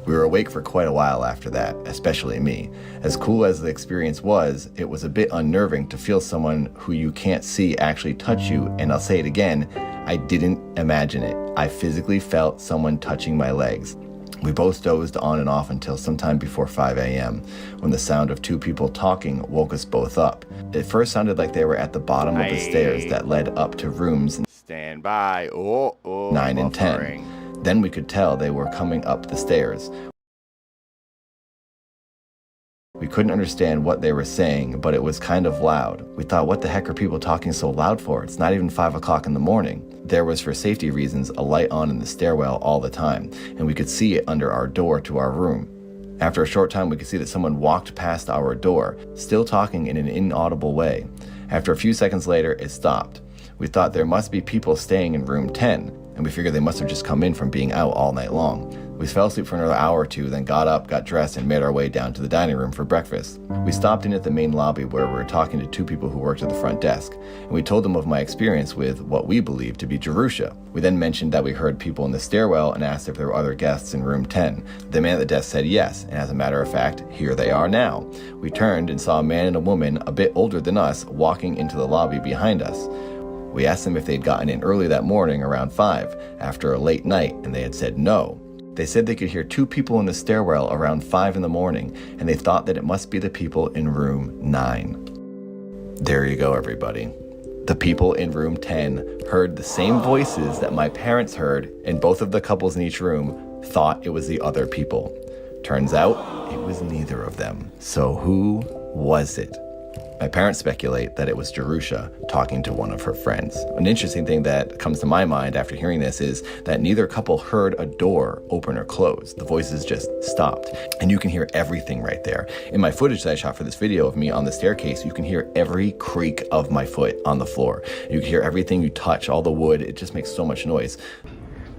We were awake for quite a while after that, especially me. As cool as the experience was, it was a bit unnerving to feel someone who you can't see actually touch you, and I'll say it again, I didn't imagine it. I physically felt someone touching my legs. We both dozed on and off until sometime before 5 a.m., when the sound of 2 people talking woke us both up. It first sounded like they were at the bottom of the stairs that led up to rooms Stand by. 9 and 10. Then we could tell they were coming up the stairs. We couldn't understand what they were saying, but it was kind of loud. We thought, what the heck are people talking so loud for? It's not even 5 o'clock in the morning. There was, for safety reasons, a light on in the stairwell all the time, and we could see it under our door to our room. After a short time, we could see that someone walked past our door, still talking in an inaudible way. After a few seconds later, it stopped. We thought there must be people staying in room 10, and we figured they must have just come in from being out all night long. We fell asleep for another hour or two, then got up, got dressed, and made our way down to the dining room for breakfast. We stopped in at the main lobby where we were talking to 2 people who worked at the front desk, and we told them of my experience with what we believed to be Jerusha. We then mentioned that we heard people in the stairwell and asked if there were other guests in room 10. The man at the desk said yes, and as a matter of fact, here they are now. We turned and saw a man and a woman a bit older than us walking into the lobby behind us. We asked them if they'd gotten in early that morning around 5 after a late night, and they had said no. They said they could hear 2 people in the stairwell around 5 in the morning, and they thought that it must be the people in room 9. There you go, everybody. The people in room 10 heard the same voices that my parents heard, and both of the couples in each room thought it was the other people. Turns out, it was neither of them. So who was it? My parents speculate that it was Jerusha talking to one of her friends. An interesting thing that comes to my mind after hearing this is that neither couple heard a door open or close. The voices just stopped. And you can hear everything right there. In my footage that I shot for this video of me on the staircase, you can hear every creak of my foot on the floor. You can hear everything you touch, all the wood. It just makes so much noise.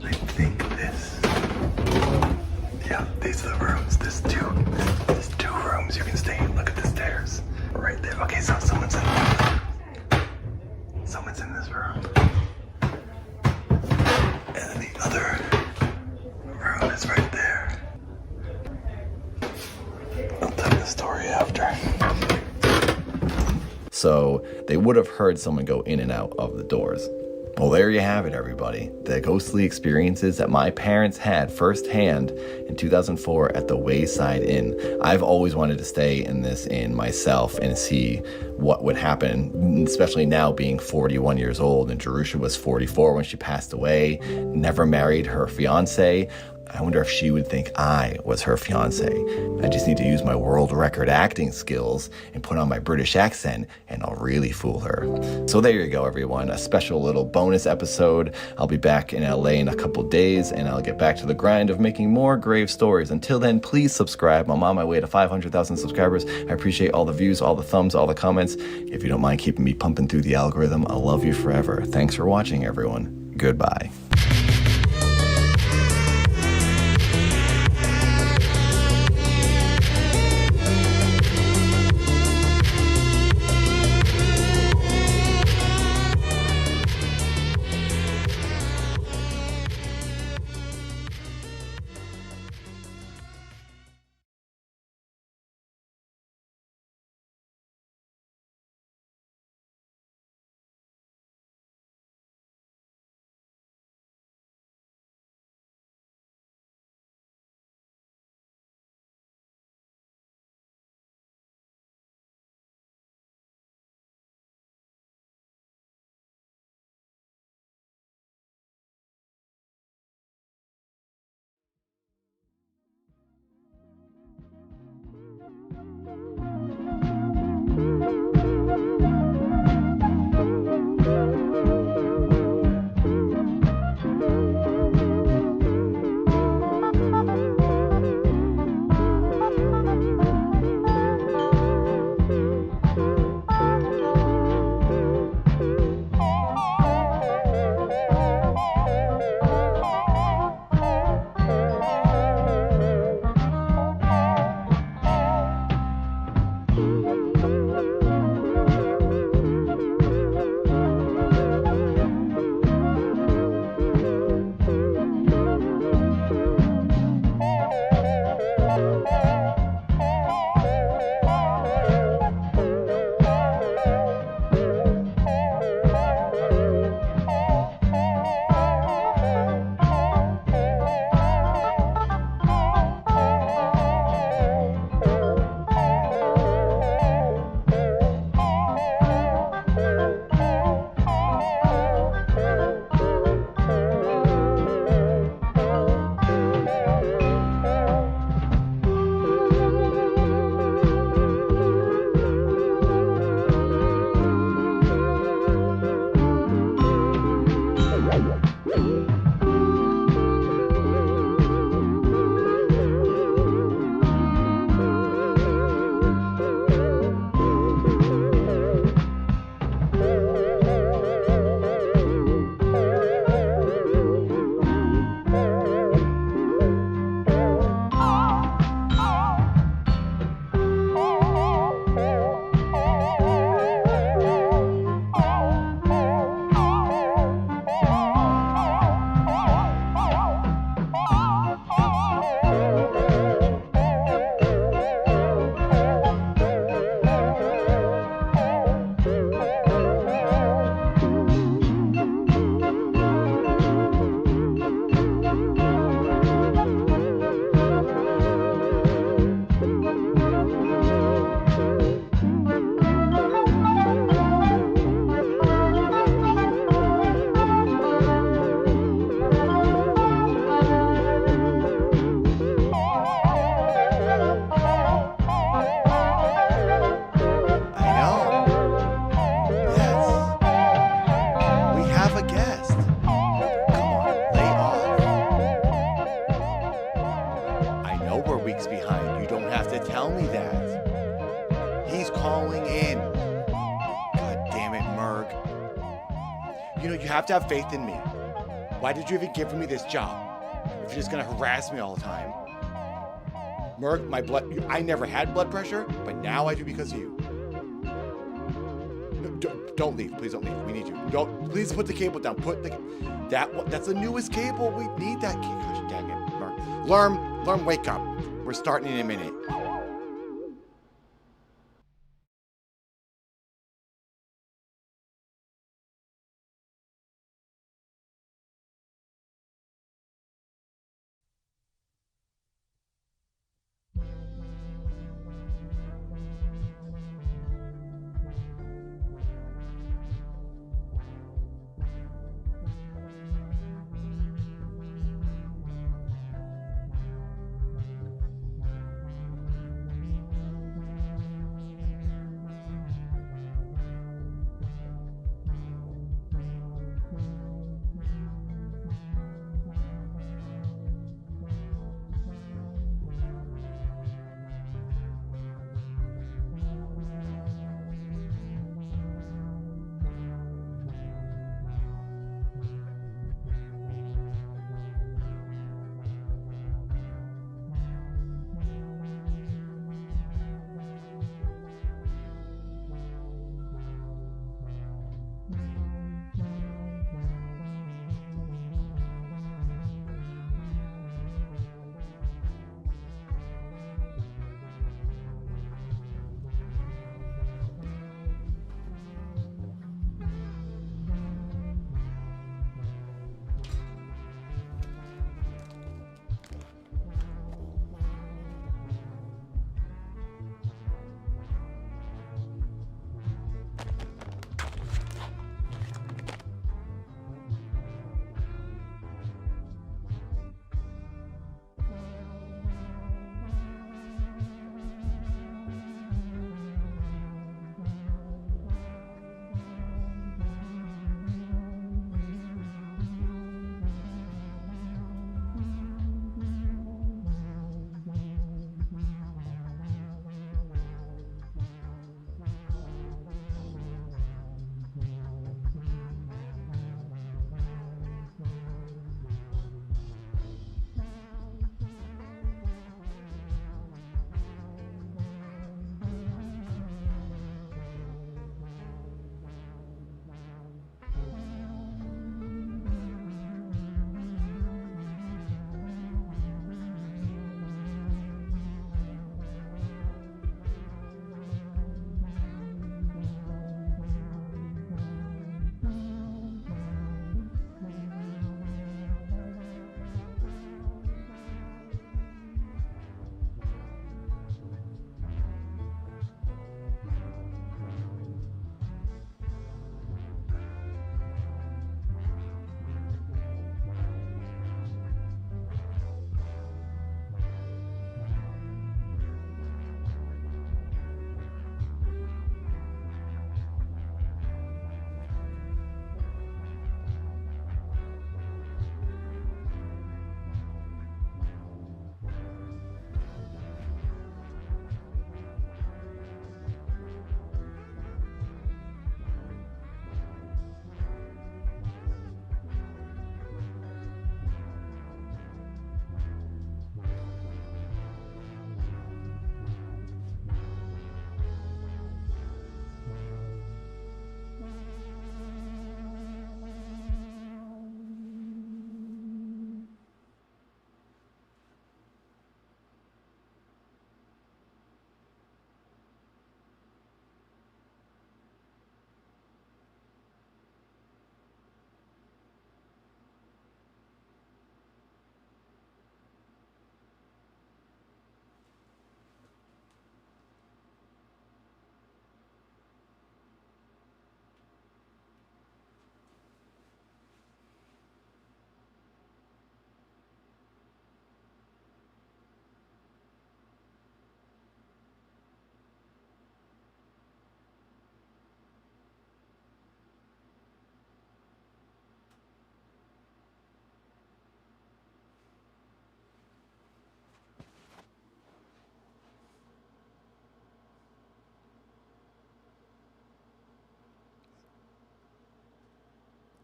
I think this. Yeah, these are the rooms. There's 2 rooms you can stay in. Look at the stairs. Right there. Okay, so someone's in this room. And then the other room is right there. I'll tell you the story after. So they would have heard someone go in and out of the doors. Well, there you have it, everybody. The ghostly experiences that my parents had firsthand in 2004 at the Wayside Inn. I've always wanted to stay in this inn myself and see what would happen, especially now being 41 years old, and Jerusha was 44 when she passed away, never married her fiance. I wonder if she would think I was her fiance. I just need to use my world record acting skills and put on my British accent, and I'll really fool her. So there you go, everyone. A special little bonus episode. I'll be back in LA in a couple days, and I'll get back to the grind of making more grave stories. Until then, please subscribe. I'm on my way to 500,000 subscribers. I appreciate all the views, all the thumbs, all the comments. If you don't mind keeping me pumping through the algorithm, I'll love you forever. Thanks for watching, everyone. Goodbye.
tell me that. He's calling in. God damn it, Merg. You know, you have to have faith in me. Why did you even give me this job if you're just gonna harass me all the time? Merg, I never had blood pressure, but now I do because of you. No, don't leave, please don't leave. We need you. Don't, please put the cable down. That's the newest cable. We need that cable. Gosh, dang it, Merg. Lerm, wake up. We're starting in a minute.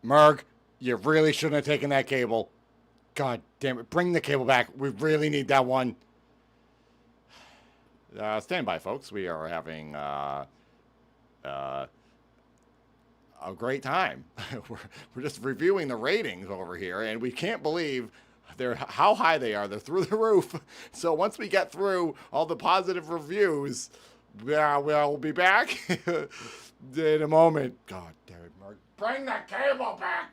Merg, you really shouldn't have taken that cable. God damn it. Bring the cable back. We really need that one. Stand by, folks. We are having a great time. we're just reviewing the ratings over here, and we can't believe how high they are. They're through the roof. So once we get through all the positive reviews, we'll be back in a moment. God damn it, Mark. Bring the cable back.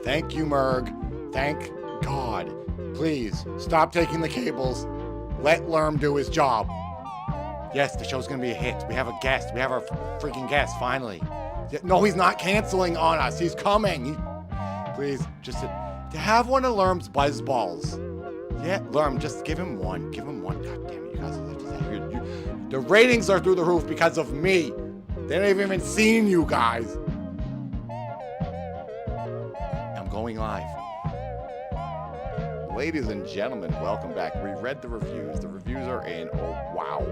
Thank you, Merg. Thank God. Please, stop taking the cables. Let Lerm do his job. Yes, the show's gonna be a hit. We have a guest. We have our freaking guest, finally. No, he's not canceling on us. He's coming. Please, just to have one of Lerm's buzz balls. Yeah, Lerm, just give him one. Give him one. God damn it, you guys are just the ratings are through the roof because of me. They haven't even seen you guys. I'm going live. Ladies and gentlemen, welcome back. We read the reviews. The reviews are in. Oh, wow.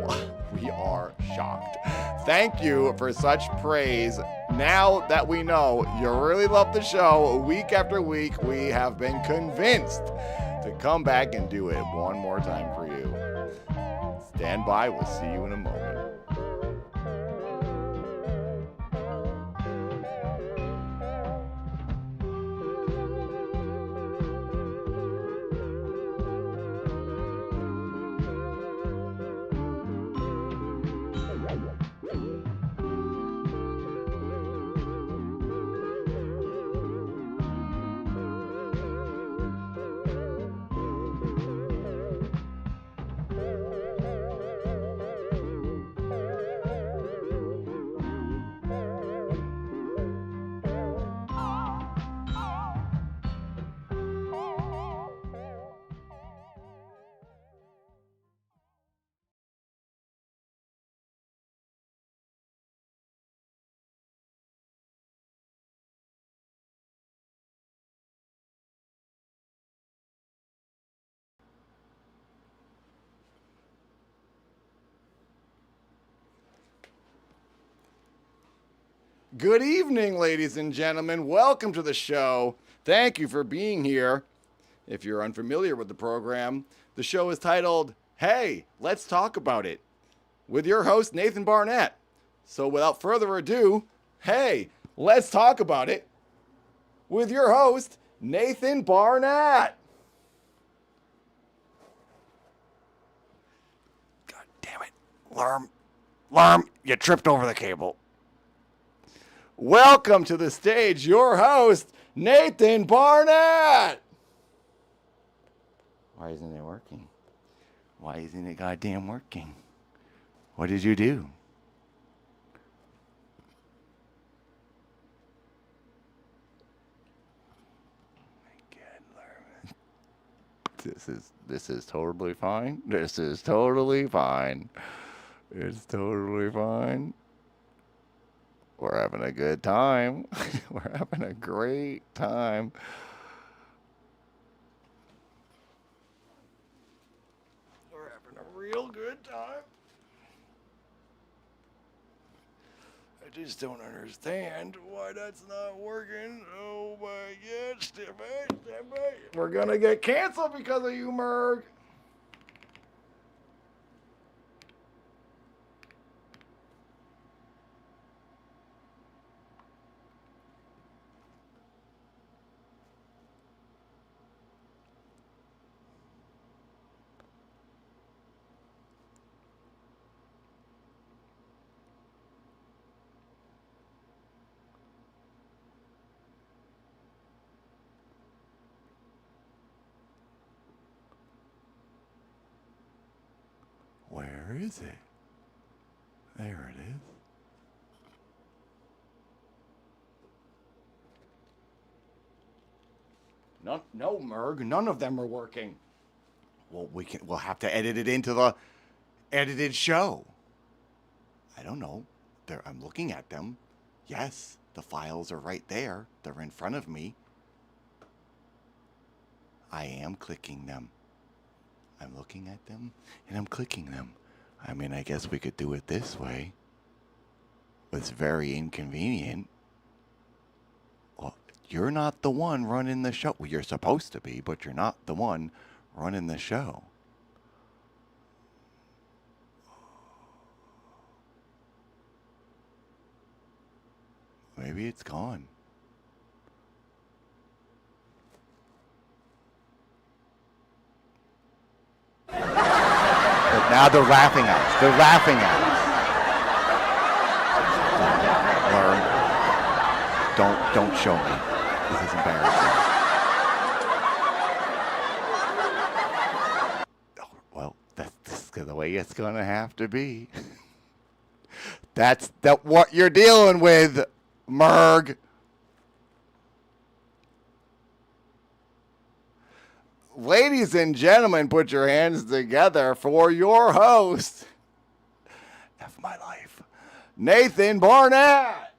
We are shocked. Thank you for such praise. Now that we know you really love the show, week after week, we have been convinced to come back and do it one more time for you. Stand by. We'll see you in a moment. Good evening, ladies and gentlemen. Welcome to the show. Thank you for being here. If you're unfamiliar with the program, the show is titled, Hey, Let's Talk About It, with your host, Nathan Barnett. So without further ado, hey, let's talk about it with your host, Nathan Barnett. God damn it. Lerm, you tripped over the cable. Welcome to the stage, your host, Nathan Barnett. Why isn't it working? Why isn't it goddamn working? What did you do? This is totally fine. This is totally fine. It's totally fine.
We're having a good time. We're having a great time. We're having a real good time. I just don't understand why that's not working. Oh my god, step back, step back. We're gonna get canceled because of you, Merg. Where is it? There it is. No, Merg. None of them are working. Well, we'll have to edit it into the edited show. I don't know. I'm looking at them. Yes, the files are right there. They're in front of me. I am clicking them. I'm looking at them and I'm clicking them. I mean, I guess we could do it this way. But it's very inconvenient. Well, you're not the one running the show. Well, you're supposed to be, but you're not the one running the show. Maybe it's gone. But now they're laughing at us. They're laughing at us. Learn. Don't show me. This is embarrassing. Oh, well, that's the way it's gonna have to be. That's what you're dealing with, Merg. Ladies and gentlemen, put your hands together for your host of my life, Nathan Barnett.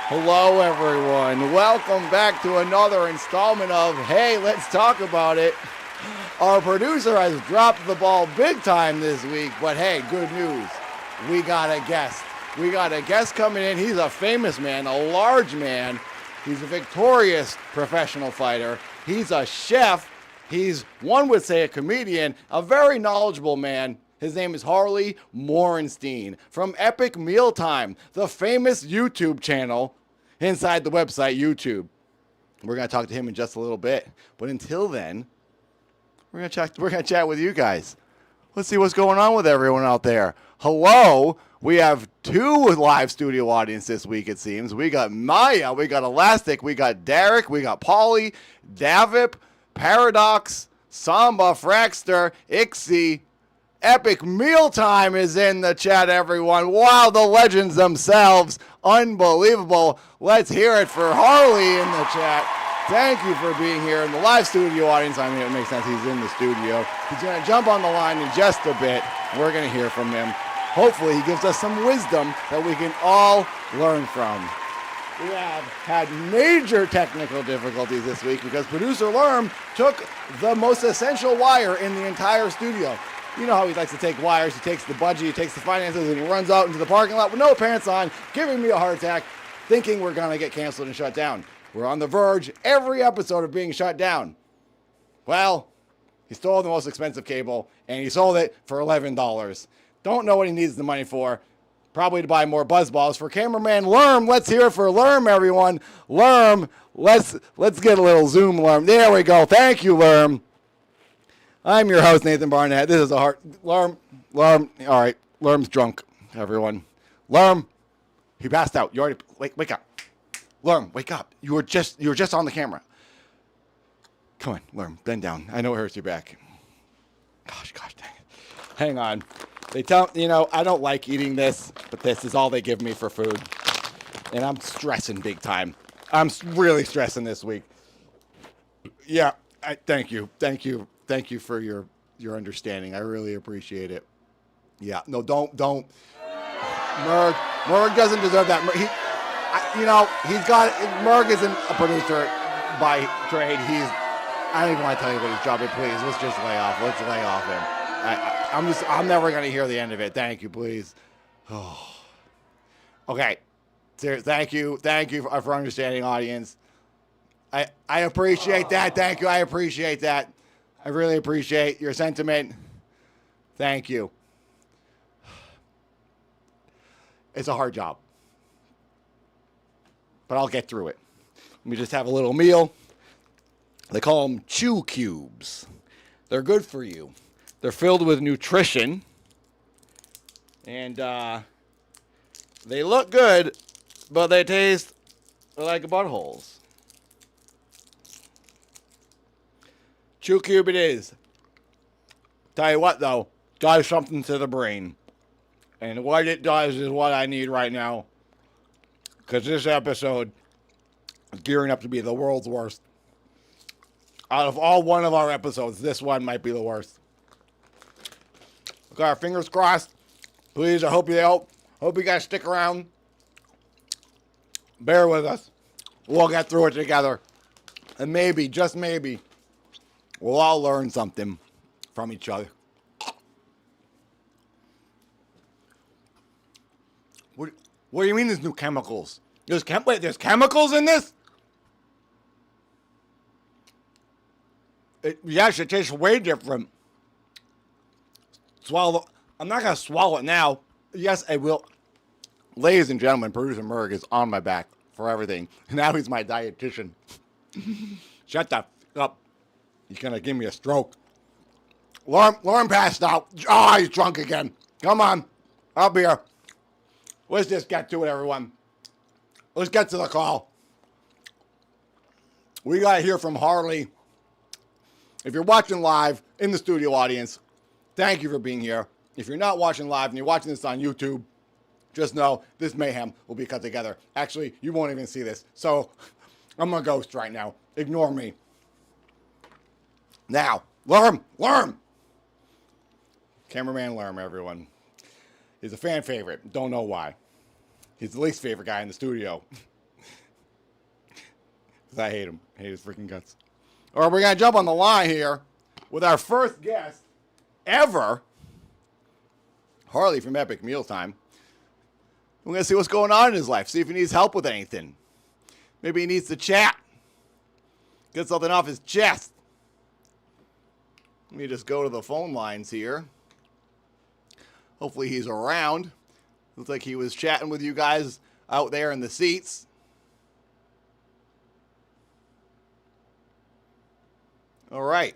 Hello, everyone. Welcome back to another installment of Hey, Let's Talk About It. Our producer has dropped the ball big time this week, but hey, good news. We got a guest. We got a guest coming in. He's a famous man, a large man. He's a victorious professional fighter. He's a chef. He's, one would say, a comedian, a very knowledgeable man. His name is Harley Morenstein from Epic Mealtime, the famous YouTube channel inside the website YouTube. We're going to talk to him in just a little bit. But until then, we're gonna chat with you guys. Let's see what's going on with everyone out there. Hello. We have two live studio audience this week, it seems. We got Maya, we got Elastic, we got Derek, we got Paulie, Davip, Paradox, Samba, Fraxter, Ixie. Epic Mealtime is in the chat, everyone. Wow, the legends themselves. Unbelievable. Let's hear it for Harley in the chat. Thank you for being here in the live studio audience. I mean, it makes sense he's in the studio. He's going to jump on the line in just a bit. We're going to hear from him. Hopefully, he gives us some wisdom that we can all learn from. We have had major technical difficulties this week because producer Lerm took the most essential wire in the entire studio. You know how he likes to take wires. He takes the budget, he takes the finances, and he runs out into the parking lot with no pants on, giving me a heart attack, thinking we're going to get canceled and shut down. We're on the verge every episode of being shut down. Well, he stole the most expensive cable, and he sold it for $11. Don't know what he needs the money for. Probably to buy more buzz balls. For cameraman Lerm, let's hear it for Lerm, everyone. Lerm, let's get a little zoom, Lerm. There we go. Thank you, Lerm. I'm your host, Nathan Barnett. This is a heart. Lerm, all right. Lerm's drunk, everyone. Lerm, he passed out. You already, wake up. Lerm, wake up. You were just on the camera. Come on, Lerm, bend down. I know it hurts your back. Gosh, dang it. Hang on. They tell, I don't like eating this, but this is all they give me for food. And I'm stressing big time. I'm really stressing this week.
Yeah, thank you for your understanding. I really appreciate it. Yeah, no, don't. Merg doesn't deserve that. Merg isn't a producer by trade. I don't even want to tell you what his job is. Please, let's just lay off. Let's lay off him. I'm never gonna hear the end of it. Thank you, please. Oh. Okay. Thank you for understanding, audience. I appreciate that. Thank you. I appreciate that. I really appreciate your sentiment. Thank you. It's a hard job, but I'll get through it. Let me just have a little meal. They call them chew cubes. They're good for you. They're filled with nutrition, and they look good, but they taste like buttholes. Chew cube it is. Tell you what, though, does something to the brain. And what it does is what I need right now. Because this episode is gearing up to be the world's worst. Out of all one of our episodes, this one might be the worst. Got our fingers crossed. Please, I hope you guys stick around. Bear with us. We'll get through it together. And maybe, just maybe, we'll all learn something from each other. What do you mean there's new chemicals? There's chemicals in this? Yes, it tastes way different. I'm not going to swallow it now. Yes, I will. Ladies and gentlemen, producer Merg is on my back for everything. Now he's my dietitian. Shut the f up. He's going to give me a stroke. Lauren passed out. Oh, he's drunk again. Come on. Up here. Let's just get to it, everyone. Let's get to the call. We got to hear from Harley. If you're watching live in the studio audience, thank you for being here. If you're not watching live and you're watching this on YouTube, just know this mayhem will be cut together. Actually, you won't even see this. So I'm a ghost right now. Ignore me. Now, Lerm. Cameraman Lerm, everyone. He's a fan favorite. Don't know why. He's the least favorite guy in the studio. Because I hate him. I hate his freaking guts. All right, we're going to jump on the line here with our first guest ever, Harley from Epic Mealtime. We're going to see what's going on in his life. See if he needs help with anything. Maybe he needs to chat. Get something off his chest. Let me just go to the phone lines here. Hopefully he's around. Looks like he was chatting with you guys out there in the seats. All right.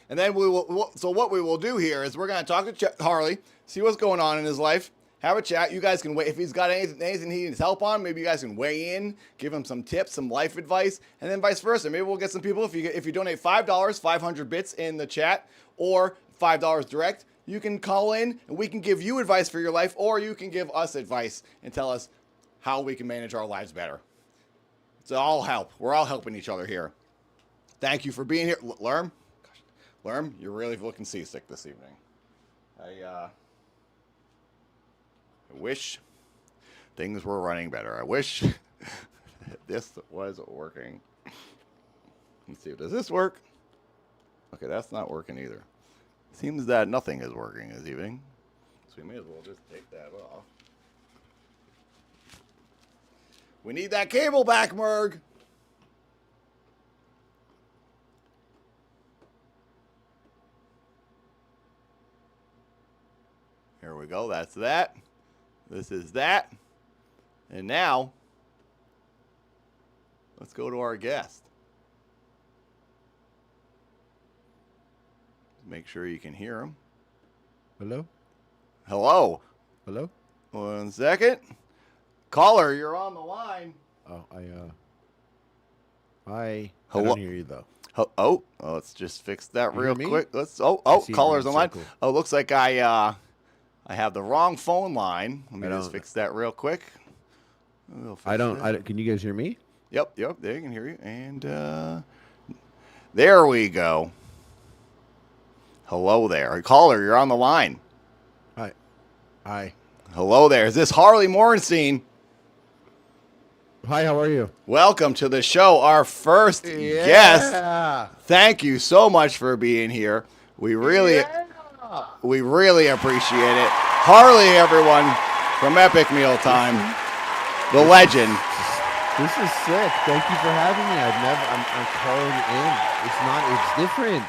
And then so what we will do here is we're going to talk to Harley, see what's going on in his life, have a chat. You guys can wait. If he's got anything he needs help on, maybe you guys can weigh in, give him some tips, some life advice, and then vice versa. Maybe we'll get some people. If you donate $5, 500 bits in the chat, or $5 direct, you can call in and we can give you advice for your life, or you can give us advice and tell us how we can manage our lives better. It's all help. We're all helping each other here. Thank you for being here. Lerm, you're really looking seasick this evening. I wish things were running better. I wish this was working. Let's see, does this work? Okay, that's not working either. Seems that nothing is working this evening. So we may as well just take that off. We need that cable back, Merg. Here we go. That's that. This is that. And now, let's go to our guest. Make sure you can hear him.
Hello?
Hello.
Hello?
1 second. Caller, you're on the line.
Oh, I
Hello?
don't hear you, though.
Let's just fix that
You
real
hear me?
quick.
I see you
Caller's
in
on line.
circle.
Oh, looks like I have the wrong phone line. Let me
I
just
don't-
fix that real quick. We'll fix
I don't.
that.
Can you guys hear me?
Yep, they can hear you. And
There we go. Hello there. Caller, you're on the line.
Hi. Hi.
Hello there. Is this Harley Morenstein?
Hi, how are you?
Welcome to the show. Our first guest. Thank you so much for being here. We really appreciate it. Harley, everyone, from Epic Mealtime, the legend.
This is sick. Thank you for having me. I'm calling in. It's different.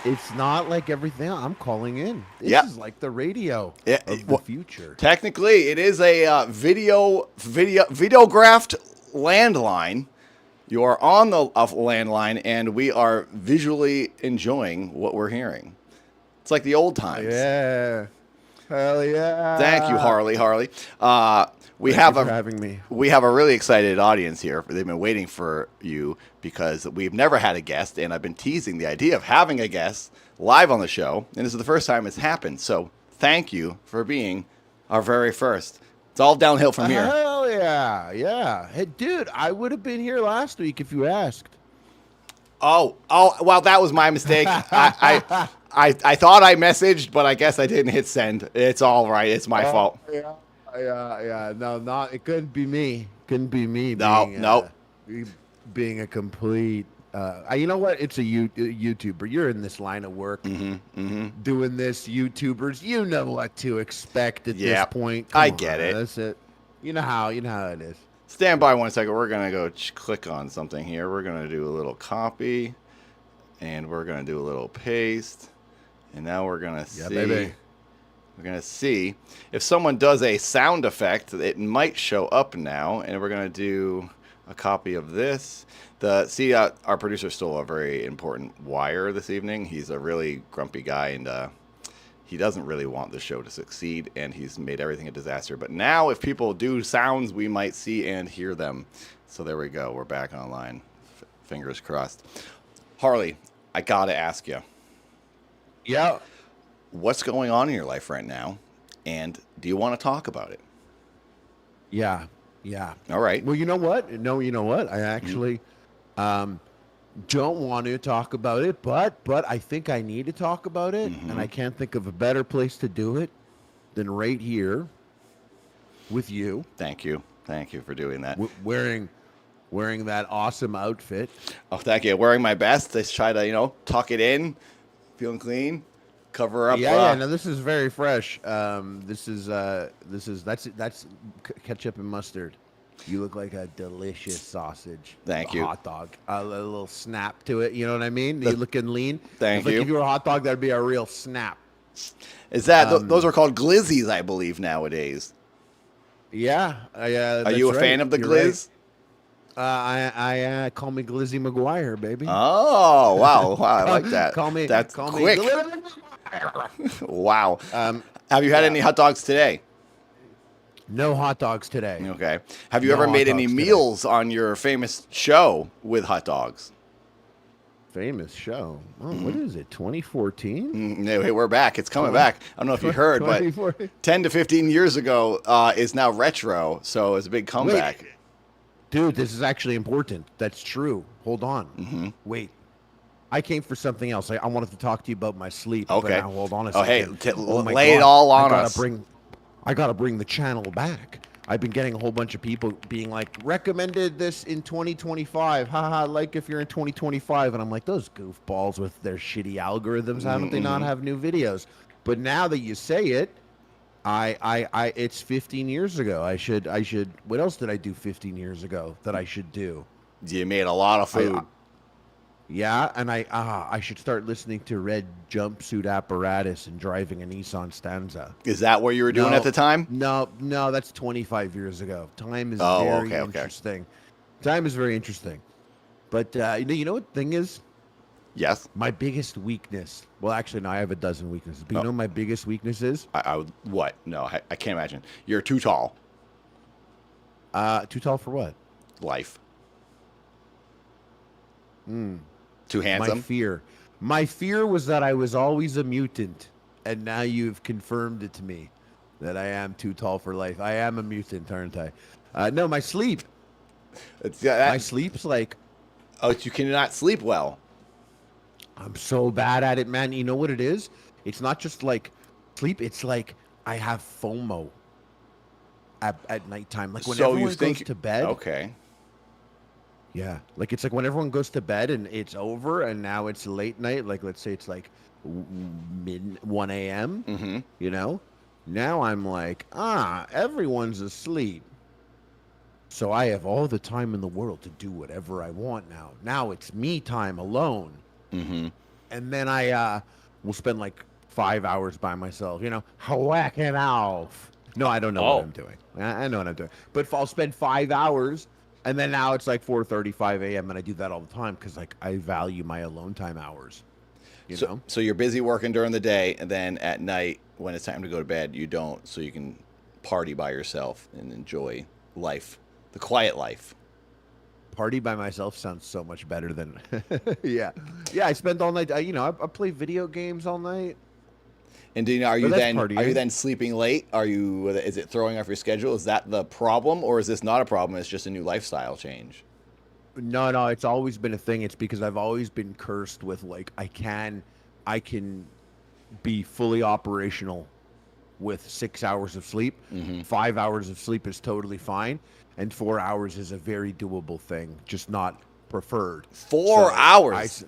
It's not like everything. I'm calling in. This is like the radio of the future.
Technically, it is a videographed landline. You are on the landline, and we are visually enjoying what we're hearing. It's like the old times.
Yeah. Hell yeah.
Thank you, Harley. We
Thank you for having me.
We have a really excited audience here. They've been waiting for you because we've never had a guest, and I've been teasing the idea of having a guest live on the show, and this is the first time it's happened. So thank you for being our very first. It's all downhill from here.
Hell yeah, yeah. Hey, dude, I would have been here last week if you asked.
Oh, well, that was my mistake. I thought I messaged, but I guess I didn't hit send. It's all right. It's my fault.
Yeah. No, it couldn't be me. Couldn't be me.
No.
Being a complete. You know what? It's a YouTuber. You're in this line of work, doing this. YouTubers, you know what to expect at this point.
I get it.
That's it. You know how it is.
Stand by 1 second. We're gonna go click on something here. We're gonna do a little copy, and we're gonna do a little paste, and now we're gonna see.
Baby.
We're going to see if someone does a sound effect, it might show up now. And we're going to do a copy of this. Our producer stole a very important wire this evening. He's a really grumpy guy, and he doesn't really want the show to succeed, and he's made everything a disaster. But now if people do sounds, we might see and hear them. So there we go. We're back online. Fingers crossed. Harley, I got to ask you.
Yeah.
What's going on in your life right now, and do you want to talk about it?
Yeah.
All right.
Well, you know what? No, you know what? I actually don't want to talk about it, but I think I need to talk about it, and I can't think of a better place to do it than right here with you.
Thank you for doing that.
Wearing that awesome outfit.
Oh, thank you. Wearing my best. Let's try to tuck it in, feeling clean. Cover up.
Yeah. No, this is very fresh. That's ketchup and mustard. You look like a delicious sausage.
Thank you.
Hot dog. A little snap to it. You know what I mean? You're looking lean.
Thank you.
If you were a hot dog, that'd be a real snap.
Is that those are called glizzies, I believe, nowadays?
Yeah.
Are you a fan of the glizz?
Right. I call me Glizzy McGuire, baby.
Oh wow! I like that. That's quick.
Me
Wow. Have you had any hot dogs today?
No hot dogs today.
Okay. Have you ever made any meals on your famous show with hot dogs?
Famous show? Oh, what is it, 2014?
Hey, we're back. It's coming back. I don't know if you heard, but 10 to 15 years ago is now retro, so it's a big comeback.
Wait. Dude, this is actually important. That's true. Hold on. Wait. I came for something else. I wanted to talk to you about my sleep.
Okay.
But now, hold on a second.
Hey, lay it all on us.
I gotta bring the channel back. I've been getting a whole bunch of people being like, recommended this in 2025. Haha, like if you're in 2025. And I'm like, those goofballs with their shitty algorithms, how don't they not have new videos? But now that you say it, it's 15 years ago. I should, what else did I do 15 years ago that I should do?
You made a lot of food.
Yeah, and I should start listening to Red Jumpsuit Apparatus and driving a Nissan Stanza.
Is that what you were doing at the time?
No, that's 25 years ago. Time is very interesting. Time is very interesting. But you know what the thing is?
Yes.
My biggest weakness. Well, actually, no, I have a dozen weaknesses. But you know what my biggest weakness is?
What? No, I can't imagine. You're too tall.
Too tall for what?
Life. Too handsome?
My fear was that I was always a mutant, and now you've confirmed it to me that I am too tall for life. I am a mutant, aren't I? No, my sleep.
My
sleep's like...
Oh, you cannot sleep well.
I'm so bad at it, man. You know what it is? It's not just like sleep. It's like I have FOMO at nighttime. Like when
So you
everyone
think?
goes to bed.
Okay.
Yeah, like it's like when everyone goes to bed and it's over, and now it's late night. Like let's say it's like mid 1 a.m.
Mm-hmm.
You know, now I'm like, everyone's asleep, so I have all the time in the world to do whatever I want now. Now it's me time alone,
Mm-hmm.
and then I will spend like 5 hours by myself. You know, whacking off. No, I don't know what I'm doing. I know what I'm doing, but if I'll spend 5 hours. And then now it's like 4:35 a.m. and I do that all the time because like I value my alone time hours. You know.
So you're busy working during the day, and then at night when it's time to go to bed, you don't, so you can party by yourself and enjoy life, the quiet life.
Party by myself sounds so much better than. Yeah. I spend all night. I play video games all night.
And do you know, are
partying.
you then sleeping late? Is it throwing off your schedule? Is that the problem, or is this not a problem? It's just a new lifestyle change.
No, it's always been a thing. It's because I've always been cursed with like I can be fully operational with 6 hours of sleep. 5 hours of sleep is totally fine, and 4 hours is a very doable thing, just not preferred.
4 hours.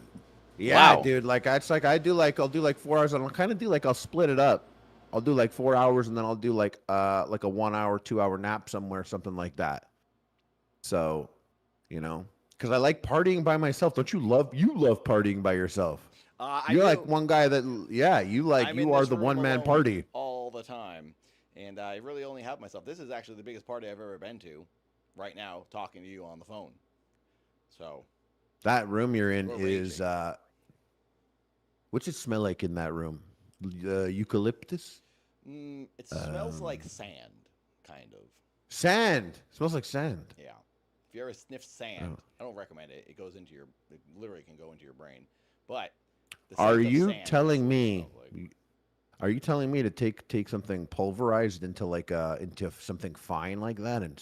Yeah,
Wow.
dude. Like it's like I'll do like 4 hours, and I'll kind of do like I'll split it up. I'll do like 4 hours, and then I'll do like a 1 hour, 2 hour nap somewhere, something like that. So, because I like partying by myself. Don't you love partying by yourself? You're like one guy that you are the one man party
all the time, and I really only have myself. This is actually the biggest party I've ever been to. Right now, talking to you on the phone. So.
That room you're in is what's it smell like in that room? Eucalyptus?
It smells like sand, kind of.
Sand. It smells like sand.
Yeah. If you ever sniff sand, I don't recommend it. It literally can go into your brain. But
Are you telling me to take something pulverized into into something fine like that and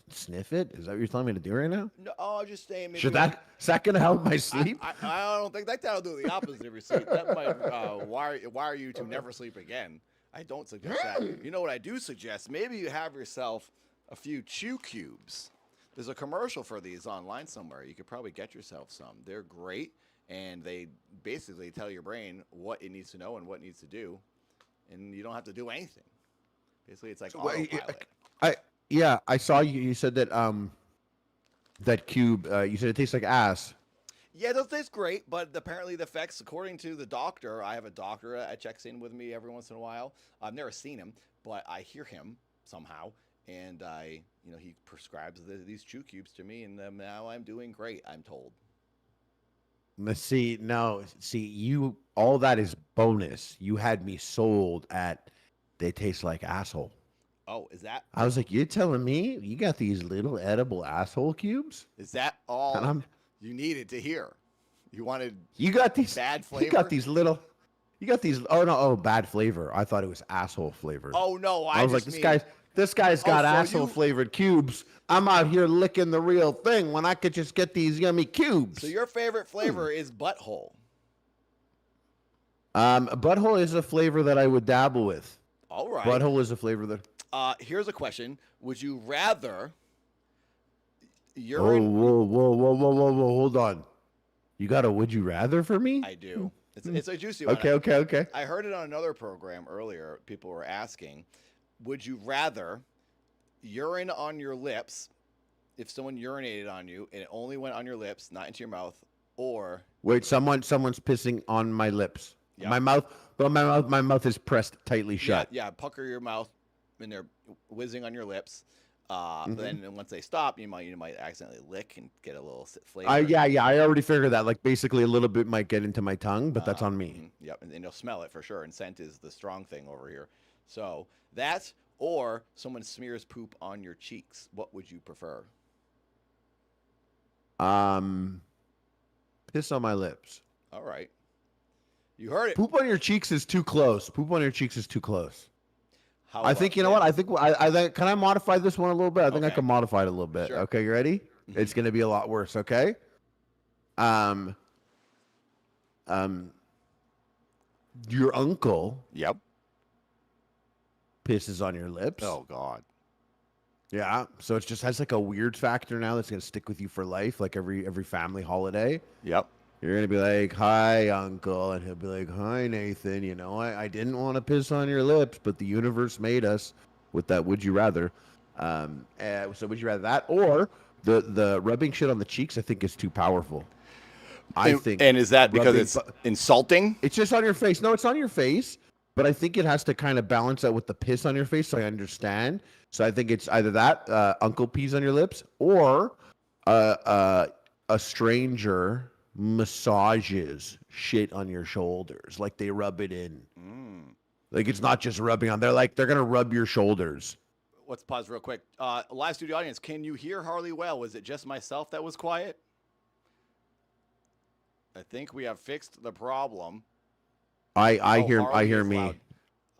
sniff it? Is that what you're telling me to do right now?
No, I'm just saying. Maybe
Is that gonna help my sleep?
I don't think that'll do the opposite of your sleep. That might wire you to never sleep again. I don't suggest that. You know what I do suggest? Maybe you have yourself a few chew cubes. There's a commercial for these online somewhere. You could probably get yourself some. They're great, and they basically tell your brain what it needs to know and what it needs to do, and you don't have to do anything. Basically, it's like autopilot.
I saw you said that that cube. You said it tastes like ass.
Yeah, it does taste great, but apparently the effects, according to the doctor, I have a doctor that checks in with me every once in a while. I've never seen him, but I hear him somehow, and he prescribes these chew cubes to me, and now I'm doing great, I'm told.
See, you all that is bonus. You had me sold at they taste like asshole.
Oh, is that?
I was like, you're telling me you got these little edible asshole cubes?
Is that all you needed to hear? You got
these
bad flavor?
You got these bad flavor. I thought it was asshole flavored.
Oh no,
I was like, this guy's got asshole flavored cubes. I'm out here licking the real thing when I could just get these yummy cubes.
So your favorite flavor is butthole.
Butthole is a flavor that I would dabble with.
All right.
Butthole is a flavor that.
Here's a question: would you rather urine?
Whoa! Hold on. You got a would you rather for me?
I do. It's a juicy one.
Okay.
I heard it on another program earlier. People were asking, would you rather urine on your lips if someone urinated on you and it only went on your lips, not into your mouth, or
wait, someone's pissing on my lips.
Yeah.
My mouth is pressed tightly shut.
Yeah, pucker your mouth and they're whizzing on your lips. But then once they stop, you might accidentally lick and get a little flavor.
I already figured that. Like basically a little bit might get into my tongue, but that's on me.
Yep, and you'll smell it for sure. And scent is the strong thing over here. So that's, or someone smears poop on your cheeks. What would you prefer?
Piss on my lips.
All right. You heard it.
Poop on your cheeks is too close.
How
I think, you know what? I think can I modify this one a little bit? I think I can modify it a little bit.
Sure.
Okay, you ready? It's going to be a lot worse, okay? your uncle.
Yep.
Pisses on your lips.
Oh God.
Yeah. So it just has like a weird factor now that's gonna stick with you for life, like every family holiday.
Yep.
You're gonna be like, "Hi, uncle," and he'll be like, "Hi, Nathan. You know, I didn't want to piss on your lips, but the universe made us with that. Would you rather? So would you rather that or the rubbing shit on the cheeks? I think is too powerful. I think.
And is that because
rubbing
it's insulting?
It's just on your face. No, it's on your face. But I think it has to kind of balance out with the piss on your face, so I understand. So I think it's either that uncle pees on your lips or a stranger massages shit on your shoulders, like they rub it in. Like it's not just rubbing on. They're gonna rub your shoulders.
Let's pause real quick. Live studio audience, can you hear Harley well? Was it just myself that was quiet? I think we have fixed the problem.
I hear
Harley is
me.
loud.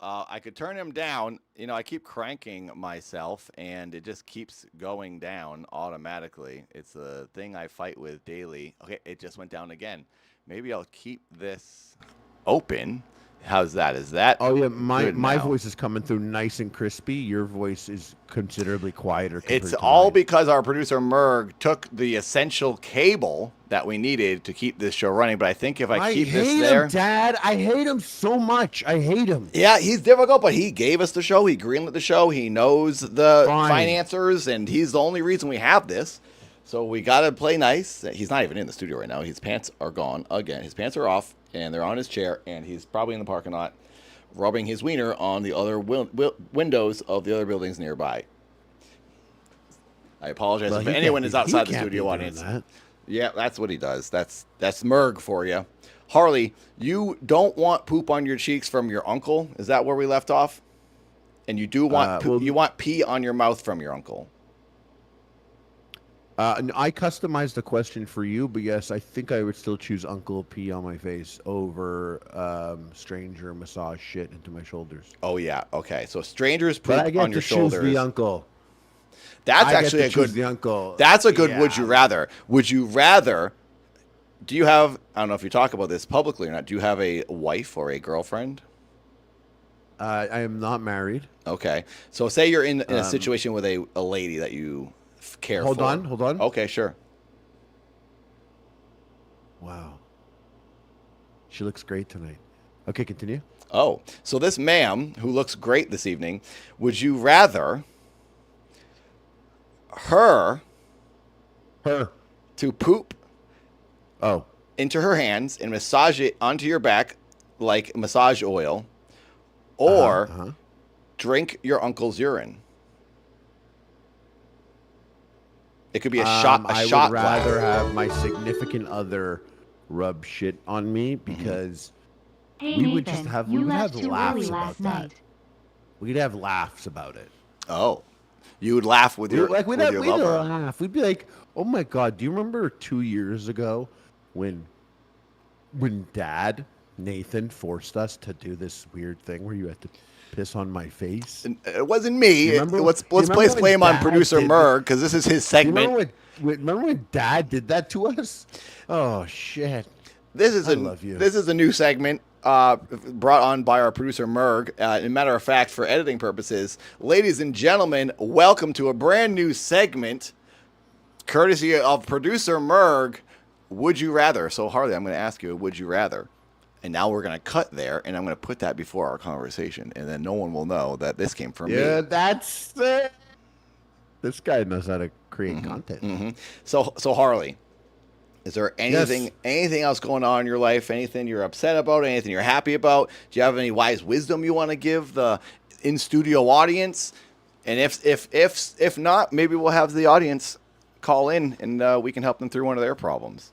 I could turn him down. You know, I keep cranking myself, and it just keeps going down automatically. It's a thing I fight with daily. Okay, it just went down again. Maybe I'll keep this open. How's that? Is that?
Oh yeah,
good
my
now?
voice is coming through nice and crispy. Your voice is considerably quieter.
It's
compared to
all
mine.
because our producer Merg took the essential cable that we needed to keep this show running. But I think if I keep this
hate
there,
him, Dad. I hate him so much. I hate him.
yeah, he's difficult, but he gave us the show. He greenlit the show. He knows the financiers, and he's the only reason we have this. So we got to play nice. He's not even in the studio right now. His pants are gone again. His pants are off, and they're on his chair, and he's probably in the parking lot rubbing his wiener on the other windows of the other buildings nearby. I apologize if anyone is outside the studio audience. Yeah, that's what he does. That's Merg for you. Harley, you don't want poop on your cheeks from your uncle. Is that where we left off? And you do want you want pee on your mouth from your uncle.
I customized the question for you, but yes, I think I would still choose Uncle Pee on my face over stranger massage shit into my shoulders.
Oh yeah, okay. So strangers
But I
poop
get
on your
to choose
shoulders.
the uncle.
That's
I get
actually
to
a good.
choose the uncle.
That's a good.
Yeah.
Would you rather? Would you rather? Do you have? I don't know if you talk about this publicly or not. Do you have a wife or a girlfriend?
I am not married.
Okay, so say you're in a situation with a lady that you care
Hold
for.
on.
Okay, sure.
Wow. She looks great tonight. Okay, continue.
Oh, so this ma'am who looks great this evening, would you rather her to poop into her hands and massage it onto your back like massage oil, or drink your uncle's urine? It could be a shot.
I
shot
would rather
glass.
have my significant other rub shit on me because
Hey,
we would
Nathan,
just have
you
we would
left
have
too
laughs
early
about
last
that.
night.
We'd have laughs about it.
Oh, you would laugh with your
we'd
with
have,
your
we'd
lover.
laugh. We'd be like, "Oh my god, do you remember 2 years ago when Dad Nathan forced us to do this weird thing where you had to piss on my face?"
It wasn't me.
Remember-
Let's
do you
place
remember when
blame on
Dad
producer
did
Merg because this is his
Do you
segment.
remember when Dad did that to us? Oh shit!
This is
I love you.
This is a new segment brought on by our producer Merg. As a matter of fact, for editing purposes, ladies and gentlemen, welcome to a brand new segment, courtesy of producer Merg. Would you rather? So Harley, I'm going to ask you, would you rather? And now we're going to cut there, and I'm going to put that before our conversation, and then no one will know that this came from me.
Yeah, that's it. This guy knows how to create content.
So Harley, is there anything else going on in your life? Anything you're upset about? Anything you're happy about? Do you have any wise wisdom you want to give the in studio audience? And if not, maybe we'll have the audience call in and we can help them through one of their problems.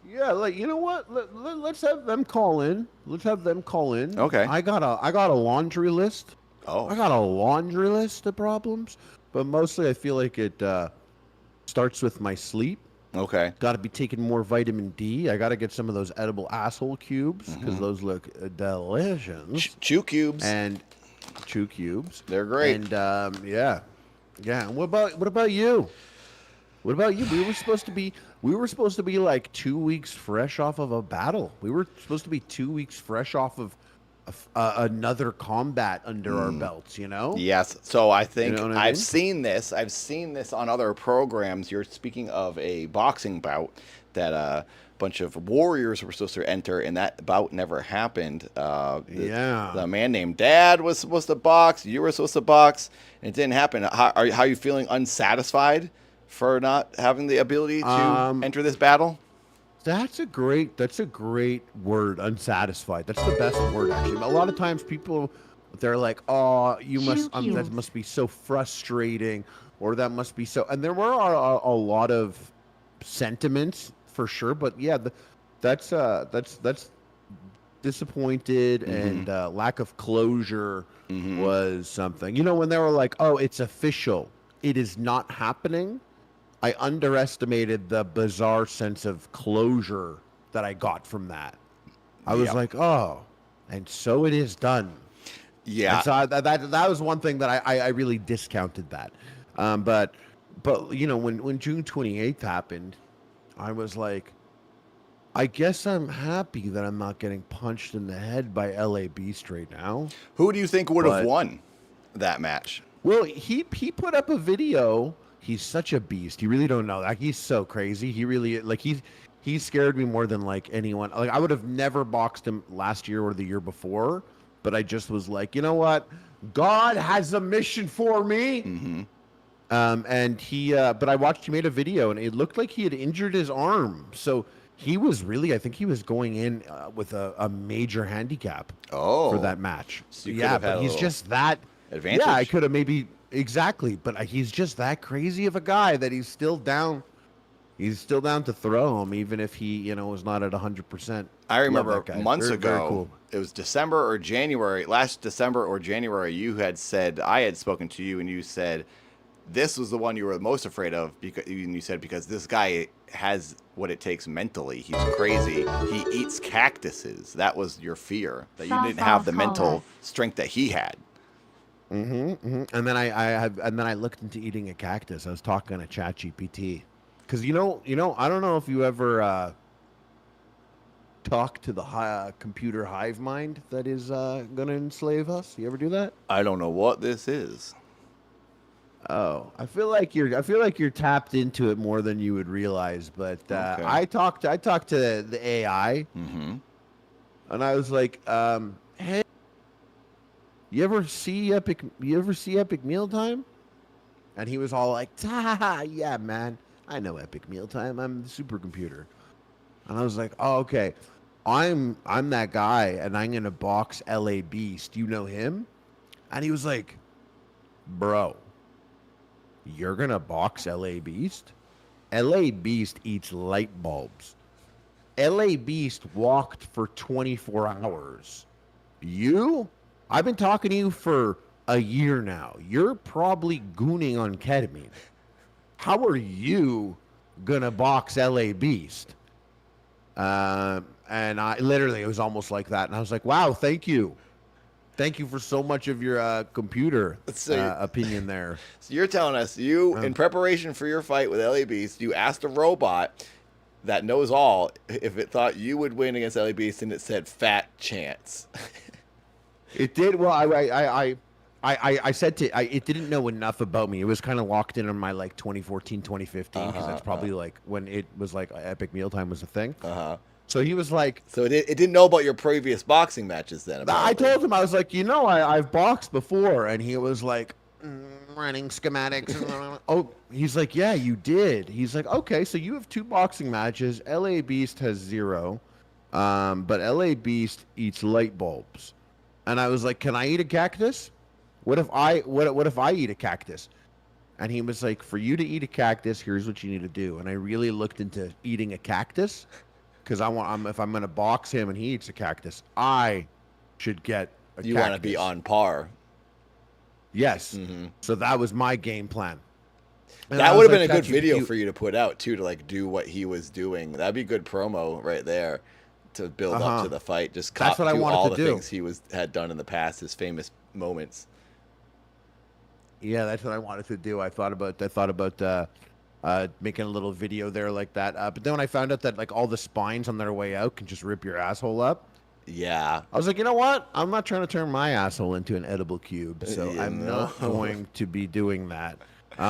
Yeah, like you know what? Let's have them call in.
Okay.
I got a laundry list.
Oh.
I got a laundry list of problems, but mostly I feel like it starts with my sleep.
Okay.
Got to be taking more vitamin D. I got to get some of those edible asshole cubes because those look delicious.
Chew cubes.
And chew cubes.
They're great.
And yeah. What about you? What about you? We were supposed to be like 2 weeks fresh off of a battle. We were supposed to be 2 weeks fresh off of another combat under our belts. You know?
Yes. So I think
know what I
I've
mean?
seen this. I've seen this on other programs. You're speaking of a boxing bout that a bunch of warriors were supposed to enter, and that bout never happened. The man named Dad was supposed to box. You were supposed to box, and it didn't happen. How are you feeling unsatisfied for not having the ability to enter this battle?
That's a great word. Unsatisfied. That's the best word actually. A lot of times people, they're like, "Oh, that must be so frustrating," or "That must be so." And there were a lot of sentiments for sure, but yeah, that's disappointed and lack of closure was something. You know, when they were like, "Oh, it's official. It is not happening." I underestimated the bizarre sense of closure that I got from that. I was like, oh, and so it is done.
Yeah.
And so that was one thing that I really discounted that. But you know, when June 28th happened, I was like, I guess I'm happy that I'm not getting punched in the head by LA Beast right now.
Who do you think would have won that match?
Well, he put up a video. He's such a beast. You really don't know. Like, he's so crazy. He really, like, he scared me more than like anyone. Like, I would have never boxed him last year or the year before, but I just was like, you know what? God has a mission for me. And but I watched, he made a video and it looked like he had injured his arm. So he was really, I think he was going in with a major handicap for that match.
So you
yeah, but he's just that
advantage.
Yeah, I could have maybe. Exactly, but he's just that crazy of a guy that he's still down. He's still down to throw him, even if he, you know, was not at 100%.
I remember months
Very
ago,
cool.
it was December or January, last December or January, you had said, I had spoken to you and you said, this was the one you were most afraid of, because you said, because this guy has what it takes mentally. He's crazy. He eats cactuses. That was your fear, that you didn't have the mental strength that he had.
And then I looked into eating a cactus. I was talking to ChatGPT, because you know, I don't know if you ever talk to the computer hive mind that is gonna enslave us. You ever do that?
I don't know what this is.
Oh, I feel like you're tapped into it more than you would realize. But
Okay.
I talked to the AI, and I was like, hey. You ever see Epic Mealtime? And he was all like, yeah, man. I know Epic Mealtime. I'm the supercomputer. And I was like, oh, okay. I'm that guy, and I'm gonna box LA Beast. You know him? And he was like, bro, you're gonna box LA Beast? LA Beast eats light bulbs. LA Beast walked for 24 hours. You? I've been talking to you for a year now. You're probably gooning on ketamine. How are you gonna box LA Beast? And I literally, it was almost like that. And I was like, wow, thank you. Thank you for so much of your computer opinion there.
So you're telling us in preparation for your fight with LA Beast, you asked a robot that knows all if it thought you would win against LA Beast, and it said fat chance.
It did. Well, I said it didn't know enough about me. It was kind of locked in on my like 2014, 2015, because that's probably like when it was like Epic Mealtime was a thing. So he was like,
so it didn't know about your previous boxing matches then. Apparently.
I told him, I was like, you know, I've boxed before, and he was like, running schematics. Oh, he's like, yeah, you did. He's like, okay, so you have 2 boxing matches. LA Beast has 0, but LA Beast eats light bulbs. And I was like, can I eat a cactus? What if I eat a cactus? And he was like, for you to eat a cactus, here's what you need to do. And I really looked into eating a cactus, because if I'm going to box him and he eats a cactus, I should get a cactus.
You want to be on par.
Yes. So that was my game plan. And
that would have been a good video for you to put out too, to like do what he was doing. That'd be good promo right there. To build up to the fight, just
that's what I wanted
all
to
the
do.
things he had done in the past, his famous moments.
Yeah, that's what I wanted to do. I thought about making a little video there like that. But then when I found out that like all the spines on their way out can just rip your asshole up,
Yeah.
I was like, you know what? I'm not trying to turn my asshole into an edible cube, so
You
I'm
know?
not going to be doing that.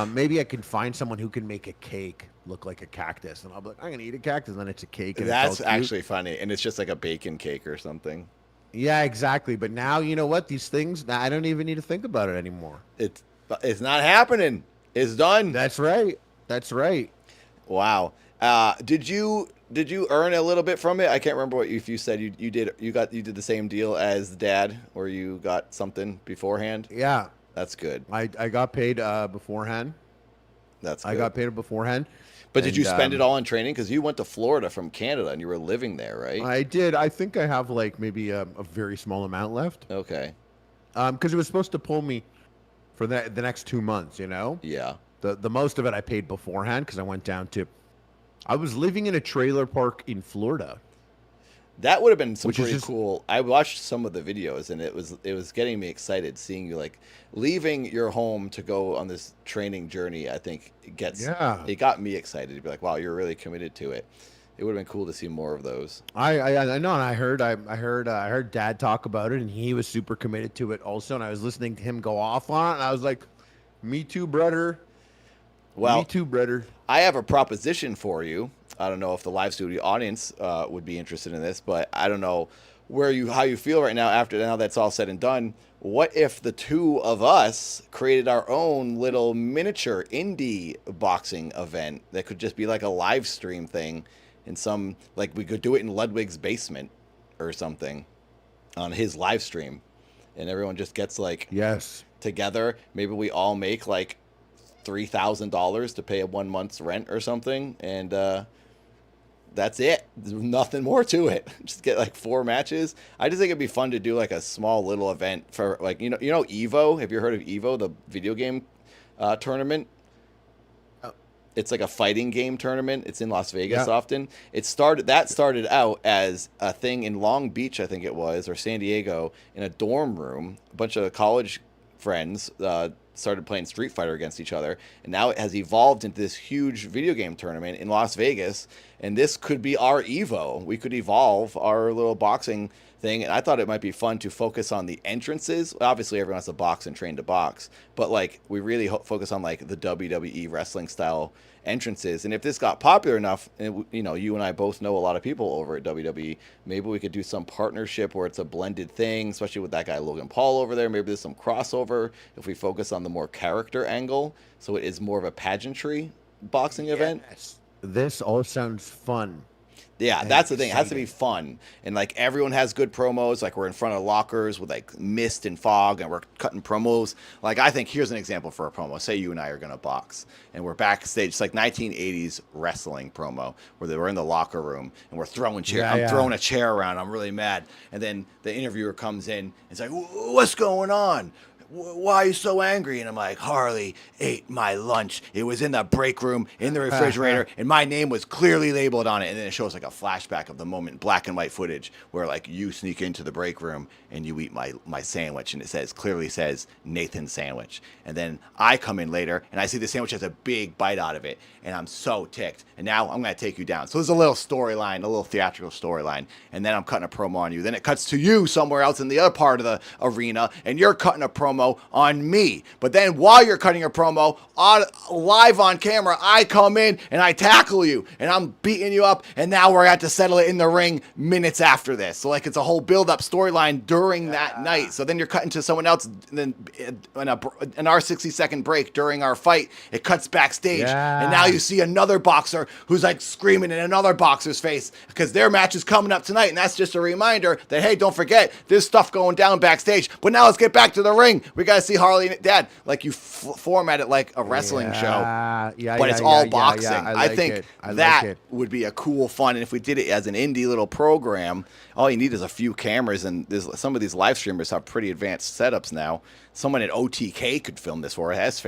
Maybe I can find someone who can make a cake look like a cactus, and I'll be like, I'm gonna eat a cactus, and then it's a cake. And
That's
it's all cute.
actually funny, and it's just like a bacon cake or something.
Yeah, exactly. But now you know what? These things, I don't even need to think about it anymore.
It's not happening. It's done.
That's right. That's right.
Wow. Did you earn a little bit from it? I can't remember what if you said you did the same deal as Dad, or you got something beforehand.
Yeah,
that's good.
I got paid beforehand.
That's good.
I got paid beforehand.
But did you
And,
spend it all in training? Because you went to Florida from Canada and you were living there, right?
I did. I think I have like maybe a very small amount left.
Okay.
Because it was supposed to pull me for the next 2 months. You know.
Yeah.
The most of it I paid beforehand because I went down to. I was living in a trailer park in Florida.
That would have been some
Which is
pretty
just-
cool. I watched some of the videos, and it was getting me excited seeing you like leaving your home to go on this training journey. I think it got me excited to be like, wow, you're really committed to it. It would have been cool to see more of those.
I know, and I heard Dad talk about it, and he was super committed to it also. And I was listening to him go off on it, and I was like, "Me too, brother."
Well,
me too, brother.
I have a proposition for you. I don't know if the live studio audience would be interested in this, but I don't know how you feel right now now that's all said and done. What if the two of us created our own little miniature indie boxing event that could just be like a live stream thing in some, like we could do it in Ludwig's basement or something on his live stream, and everyone just gets like together. Maybe we all make like $3,000 to pay a 1 month's rent or something, and that's it. There's nothing more to it. Just get like 4 matches. I just think it'd be fun to do like a small little event for like you know Evo. Have you heard of Evo, the video game tournament? It's like a fighting game tournament. It's in Las Vegas often. It started out as a thing in Long Beach, I think it was, or San Diego, in a dorm room. A bunch of college friends started playing Street Fighter against each other, and now it has evolved into this huge video game tournament in Las Vegas, and this could be our Evo. We could evolve our little boxing thing, and I thought it might be fun to focus on the entrances. Obviously, everyone has to box and train to box, but like we really focus on like the WWE wrestling style entrances. And if this got popular enough, and you know, you and I both know a lot of people over at WWE, maybe we could do some partnership where it's a blended thing, especially with that guy Logan Paul over there. Maybe there's some crossover if we focus on the more character angle, so it is more of a pageantry boxing event.
This all sounds fun.
Yeah, that's the thing. It has to be fun. And like everyone has good promos. Like we're in front of lockers with like mist and fog and we're cutting promos. Like I think here's an example for a promo. Say you and I are going to box and we're backstage. It's like 1980s wrestling promo where we're in the locker room and we're throwing chairs. I'm throwing a chair around. I'm really mad. And then the interviewer comes in and it's like, what's going on? Why are you so angry? And I'm like, Harley ate my lunch. It was in the break room, in the refrigerator, and my name was clearly labeled on it. And then it shows like a flashback of the moment, black and white footage, where like you sneak into the break room and you eat my sandwich, and it clearly says Nathan sandwich. And then I come in later and I see the sandwich has a big bite out of it, and I'm so ticked. And now I'm gonna take you down. So there's a little storyline, a little theatrical storyline, and then I'm cutting a promo on you. Then it cuts to you somewhere else in the other part of the arena, and you're cutting a promo on me. But then while you're cutting your promo live on camera, I come in and I tackle you and I'm beating you up, and now we're at to settle it in the ring minutes after this. So like it's a whole build-up storyline during that night. So then you're cutting to someone else, and then in our 60-second break during our fight, it cuts backstage, and now you see another boxer who's like screaming in another boxer's face because their match is coming up tonight, and that's just a reminder that, hey, don't forget, there's stuff going down backstage. But now let's get back to the ring. We got to see Harley and Dad. Like you format it like a wrestling show, but it's all boxing. I think that would be a cool fun. And if we did it as an indie little program, all you need is a few cameras, and some of these live streamers have pretty advanced setups now. Someone at OTK could film this for us,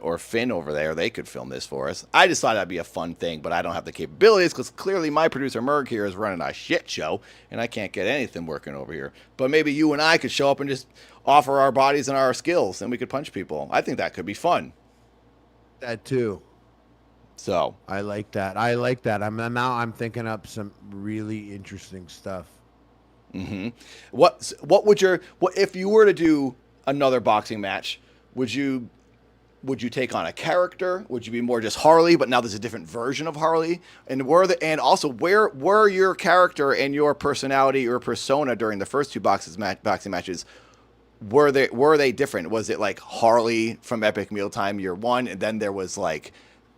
or Finn over there, they could film this for us. I just thought that'd be a fun thing, but I don't have the capabilities because clearly my producer Merg here is running a shit show, and I can't get anything working over here. But maybe you and I could show up and just offer our bodies and our skills, and we could punch people. I think that could be fun.
That too.
So
I like that. I like that. I'm thinking up some really interesting stuff.
Mm-hmm. What would what if you were to do another boxing match? Would you take on a character? Would you be more just Harley, but now there's a different version of Harley? And where were your character and your personality or persona during the first two boxing matches? Were they different? Was it like Harley from Epic Mealtime year 1, and then there was like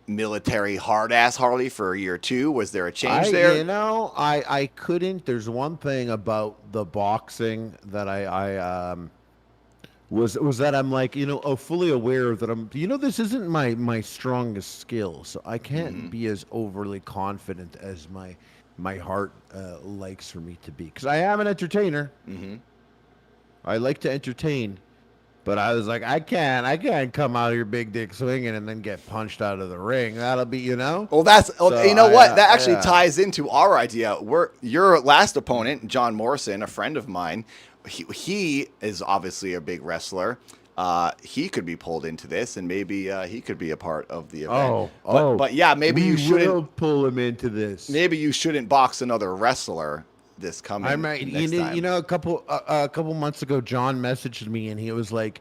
military hard ass Harley for year 2? Was there a change there?
I couldn't. There's one thing about the boxing that I was that I'm like, fully aware that this isn't my strongest skill, so I can't be as overly confident as my heart likes for me to be, because I am an entertainer. I like to entertain, but I was like, I can't come out here big dick swinging and then get punched out of the ring. That'll be,
Well,
So
that actually ties into our idea. Your last opponent, John Morrison, a friend of mine. He is obviously a big wrestler. He could be pulled into this, and maybe he could be a part of the event. But yeah, maybe you shouldn't
will pull him into this.
Maybe you shouldn't box another wrestler this coming.
I might,
time.
a couple months ago, John messaged me and he was like,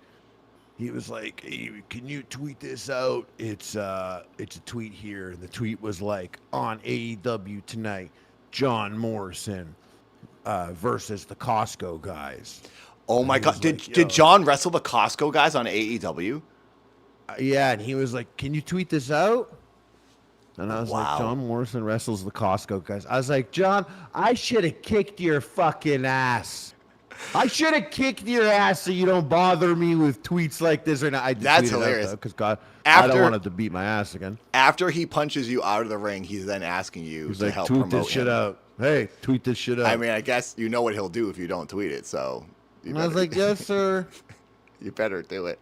hey, can you tweet this out? It's a tweet here, and the tweet was like, on AEW tonight, John Morrison versus the Costco guys.
Oh my God! Did John wrestle the Costco guys on AEW?
Yeah, and he was like, "Can you tweet this out?" And I was like, "John Morrison wrestles the Costco guys." I was like, "John, I should have kicked your fucking ass. I should have kicked your ass so you don't bother me with tweets like this or not."
That's hilarious.
Because God, I don't want him to beat my ass again.
After he punches you out of the ring, he's then asking you to help
tweet
promote
this shit
him.
out. Hey, tweet this shit out.
I mean, I guess you know what he'll do if you don't tweet it. So
I was like, "Yes, sir."
You better do it.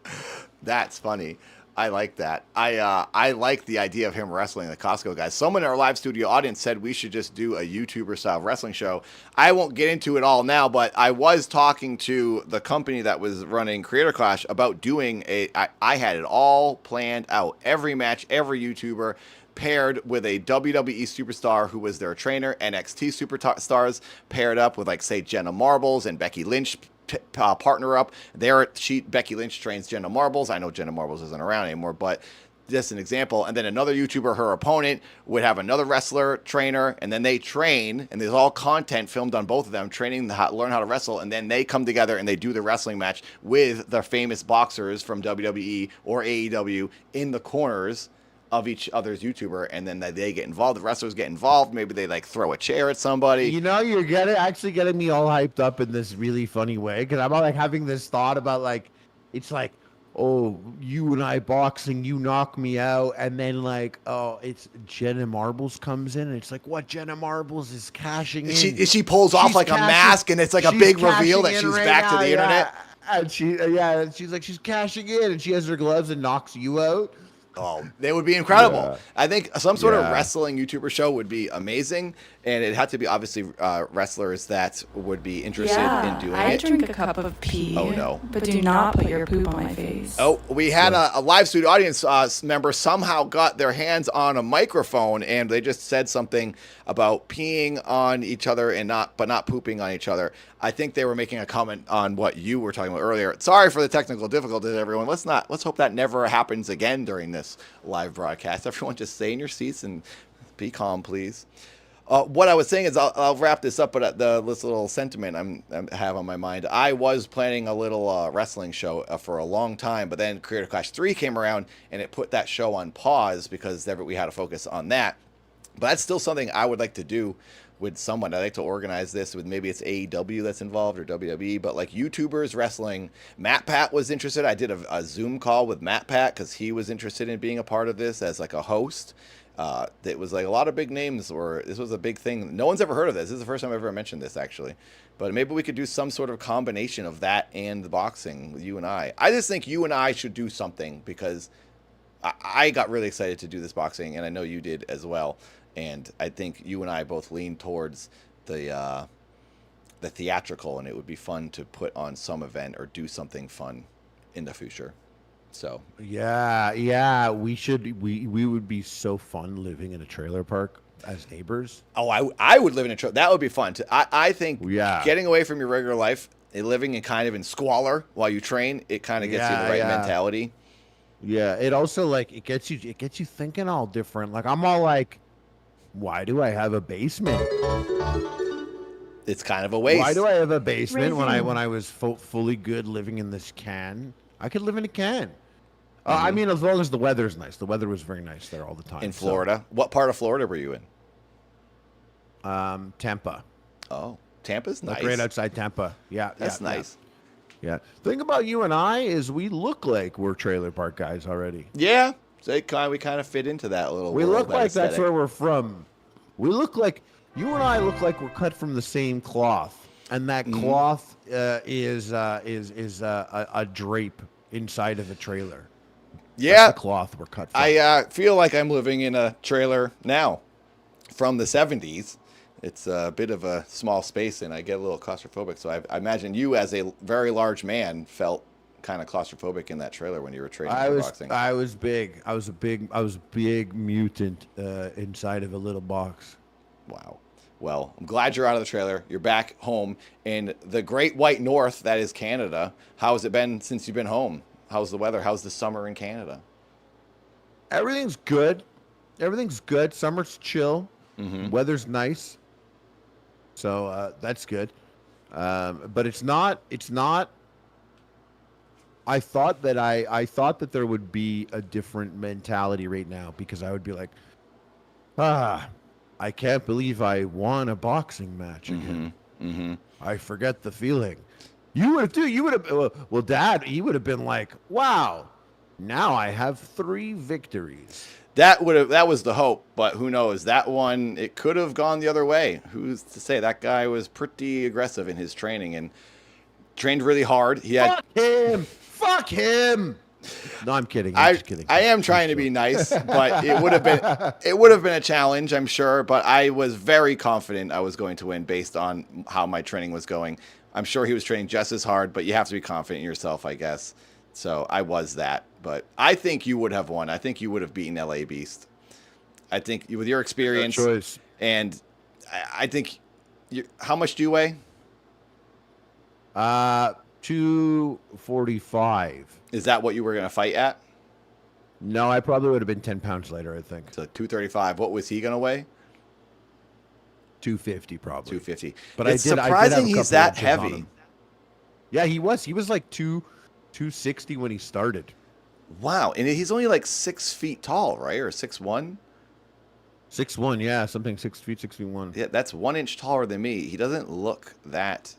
That's funny. I like that. I like the idea of him wrestling the Costco guys. Someone in our live studio audience said we should just do a YouTuber style wrestling show. I won't get into it all now, but I was talking to the company that was running Creator Clash about doing I had it all planned out. Every match, every YouTuber paired with a WWE superstar who was their trainer, NXT superstars paired up with, like, say, Jenna Marbles and Becky Lynch partner up. Becky Lynch trains Jenna Marbles. I know Jenna Marbles isn't around anymore, but just an example. And then another YouTuber, her opponent, would have another wrestler trainer, and then they train, and there's all content filmed on both of them, training learn how to wrestle, and then they come together and they do the wrestling match with the famous boxers from WWE or AEW in the corners of each other's YouTuber, and then they get involved. The wrestlers get involved. Maybe they like throw a chair at somebody.
You're actually getting me all hyped up in this really funny way, because I'm like having this thought about, like, it's like, oh, you and I boxing, you knock me out, and then like, oh, it's Jenna Marbles comes in, and it's like, what? Jenna Marbles is cashing in.
She pulls off like a mask, and it's like a big reveal that she's back to the internet.
And she's like, she's cashing in, and she has her gloves and knocks you out.
Oh, they would be incredible.
Yeah.
I think some sort of wrestling YouTuber show would be amazing, and it had to be obviously wrestlers that would be interested in doing it.
I drink a cup of pee.
Oh no!
But do not put your poop on my face.
Oh, we had a live studio audience member somehow got their hands on a microphone, and they just said something about peeing on each other and not pooping on each other. I think they were making a comment on what you were talking about earlier. Sorry for the technical difficulties, everyone. Let's hope that never happens again during this live broadcast. Everyone just stay in your seats and be calm, please. What I was saying is I'll wrap this up, but this little sentiment I have on my mind. I was planning a little wrestling show for a long time, but then Creator Clash 3 came around, and it put that show on pause because we had to focus on that. But that's still something I would like to do with someone. I'd like to organize this with, maybe it's AEW that's involved or WWE, but like YouTubers wrestling. Matt Pat was interested. I did a Zoom call with Matt Pat because he was interested in being a part of this as like a host. It was like a lot of big names, this was a big thing. No one's ever heard of this. This is the first time I've ever mentioned this, actually. But maybe we could do some sort of combination of that and the boxing with you and I. I just think you and I should do something, because I got really excited to do this boxing, and I know you did as well. And I think you and I both lean towards the theatrical, and it would be fun to put on some event or do something fun in the future. So
Yeah, we should. We would be so fun living in a trailer park as neighbors.
Oh, I would live in a trailer. That would be fun. I think
Yeah.
getting away from your regular life and living in kind of in squalor while you train, it kind of gets you the right mentality.
Yeah, it also like it gets you thinking all different. Like I'm all like, why do I have a basement?
It's kind of a waste.
Why do I have a basement when I was fully good living in this can? I could live in a can. I mean, as long as the weather's nice. The weather was very nice there all the time.
In Florida, what part of Florida were you in?
Tampa.
Oh, Tampa's nice.
Like right outside Tampa. Yeah,
that's nice.
Yeah. Thing about you and I is we look like we're trailer park guys already.
Yeah, so we kind of fit into that little.
We
world,
look
that
like
aesthetic.
that's where we're from. We look like you and I look like we're cut from the same cloth, and that cloth is a drape inside of a trailer.
Yeah,
That's the cloth we're cut from.
I feel like I'm living in a trailer now from the 70s. It's a bit of a small space, and I get a little claustrophobic. So I imagine you, as a very large man, felt kind of claustrophobic in that trailer when you were training for boxing.
I was big. I was a big mutant inside of a little box.
Wow. Well, I'm glad you're out of the trailer. You're back home in the Great White North, that is Canada. How has it been since you've been home? How's the weather? How's the summer in Canada?
Everything's good. Everything's good. Summer's chill. Weather's nice. So that's good. But it's not. I thought that there would be a different mentality right now, because I would be like, I can't believe I won a boxing match again. I forget the feeling. You would have, well, Dad, he would have been like, wow, now I have 3 victories.
That was the hope, but who knows? That one, it could have gone the other way. Who's to say? That guy was pretty aggressive in his training and trained really hard. He had
Fuck him. No, I'm kidding. I'm just kidding.
I am trying to be nice, but it would have been a challenge, I'm sure. But I was very confident I was going to win based on how my training was going. I'm sure he was training just as hard, but you have to be confident in yourself, I guess. So I was that, but I think you would have won. I think you would have beaten LA Beast. I think with your experience, and I think how much do you weigh?
245.
Is that what you were going to fight at?
No, I probably would have been 10 pounds lighter, I think.
So 235. What was he going to weigh?
250 probably.
250.
But
it's surprising he's that heavy.
Yeah, he was. He was like 260 when he started.
Wow, and he's only like 6 feet tall, right? Or 6'1"?
6'1", yeah, something 6 feet, 6 feet 1.
Yeah, that's 1 inch taller than me. He doesn't look that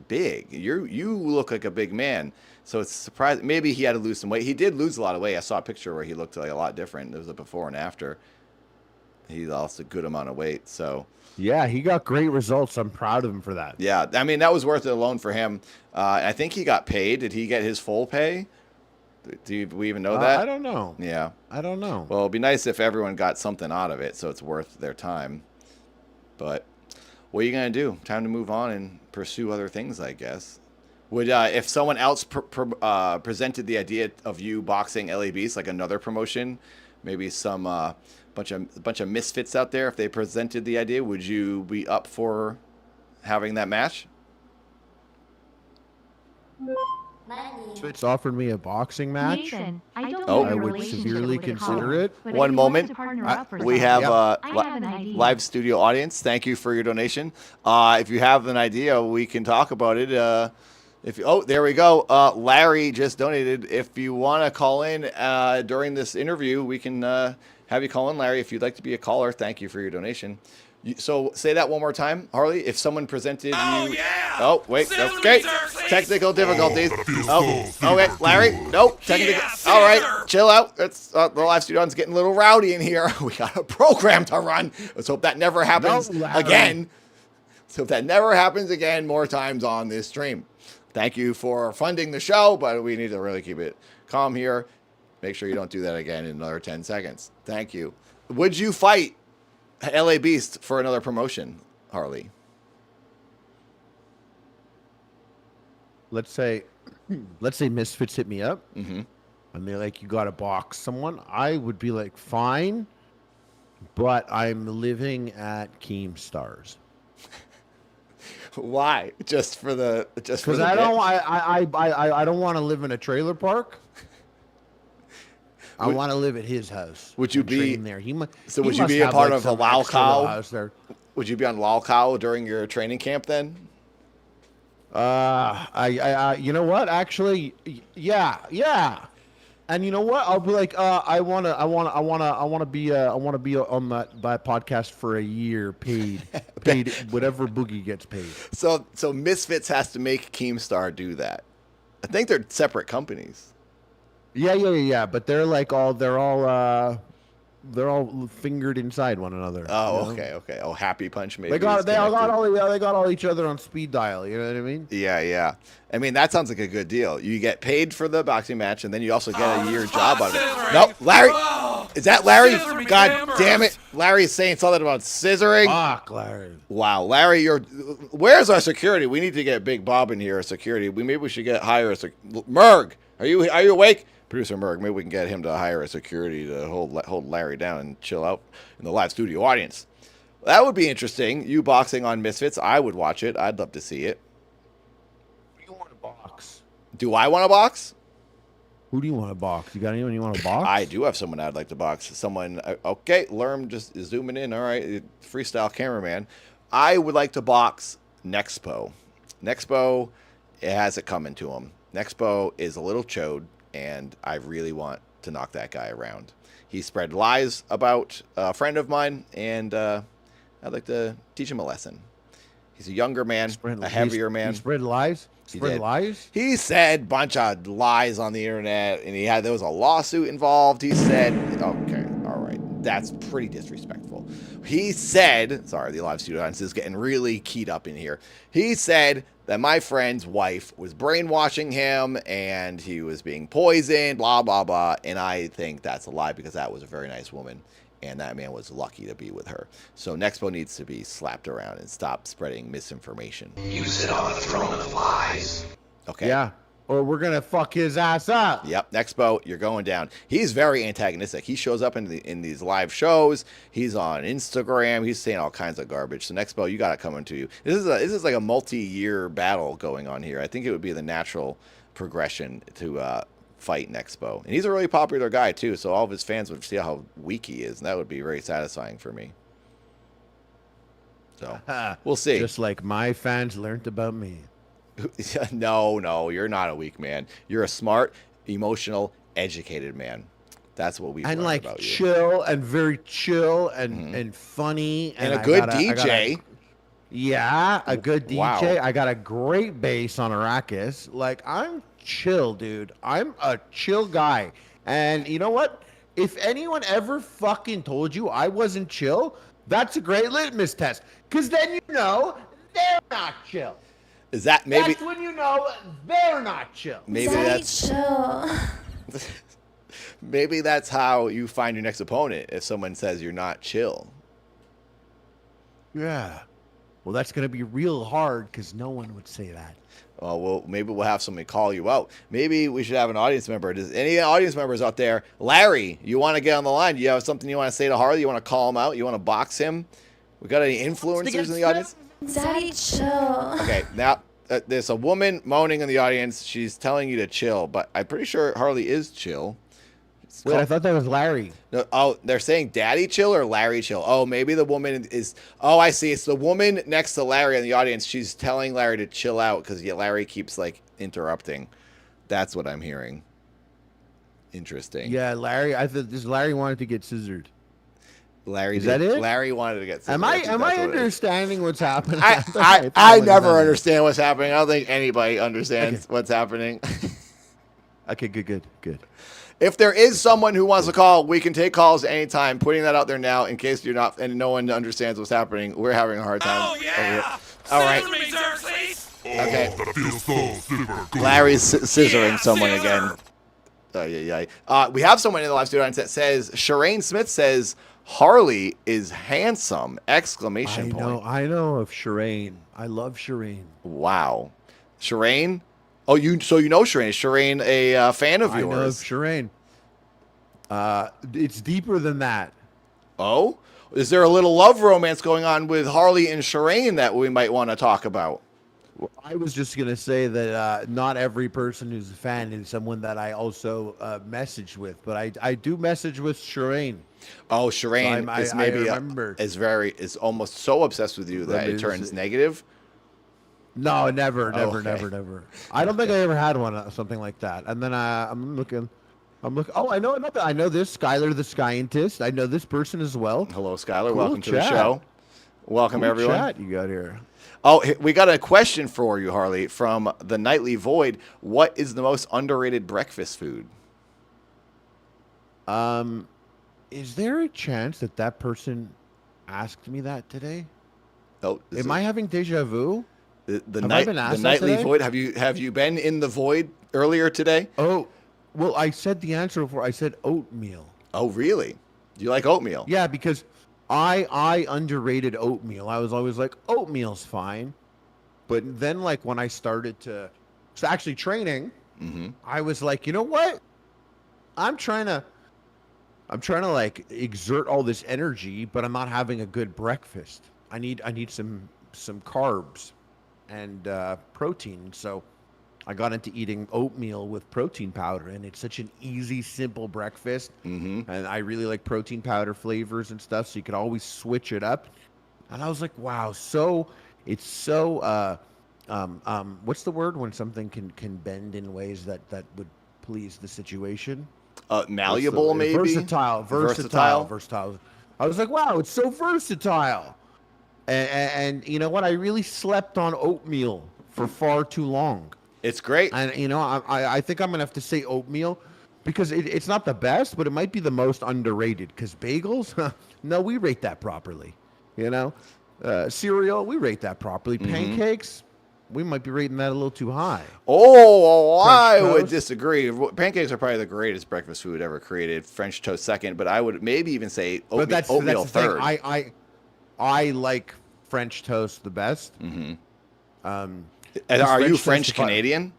big. You look like a big man. So it's surprising. Maybe he had to lose some weight. He did lose a lot of weight. I saw a picture where he looked like a lot different. There was a before and after. He lost a good amount of weight. So
yeah, he got great results. I'm proud of him for that.
Yeah, I mean, that was worth it alone for him. I think he got paid. Did he get his full pay? Do we even know that?
I don't know.
Yeah.
I don't know.
Well, it'd be nice if everyone got something out of it, so it's worth their time. But what are you going to do? Time to move on and pursue other things, I guess. Would if someone else presented the idea of you boxing LA Beast, like another promotion, maybe some bunch of misfits out there, if they presented the idea, would you be up for having that match?
It's offered me a boxing match.
Nathan, I don't
Oh.
need
I
a
would
relationship
severely
with a
consider
couple,
it.
but if
One
you want
moment.
to partner up or
We have
something, I have an idea.
live studio audience. Thank you for your donation. If you have an idea, we can talk about it. There we go. Larry just donated. If you want to call in during this interview, we can have you call in, Larry. If you'd like to be a caller, thank you for your donation. So say that one more time, Harley. If someone presented you... Oh, wait. Okay. Technical difficulties. Oh, okay. Larry. Nope. Technical... All right. Chill out. It's the live studio's getting a little rowdy in here. We got a program to run. Let's hope that never happens again. So if that never happens again more times on this stream. Thank you for funding the show, but we need to really keep it calm here. Make sure you don't do that again in another 10 seconds. Thank you. Would you fight LA Beast for another promotion, Harley?
Let's say Misfits hit me up. and they're like, you got to box someone, I would be like, fine, but I'm living at Keemstar's.
Why? Just for the
Because I don't want to live in a trailer park. I want to live at his house.
Would you
and
be
train there?
So
he
would you
must
be a
have,
part
like,
of a
some extra little
Lalcow?
house there.
Would you be on Lalcow during your training camp then?
You know what? Actually, yeah. And you know what? I'll be like, I wanna be on that podcast for a year, paid whatever Boogie gets paid.
So Misfits has to make Keemstar do that. I think they're separate companies.
Yeah. But they're all fingered inside one another.
Oh,
you know?
okay. Oh, Happy Punch maybe.
They all got all each other on speed dial. You know what I mean?
Yeah. I mean, that sounds like a good deal. You get paid for the boxing match, and then you also get a year job out of it. No, Larry. Is that Larry? God damn it. Larry is saying something about scissoring.
Fuck, Larry.
Wow, Larry, where's our security? We need to get Big Bob in here, security. Maybe we should hire Merg. Are you awake? Producer Merg, maybe we can get him to hire a security to hold Larry down and chill out in the live studio audience. That would be interesting. You boxing on Misfits, I would watch it. I'd love to see it.
You want to box?
Do I want to box?
Who do you want to box? You got anyone you want to box?
I do have someone I'd like to box. Someone, okay, Lerm just is zooming in. All right, freestyle cameraman. I would like to box Nexpo. Nexpo, it has it coming to him. Nexpo is a little chode, and I really want to knock that guy around. He spread lies about a friend of mine, and I'd like to teach him a lesson. He's a younger man, a heavier man.
He spread lies? Lies?
He said a bunch of lies on the internet, and there was a lawsuit involved. He said, okay, all right, that's pretty disrespectful. He said, sorry, the live studio audience is getting really keyed up in here. He said that my friend's wife was brainwashing him, and he was being poisoned, blah, blah, blah. And I think that's a lie, because that was a very nice woman, and that man was lucky to be with her. So Nexpo needs to be slapped around and stop spreading misinformation.
You sit on a throne of lies.
Okay.
Yeah. Or we're going to fuck his ass up.
Yep. Nexpo, you're going down. He's very antagonistic. He shows up in these live shows. He's on Instagram. He's saying all kinds of garbage. So Nexpo, you got it coming to you. This is like a multi-year battle going on here. I think it would be the natural progression to fight Nexpo. And he's a really popular guy too, so all of his fans would see how weak he is, and that would be very satisfying for me. So we'll see.
Just like my fans learned about me.
No, you're not a weak man. You're a smart, emotional, educated man. That's what we learned
like
about you.
chill and very chill and funny
and a good DJ.
A good DJ.
Wow.
I got a great bass on Arrakis. Like, I'm chill, dude. I'm a chill guy. And you know what? If anyone ever fucking told you I wasn't chill, that's a great litmus test. Because then you know they're not chill.
Is that maybe?
That's when you know they're not chill.
Maybe that's chill. Maybe that's how you find your next opponent. If someone says you're not chill.
Yeah. Well, that's going to be real hard because no one would say that.
Well, maybe we'll have somebody call you out. Maybe we should have an audience member. Does any audience members out there? Larry, you want to get on the line? Do you have something you want to say to Harley? You want to call him out? You want to box him? We got any influencers in the audience?
Daddy, chill.
Okay, now there's a woman moaning in the audience. She's telling you to chill, but I'm pretty sure Harley is chill.
Wait, I thought that was Larry.
No, oh, they're saying Daddy chill or Larry chill. Oh, maybe the woman is. Oh, I see. It's the woman next to Larry in the audience. She's telling Larry to chill out because Larry keeps like interrupting. That's what I'm hearing. Interesting.
Yeah, Larry. I thought this Larry wanted to get scissored.
Larry,
is that it?
Larry wanted to get scissored.
Am I understanding what's happening?
I never understand what's happening. I don't think anybody understands what's happening.
Okay, good.
If there is someone who wants to call, we can take calls anytime. Putting that out there now in case you're not, and no one understands what's happening. We're having a hard time. Oh, yeah. All right. Okay. Larry's scissoring someone again. We have someone in the live studio audience that says, Shireen Smith says, Harley is handsome! Exclamation point.
I know of Shireen. I love Shireen.
Wow. Shireen,
Oh, so you know Shireen. Is Shireen a fan of yours?
I know of Shireen. It's deeper than that.
Oh? Is there a little love romance going on with Harley and Shireen that we might want to talk about?
Well, I was just going to say that not every person who's a fan is someone that I also message with, but I do message with Shireen.
Oh, Shireen
So
is maybe
remember.
is almost so obsessed with you that it turns negative.
No, never.
Okay.
I don't think I ever had one something like that. And then I'm looking. Oh, I know another. I know this Skylar the Scientist. I know this person as well.
Hello, Skylar.
Cool
Welcome to the
chat.
show. Welcome,
Cool
everyone.
Chat you got here.
Oh, we got a question for you, Harley, from the Nightly Void. What is the most underrated breakfast food?
Is there a chance that person asked me that today?
Oh,
am I having deja vu?
The Nightly Void. Have you been in the Void earlier today?
Oh, well, I said the answer before. I said oatmeal.
Oh, really? Do you like oatmeal?
Yeah, because I underrated oatmeal. I was always like, oatmeal's fine. But then, like, when I started to actually training, I was like, you know what? I'm trying to like exert all this energy, but I'm not having a good breakfast. I need some carbs and protein. So I got into eating oatmeal with protein powder, and it's such an easy, simple breakfast. And I really like protein powder flavors and stuff, so you could always switch it up. And I was like, wow, it's so what's the word when something can bend in ways that would please the situation?
Malleable, maybe?
Versatile. I was like, wow, it's so versatile. And you know what? I really slept on oatmeal for far too long.
It's great.
And, you know, I think I'm going to have to say oatmeal because it's not the best, but it might be the most underrated because bagels, no, we rate that properly. You know, cereal, we rate that properly. Pancakes, we might be rating that a little too high.
Oh, I would disagree. Pancakes are probably the greatest breakfast food ever created. French toast second, but I would maybe even say oatmeal
that's the
third.
thing. I like French toast the best.
Are you French Canadian?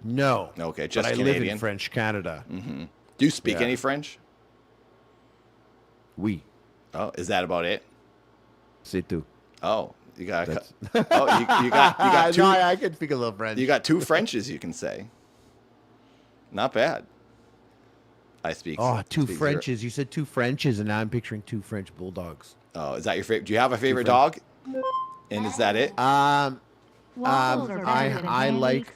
No.
Okay, just
but I
Canadian.
live in French Canada.
Do you speak any French?
Oui.
Oh, is that about it?
C'est tout.
Oh, you got. You got two.
No, I can speak a little French.
You got two Frenches, you can say. Not bad. I speak.
Oh, two Frenches. You said two Frenches, and now I'm picturing two French bulldogs.
Oh, is that your favorite? Do you have a favorite dog? And is that it?
I like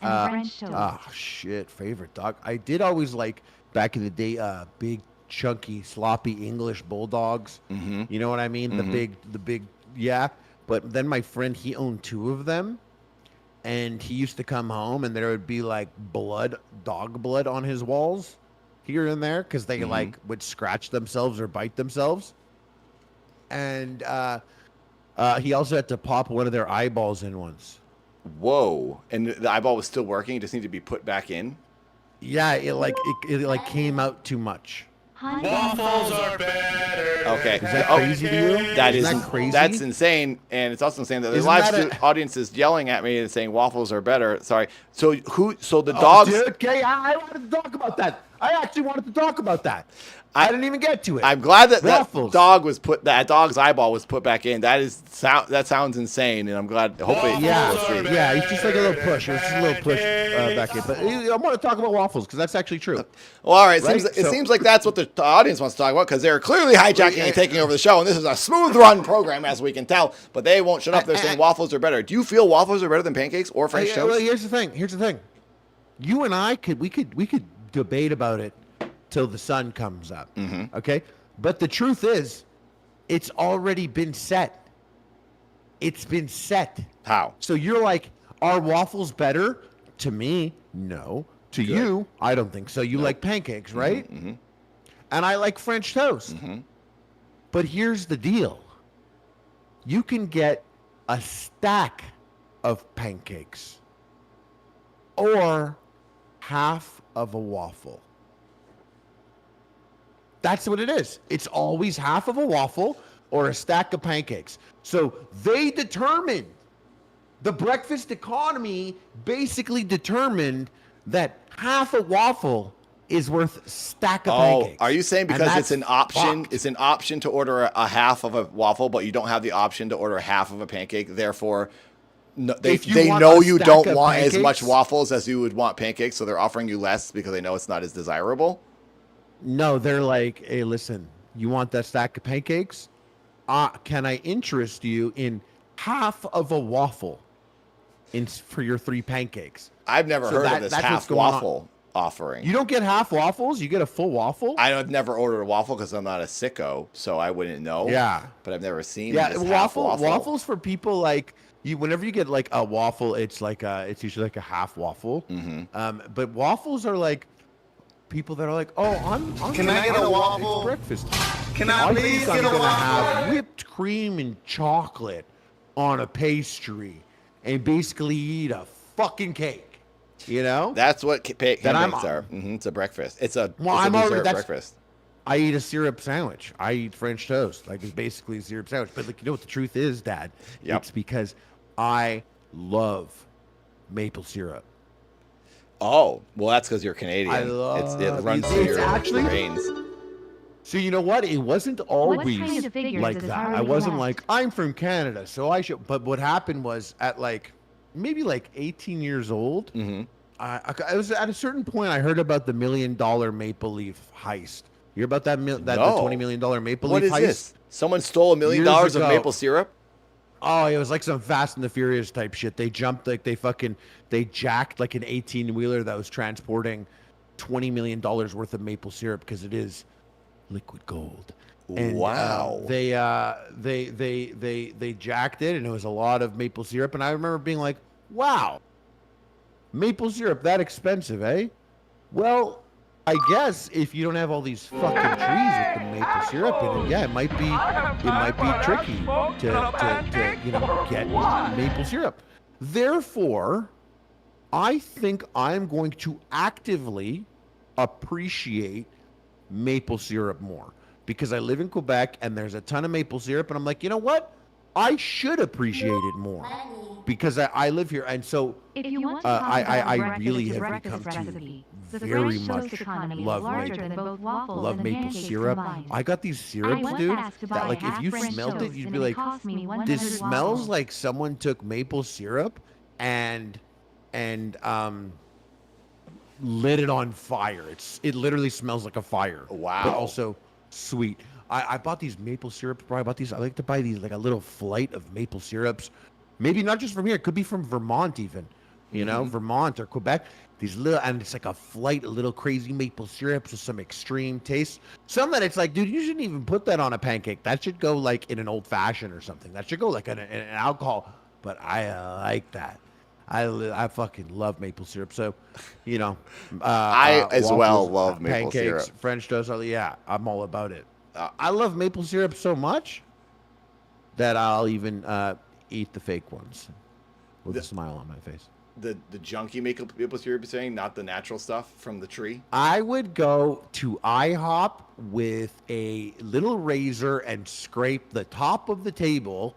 favorite dog. I did always like back in the day big chunky sloppy English bulldogs. You know what I mean? The big but then my friend, he owned two of them, and he used to come home and there would be like dog blood on his walls here and there because they like would scratch themselves or bite themselves. And he also had to pop one of their eyeballs in once.
Whoa! And the eyeball was still working. It just needed to be put back in.
Yeah, it came out too much.
Waffles are better.
Okay.
Is that crazy to you?
Isn't
that crazy?
That's insane, and it's also insane that the
Isn't
live audience is yelling at me and saying waffles are better. Sorry. So the dogs?
Dude, okay, I wanted to talk about that. I actually wanted to talk about that. I didn't even get to it.
I'm glad that
waffles.
that dog's eyeball was put back in. That sounds insane, and I'm glad. Hopefully,
yeah. It's just like a little push. It was just a little push back in. But I want to talk about waffles because that's actually true.
Well, all right. It seems like that's what the audience wants to talk about because they're clearly hijacking and taking over the show, and this is a smooth run program as we can tell. But they won't shut up. They're saying waffles are better. Do you feel waffles are better than pancakes or French toast?
Well, here's the thing. You and I we could debate about it till the sun comes up. Okay? But the truth is, it's already been set. It's been set.
How?
So you're like, are waffles better? To me, no. To you, I don't think so. You like pancakes, right? And I like French toast. But here's the deal. You can get a stack of pancakes or half of a waffle. That's what it is. It's always half of a waffle or a stack of pancakes. So they determined The breakfast economy basically determined that half a waffle is worth a stack of pancakes.
Are you saying
And
because it's
that's
an option?
fucked.
It's an option to order a half of a waffle, but you don't have the option to order half of a pancake. Therefore, they
If you
they
want
know
a
you
stack
don't
of
want as much
pancakes-
waffles as you would want pancakes, so they're offering you less because they know it's not as desirable.
No, they're like, hey, listen, you want that stack of pancakes? Can I interest you in half of a waffle for your 3 pancakes?
I've never
So
heard
that-
of this
that's what's
half
going on.
waffle offering.
You don't get half waffles, you get a full waffle?
I've never ordered a waffle because I'm not a sicko, so I wouldn't know.
Yeah.
But I've never seen
Yeah,
this half waffle.
waffles for people like you. Whenever you get like a waffle, it's usually like a half waffle.
Mm-hmm.
But waffles are like people that are like, oh, I'm
Can
gonna
I get
have
a waffle?
It's breakfast.
Can I please
think I'm
get a
gonna
waffle?
have whipped cream and chocolate on a pastry and basically eat a fucking cake. You know?
That's what pancakes
That I'm-
are. It's a breakfast. It's a,
Well,
it's a
I'm already-
dessert
that's-
breakfast.
I eat a syrup sandwich. I eat French toast. Like, it's basically a syrup sandwich. But like, you know what the truth is, Dad?
Yep.
It's because I love maple syrup.
Oh, well, that's because you're Canadian.
I love
it runs through
it's
your
actually
veins.
So you know what? It wasn't always
kind of figures
like
is
that. I
already
wasn't
left?
like, I'm from Canada, so I should. But what happened was at like maybe like 18 years old,
Mm-hmm.
I was at a certain point. I heard about the $1 million maple leaf heist. You hear about that? The
No.
$20 million maple
What
leaf
is
heist?
this? Someone stole $1 million
Years
of
ago.
maple syrup?
Oh, it was like some Fast and the Furious type shit. They jumped like they jacked like an 18-wheeler that was transporting $20 million worth of maple syrup because it is liquid gold. And,
Wow.
they jacked it, and it was a lot of maple syrup. And I remember being like, "Wow, maple syrup that expensive, eh?" Well, I guess if you don't have all these fucking trees with the maple syrup in it, yeah, it might be tricky to get maple syrup. Therefore, I think I'm going to actively appreciate maple syrup more because I live in Quebec and there's a ton of maple syrup, and I'm like, you know what? I should appreciate it more because I live here, and so
If you want to talk
I
about
really
breakfast
have become
recipe,
to
the
very
French
much
toast economy
love
is larger
maple.
than both waffles
Love
and
maple
pancakes
syrup.
combined.
I got these syrups,
once
dude.
asked to
That
buy
like if
half
you
French
smelled it,
toast,
you'd
and
be
it
like,
cost me
"This
100
smells
waffles."
like someone took maple syrup and lit it on fire." It literally smells like a fire.
Wow.
But also sweet. I bought these maple syrups, bro. I like to buy these like a little flight of maple syrups. Maybe not just from here. It could be from Vermont even. You know, Vermont or Quebec. These little, and it's like a flight of little crazy maple syrups with some extreme taste. Some that it's like, dude, you shouldn't even put that on a pancake. That should go like in an old fashioned or something. That should go like in an alcohol. But I like that. I fucking love maple syrup. So, you know,
I as well
waffles,
love maple
pancakes,
syrup.
French toast. Yeah, I'm all about it. I love maple syrup so much that I'll even eat the fake ones with a smile on my face.
The junky maple syrup you're saying, not the natural stuff from the tree?
I would go to IHOP with a little razor and scrape the top of the table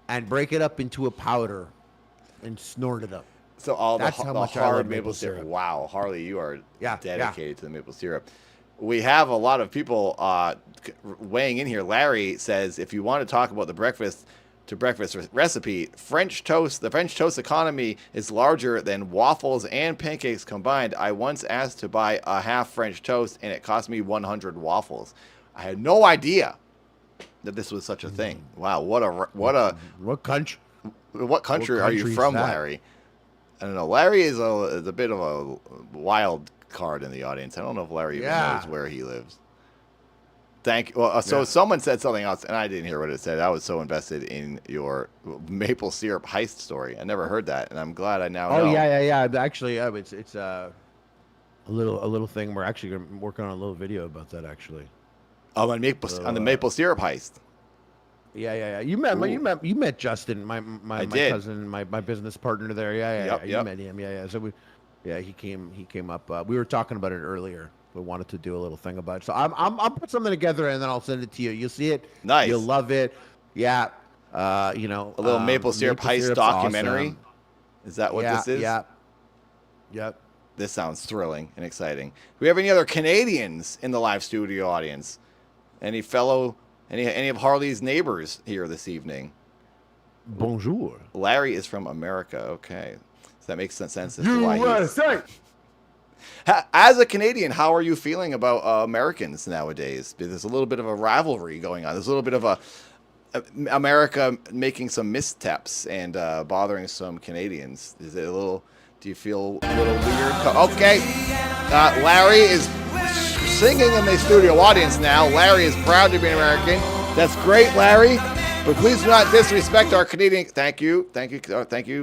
and break it up into a powder and snort it up.
So all
That's
the
how much I
hard
love
maple syrup. Wow, Harley, you are
Yeah,
dedicated to the maple syrup. We have a lot of people weighing in here. Larry says, if you want to talk about the breakfast recipe, the French toast economy is larger than waffles and pancakes combined. I once asked to buy a half French toast and it cost me 100 waffles. I had no idea that this was such a thing. Wow, what country are you
country is
from,
that?
Larry? I don't know. Larry is a bit of a wild card in the audience. I don't know if Larry even knows where he lives. Thank you. Well, so someone said something else, and I didn't hear what it said. I was so invested in your maple syrup heist story. I never heard that, and I'm glad I now know.
Oh yeah. Actually, it's a little thing. We're actually working on a little video about that actually.
Oh, on the maple syrup heist.
Yeah. You met Justin, my
did.
cousin, my business partner there. Yeah. You met him. Yeah. So he came up. We were talking about it earlier. We wanted to do a little thing about it. So I'll put something together and then I'll send it to you. You'll see it.
Nice.
You'll love it. Yeah. You know,
a little maple syrup heist
syrup's
documentary.
awesome.
Is that what this is?
Yeah. Yep.
This sounds thrilling and exciting. Do we have any other Canadians in the live studio audience? Any of Harley's neighbors here this evening?
Bonjour.
Larry is from America. Okay. So that makes sense as to why he's... As a Canadian, how are you feeling about Americans nowadays? There's a little bit of a rivalry going on. There's a little bit of America making some missteps and bothering some Canadians. Is it a little... Do you feel a little weird? Okay. Larry is singing in the studio audience now. Larry is proud to be an American. That's great, Larry. But please do not disrespect our Canadian... Thank you,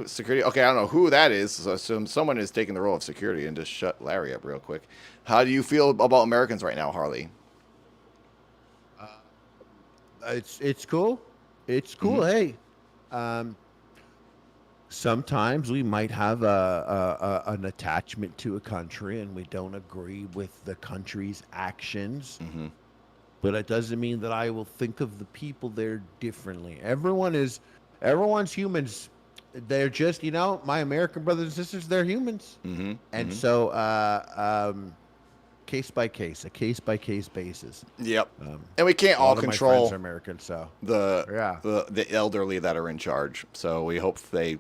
security. Okay, I don't know who that is. So I assume someone is taking the role of security and just shut Larry up real quick. How do you feel about Americans right now, Harley?
It's cool. It's cool. Hey, sometimes we might have an attachment to a country and we don't agree with the country's actions. But it doesn't mean that I will think of the people there differently. Everyone's humans. They're just, my American brothers and sisters, they're humans. And so, case by case, a case by case basis.
Yep. And we can't all control
my friends are American, so
the elderly that are in charge. So we hope they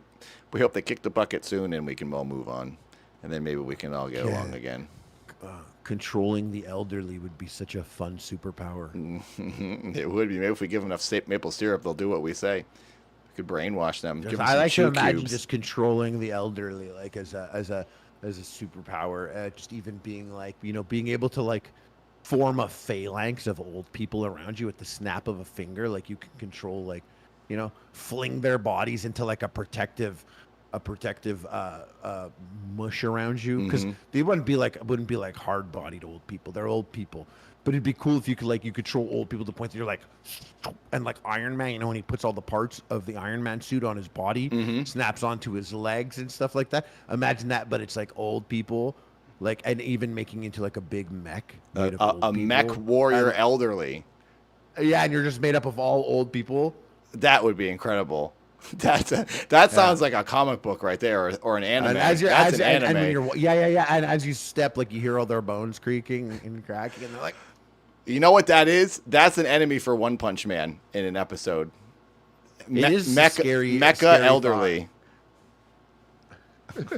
kick the bucket soon and we can all move on. And then maybe we can all get along again.
Controlling the elderly would be such a fun superpower.
It would be. Maybe if we give them enough maple syrup, they'll do what we say. We could brainwash them. Give them
I like to imagine
cubes.
just controlling the elderly, like as a superpower. Just even being like, being able to like form a phalanx of old people around you at the snap of a finger. Like you can control, like, fling their bodies into like a protective mush around you, because they wouldn't be like hard-bodied old people. They're old people, but it'd be cool if you could you control old people to the point that you're like, and like Iron Man, when he puts all the parts of the Iron Man suit on his body, snaps onto his legs and stuff like that. Imagine that, but it's like old people, like, and even making into like a big mech,
a mech warrior elderly.
Yeah, and you're just made up of all old people.
That would be incredible. That sounds like a comic book right there, or an anime.
And as you step, like you hear all their bones creaking and cracking, and they're like,
you know what that is? That's an enemy for One Punch Man in an episode.
It is scary.
Mecha elderly.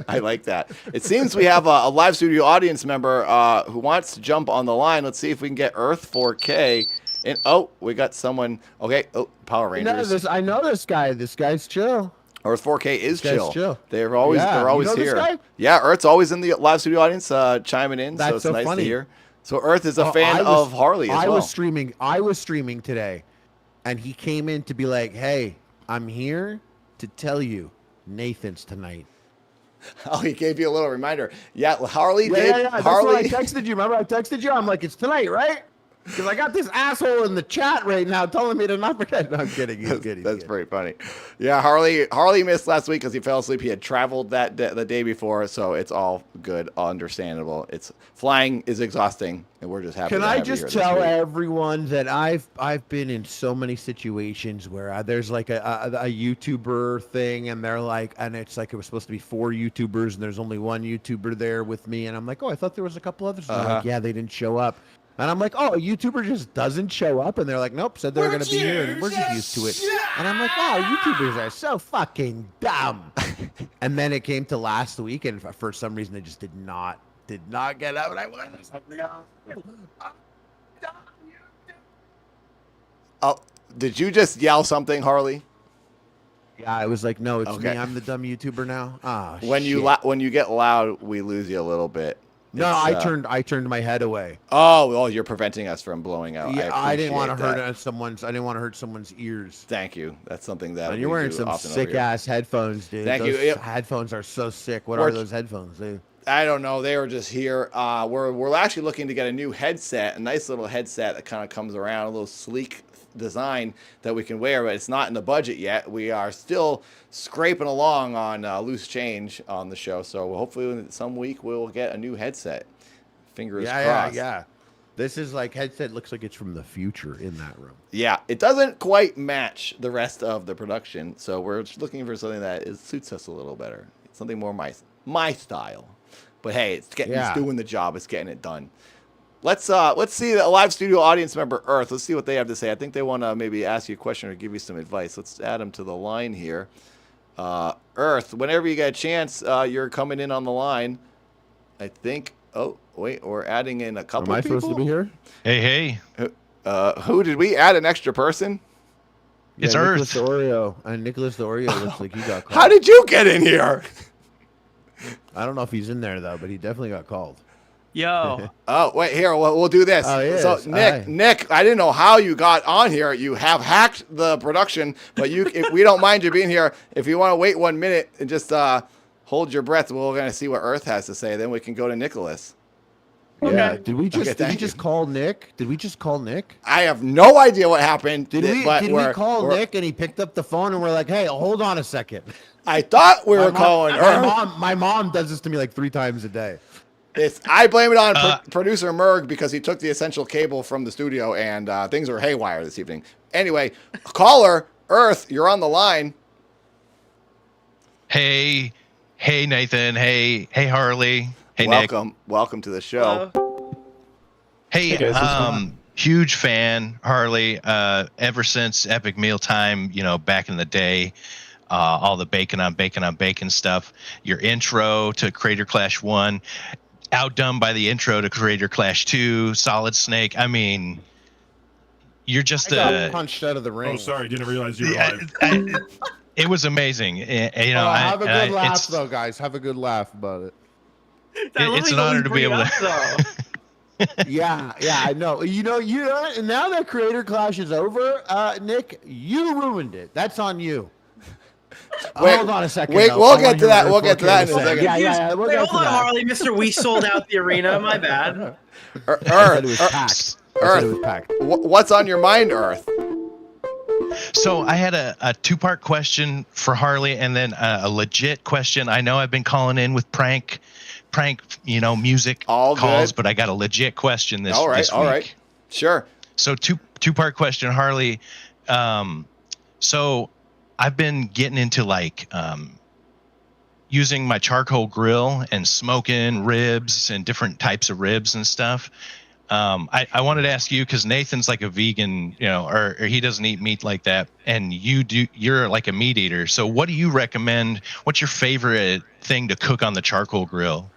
I like that. It seems we have a live studio audience member who wants to jump on the line. Let's see if we can get Earth 4K. And we got someone. Okay, Power Rangers.
I know this guy. This guy's chill.
Earth 4K is chill. They're
always
here.
This guy?
Yeah, Earth's always in the live studio audience, chiming in.
That's
so it's
so
nice
funny.
to hear. So Earth is a fan of Harley as well.
I was streaming today, and he came in to be like, "Hey, I'm here to tell you, Nathan's tonight."
Oh, he gave you a little reminder. Yeah, Harley did.
Yeah.
Harley.
That's what I texted you. Remember, I texted you. I'm like, "It's tonight, right?" Because I got this asshole in the chat right now telling me to not forget. No, I'm kidding. He's kidding.
That's pretty funny. Yeah, Harley missed last week because he fell asleep. He had traveled the day before, so it's all good, understandable. Flying is exhausting, and we're just happy.
Can I just tell everyone that I've been in so many situations where there's like a YouTuber thing, and they're like, and it's like it was supposed to be 4 YouTubers, and there's only 1 YouTuber there with me, and I'm like, I thought there was a couple others. And they're like, yeah, they didn't show up. And I'm like, a YouTuber just doesn't show up? And they're like, nope, said they were going to be here, and we're just used to it. And I'm like, wow, YouTubers are so fucking dumb. And then it came to last week, and for some reason, they just did not get up. And I wanted something else.
Oh, did you just yell something, Harley?
Yeah, I was like, no, it's me. I'm the dumb YouTuber now.
When you get loud, we lose you a little bit.
No, I turned my head away.
Oh, you're preventing us from blowing out.
Yeah, I didn't want to hurt someone's ears.
Thank you. That's something that
you're wearing some sick ass headphones, dude.
Thank
you.
Yep.
Headphones are so sick. What are those headphones, dude?
I don't know. They were just here. We're actually looking to get a new headset, a nice little headset that kind of comes around, a little sleek design that we can wear, but it's not in the budget yet. We are still scraping along on loose change on the show, so hopefully some week we'll get a new headset. Fingers crossed.
Yeah. This is like headset looks like it's from the future in that room.
Yeah, it doesn't quite match the rest of the production, so we're just looking for something that suits us a little better. Something more my style. But hey, it's doing the job. It's getting it done. Let's see the live studio audience member Earth. Let's see what they have to say. I think they want to maybe ask you a question or give you some advice. Let's add them to the line here. Earth, whenever you get a chance, you're coming in on the line. I think. Oh wait, we're adding in a couple.
Am I supposed to be here?
Hey.
Who did we add? An extra person?
It's
yeah,
Earth.
Nicholas the Oreo. And Nicholas the Oreo looks like he got called.
How did you get in here?
I don't know if he's in there though, but he definitely got called.
Yo.
Oh wait, here we'll do this.
Oh, he
so
is.
Nick, I didn't know how you got on here. You have hacked the production, but if we don't mind you being here. If you want to wait 1 minute and just hold your breath, we're gonna see what Earth has to say. Then we can go to Nicholas.
Yeah. Did we just call Nick? Did we just call Nick?
I have no idea what happened.
Did we call Nick and he picked up the phone and we're like, hey, hold on a second.
I thought we were calling Earth.
My mom does this to me like 3 times a day.
I blame it on producer Merg because he took the essential cable from the studio and things were haywire this evening. Anyway, caller Earth, you're on the line.
Hey Nathan. Hey Harley. Hey Nick.
Welcome to the show.
Hey, huge fan, Harley. Ever since Epic Mealtime, back in the day, all the bacon on bacon stuff. Your intro to Crater Clash 1, outdone by the intro to Crater Clash 2, Solid Snake. I mean, you're just
punched out of the ring.
Oh, sorry, didn't realize you were live.
It was amazing.
Have a good laugh, though, guys. Have a good laugh about it.
It's an honor to be able to.
yeah, I know. And now that Creator Clash is over, Nick, you ruined it. That's on you. Hold on a second.
Wait, we'll get to that. We'll get to that in a second.
Yeah. Wait, hold on, Harley. Mr. We sold out the arena. My bad.
Earth. What's on your mind, Earth?
So I had a 2-part question for Harley and then a legit question. I know I've been calling in with prank, music calls, but I got a legit question this week.
All right. Sure.
So two-part question, Harley. So I've been getting into using my charcoal grill and smoking ribs and different types of ribs and stuff. I wanted to ask you because Nathan's like a vegan, or he doesn't eat meat like that, and you're like a meat eater. So what do you recommend? What's your favorite thing to cook on the charcoal grill?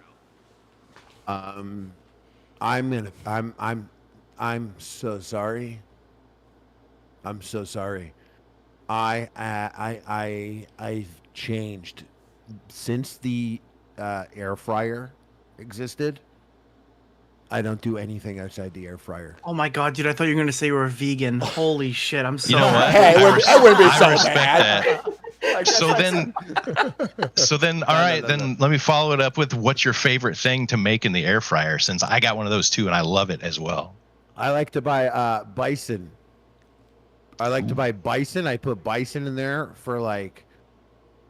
I'm so sorry. I'm so sorry. I've changed since the air fryer existed. I don't do anything outside the air fryer.
Oh my god, dude! I thought you were gonna say you were a vegan. Holy shit! I'm so.
You know what?
Hey, I wouldn't be so
bad. So then, all right, then let me follow it up with what's your favorite thing to make in the air fryer? Since I got one of those too, and I love it as well.
I like to buy bison. I put bison in there for like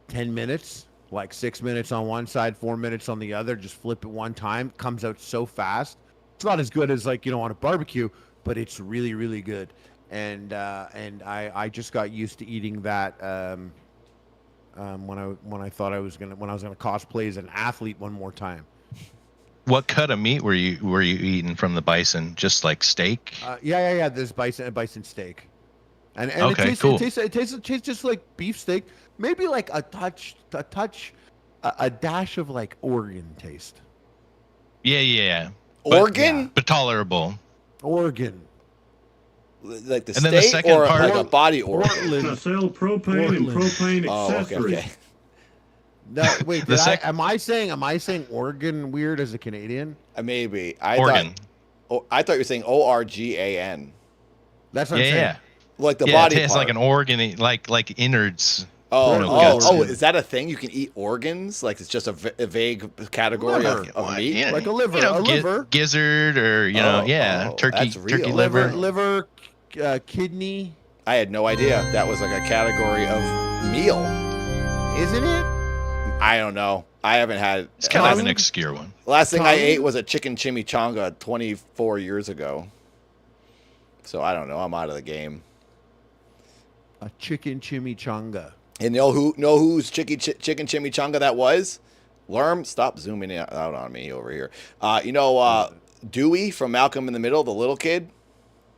10 minutes, like 6 minutes on one side, 4 minutes on the other. Just flip it one time. Comes out so fast. It's not as good as on a barbecue, but it's really, really good. And I just got used to eating that when I was gonna cosplay as an athlete one more time.
What cut of meat were you eating from the bison? Just like steak?
Yeah. There's bison steak, and
okay,
it tastes just like beef steak. Maybe like a dash of like Oregon taste.
Yeah.
Oregon,
but tolerable.
Oregon.
Like the
and then the
state
second
or
part,
like a body organ?
To sell propane and propane accessories.
Okay.
No, wait. Am I saying Oregon weird as a Canadian?
Maybe.
Oregon.
I thought you were saying ORGAN.
That's what I'm saying.
Yeah.
Like the body
it tastes
part.
like an organ, like innards.
Is that a thing? You can eat organs? Like it's just a vague category of meat?
Like a liver. A liver.
Gizzard or, turkey
liver, kidney.
I had no idea that was like a category of meal.
Isn't it?
I don't know.
I haven't had.
It's kind of an obscure one.
Last thing I ate was a chicken chimichanga 24 years ago. So I don't know. I'm out of the game.
A chicken chimichanga.
And know whose chicken chimichanga that was? Lerm, stop zooming out on me over here. Dewey from Malcolm in the Middle, the little kid.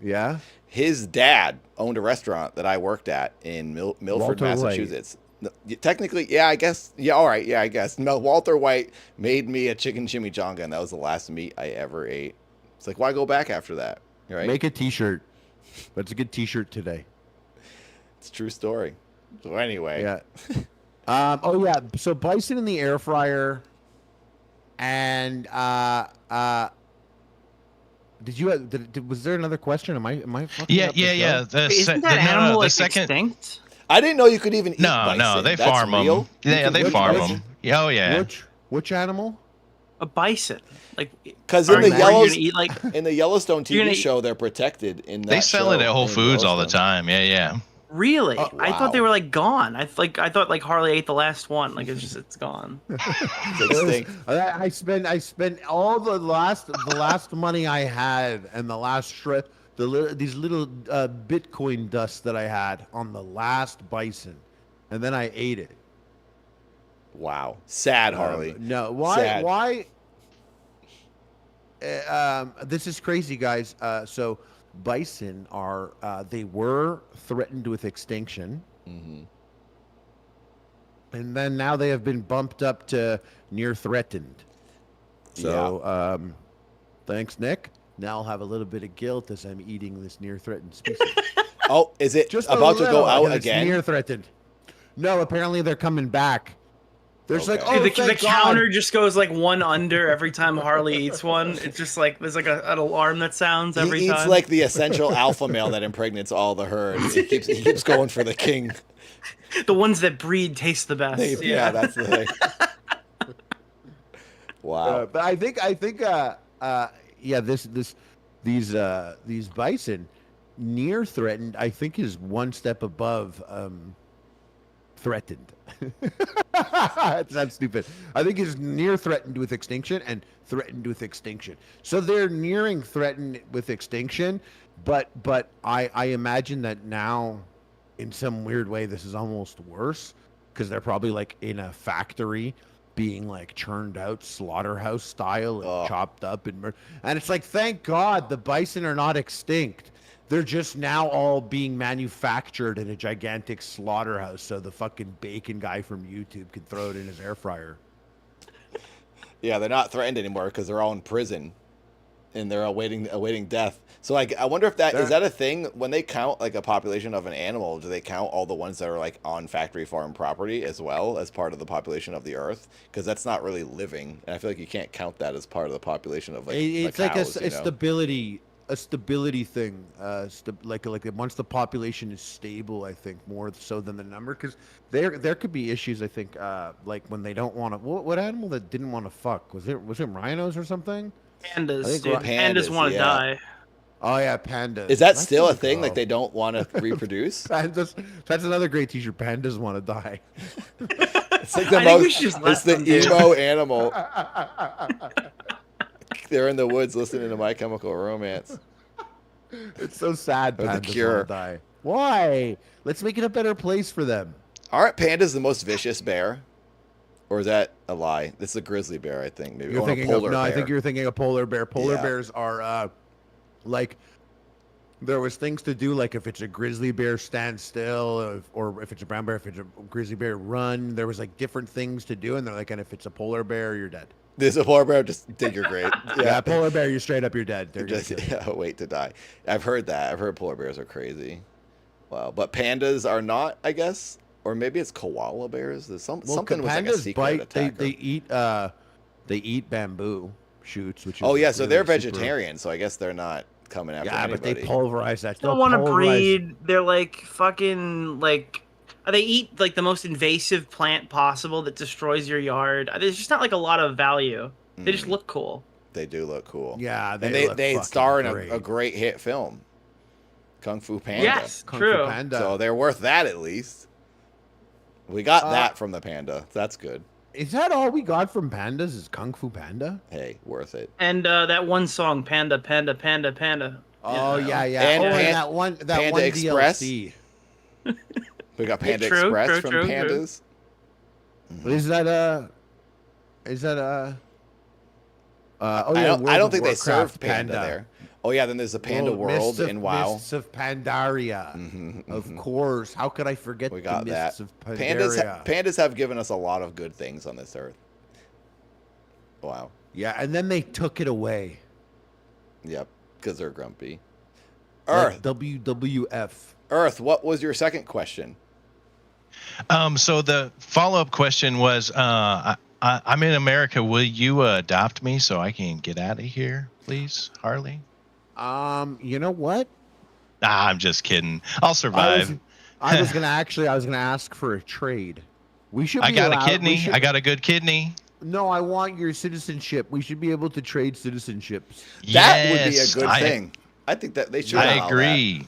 Yeah.
His dad owned a restaurant that I worked at in Milford,
Walter
Massachusetts. No, technically, yeah, I guess. Yeah, all right, yeah, I guess. No, Walter White made me a chicken chimichanga, and that was the last meat I ever ate. It's like, why go back after that? Right?
Make a T-shirt. That's a good T-shirt today.
It's a true story. So anyway,
yeah. Oh yeah. So bison in the air fryer, and was there another question? Am I fucking
Yeah,
up the
yeah.
show?
Isn't that animal
the second...
extinct?
I didn't know you could even eat bison.
No, they
That's
farm
real?
them. Yeah, they farm them. Yeah, oh yeah.
Which animal?
A bison. Like,
because in the Yellowstone TV show, they're protected in that.
They sell it at Whole Foods all the time. Yeah, yeah.
Really?
Wow.
I thought they were like gone. I thought like Harley ate the last one. Like it's gone.
I spent all the last money I had and the last these little Bitcoin dust that I had on the last bison, and then I ate it.
Wow, sad, Harley.
No, why?
Sad.
Why? This is crazy, guys. So bison are they were threatened with extinction, and then now they have been bumped up to near threatened. So thanks, Nick. Now I'll have a little bit of guilt as I'm eating this near threatened species.
Oh, is it
Just
about to go out again?
Near threatened. No, apparently they're coming back. There's like,
the counter just goes like one under every time Harley eats one. It's just like there's like an alarm that sounds every
he
time.
eats like the essential alpha male that impregnates all the herd. He keeps going for the king.
The ones that breed taste the best.
Yeah, that's the thing. Wow.
But I think these bison near threatened, I think, is one step above threatened. That's stupid. I think it's near threatened with extinction and threatened with extinction. So they're nearing threatened with extinction, but I imagine that now, in some weird way, this is almost worse because they're probably like in a factory being like churned out slaughterhouse style and chopped up and it's like, thank God the bison are not extinct. They're just now all being manufactured in a gigantic slaughterhouse so the fucking bacon guy from YouTube can throw it in his air fryer.
Yeah, they're not threatened anymore because they're all in prison and they're awaiting death. So like, I wonder if is that a thing when they count like a population of an animal? Do they count all the ones that are like on factory farm property as well as part of the population of the earth? Because that's not really living, and I feel like you can't count that as part of the population of like
it's
like
like
cows,
a stability. A stability thing, like once the population is stable, I think more so than the number, because there could be issues. I think like when they don't want to. What animal that didn't want to fuck was it rhinos or something?
Pandas, dude. Pandas want to die.
Oh yeah, pandas.
Is that still a thing? Like they don't want to reproduce?
Pandas. That's another great T-shirt. Pandas want to die.
It's like the most. It's the emo animal. They're in the woods listening to My Chemical Romance.
It's so sad.
Or The
Pandas
Cure.
wanna die. Why? Let's make it a better place for them.
Aren't pandas the most vicious bear? Or is that a lie? This is a grizzly bear, I think. Maybe.
You're
Or a
thinking
polar
of, no,
bear.
I think you're thinking of polar bear. Polar
Yeah.
bears are like there was things to do, like if it's a grizzly bear, stand still, or if it's a brown bear, if it's a grizzly bear, run. There was like different things to do, and they're like, and if it's a polar bear, you're dead.
This is a polar bear, just dig your grave.
Yeah, polar bear, you're straight up, you're dead. They're
Just
gonna kill you.
wait to die. I've heard that. I've heard polar bears are crazy. Wow, but pandas are not, I guess, or maybe it's koala bears. There's something with like a
pandas
secret
bite.
attacker.
They eat bamboo shoots, which is
Oh yeah, so
really
they're
super-
vegetarian. So I guess they're not coming after
Yeah,
anybody.
but they pulverize that.
They don't want to breed. They're like fucking like. They eat like the most invasive plant possible that destroys your yard. There's just not like a lot of value. They just look cool.
They do look cool.
Yeah,
and
they look
they
fucking
star in
great.
a great hit film, Kung Fu Panda.
Yes,
Kung
true.
Fu Panda.
So they're worth that at least. We got that from the panda. That's good.
Is that all we got from pandas? Is Kung Fu Panda?
Hey, worth it.
And that one song, Panda, Panda, Panda, Panda.
Oh yeah.
And
And that one
Panda Express.
DLC.
We got Panda
True,
Express
true,
from
true,
Pandas.
Is that
I don't think they
Warcraft
served Panda there. Oh yeah, then there's the Panda World in WoW.
Mists of Pandaria. Of course. How could I forget
We got
the
that.
Mists of Pandaria?
Pandas have given us a lot of good things on this earth. Wow.
Yeah, and then they took it away.
Yep, because they're grumpy.
Like WWF.
Earth, what was your second question?
So the follow-up question was, I'm in America. Will you adopt me so I can get out of here, please, Harley?
You know what?
I'm just kidding. I'll survive.
I was gonna ask for a trade. We should.
I got a kidney. I got a good kidney.
No, I want your citizenship. We should be able to trade citizenships.
That would be a good thing. I think that they should.
I agree.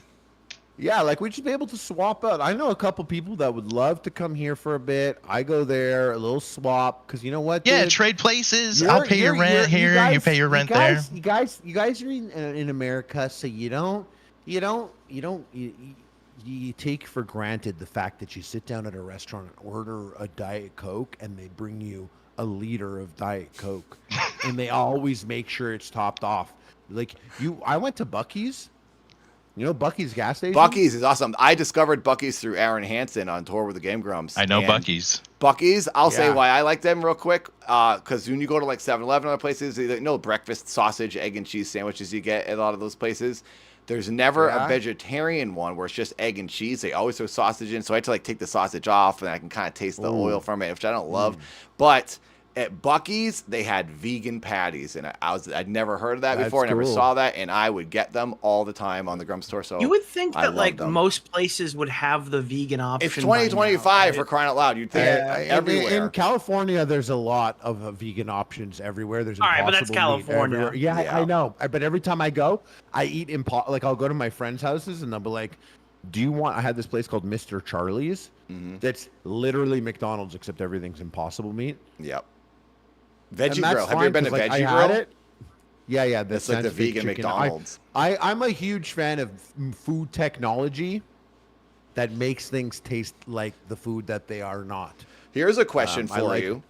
Yeah, like we should be able to swap out. I know a couple people that would love to come here for a bit. I go there, a little swap, because you know what?
Yeah,
dude?
trade places. I'll pay your rent here. You pay your rent there.
You guys are in America, so you take for granted the fact that you sit down at a restaurant and order a Diet Coke, and they bring you a liter of Diet Coke, and they always make sure it's topped off. Like I went to Buc-ee's. You know Buc-ee's gas station?
Buc-ee's is awesome. I discovered Buc-ee's through Aaron Hansen on tour with the Game Grumps.
I know Buc-ee's.
Buc-ee's, I'll say why I like them real quick. Because when you go to like 7-Eleven and other places, breakfast sausage, egg, and cheese sandwiches you get at a lot of those places. There's never a vegetarian one where it's just egg and cheese. They always throw sausage in. So I had to like take the sausage off and I can kind of taste the oil from it, which I don't love. But at Buc-ee's, they had vegan patties, and I'd never heard of that before. I never saw that, and I would get them all the time on the Grump store. So
you would think that like most places would have the vegan option.
It's 2025 for crying out loud. You'd think everywhere.
In California, there's a lot of vegan options everywhere. There's
all right, but that's
Impossible meat
California.
everywhere. Yeah, I know. But every time I go, I eat like I'll go to my friends' houses, and they'll be like, "Do you want?" I had this place called Mr. Charlie's. That's literally McDonald's, except everything's Impossible meat.
Yep. Veggie Grill. Have you ever been to Veggie Grill?
Yeah.
That's like the vegan McDonald's.
I'm a huge fan of food technology that makes things taste like the food that they are not.
Here's a question for you,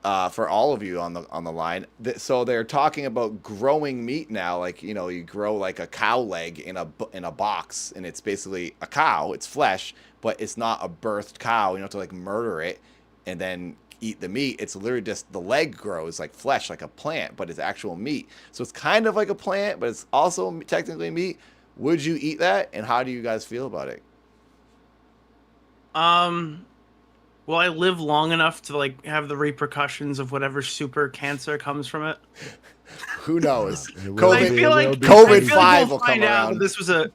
for all of you on the line. So they're talking about growing meat now. Like you grow like a cow leg in a box, and it's basically a cow. It's flesh, but it's not a birthed cow. You don't have to like murder it and then eat the meat. It's literally just the leg grows like flesh, like a plant, but it's actual meat. So it's kind of like a plant, but it's also technically meat. Would you eat that? And how do you guys feel about it?
Will I live long enough to like have the repercussions of whatever super cancer comes from it?
Who knows?
I feel like
COVID-5 will come
find out
around.
that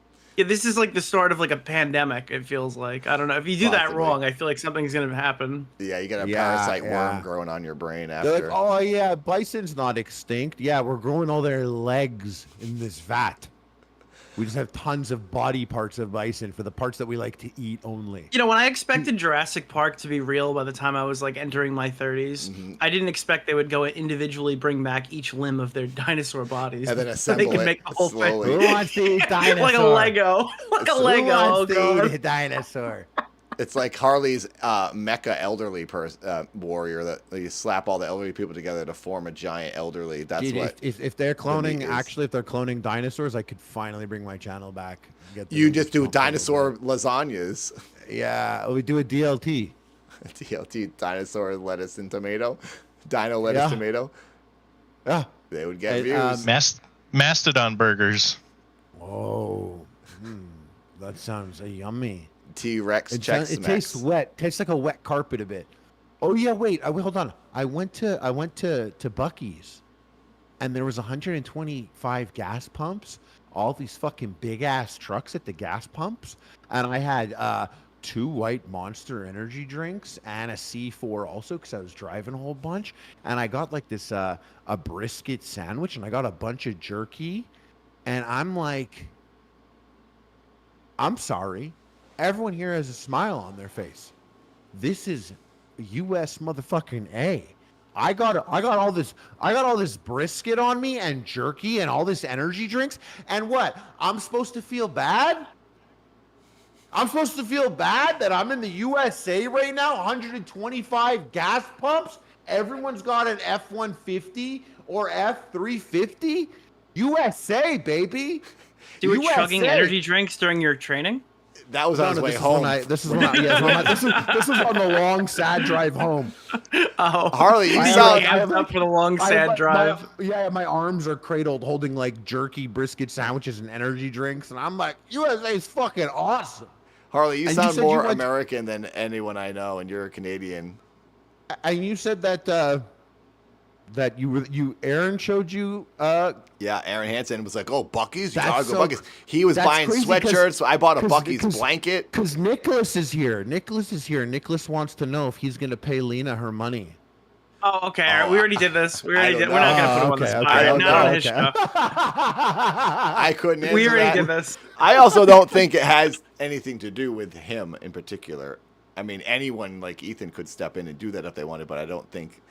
this is like the start of like a pandemic. It feels like, I don't know, if you do that wrong, I feel like something's gonna happen.
Yeah, you got a parasite worm growing on your brain after.
They're like, oh yeah, bison's not extinct. Yeah, we're growing all their legs in this vat. We just have tons of body parts of bison for the parts that we like to eat only.
You know, when I expected Jurassic Park to be real by the time I was like entering my 30s, I didn't expect they would go and individually bring back each limb of their dinosaur bodies.
And then
so they
assemble
could make the whole
slowly.
thing.
Who wants to eat dinosaur?
Like a Lego. Like a Lego.
Who
Oh,
wants to
God.
eat a dinosaur?
It's like Harley's mecha elderly warrior that you slap all the elderly people together to form a giant elderly. That's
Dude,
what.
If they're cloning,
is.
if they're cloning dinosaurs, I could finally bring my channel back.
You just do dinosaur lasagnas.
Yeah, we do a DLT.
DLT, dinosaur lettuce and tomato. Dino lettuce tomato.
Yeah.
They would get views.
Mastodon burgers.
Oh, that sounds yummy.
T-Rex
It tastes wet. Tastes like a wet carpet a bit. Oh yeah, wait. Hold on. I went to Buc-ee's, and there was 125 gas pumps. All these fucking big ass trucks at the gas pumps, and I had 2 white Monster energy drinks and a C4 also because I was driving a whole bunch. And I got like this a brisket sandwich, and I got a bunch of jerky, and I'm like, I'm sorry. Everyone here has a smile on their face. This is U.S. motherfucking A. I got all this brisket on me and jerky and all this energy drinks. And what? I'm supposed to feel bad? I'm supposed to feel bad that I'm in the USA right now, 125 gas pumps. Everyone's got an F-150 or F-350. USA, baby.
You were
USA.
chugging energy drinks during your training?
That was on his way home.
This is on the long, sad drive home.
Oh,
Harley, you
I
sound
amped up for the long, sad drive.
My arms are cradled holding like jerky, brisket sandwiches, and energy drinks. And I'm like, USA is fucking awesome.
Harley, you
And
sound
said
more
went-
American than anyone I know, and you're a Canadian.
And you said that Aaron showed you.
Yeah, Aaron Hansen was like, "Oh, Bucky's, you
That's
gotta go
so-
Bucky's." He was
that's
buying
crazy
sweatshirts, so I bought a
'cause-
Bucky's
'cause-
blanket.
Because Nicholas is here. Nicholas wants to know if he's gonna pay Lena her money.
Oh, okay. We already did this. We already did. We're not gonna put him on the spot.
okay,
Not on his
okay.
show.
I couldn't answer
We already
that.
did this.
I also don't think it has anything to do with him in particular. I mean, anyone like Ethan could step in and do that if they wanted, but I don't think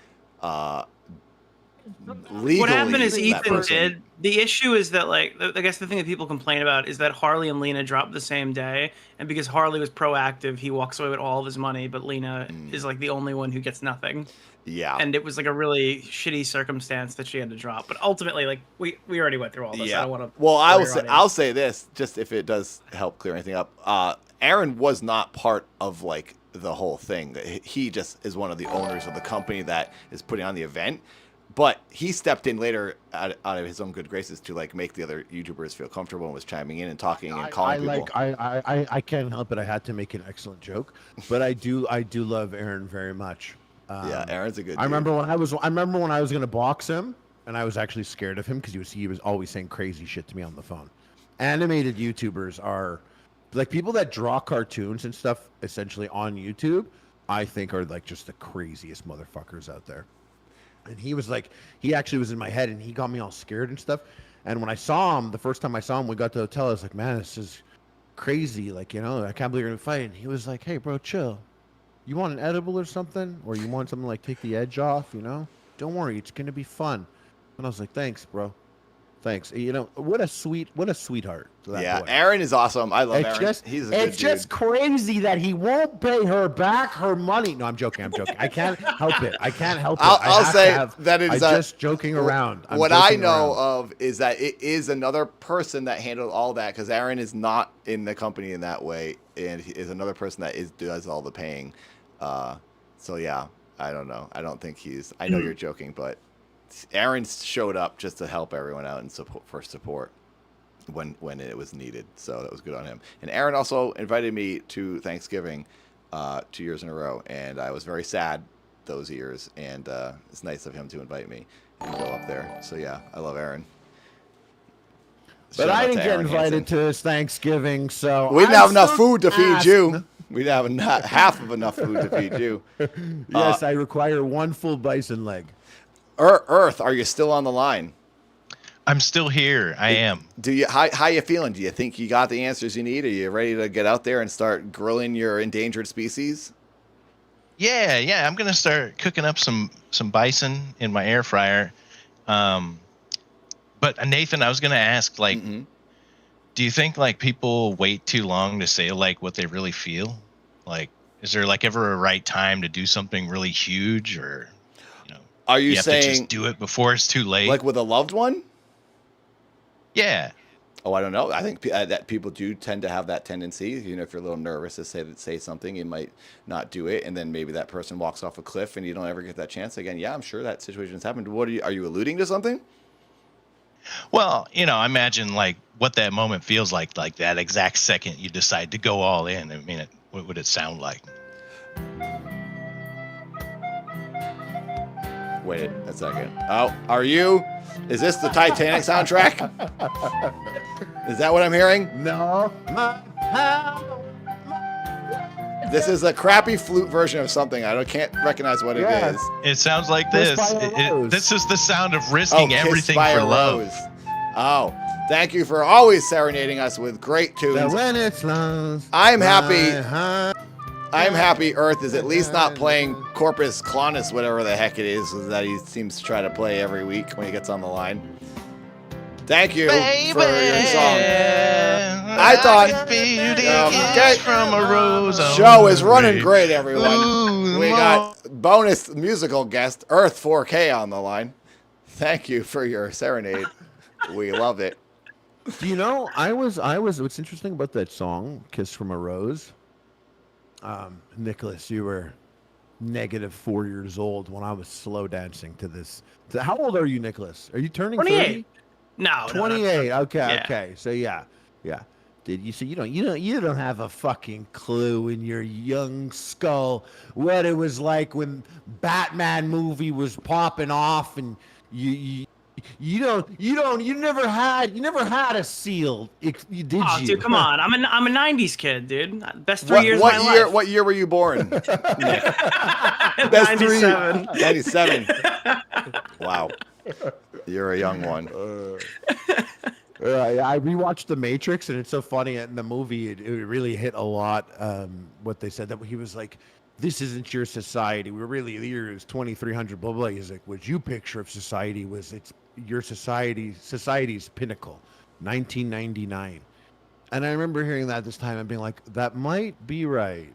legally.
What happened is
that
Ethan
person-
did. The issue is that, like, I guess the thing that people complain about is that Harley and Lena dropped the same day, and because Harley was proactive, he walks away with all of his money, but Lena is like the only one who gets nothing.
Yeah.
And it was like a really shitty circumstance that she had to drop. But ultimately, like, we already went through all this. I don't want to.
Well, I'll say this, just if it does help clear anything up. Aaron was not part of like the whole thing. He just is one of the owners of the company that is putting on the event. But he stepped in later out of his own good graces to like make the other YouTubers feel comfortable and was chiming in and talking and calling people.
I can't help it. I had to make an excellent joke, but I do love Aaron very much.
Yeah, Aaron's a good.
I remember when I was gonna box him, and I was actually scared of him because he was always saying crazy shit to me on the phone. Animated YouTubers are like people that draw cartoons and stuff essentially on YouTube. I think are like just the craziest motherfuckers out there. And he was like, he actually was in my head, and he got me all scared and stuff. And when I saw him, the first time I saw him, we got to the hotel. I was like, man, this is crazy. Like, you know, I can't believe you're gonna fight. And he was like, hey, bro, chill. You want an edible or something? Or you want something to, like, take the edge off, you know? Don't worry, it's going to be fun. And I was like, thanks, bro. Thanks. You know, what a sweetheart.
Yeah,
boy.
Aaron is awesome. I love Aaron. He's a good
It's just crazy that he won't pay her back her money. No, I'm joking. I can't help it.
I'll say that it's
I'm just joking around.
What I know of is that it is another person that handled all that because Aaron is not in the company in that way, and he is another person that does all the paying. So yeah, I don't know. I don't think he's. I know you're joking, but Aaron showed up just to help everyone out and support when it was needed. So that was good on him. And Aaron also invited me to Thanksgiving 2 years in a row, and I was very sad those years. And it's nice of him to invite me and go up there. So yeah, I love Aaron.
But I didn't get invited to his Thanksgiving, so
we didn't have enough food to feed you. We didn't have half of enough food to feed you.
Yes, I require one full bison leg.
Earth, are you still on the line?
I'm still here. I am.
Do you? How you feeling? Do you think you got the answers you need? Are you ready to get out there and start grilling your endangered species?
Yeah. I'm gonna start cooking up some bison in my air fryer. But Nathan, I was gonna ask, like, do you think like people wait too long to say like what they really feel? Like, is there like ever a right time to do something really huge, or
are you
have
saying
to just do it before it's too late?
Like with a loved one?
Yeah.
Oh, I don't know. I think that people do tend to have that tendency. You know, if you're a little nervous to say something, you might not do it, and then maybe that person walks off a cliff, and you don't ever get that chance again. Yeah, I'm sure that situation's happened. What are you alluding to something?
Well, I imagine like what that moment feels like that exact second you decide to go all in. I mean, what would it sound like?
Wait a second. Oh, is this the Titanic soundtrack? Is that what I'm hearing?
No.
This is a crappy flute version of something. I can't recognize what it is.
It sounds like this. This is the sound of risking everything for love.
Oh, thank you for always serenading us with great tunes.
When it's love,
I'm happy.
I'm happy Earth is at least not playing Corpus Clonus, whatever the heck it is that he seems to try to play every week when he gets on the line. Thank you for your song. I thought
from a rose.
Show is running great, everyone. We got bonus musical guest Earth 4K on the line. Thank you for your serenade. We love it.
Do you know, I was what's interesting about that song, Kiss from a Rose? Nicholas, you were -4 years old when I was slow dancing to this. How old are you, Nicholas? Are you turning
28.
30?
No,
28. Okay,
yeah.
okay. So yeah. Did you see? You don't have a fucking clue in your young skull what it was like when Batman movie was popping off, and you never had a seal. Did you?
Dude, come on. I'm a '90s kid, dude. Best 3 years of my life.
What year were you born? Best
97.
97. Wow. You're a young one.
I rewatched The Matrix, and it's so funny. In the movie, it really hit a lot. What they said, that he was like, "This isn't your society. We're really the year is 2300." Blah blah. He's like, "What you picture of society it's your society's pinnacle, 1999." And I remember hearing that this time and being like, "That might be right."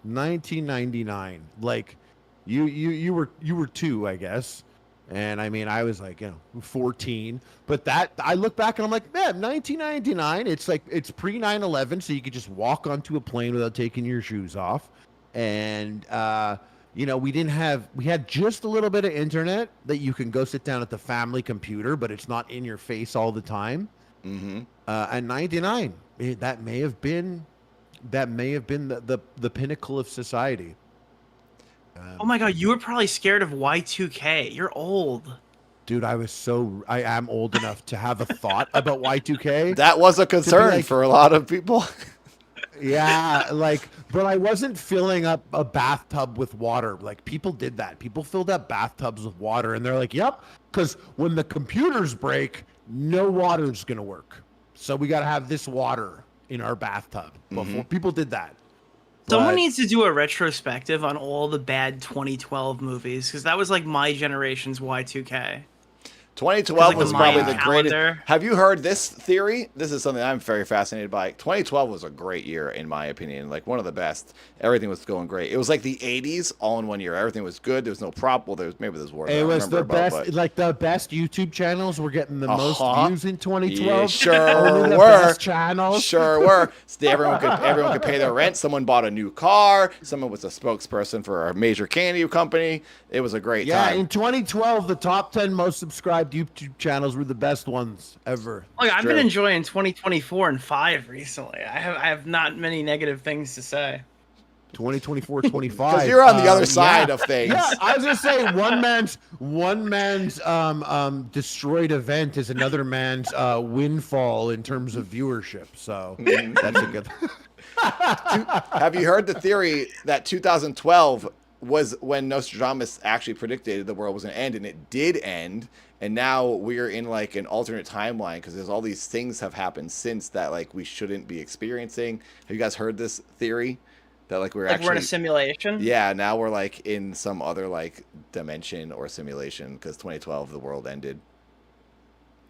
1999, like you were 2, I guess. And I mean, I was like, 14. But that, I look back and I'm like, man, 1999, it's like, it's pre 9/11, so you could just walk onto a plane without taking your shoes off. And, we had just a little bit of internet that you can go sit down at the family computer, but it's not in your face all the time.
Mm-hmm.
And 99, that may have been the pinnacle of society.
Oh my god, you were probably scared of Y2K. You're old.
Dude, I am old enough to have a thought about Y2K.
That was a concern for a lot of people.
Yeah, but I wasn't filling up a bathtub with water. Like, people did that. People filled up bathtubs with water, and they're like, yep, because when the computers break, no water's going to work. So we got to have this water in our bathtub. Before people did that.
Someone needs to do a retrospective on all the bad 2012 movies, because that was like my generation's Y2K.
2012 was probably the
calendar.
greatest. Have you heard this theory? This is something I'm very fascinated by. 2012 was a great year, in my opinion. Like, one of the best. Everything was going great. It was like the 80s all in one year. Everything was good. There was no problem. Well, maybe there's wars.
It was the best. Like, the best YouTube channels were getting the most views in 2012.
Yeah, sure
Only the
were.
best channels.
Sure were. So everyone could pay their rent. Someone bought a new car. Someone was a spokesperson for a major candy company. It was a great time.
Yeah, in 2012, the top 10 most subscribed YouTube channels were the best ones ever.
Like, I've been enjoying 2024 and 5 recently. I have not many negative things to say.
2024, 25.
Because you're on the other side of things.
Yeah, I was gonna say one man's destroyed event is another man's windfall in terms of viewership. So that's a good.
Have you heard the theory that 2012 was when Nostradamus actually predicted the world was going to end, and it did end, and now we're in like an alternate timeline because there's all these things have happened since that like we shouldn't be experiencing. Have you guys heard this theory that like we're
in a simulation?
Yeah, now we're like in some other like dimension or simulation because 2012 the world ended.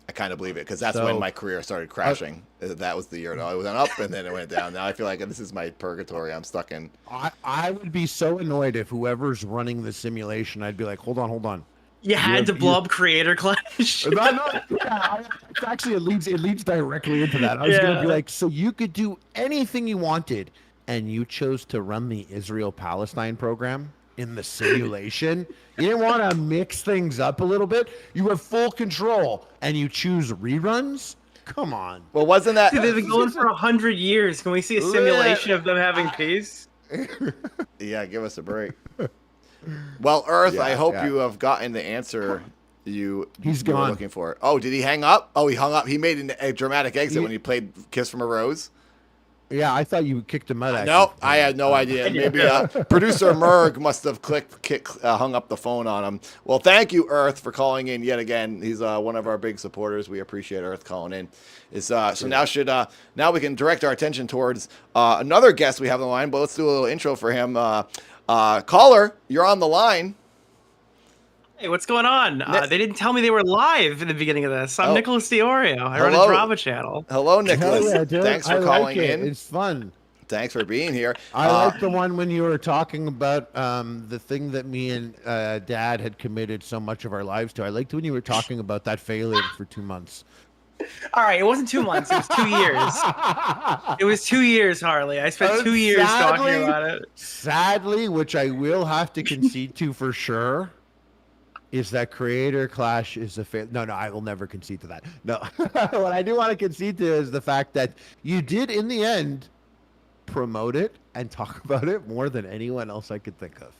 I kind of believe it because that's when my career started crashing. That was the year it went up and then it went down. Now I feel like this is my purgatory I'm stuck in.
I would be so annoyed if whoever's running the simulation, I'd be like, hold on.
You had to blow up Creator Clash.
Actually, it leads directly into that. I was going to be like, so you could do anything you wanted, and you chose to run the Israel-Palestine program in the simulation. You didn't want to mix things up a little bit. You have full control, and you choose reruns? Come on.
Well, wasn't that...
Dude, they've been going for 100 years. Can we see a simulation of them having peace?
Yeah, give us a break. Well, Earth, I hope you have gotten the answer you were looking for. Oh, did he hang up? Oh, he hung up. He made a dramatic exit when he played Kiss from a Rose.
Yeah, I thought you kicked him out. Actually.
No, I had no idea. Maybe producer Merg must have hung up the phone on him. Well, thank you, Earth, for calling in yet again. He's one of our big supporters. We appreciate Earth calling in. Now we can direct our attention towards another guest we have on the line. But let's do a little intro for him. Caller, you're on the line.
Hey, what's going on? They didn't tell me they were live in the beginning of this. I'm Nicholas Diorio. I run a drama channel.
Hello, Nicholas.
Yeah,
Thanks for calling in.
It's fun.
Thanks for being here.
I like the one when you were talking about the thing that me and Dad had committed so much of our lives to. I liked when you were talking about that failure for 2 months.
All right, it wasn't 2 months. It was 2 years. It was 2 years, Harley. I spent 2 years talking about it.
Sadly, which I will have to concede to for sure, is that Creator Clash is a fail. No, I will never concede to that. No, what I do want to concede to is the fact that you did, in the end, promote it and talk about it more than anyone else I could think of.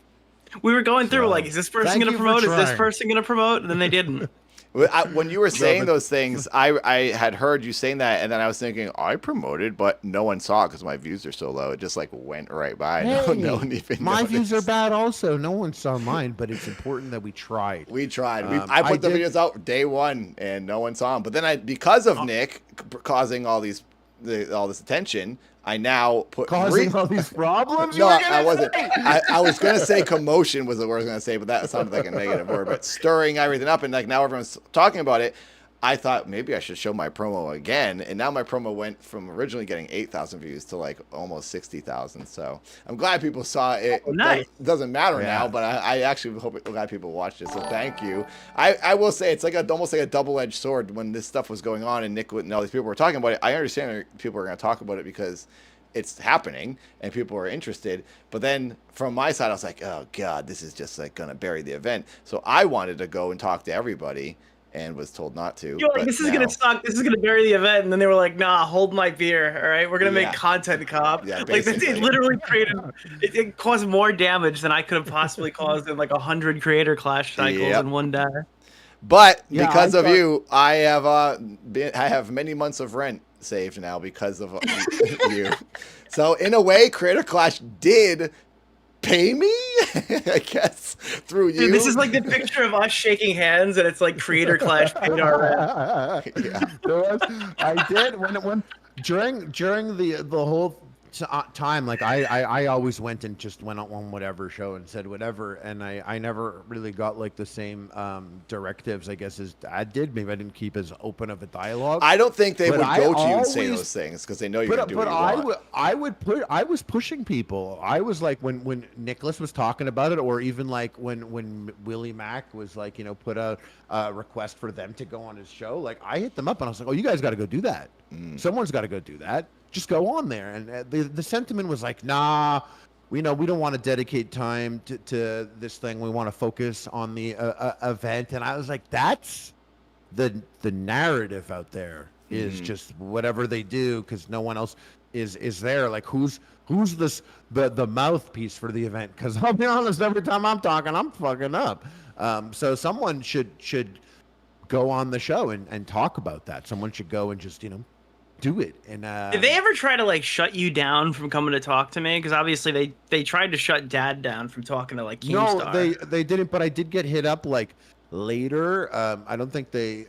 We were going through like, is this person going to promote? Is this person going to promote? And then they didn't.
When you were saying those things, I had heard you saying that, and then I was thinking, I promoted, but no one saw it because my views are so low. It just like went right by.
Hey,
no one even
my
noticed.
views are bad also. No one saw mine, but it's important that we tried.
We tried. I put the videos out day one, and no one saw them. But then because of Nick causing all this attention, I now put
causing all these problems.
No, I wasn't. I was going to say commotion was the word I was going to say, but that sounded like a negative word. But stirring everything up, and like now everyone's talking about it. I thought maybe I should show my promo again, and now my promo went from originally getting 8,000 views to like almost 60,000. So I'm glad people saw it.
Oh, nice.
It doesn't matter now, but I actually glad people watched it. So thank you. I will say it's like almost like a double-edged sword when this stuff was going on and Nick and all these people were talking about it. I understand people are going to talk about it because it's happening and people are interested. But then from my side, I was like, oh God, this is just like going to bury the event. So I wanted to go and talk to everybody, and was told not to.
You're like, this is going to suck. This is going to bury the event. And then they were like, nah, hold my beer. All right. We're going to make content, cop.
Yeah,
like, it literally it caused more damage than I could have possibly caused in like 100 Creator Clash cycles in one day.
But because of you, I have many months of rent saved now because of you. So in a way, Creator Clash did pay me, I guess, through you.
Dude, this is like the picture of us shaking hands, and it's like Creator Clash paid our rent.
I did when during the whole time, like I always went and just went on whatever show and said whatever, and I never really got like the same directives, I guess, as Dad did. Maybe I didn't keep as open of a dialogue.
I don't think they would go to you and say those things because they know you're gonna do what you want.
I was pushing people. I was like when Nicholas was talking about it, or even like when Willie Mack was like, put a request for them to go on his show. Like I hit them up and I was like, oh, you guys got to go do that. Someone's got to go do that. Just go on there. And the sentiment was like, nah, we don't want to dedicate time to this thing. We want to focus on the event. And I was like, that's the narrative out there is just whatever they do because no one else is there. Like who's the mouthpiece for the event? Because I'll be honest, every time I'm talking, I'm fucking up. So someone should go on the show and talk about that. Someone should go and just do it. And
did they ever try to like shut you down from coming to talk to me? Because obviously they tried to shut Dad down from talking to like Keemstar.
No, they didn't. But I did get hit up like later. I don't think they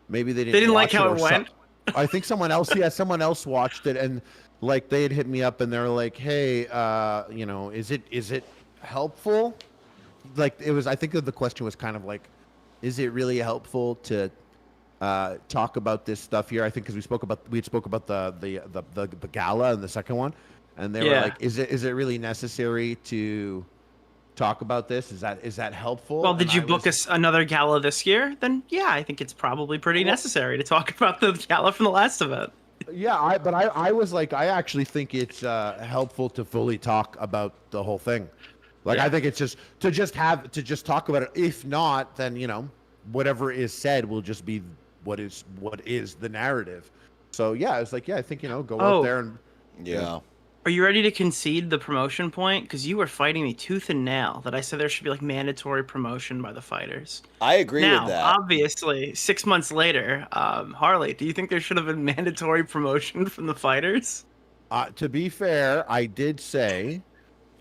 maybe they didn't.
They didn't like how it went.
I think someone else watched it, and like they had hit me up and they're like, hey, is it helpful? Like it was. I think the question was kind of like, is it really helpful to talk about this stuff here? I think because we spoke about the gala and the second one, and they were like, is it really necessary to talk about this? Is that helpful?
Well, did you book us another gala this year? Then yeah, I think it's probably pretty necessary to talk about the gala from the last event.
Yeah, I was like, I actually think it's helpful to fully talk about the whole thing. Like I think it's just to talk about it. If not, then whatever is said will just be what is the narrative. So yeah, it's like I think go out there and
Are you ready to concede the promotion point? Because you were fighting me tooth and nail that I said there should be like mandatory promotion by the fighters.
I agree with that.
Obviously, 6 months later, Harley, do you think there should have been mandatory promotion from the fighters?
To be fair, I did say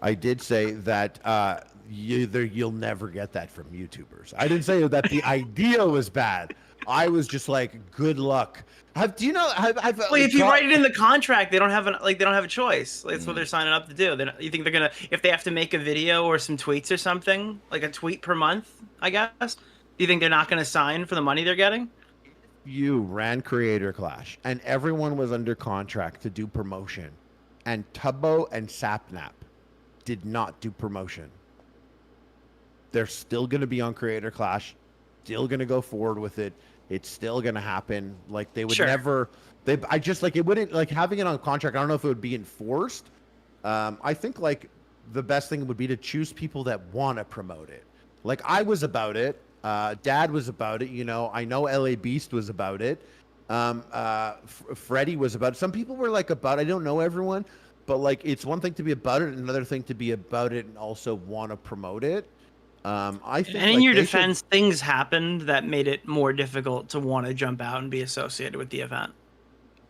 that you'll never get that from YouTubers. I didn't say that the idea was bad. I was just like, good luck. Do you know?
Well, if you write it in the contract, they don't have they don't have a choice. That's what they're signing up to do. You think they're gonna, if they have to make a video or some tweets or something, like a tweet per month, I guess. Do you think they're not gonna sign for the money they're getting?
You ran Creator Clash, and everyone was under contract to do promotion, and Tubbo and Sapnap did not do promotion. They're still going to be on Creator Clash, still going to go forward with it. It's still going to happen. Like they would never. I just like it wouldn't like having it on contract. I don't know if it would be enforced. I think like the best thing would be to choose people that want to promote it. Like I was about it. Dad was about it. You know, I know LA Beast was about it. Freddie was about it. Some people were like about it. I don't know everyone, but like it's one thing to be about it, another thing to be about it and also want to promote it. I think.
And in your defense, things happened that made it more difficult to want to jump out and be associated with the event.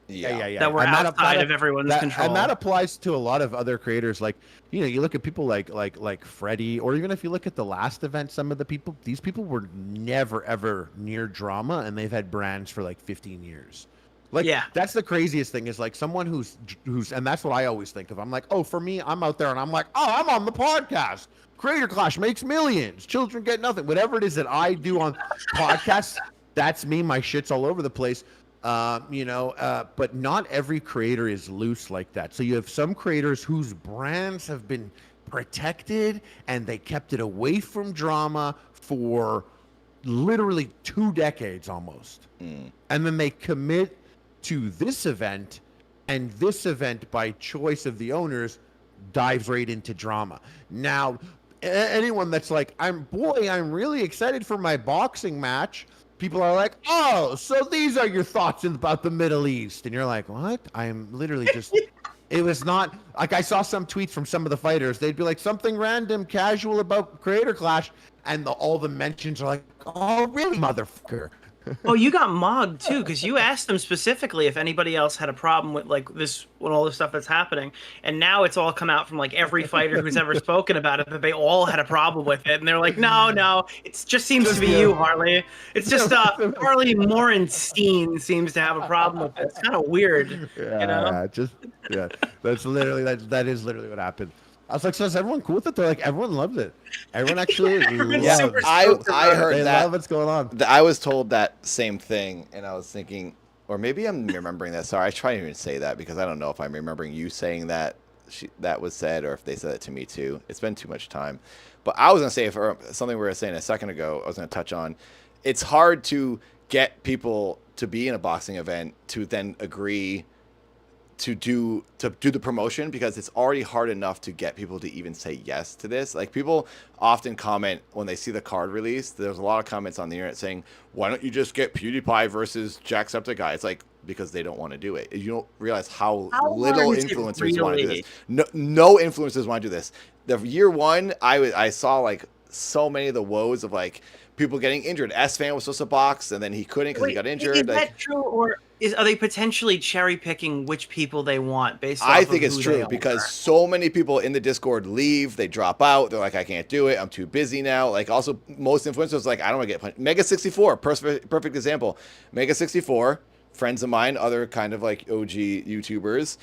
Yeah.
That were outside of everyone's control.
And that applies to a lot of other creators. Like, you know, you look at people like Freddie, or even if you look at the last event, some of these people were never, ever near drama, and they've had brands for like 15 years. Like, that's the craziest thing is like someone who's, and that's what I always think of. I'm like, oh, for me, I'm out there and I'm like, oh, I'm on the podcast. Creator Clash makes millions. Children get nothing. Whatever it is that I do on podcasts, that's me. My shit's all over the place. But not every creator is loose like that. So you have some creators whose brands have been protected and they kept it away from drama for literally 2 decades almost. And then they commit to this event, and this event by choice of the owners dives right into drama. Now, anyone that's like, I'm really excited for my boxing match. People are like, oh, so these are your thoughts about the Middle East. And you're like, what? I'm literally just, it was not, like I saw some tweets from some of the fighters. They'd be like, something random, casual about Creator Clash. And all the mentions are like, oh, really, motherfucker?
Oh, you got mogged too, because you asked them specifically if anybody else had a problem with like this, with all this stuff that's happening, and now it's all come out from like every fighter who's ever spoken about it that they all had a problem with it, and they're like, no, it just seems to be you, Harley. It's just Harley Morenstein seems to have a problem with it. It's kind of weird, you know?
That's literally that is literally what happened. I was like, so is everyone cool with it? They're like, everyone loves it. Everyone actually loves it.
I heard
they
that.
love what's going on.
I was told that same thing, and I was thinking, or maybe I'm remembering that. Sorry, I try to even say that because I don't know if I'm remembering you saying that that was said, or if they said it to me too. It's been too much time. But I was going to say, for something we were saying a second ago, I was going to touch on, it's hard to get people to be in a boxing event to then agree to do the promotion, because it's already hard enough to get people to even say yes to this. Like, people often comment when they see the card release. There's a lot of comments on the internet saying, why don't you just get PewDiePie versus Jacksepticeye? It's like, because they don't want to do it. You don't realize how little influencers want to do this. No influencers want to do this. The year one, I saw like so many of the woes of like people getting injured. S-Fan was supposed to box, and then he couldn't because he got injured.
Is that true, or are they potentially cherry picking which people they want based off
I think
of
it's
who
true,
they
because
are?
so many people in the Discord leave, they drop out, they're like, I can't do it, I'm too busy now. Like, also, most influencers like, I don't want to get punched. Mega64, perfect example. Mega64, friends of mine, other kind of like OG YouTubers,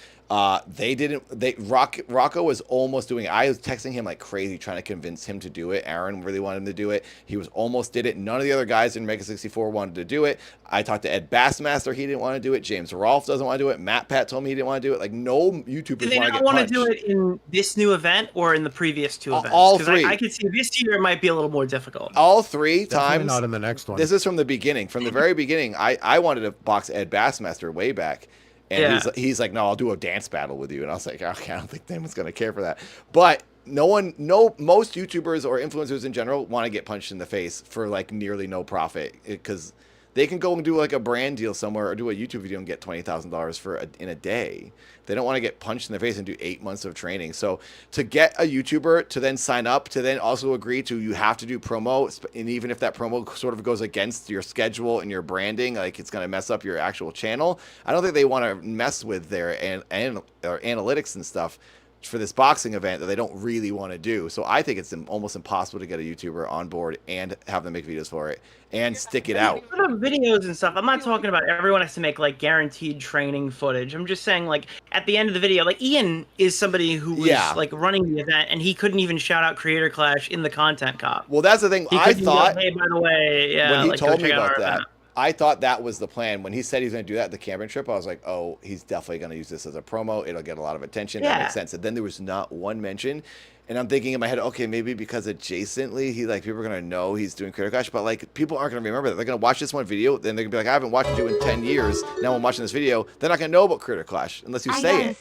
Rocco was almost doing it. I was texting him like crazy, trying to convince him to do it. Aaron really wanted him to do it. He was almost did it. None of the other guys in Mega64 wanted to do it. I talked to Ed Bassmaster, he didn't want to do it. James Rolfe doesn't want to do it. Matt Pat told me he didn't want to do it. Like, no YouTubers
Do they
want to
not
get
want
punched.
to do it in this new event or in the previous two events?
All
'Cause
three.
I could see this year might be a little more difficult.
All three
Definitely
times.
not in the next one.
This is from the beginning. From the very beginning, I wanted to box Ed Bassmaster way back. And he's like, no, I'll do a dance battle with you. And I was like, okay, I don't think anyone's going to care for that. But most YouTubers or influencers in general want to get punched in the face for like nearly no profit, because
They can go and do like a brand deal somewhere or do a YouTube video and get $20,000 in a day. They don't want to get punched in the face and do 8 months of training. So to get a YouTuber to then sign up, to then also agree to, you have to do promo, and even if that promo sort of goes against your schedule and your branding, like it's going to mess up your actual channel, I don't think they want to mess with their analytics and stuff for this boxing event that they don't really want to do. So I think it's almost impossible to get a YouTuber on board and have them make videos for it and stick it out.
For the videos and stuff, I'm not talking about everyone has to make like guaranteed training footage. I'm just saying like at the end of the video, like Ian is somebody who was like running the event and he couldn't even shout out Creator Clash in the content cop.
Well, that's the thing.
I thought, hey, by the way, yeah,
when he
like,
told me
check out
about
our
that,
event.
I thought that was the plan. When he said he's going to do that at the Cameron trip, I was like, oh, he's definitely going to use this as a promo. It'll get a lot of attention. That makes sense. And then there was not one mention. And I'm thinking in my head, okay, maybe because adjacently, people are going to know he's doing Creator Clash, but like people aren't going to remember that. They're going to watch this one video, then they're going to be like, I haven't watched you in 10 years. Now I'm watching this video. They're not going to know about Creator Clash unless you say it.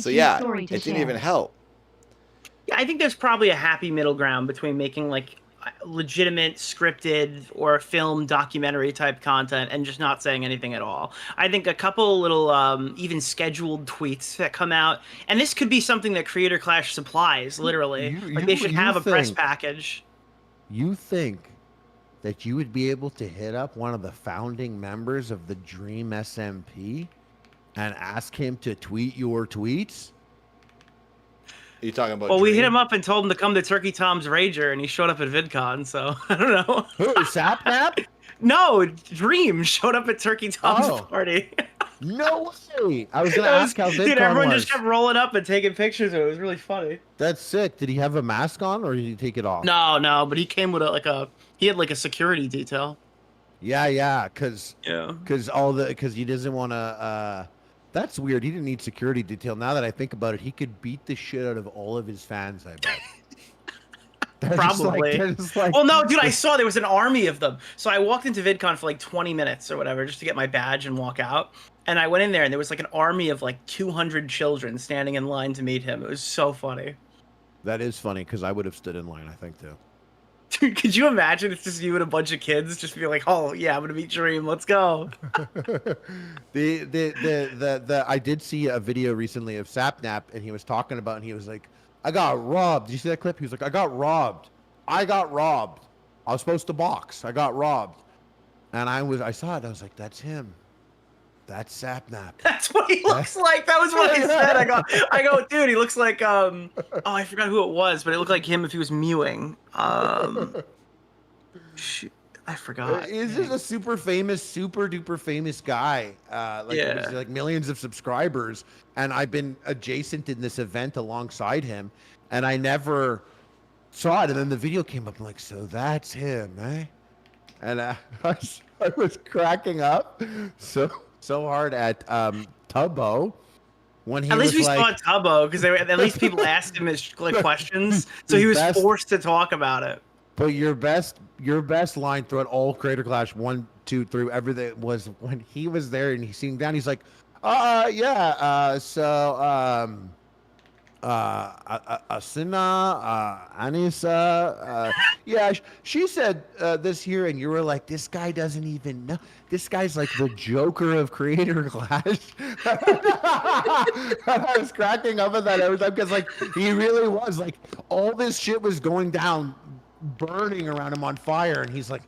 So yeah, it didn't even help.
Yeah, I think there's probably a happy middle ground between making like legitimate scripted or film documentary type content and just not saying anything at all. I think a couple little even scheduled tweets that come out, and this could be something that Creator Clash supplies, literally. They should have a press package.
You think that you would be able to hit up one of the founding members of the Dream SMP and ask him to tweet your tweets?
Are you talking about
Well, we hit him up and told him to come to Turkey Tom's Rager, and he showed up at VidCon, so I don't know.
Who, Sapnap?
No, Dream showed up at Turkey Tom's party.
No way! I was going to ask how VidCon
Dude, everyone
was.
just kept rolling up and taking pictures of it. It was really funny.
That's sick. Did he have a mask on, or did he take it off?
No, but he came with he had like a security detail.
Yeah, because he doesn't want to. That's weird. He didn't need security detail. Now that I think about it, he could beat the shit out of all of his fans, I bet.
Probably. Well, no, dude, I saw there was an army of them. So I walked into VidCon for like 20 minutes or whatever just to get my badge and walk out. And I went in there and there was like an army of like 200 children standing in line to meet him. It was so funny.
That is funny because I would have stood in line, I think, too.
Dude, could you imagine it's just you and a bunch of kids just be like, oh yeah, I'm gonna meet Dream, let's go.
I did see a video recently of Sapnap, and he was talking about, and he was like, I got robbed. Did you see that clip? He was like, I got robbed. I was supposed to box. I got robbed. And I saw it. I was like, that's him. That's Sapnap.
That's what he looks like. That was what he said. I go, dude, he looks like oh, I forgot who it was, but it looked like him if he was mewing. Shoot, I forgot.
He's just a super duper famous guy. With like millions of subscribers, and I've been adjacent in this event alongside him, and I never saw it. And then the video came up. I'm like, so that's him, eh? And I was cracking up so hard at Tubbo when he
at least
was
we saw Tubbo because at least people asked him his questions, so he was forced to talk about it.
But your best line throughout all Creator Clash 1, 2, 3, everything was when he was there and he's sitting down. He's like, Asina, Anissa, she said this here, and you were like, this guy doesn't even know. This guy's like the Joker of Creator Clash. I was cracking up at that every time because like he really was like all this shit was going down, burning around him on fire, and he's like,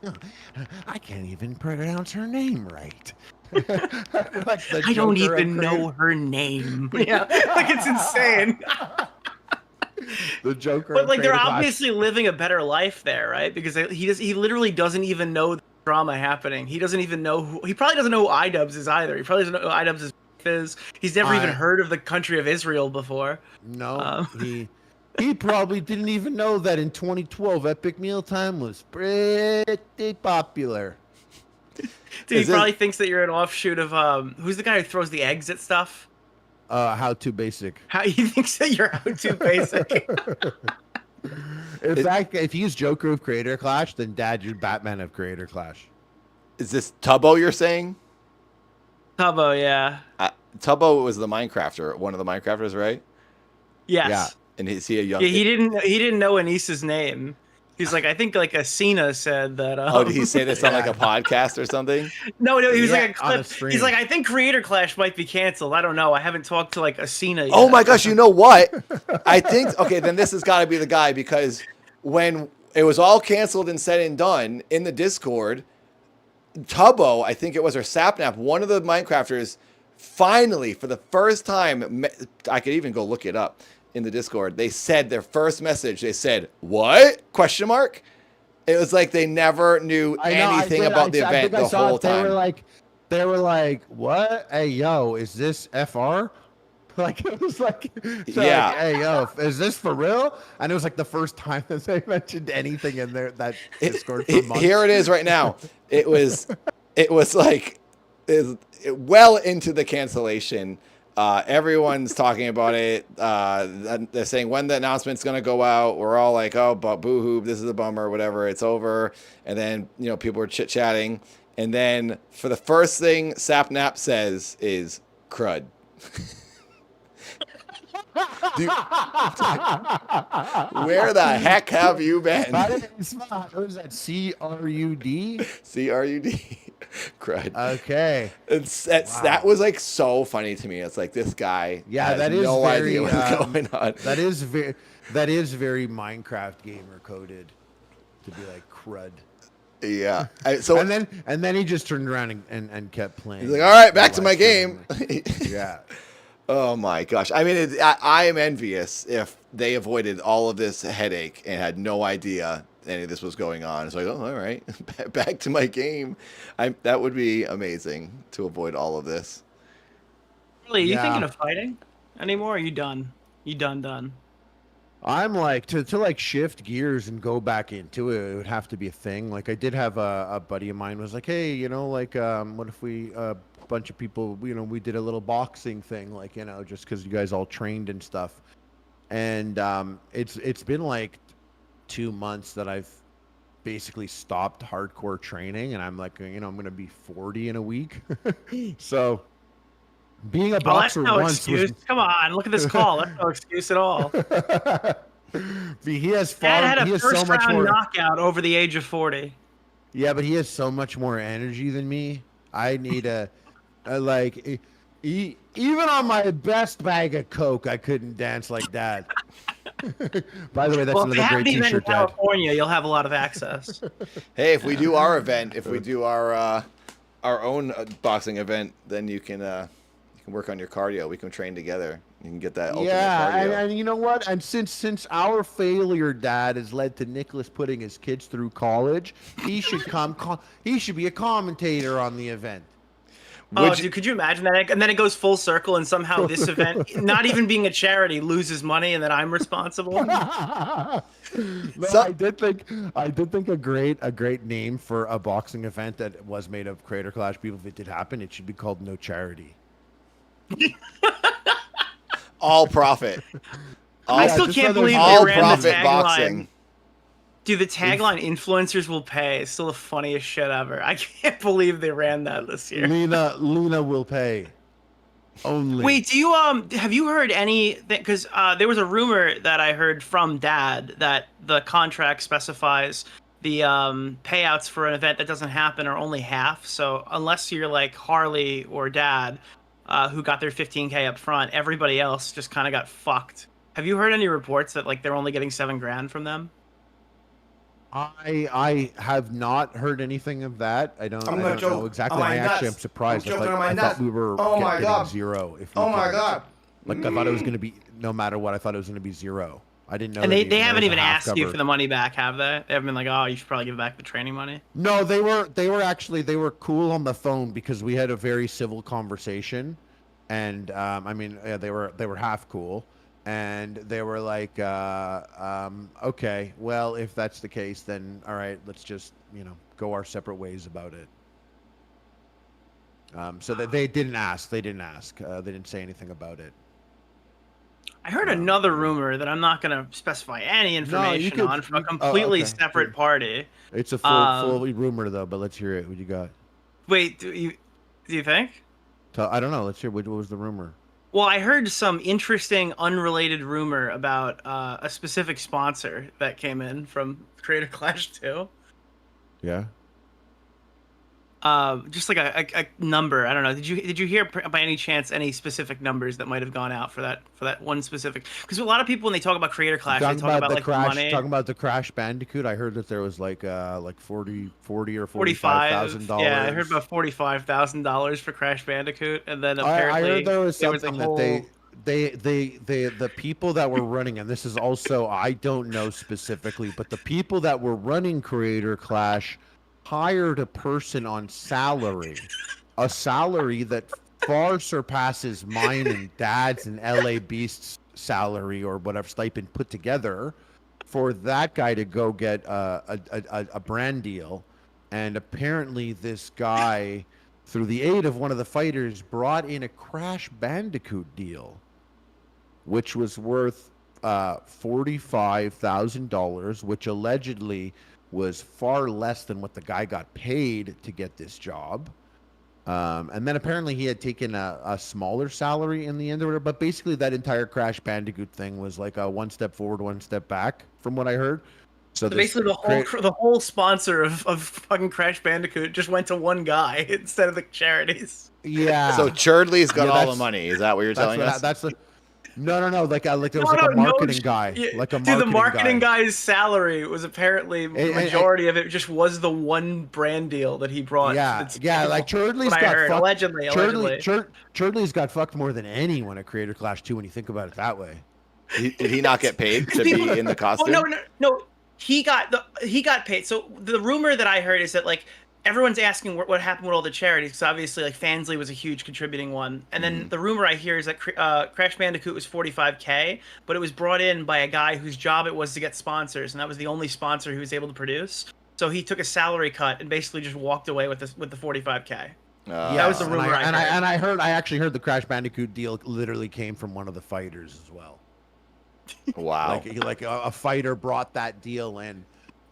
I can't even pronounce her name right.
I don't even know her name. Yeah, like it's insane.
The Joker.
But like they're obviously living a better life there, right? Because he literally doesn't even know the drama happening. He doesn't even know he probably doesn't know who iDubbbz is either. He probably doesn't know who iDubbbz is. He's never even heard of the country of Israel before.
No, he probably didn't even know that in 2012 Epic Mealtime was pretty popular.
Dude, he probably thinks that you're an offshoot of who's the guy who throws the eggs at stuff?
How Too Basic.
He thinks that you're How Too Basic.
In fact, if he's Joker of Creator Clash, then Dad, you're Batman of Creator Clash.
Is this Tubbo you're saying?
Tubbo, yeah.
Tubbo was the Minecrafter, one of the Minecrafters, right?
Yes.
Yeah. And is he a young?
Yeah, he didn't know Anissa's name. He's like, I think like Asina said that.
Oh, did he say this on like a podcast or something?
No, he was like a
on a
clip.
stream.
He's like, I think Creator Clash might be canceled. I don't know. I haven't talked to like Asina yet.
Oh my gosh, you know what? I think, okay, then this has got to be the guy, because when it was all canceled and said and done in the Discord, Tubbo, I think it was, or Sapnap, one of the Minecrafters, finally, for the first time, I could even go look it up in the Discord, they said their first message, they said, what? Question mark? It was like they never knew anything about the event the whole time.
They were like, what? Hey, yo, is this FR? Like, it was like, so
Yeah.
like, hey, yo, is this for real? And it was like the first time that they mentioned anything in there that Discord for months.
Here it is right now. It was like well into the cancellation. Everyone's talking about it. They're saying when the announcement's going to go out. We're all like, oh, but boo-hoo, this is a bummer, whatever, it's over. And then, people were chit-chatting. And then for the first thing Sapnap says is crud. Where the heck have you been?
What is that? C-R-U-D?
C-R-U-D. Crud.
Okay.
That was like so funny to me. It's like this guy has
that is
no
very,
idea what's going on.
That is very Minecraft gamer coded to be like crud.
Yeah.
And then he just turned around and kept playing.
He's like, all right, back to my game.
Yeah.
Oh my gosh. I mean, I am envious if they avoided all of this headache and had no idea any of this was going on. It's like, oh, all right, back to my game. That would be amazing to avoid all of this.
Really, are you thinking of fighting anymore? Or are you done? You done?
I'm like to like shift gears and go back into it. It would have to be a thing. Like I did have a buddy of mine was like, hey, what if we bunch of people, we did a little boxing thing, like, just because you guys all trained and stuff. And it's been like 2 months that I've basically stopped hardcore training, and I'm like, I'm gonna be 40 in a week. So being a boxer
that's no
once
excuse. Come on, look at this call. That's no excuse at all.
He has
Dad had a
he has
first
so much
round
more
knockout over the age of 40.
Yeah, but he has so much more energy than me. I need even on my best bag of Coke, I couldn't dance like that. By the way, that's another great T-shirt,
in California, you'll have a lot of access.
Hey, if we do our event, if we do our own boxing event, then you can work on your cardio. We can train together. You can get that ultimate cardio.
And you know what? And since our failure, Dad, has led to Nicholas putting his kids through college, he should he should be a commentator on the event.
Dude, could you imagine that? And then it goes full circle, and somehow this event, not even being a charity, loses money, and then I'm responsible.
I did think a great name for a boxing event that was made of Creator Clash people. If it did happen, it should be called No Charity.
All profit.
I still can't believe
all
they ran
profit
the tagline.
boxing.
Dude, the tagline "Influencers will pay" is still the funniest shit ever. I can't believe they ran that this year.
Luna will pay. Only.
Wait, do you have you heard anything? Because there was a rumor that I heard from Dad that the contract specifies the payouts for an event that doesn't happen are only half. So unless you're like Harley or Dad, who got their 15K up front, everybody else just kind of got fucked. Have you heard any reports that like they're only getting $7,000 from them?
I have not heard anything of that. I don't know exactly. I actually am surprised. I thought we were getting zero. Like I thought it was going to be, no matter what, I thought it was going to be zero. I didn't know.
And they haven't even asked you for the money back, have they? They haven't been like, oh, you should probably give back the training money.
No, they were cool on the phone because we had a very civil conversation, and they were half cool. And they were like, okay, well, if that's the case, then all right, let's just, go our separate ways about it. So that they didn't ask. They didn't say anything about it.
I heard another rumor that I'm not going to specify any information on from a completely separate party.
It's a full rumor, though, but let's hear it. What you got?
Wait, do you think?
I don't know. Let's hear. What was the rumor?
Well, I heard some interesting, unrelated rumor about a specific sponsor that came in from Creator Clash 2.
Yeah.
Just like a number. I don't know. Did you hear by any chance any specific numbers that might have gone out for that one specific? Because a lot of people when they talk about Creator Clash, they talk about like the money.
Talking about the Crash Bandicoot, I heard that there was like 40 or $45,000.
Yeah, I heard about $45,000 for Crash Bandicoot, and then apparently
I heard there was something
a whole...
that the people that were running, and this is also I don't know specifically, but the people that were running Creator Clash hired a person on salary, a salary that far surpasses mine and Dad's and LA Beast's salary or whatever stipend put together, for that guy to go get a brand deal. And apparently this guy, through the aid of one of the fighters, brought in a Crash Bandicoot deal, which was worth $45,000, which allegedly was far less than what the guy got paid to get this job. And then apparently he had taken a smaller salary in the end of it. But basically that entire Crash Bandicoot thing was like a one step forward, one step back, from what I heard.
So basically the whole sponsor of fucking Crash Bandicoot just went to one guy instead of the charities.
Yeah.
So Churdley's got all the money. Is that what you're telling us?
That's the... No. Like there was a marketing guy. Like a marketing
Dude, the marketing guy's salary was apparently the majority of it just was the one brand deal that he brought.
Yeah. Like Churdley's got fucked.
Allegedly.
Churdley's got fucked more than anyone at Creator Clash 2 when you think about it that way.
Did he not get paid to be in the costume?
Well, no. He got paid. So the rumor that I heard is that like everyone's asking what happened with all the charities, because obviously like Fansley was a huge contributing one, and then the rumor I hear is that Crash Bandicoot was $45K, but it was brought in by a guy whose job it was to get sponsors, and that was the only sponsor he was able to produce. So he took a salary cut and basically just walked away with the $45K. That was the rumor I heard.
I actually heard the Crash Bandicoot deal literally came from one of the fighters as well.
Wow.
Like a fighter brought that deal in,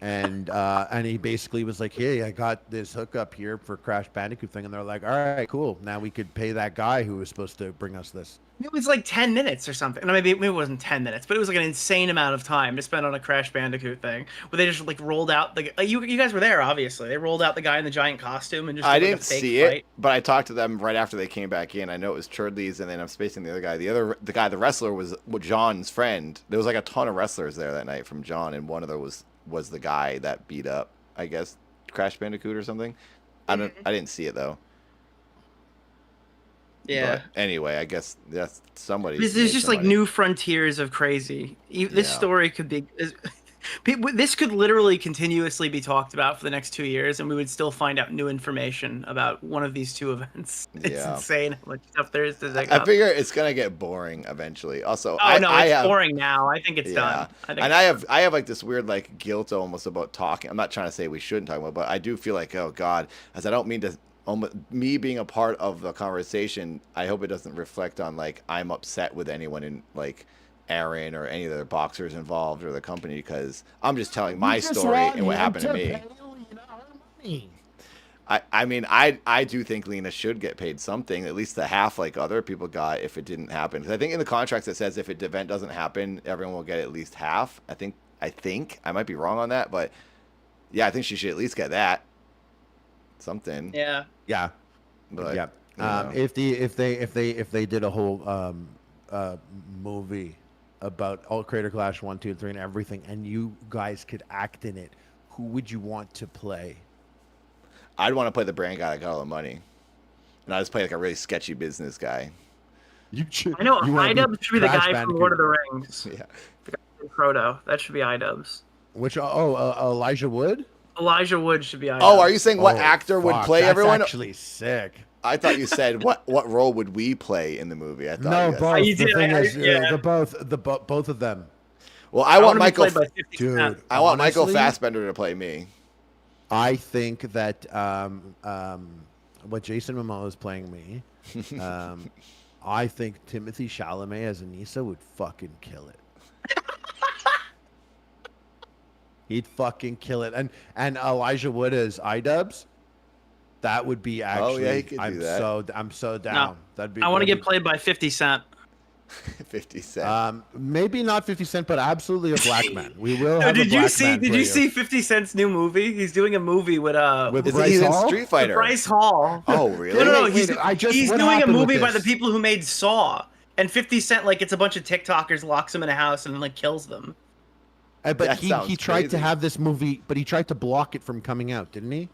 and he basically was like, hey, I got this hookup here for Crash Bandicoot thing, and they're like, all right, cool, now we could pay that guy who was supposed to bring us this.
It was like 10 minutes or something. No, maybe it wasn't 10 minutes, but it was like an insane amount of time to spend on a Crash Bandicoot thing, where they just like rolled out the... you guys were there, obviously. They rolled out the guy in the giant costume and just...
I didn't see it, but I talked to them right after they came back in. I know it was Churdley's, and then I'm spacing the other guy. The guy, the wrestler, was John's friend. There was like a ton of wrestlers there that night from John, and one of them was the guy that beat up, I guess, Crash Bandicoot or something. I didn't see it though.
Yeah.
But anyway, I guess that's somebody.
There's just like new frontiers of crazy. This story could be... This could literally continuously be talked about for the next 2 years, and we would still find out new information about one of these two events. It's insane how much stuff there is to dig up.
I figure it's gonna get boring eventually. Also,
it's boring now. I think it's done.
I have like this weird like guilt almost about talking. I'm not trying to say we shouldn't talk about, but I do feel like, oh God, as I don't mean to. Me being a part of the conversation, I hope it doesn't reflect on like I'm upset with anyone in like Aaron or any of the boxers involved or the company, because I'm just telling my story and what happened to me. I mean, I do think Lena should get paid something, at least the half like other people got if it didn't happen. Because I think in the contracts it says if the event doesn't happen, everyone will get at least half. I think I might be wrong on that, but yeah, I think she should at least get that. Something.
Yeah.
But
if they did a whole movie about all Creator Clash 1, 2, 3 and everything, and you guys could act in it, who would you want to play?
I'd want to play the brand guy that got all the money, and I just play like a really sketchy business guy.
I know iDubbbz should be the guy from Lord of the Rings.
Yeah.
The guy from Frodo. That should be iDubbbz.
Which Elijah Wood?
Elijah Wood should be iDubbbz.
Oh, are you saying what actor would play everyone?
That's actually sick.
I thought you said what role would we play in the movie? I thought
no, both.
The thing
is, both of them.
Well, I want Michael.
Dude,
I want Michael Fassbender to play me.
I think that what Jason Momoa is playing me. I think Timothy Chalamet as Anissa would fucking kill it. He'd fucking kill it. And Elijah Wood as iDubbbz. That would be actually.
yeah, he could do that.
I'm so down.
No,
That'd be.
I want to
that'd
get played by 50 Cent.
50 Cent.
Maybe not 50 Cent, but absolutely a black man. We will
No,
have
did
a black
you see?
man
Did
play
you see 50 Cent's new movie? He's doing a movie with
Bryce
in
Hall?
Street Fighter?
Bryce Hall.
Oh, really?
No.
Wait,
He's
I just-
he's
what
doing a
happened with
movie by the
this?
people who made Saw, and 50 Cent like it's a bunch of TikTokers, locks them in a house, and then like kills them.
But
That
he
sounds
tried to
crazy.
have this movie, but he tried to block it from coming out, didn't he?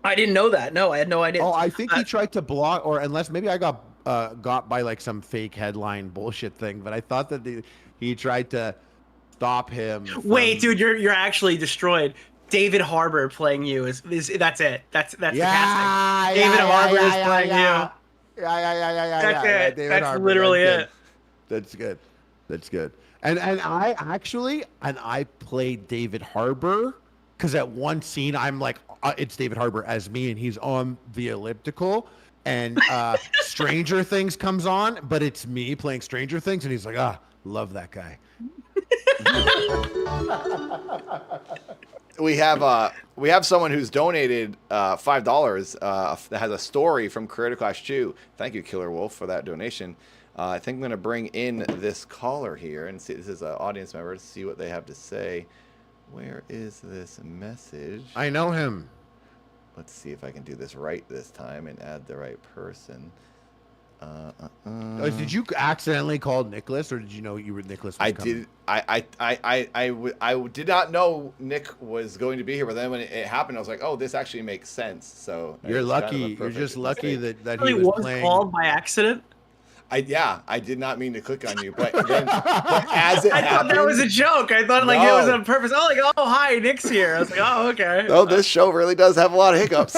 I didn't know that. No, I had no idea.
Oh, I think he tried to block, or unless maybe I got by like some fake headline bullshit thing, but I thought that he tried to stop him.
Wait, dude, you're actually destroyed. David Harbour playing you is that's it. That's the casting. David Harbour is playing you.
Yeah.
That's it.
David
That's
Harbour,
literally
that's
it.
That's good. That's good. And I played David Harbour because at one scene I'm like, it's David Harbour as me, and he's on the elliptical, and Stranger Things comes on, but it's me playing Stranger Things, and he's like, love that guy.
We have someone who's donated $5 that has a story from Creator Clash 2. Thank you, Killer Wolf, for that donation. I think I'm going to bring in this caller here and see. This is an audience member to see what they have to say. Where is this message?
I know him.
Let's see if I can do this right this time and add the right person.
Did you accidentally call Nicholas, or did you know you were Nicholas? Was coming?
Did. I did not know Nick was going to be here, but then when it happened, I was like, "Oh, this actually makes sense." So
You're
it's kind
lucky.
of a
You're
perfect
just lucky
mistake.
that
He
he was
was
playing.
called by accident.
I did not mean to click on you, but then but as it
I
happened,
thought that was a joke. I thought like it was on purpose. Oh, like hi, Nick's here. I was like, oh, okay.
Oh, this show really does have a lot of hiccups.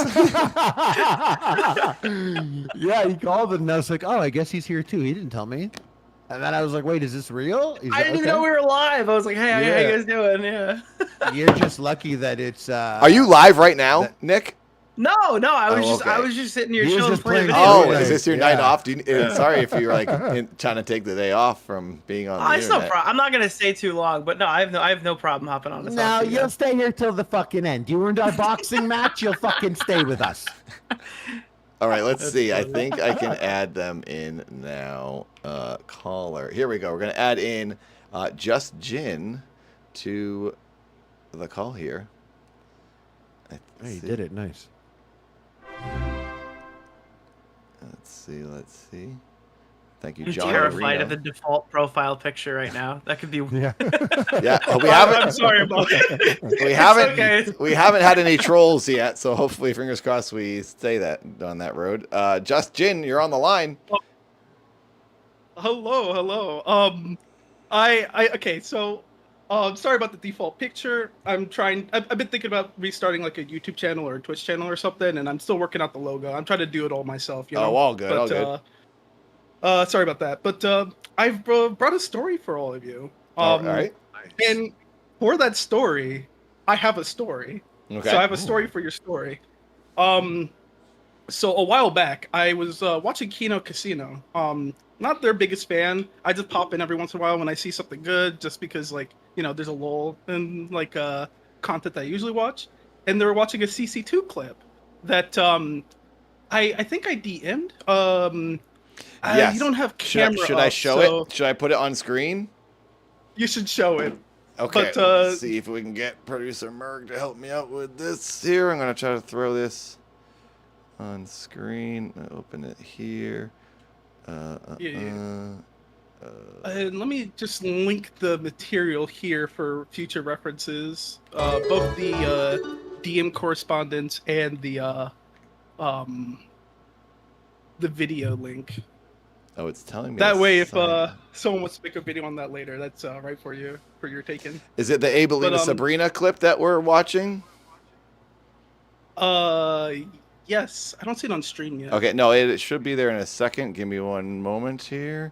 Yeah, he called and I was like, oh, I guess he's here too. He didn't tell me. And then I was like, wait, is this real?
I didn't even know we were live. I was like, hey, how you guys doing? Yeah.
You're just lucky that it's.
Are you live right now, Nick?
No, I was
Oh, okay.
I was just sitting here
He was
chilling,
just
playing
playing
video
Oh,
games.
is this your
Yeah.
night off? Sorry if you're like trying to take the day off from being on the
It's no
internet.
problem. I'm not gonna stay too long, but no, I have no problem hopping on this.
No, you'll stay here till the fucking end. You earned our boxing match. You'll fucking stay with us.
All right, let's see. I think I can add them in now. Caller. Here we go. We're going to add in Just Jin to the call here.
Hey, you did it. Nice.
Let's see. Thank you,
I'm
John.
terrified
Arena.
of the default profile picture right now. That could be.
Yeah.
Yeah, we haven't.
I'm sorry about that.
We haven't.
Okay.
We haven't had any trolls yet, so hopefully, fingers crossed, we stay on that road. Just Jin, you're on the line.
Hello. Okay, so sorry about the default picture. I've been thinking about restarting like a YouTube channel or a Twitch channel or something, and I'm still working out the logo. I'm trying to do it all myself, you know.
Oh, all good, all
good. Sorry about that, but I've brought a story for all of you.
All right.
And for that story, I have a story.
Okay.
So I have a story for your story. So a while back, I was watching Kino Casino. Not their biggest fan. I just pop in every once in a while when I see something good, just because, like, you know, there's a lull in like content that I usually watch. And they were watching a CC2 clip that I think I DM'd.
Yes.
You don't have
Should
camera.
I
up,
show
so
it? Should I put it on screen?
You should show it.
Okay,
But,
let's see if we can get producer Merg to help me out with this here. I'm going to try to throw this on screen. Open it here.
And let me just link the material here for future references. Both the DM correspondence and the video link.
Oh, it's telling me.
That
to
way, if
sign.
someone wants to make a video on that later, that's right for you, for your taking.
Is it the Abelina Sabrina clip that we're watching?
Yes. I don't see it on stream yet.
Okay, no, it should be there in a second. Give me one moment here.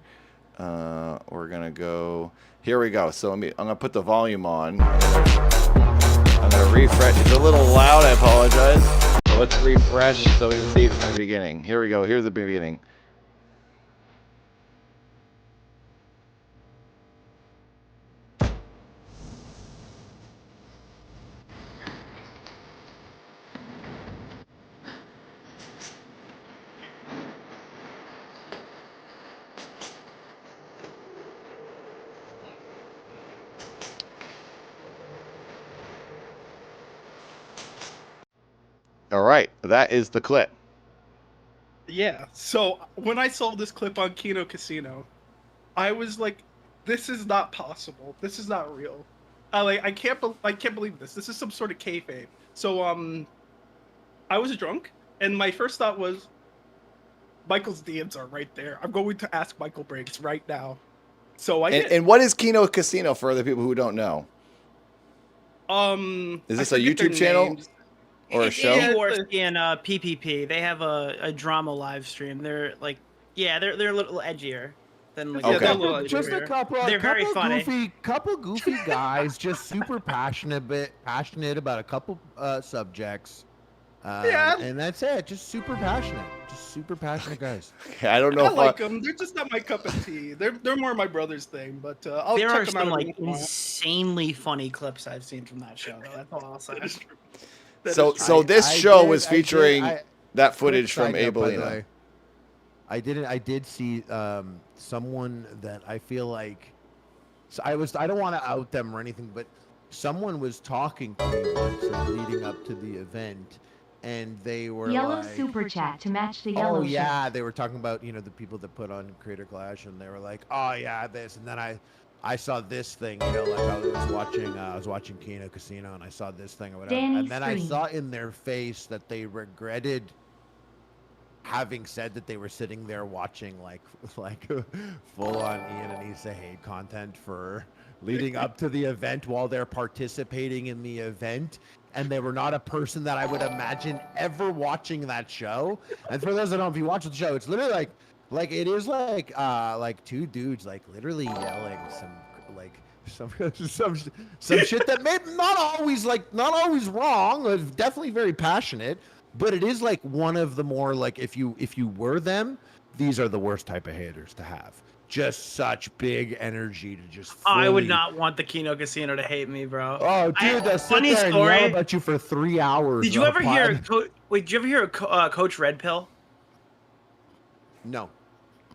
We're gonna go. Here we go. So I'm gonna put the volume on. I'm gonna refresh. It's a little loud. I apologize. So let's refresh so we can see it from the beginning. Here we go. Here's the beginning.
All right, that is the clip.
Yeah. So when I saw this clip on Kino Casino, I was like, "This is not possible. This is not real. I can't believe this. This is some sort of kayfabe." So I was drunk, and my first thought was, Michael's DMs are right there. I'm going to ask Michael Briggs right now. So I did.
And what is Kino Casino for other people who don't know? Is this a YouTube channel or a show?
Dworsky and PPP. They have a drama live stream. They're like, they're a little edgier than like.
Okay.
Just a couple.
They're very funny.
Goofy guys, just super passionate about a couple subjects. And that's it. Just super passionate guys.
I don't know.
I like them. They're just not my cup of tea. They're more my brother's thing. But I'll
there
check
are
them
some
out
like insanely funny clips I've seen from that show. Though. That's all I'll say.
So this show was featuring that footage from Abelina.
I did see someone that I feel like. So I don't want to out them or anything, but someone was talking to me once leading up to the event. And they were
Yellow
like,
super chat to match the yellow.
Oh yeah,
shirt.
they were talking about the people that put on Creator Clash, and they were like, oh yeah, this, and then I saw this thing, like I was watching Kino Casino, and I saw this thing or whatever, and then I saw in their face that they regretted having said that they were sitting there watching like full on Ian and Issa hate content for leading up to the event while they're participating in the event. And they were not a person that I would imagine ever watching that show. And for those that don't know, if you watch the show, it's literally like it is like two dudes like literally yelling some shit that may not always wrong, but definitely very passionate. But it is like one of the more like if you were them, these are the worst type of haters to have. Just such big energy to just.
I would not want the Kino Casino to hate me, bro.
Oh, dude, that's
funny
story.
story.
And yell about you for 3 hours.
Did you ever hear? Did you ever hear Coach Red Pill?
No.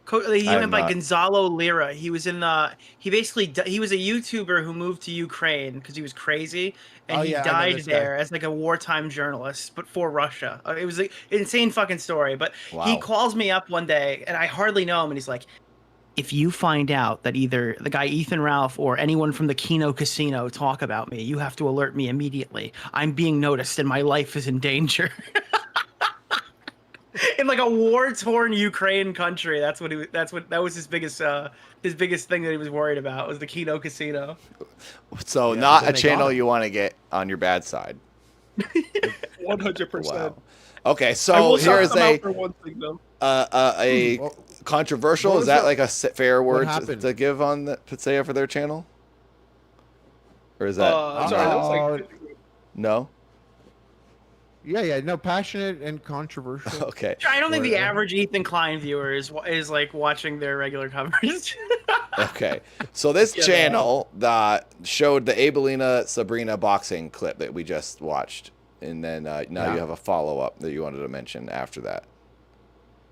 He went by Gonzalo Lira. He was in he was a YouTuber who moved to Ukraine because he was crazy, and he died there as like a wartime journalist, but for Russia. It was an insane fucking story. But he calls me up one day, and I hardly know him, and he's like, if you find out that either the guy Ethan Ralph or anyone from the Kino Casino talk about me, you have to alert me immediately. I'm being noticed and my life is in danger. In like a war-torn Ukraine country, that was his biggest thing that he was worried about was the Kino Casino.
So not a channel you want to get on your bad side.
100%.
Wow. Okay, so here's a controversial. Is that like a fair word to give on the Pitsea for their channel? Or is that no?
Yeah, no, passionate and controversial.
Okay.
I don't think the average Ethan Klein viewer is like watching their regular coverage.
Okay, so this channel that showed the Abelina Sabrina boxing clip that we just watched, and then now you have a follow-up that you wanted to mention after that.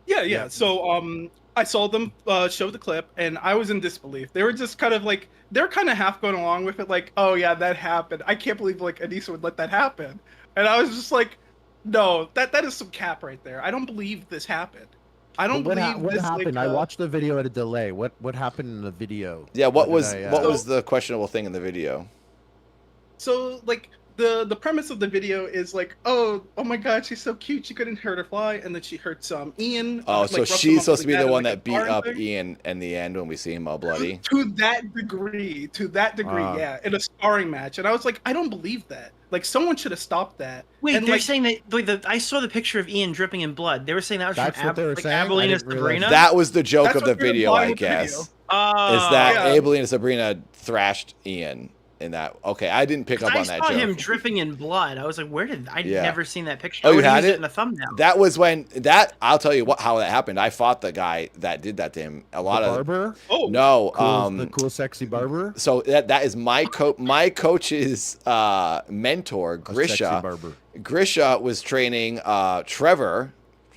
Yeah. So I saw them show the clip, and I was in disbelief. They were just kind of like, they're kind of half going along with it, like, oh yeah, that happened. I can't believe like Anissa would let that happen. And I was just like, no, that is some cap right there. I don't believe this happened. I don't believe
what
this.
happened? I watched the video at a delay. What happened in the video?
Yeah, what was the questionable thing in the video?
So like the premise of the video is like, oh my god, she's so cute, she couldn't hurt her fly, and then she hurts Ian.
Oh, so she's supposed to be the one that beat up Ian in the end when we see him all bloody.
To that degree, yeah, in a sparring match, and I was like, I don't believe that. Like, someone should have stopped that.
Wait,
and
they're saying that I saw the picture of Ian dripping in blood. They were saying that was
That's
from
what they were saying?
Abelina Sabrina.
That was the joke of the video, I guess. Is that Abelina Sabrina thrashed Ian in that? Okay, I didn't pick up on that joke.
I saw him dripping in blood. I was like, where did I never seen that picture?
Oh, you had it
in the thumbnail.
That was when I'll tell you how that happened. I fought the guy that did that to him.
Barber?
Oh no,
the cool sexy barber.
So that is my coach's mentor, Grisha.
Barber.
Grisha was training Trevor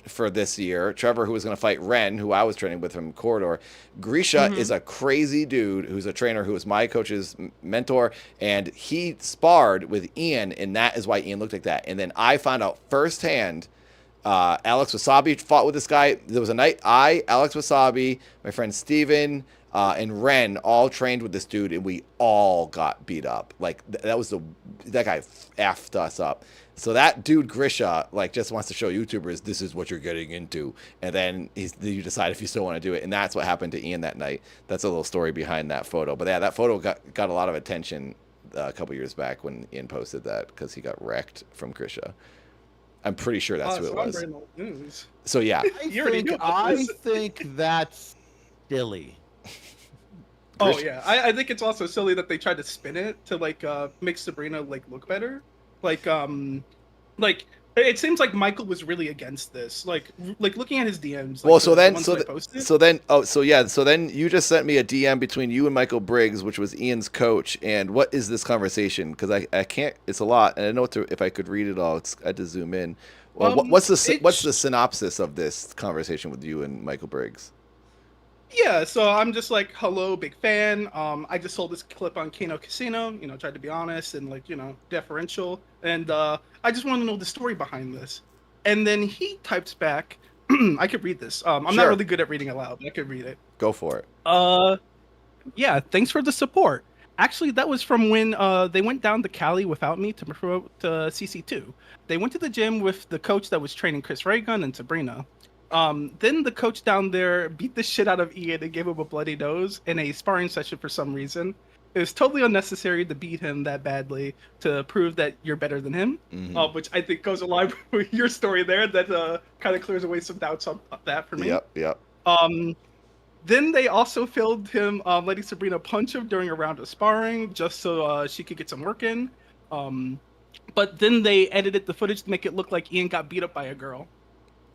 for this year. Trevor, who was going to fight Ren, who I was training with from Corridor. Grisha is a crazy dude who's a trainer who was my coach's mentor, and he sparred with Ian, and that is why Ian looked like that. And then I found out firsthand, Alex Wasabi fought with this guy. There was a night Alex Wasabi, my friend Steven, and Ren all trained with this dude, and we all got beat up. Like that guy effed us up. So that dude Grisha just wants to show YouTubers this is what you're getting into, and then you decide if you still want to do it, and that's what happened to Ian that night. That's a little story behind that photo. But yeah, that photo got a lot of attention a couple years back when Ian posted that because he got wrecked from Grisha. I'm pretty sure that's who it was.
News.
So yeah,
I think that's silly.
Oh yeah, I think it's also silly that they tried to spin it to make Sabrina look better. It seems like Michael was really against this. Like looking at his DMs.
So then you just sent me a DM between you and Michael Briggs, which was Ian's coach. And what is this conversation? Because I can't. It's a lot, and I know if I could read it all, I had to zoom in. Well, what's the synopsis of this conversation with you and Michael Briggs?
Yeah, so I'm just like, hello, big fan. I just sold this clip on Kano Casino, tried to be honest and deferential. And I just want to know the story behind this. And then he types back, I could read this. I'm not really good at reading aloud, but I could read it.
Go for it.
Yeah, thanks for the support. Actually, that was from when they went down to Cali without me to promote CC2. They went to the gym with the coach that was training Chris Raygun and Sabrina. Then the coach down there beat the shit out of Ian and gave him a bloody nose in a sparring session for some reason. It was totally unnecessary to beat him that badly to prove that you're better than him, which I think goes along with your story there. That kind of clears away some doubts on that for me.
Yep.
Then they also filmed him letting Sabrina punch him during a round of sparring just so she could get some work in. But then they edited the footage to make it look like Ian got beat up by a girl.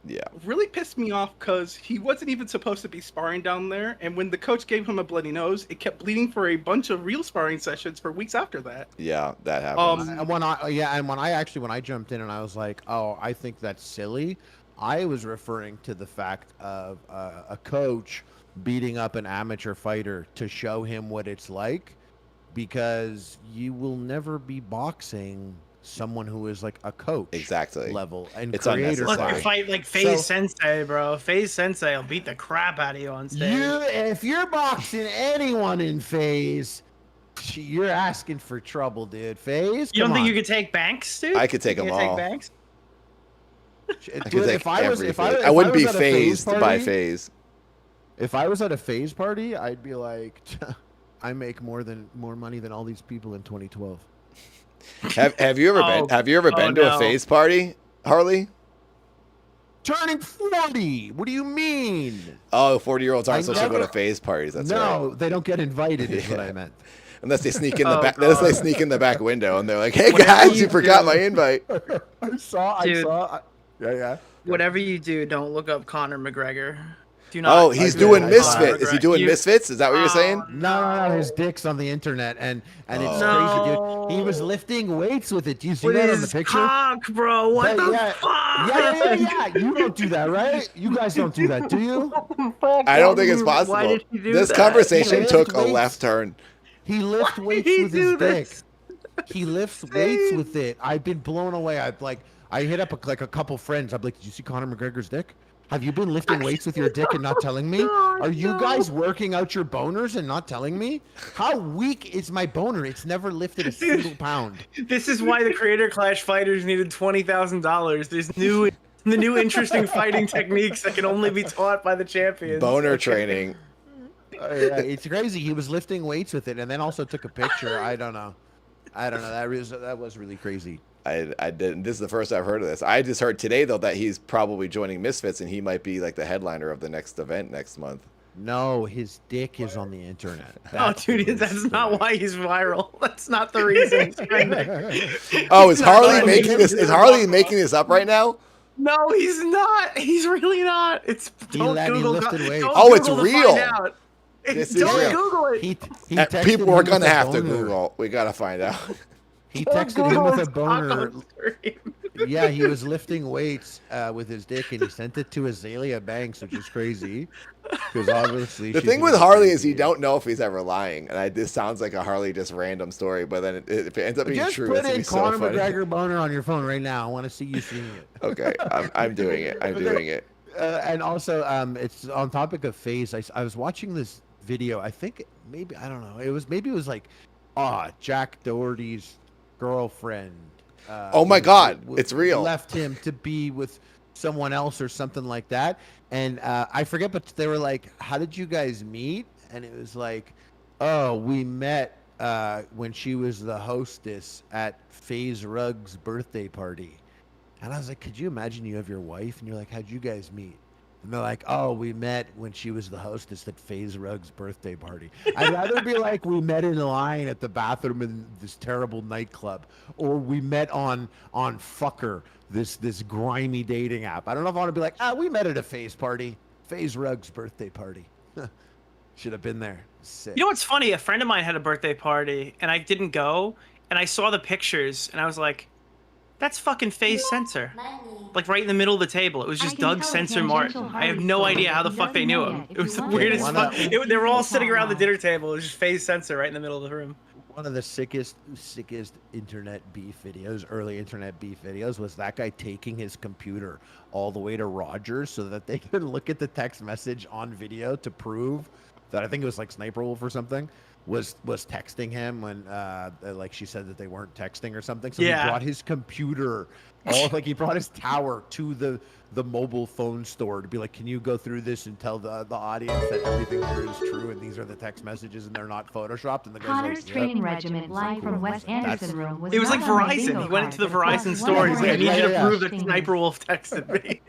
Yeah.
Really pissed me off because he wasn't even supposed to be sparring down there, and when the coach gave him a bloody nose, it kept bleeding for a bunch of real sparring sessions for weeks after that.
Yeah, that happened.
And when I jumped in and I was like, oh, I think that's silly, I was referring to the fact of a coach beating up an amateur fighter to show him what it's like, because you will never be boxing someone who is like a coach level and
it's
creator.
Look, you fight like FaZe Sensei, bro. FaZe Sensei will beat the crap out of you on stage.
If you're boxing anyone in FaZe, you're asking for trouble, dude. FaZe,
you don't think you could take Banks, dude?
I could take them all.
Take Banks?
I wouldn't be phased by FaZe.
If I was at a FaZe party, I'd be like, I make more money than all these people in 2012.
Have you ever been to a FaZe party, Harley?
Turning 40. What do you mean?
Oh, 40-year-olds aren't supposed to go to FaZe parties. That's right.
No, they don't get invited. Is what I meant.
Unless they sneak in the back. Unless they sneak in the back window and they're like, "Hey guys, you forgot my invite."
I saw. Yeah.
Whatever you do, don't look up Conor McGregor. Do not.
He's doing Misfits. Is he doing Misfits? Is that what you're saying?
No, his dick's on the internet, and it's crazy, dude. He was lifting weights with it. Do you see that on the picture?
Cock, bro. What the fuck?
Yeah. You don't do that, right? You guys don't do that, do you?
I don't think it's possible.
Why did he do
this
that?
conversation took a left turn.
He lifts weights with his dick. He lifts weights with it. I've been blown away. I hit up a couple friends. I'm like, did you see Conor McGregor's dick? Have you been lifting weights with your dick and not telling me? Are you guys working out your boners and not telling me? How weak is my boner? It's never lifted a single pound.
This is why the Creator Clash fighters needed $20,000. There's the new interesting fighting techniques that can only be taught by the champions.
Boner training.
It's crazy. He was lifting weights with it and then also took a picture. I don't know. That was really crazy.
I didn't. This is the first I've heard of this. I just heard today though that he's probably joining Misfits and he might be like the headliner of the next event next month.
No, his dick is on the internet.
That's not why he's viral. That's not the reason he's trending.
Oh, is Harley making this? Is Harley making this up right now?
No, he's not. He's really not. It's don't Google.
It's real.
Don't Google it.
People are gonna have to Google. We gotta find out.
He texted him with a boner. Yeah, he was lifting weights with his dick, and he sent it to Azalea Banks, which is crazy. Because obviously,
The
she's
thing
gonna
with
be
Harley is
crazy.
you don't know if he's ever lying, and this sounds like a Harley just random story. But then if it ends up being
Just
true,
put
it's gonna
in
be so
Conor
funny.
McGregor boner on your phone right now. I want to see you seeing it.
Okay, I'm doing it. I'm doing it.
And also, it's on topic of Phase. I was watching this video. I think maybe I don't know. It was like, Jack Doherty's girlfriend.
Oh my God, it's real.
Left him to be with someone else or something like that. And I forget, but they were like, "How did you guys meet?" And it was like, "Oh, we met when she was the hostess at FaZe Rug's birthday party." And I was like, could you imagine you have your wife and you're like, how'd you guys meet? And they're like, oh, we met when she was the hostess at FaZe Rug's birthday party. I'd rather be like, we met in line at the bathroom in this terrible nightclub, or we met on Fucker, this grimy dating app. I don't know if I want to be like, we met at a FaZe party, FaZe Rug's birthday party. Should have been there. Sick.
You know what's funny? A friend of mine had a birthday party, and I didn't go, and I saw the pictures, and I was like, that's fucking FaZe Censor. Like right in the middle of the table. It was just Doug Censor Martin. I have no idea how the fuck they knew him. It was the weirdest fuck. They were all sitting around the dinner table. It was just FaZe Censor right in the middle of the room.
One of the sickest internet beef videos, early internet beef videos, was that guy taking his computer all the way to Rogers so that they could look at the text message on video to prove that, I think it was like Sniper Wolf or something, was texting him when like she said that they weren't texting or something. So he brought his computer, he brought his tower to the mobile phone store to be like, can you go through this and tell the audience that everything here is true and these are the text messages and they're not photoshopped? And the guy's
Connor's
like,
training regiment live from Wes Anderson room was
It was like
not on my
Verizon.
bingo
He went
card,
into the
but across
Verizon
one
store. He's
of
like, I
my
need you to
fingers.
prove that Sniper Wolf texted me.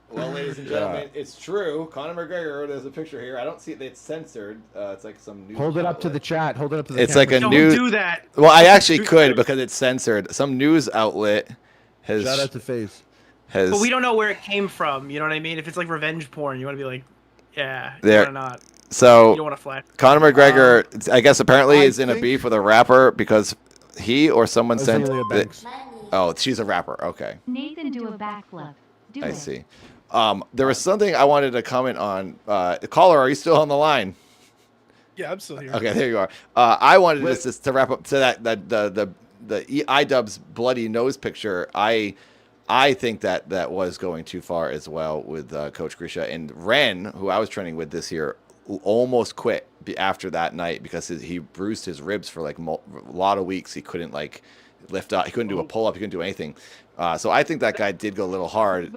Well, ladies and gentlemen, it's true. Conor McGregor, there's a picture here. I don't see it. It's censored. It's like some news.
Hold it up to the chat. Hold it up to the
It's
camera.
like a
Don't
news.
do that.
Well, I actually could because it's censored. Some news outlet has.
Shout out to FaZe.
But we don't know where it came from. You know what I mean? If it's like revenge porn, you want to be like, yeah, you
There.
want to not.
So
You don't want to flash.
Conor McGregor, I guess apparently is in a
think-
beef with a rapper because he or someone sent.
Azalea Banks.
Oh, she's a rapper. Okay.
Nathan, do a backflip. Do
I
it.
see. There was something I wanted to comment on. Caller, are you still on the line?
Yeah, I'm still here.
Okay, there you are. I wanted just to wrap up to that the iDubbbz bloody nose picture. I think that was going too far as well with Coach Grisha and Ren, who I was training with this year, almost quit after that night because he bruised his ribs for like a lot of weeks. He couldn't like lift up. He couldn't do a pull up. He couldn't do anything. So I think that guy did go a little hard.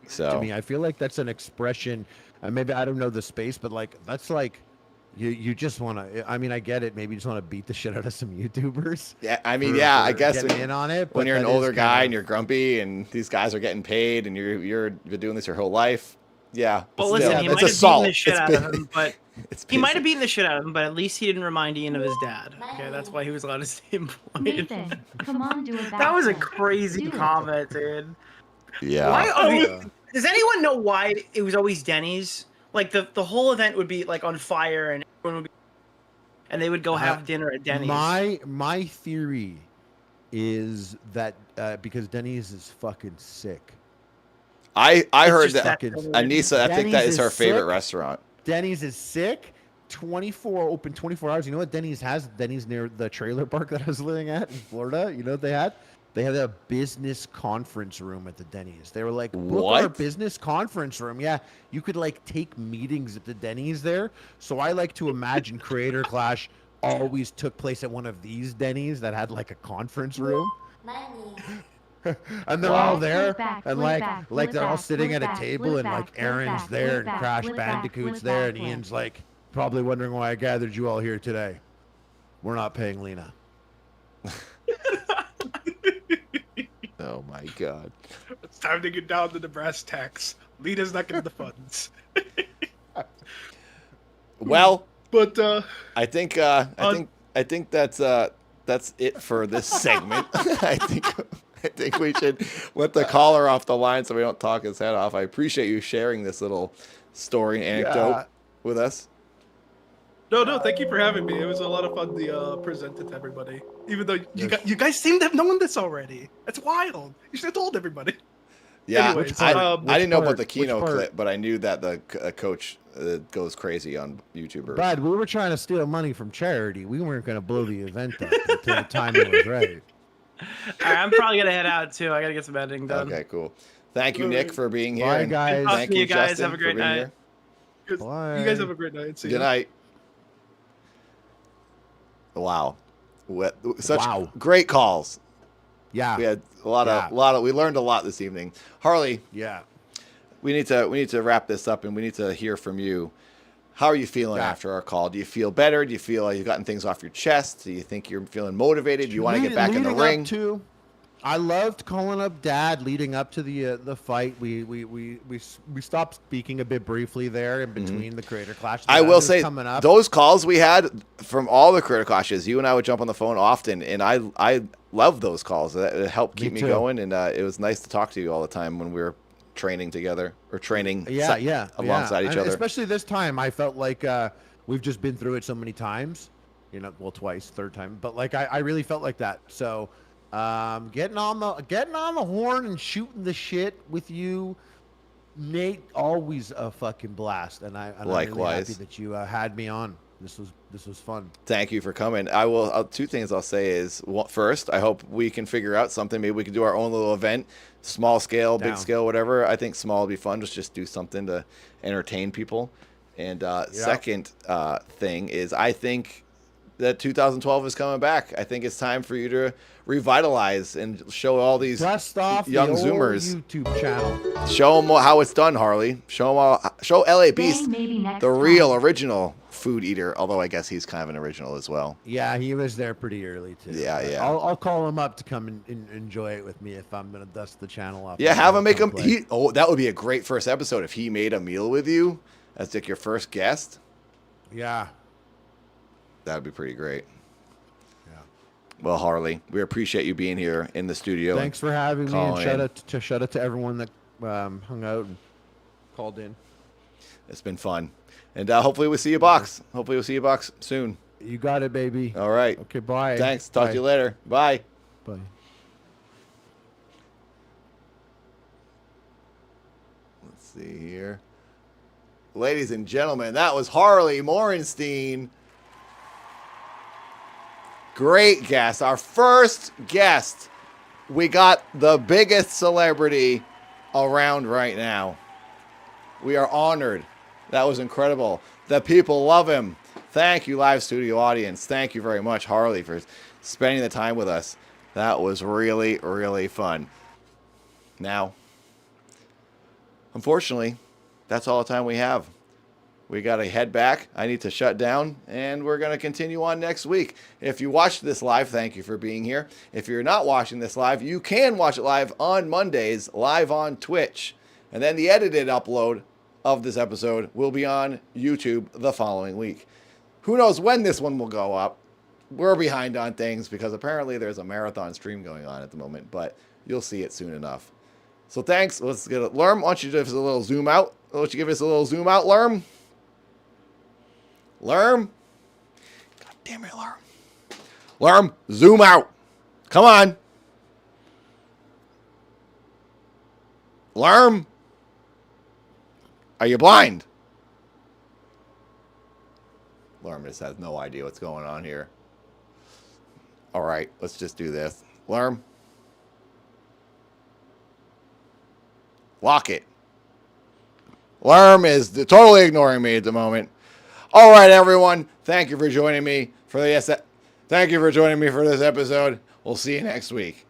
So
To me, I feel like that's an expression. Maybe I don't know the space, but like that's like you just want to. I mean, I get it. Maybe you just want to beat the shit out of some YouTubers.
Yeah, I mean,
for
I guess
getting in on it.
when
but
you're an
that is
older
kind
guy
of-
and you're grumpy and these guys are getting paid and you've been doing this your whole life. Yeah.
Well,
but
listen,
still,
he
it's
might have beaten
assault.
the shit
It's
out
been-
of him, but
it's
he might
been-
have beaten the shit out of him, but at least he didn't remind Ian of his dad. Okay, that's why he was allowed to stay employed.
Nathan, come on, do a backflip.
That was a crazy
Do it.
comment, dude.
Yeah.
Why? Okay, does anyone know why it was always Denny's? Like the whole event would be like on fire, and everyone would be, and they would go have dinner at Denny's.
My theory is that because Denny's is fucking sick.
I heard
just
that
that-
Anissa, I think that
Denny's
is her
is
favorite
sick.
restaurant.
Denny's is sick. 24 hours. You know what Denny's has? Denny's near the trailer park that I was living at in Florida. You know what they had? They had a business conference room at the Denny's. They were like, book our
What?
business conference room. Yeah, you could like take meetings at the Denny's there. So I like to imagine Creator Clash always took place at one of these Denny's that had like a conference room. And they're all there, and like they're all sitting at a table, and like Aaron's there, and Crash Bandicoot's there, and Ian's like probably wondering why I gathered you all here today. We're not paying Lena.
Oh my god.
It's time to get down to the brass tacks. Lita's not getting the funds.
Well,
But
I think that's it for this segment. I think we should let the caller off the line so we don't talk his head off. I appreciate you sharing this little story and anecdote with us.
No, thank you for having me. It was a lot of fun to present it to everybody. Even though you guys seem to have known this already. That's wild. You should have told everybody.
Yeah,
Anyways,
I didn't know about the
Which
Kino
part?
clip, but I knew that the coach goes crazy on YouTubers.
Brad, we were trying to steal money from charity. We weren't going to blow the event up until the timing was right.
All right, I'm probably gonna head out too. I gotta get some editing done.
Okay, cool. Thank you, Nick, for being here.
Bye,
and
guys.
Thank
you guys.
Justin,
Have a great
for being
night.
here.
Bye.
You guys have a great night. See
Good
ya.
night. Wow, such great calls.
Yeah,
we had a lot of. We learned a lot this evening. Harley.
Yeah.
We need to wrap this up, and we need to hear from you. How are you feeling after our call? Do you feel better? Do you feel like you've gotten things off your chest? Do you think you're feeling motivated? Do you want to get back in the ring?
I loved calling up Dad leading up to the fight. We stopped speaking a bit briefly there in between the creator clash.
I will say
coming up.
those calls we had from all the creator clashes. You and I would jump on the phone often, and I love those calls. It helped keep me going, and it was nice to talk to you all the time when we were training together or training alongside each other.
Especially this time, I felt like we've just been through it so many times. Well, twice, third time, but like I really felt like that. So. Getting on the horn and shooting the shit with you, Nate, always a fucking blast. And I'm really happy that you had me on. This was fun.
Thank you for coming. I will. Two things I'll say is, first, I hope we can figure out something. Maybe we can do our own little event, small scale, big scale, whatever. I think small would be fun. Just do something to entertain people. And second thing is, I think that 2012 is coming back. I think it's time for you to revitalize and show all these young Zoomers
YouTube channel.
Show them how it's done, Harley. Show LA Beast, the real original food eater. Although I guess he's kind of an original as well.
Yeah, he was there pretty early too.
Yeah.
I'll call him up to come and enjoy it with me if I'm gonna dust the channel up.
Yeah, have him make him. That would be a great first episode if he made a meal with you as like your first guest.
Yeah.
That'd be pretty great. Yeah. Well, Harley, we appreciate you being here in the studio.
Thanks for having me, and shout out to everyone that hung out and called in.
It's been fun, and hopefully we'll see you box. Hopefully we'll see you box soon.
You got it, baby.
All right.
Okay, bye.
Thanks. Talk to you later. Bye.
Bye.
Let's see here. Ladies and gentlemen, that was Harley Morenstein. Great guest. Our first guest. We got the biggest celebrity around right now. We are honored. That was incredible. The people love him. Thank you, live studio audience. Thank you very much, Harley, for spending the time with us. That was really, really fun. Now, unfortunately, that's all the time we have. We got to head back. I need to shut down, and we're going to continue on next week. If you watched this live, thank you for being here. If you're not watching this live, you can watch it live on Mondays, live on Twitch. And then the edited upload of this episode will be on YouTube the following week. Who knows when this one will go up? We're behind on things because apparently there's a marathon stream going on at the moment, but you'll see it soon enough. So thanks. Let's get it. Lerm, why don't you give us a little zoom out? Why don't you give us a little zoom out, Lerm? Lerm? God damn it, Lerm. Lerm, zoom out. Come on. Lerm? Are you blind? Lerm just has no idea what's going on here. All right, let's just do this. Lerm? Lock it. Lerm is totally ignoring me at the moment. All right, everyone. Thank you for joining me for this. Thank you for joining me for this episode. We'll see you next week.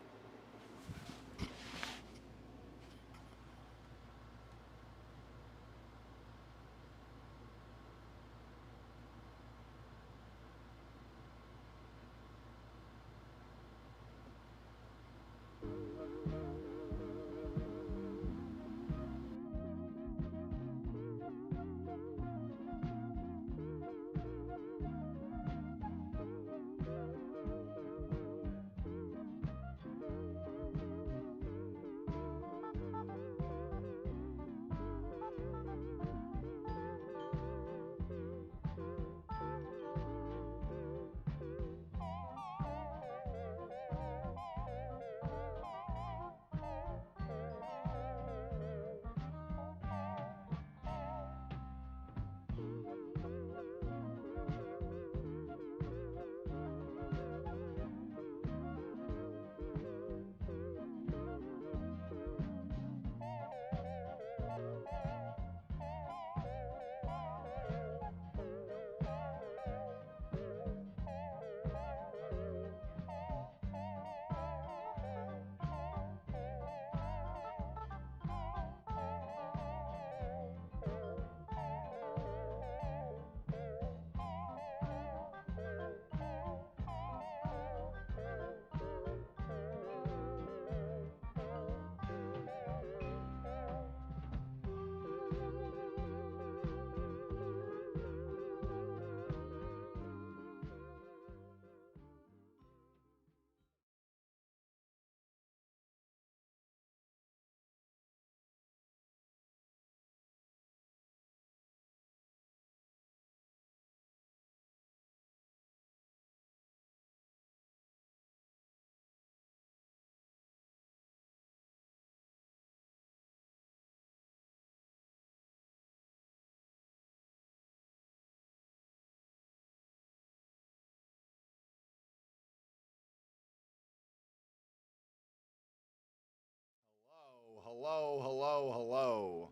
Hello, hello, hello.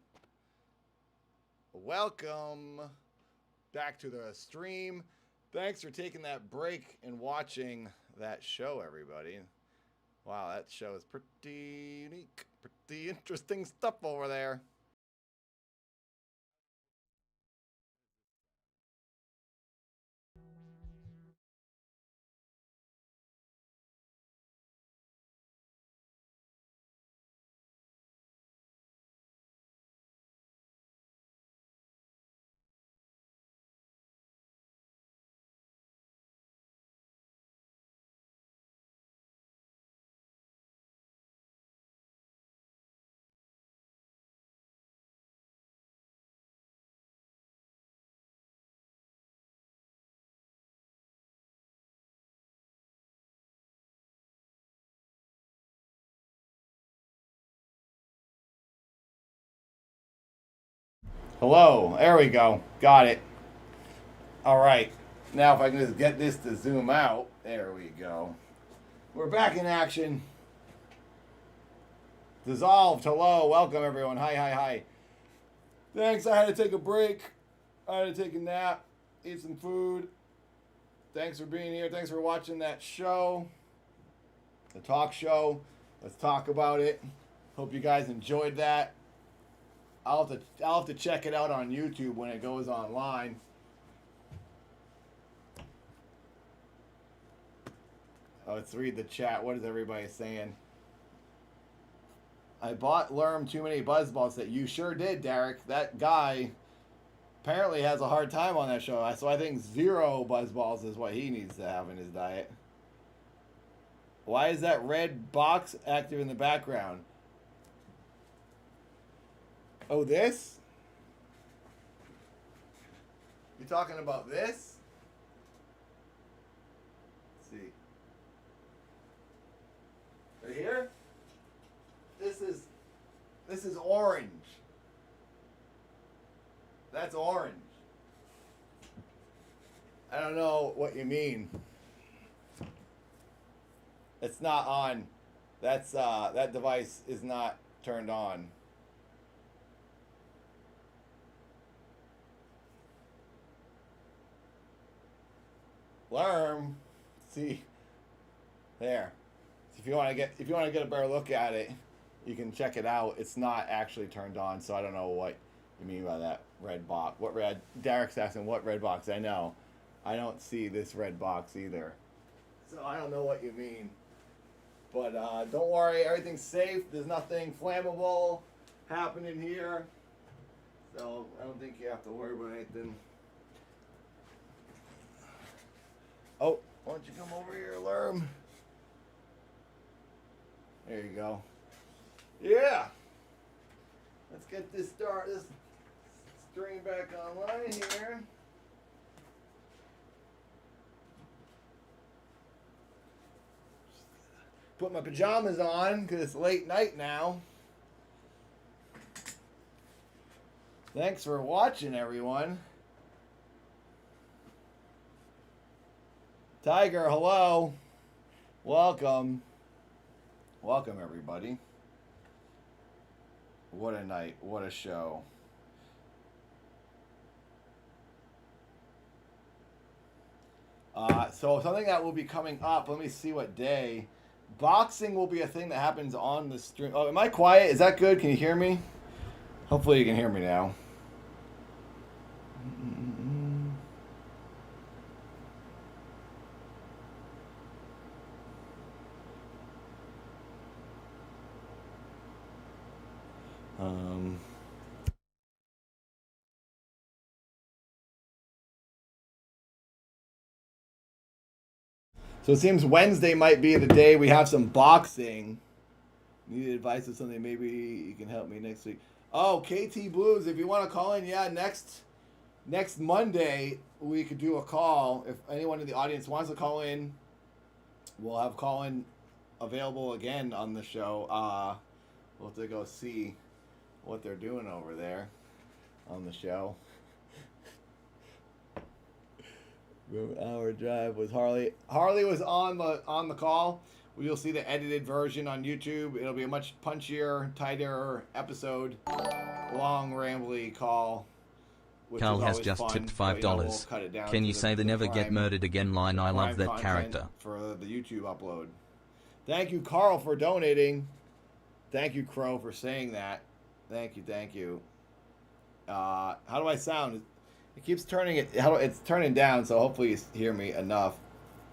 Welcome back to the stream. Thanks for taking that break and watching that show, everybody. Wow, that show is pretty unique. Pretty interesting stuff over there. Hello, there we go. Got it. All right. Now if I can just get this to zoom out. There we go. We're back in action. Dissolved. Hello. Welcome, everyone. Hi, hi, hi. Thanks. I had to take a break. I had to take a nap. Eat some food. Thanks for being here. Thanks for watching that show. The talk show. Let's talk about it. Hope you guys enjoyed that. I'll have to check it out on YouTube when it goes online. Oh, let's read the chat. What is everybody saying? I bought Lerm too many buzzballs. That you sure did, Derek. That guy apparently has a hard time on that show. So I think 0 buzzballs is what he needs to have in his diet. Why is that red box active in the background? Oh, this? You talking about this? Let's see. Right here? This is orange. That's orange. I don't know what you mean. It's not on. That's that device is not turned on. Lerm. See. There. If you want to get a better look at it, you can check it out. It's not actually turned on, so I don't know what you mean by that red box. What red? Derek's asking what red box. I know. I don't see this red box either. So I don't know what you mean. But don't worry, everything's safe. There's nothing flammable happening here. So I don't think you have to worry about anything. Oh, why don't you come over here, Lerm? There you go. Yeah. Let's get this stream back online here. Put my pajamas on because it's late night now. Thanks for watching, everyone. Tiger, hello. Welcome. Welcome, everybody. What a night. What a show. So something that will be coming up, let me see what day. Boxing will be a thing that happens on the stream. Oh, am I quiet? Is that good? Can you hear me? Hopefully you can hear me now. So it seems Wednesday might be the day we have some boxing. Need advice of something? Maybe you can help me next week. Oh, KT Blues, if you want to call in, yeah, next Monday we could do a call. If anyone in the audience wants to call in, we'll have call-in available again on the show. We'll have to go see what they're doing over there on the show. Hour drive was Harley. Harley was on the call. You'll see the edited version on YouTube. It'll be a much punchier, tighter episode. Long, rambly call.
Carl has just tipped $5. Can you say the never get murdered again line? I love that character.
For the YouTube upload. Thank you, Carl, for donating. Thank you, Crow, for saying that. Thank you. How do I sound? It keeps turning it. It's turning down, so hopefully you hear me enough.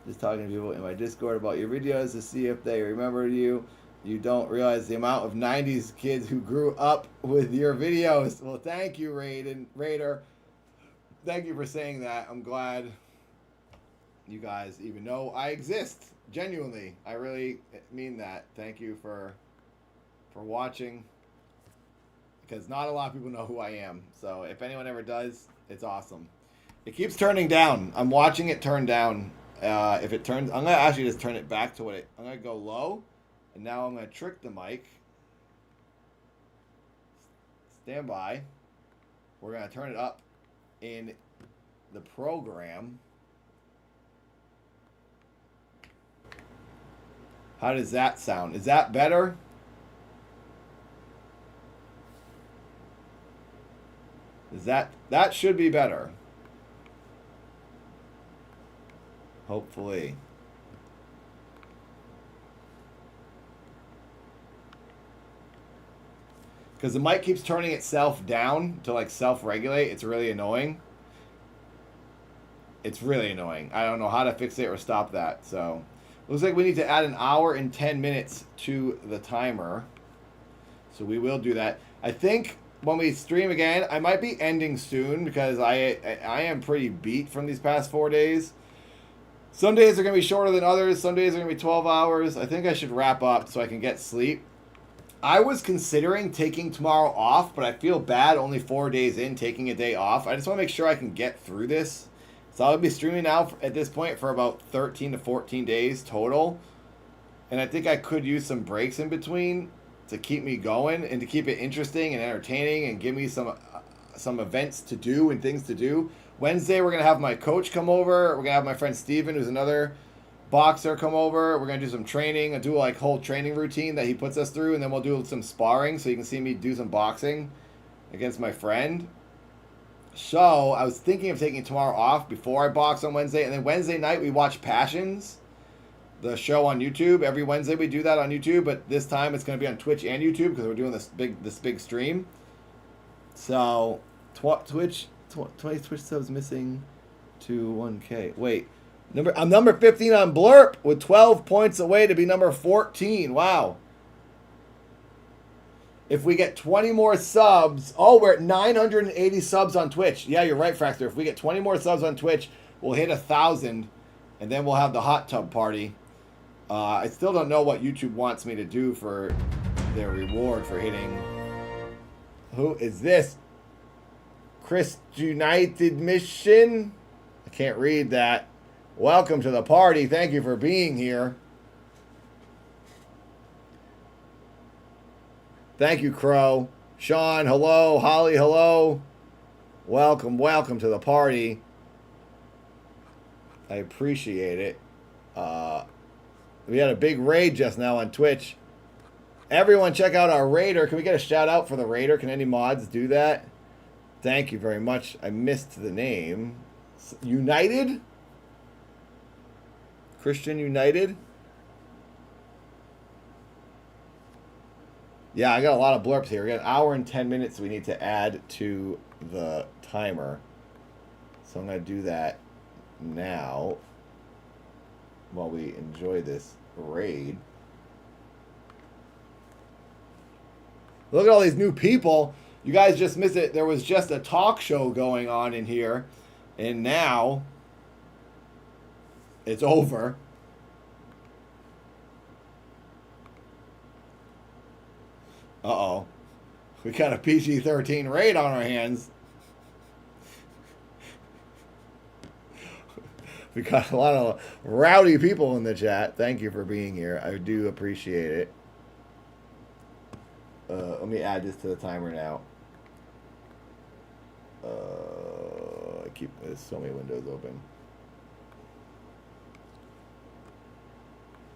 Just talking to people in my Discord about your videos to see if they remember you. You don't realize the amount of 90s kids who grew up with your videos. Well, thank you, Raider. Thank you for saying that. I'm glad you guys even know I exist. Genuinely. I really mean that. Thank you for watching. Because not a lot of people know who I am. So if anyone ever does, it's awesome. It keeps turning down. I'm watching it turn down. If it turns, I'm going to actually just turn it back to I'm going to go low. And now I'm going to trick the mic. Stand by. We're going to turn it up in the program. How does that sound? Is that better? That should be better. Hopefully. Because the mic keeps turning itself down to like self-regulate. It's really annoying. It's really annoying. I don't know how to fix it or stop that. So, looks like we need to add an hour and 10 minutes to the timer. So we will do that. I think when we stream again, I might be ending soon because I am pretty beat from these past 4 days. Some days are going to be shorter than others. Some days are going to be 12 hours. I think I should wrap up so I can get sleep. I was considering taking tomorrow off, but I feel bad only 4 days in taking a day off. I just want to make sure I can get through this. So I'll be streaming now at this point for about 13 to 14 days total. And I think I could use some breaks in between to keep me going and to keep it interesting and entertaining and give me some events to do and things to do. Wednesday, we're going to have my coach come over. We're going to have my friend Steven, who's another boxer, come over. We're going to do some training. I'll do like whole training routine that he puts us through, and then we'll do some sparring so you can see me do some boxing against my friend. So I was thinking of taking tomorrow off before I box on Wednesday, and then Wednesday night we watch Passions, the show on YouTube. Every Wednesday we do that on YouTube, but this time it's going to be on Twitch and YouTube because we're doing this big stream. So Twitch 20 Twitch subs missing to 1K. Wait. I'm number 15 on Blurp with 12 points away to be number 14. Wow. If we get 20 more subs, we're at 980 subs on Twitch. Yeah, you're right, Fraxter. If we get 20 more subs on Twitch, we'll hit 1,000, and then we'll have the hot tub party. I still don't know what YouTube wants me to do for their reward for hitting. Who is this? Chris United Mission? I can't read that. Welcome to the party. Thank you for being here. Thank you, Crow. Sean, hello. Holly, hello. Welcome to the party. I appreciate it. We had a big raid just now on Twitch. Everyone check out our raider. Can we get a shout out for the raider? Can any mods do that? Thank you very much. I missed the name. United? Christian United? Yeah, I got a lot of blurps here. We got an hour and 10 minutes we need to add to the timer. So I'm going to do that now while we enjoy this raid. Look at all these new people. You guys just missed it. There was just a talk show going on in here. And now it's over. Uh-oh. We got a PG-13 raid on our hands. We got a lot of rowdy people in the chat. Thank you for being here. I do appreciate it. Let me add this to the timer now. I keep there's so many windows open.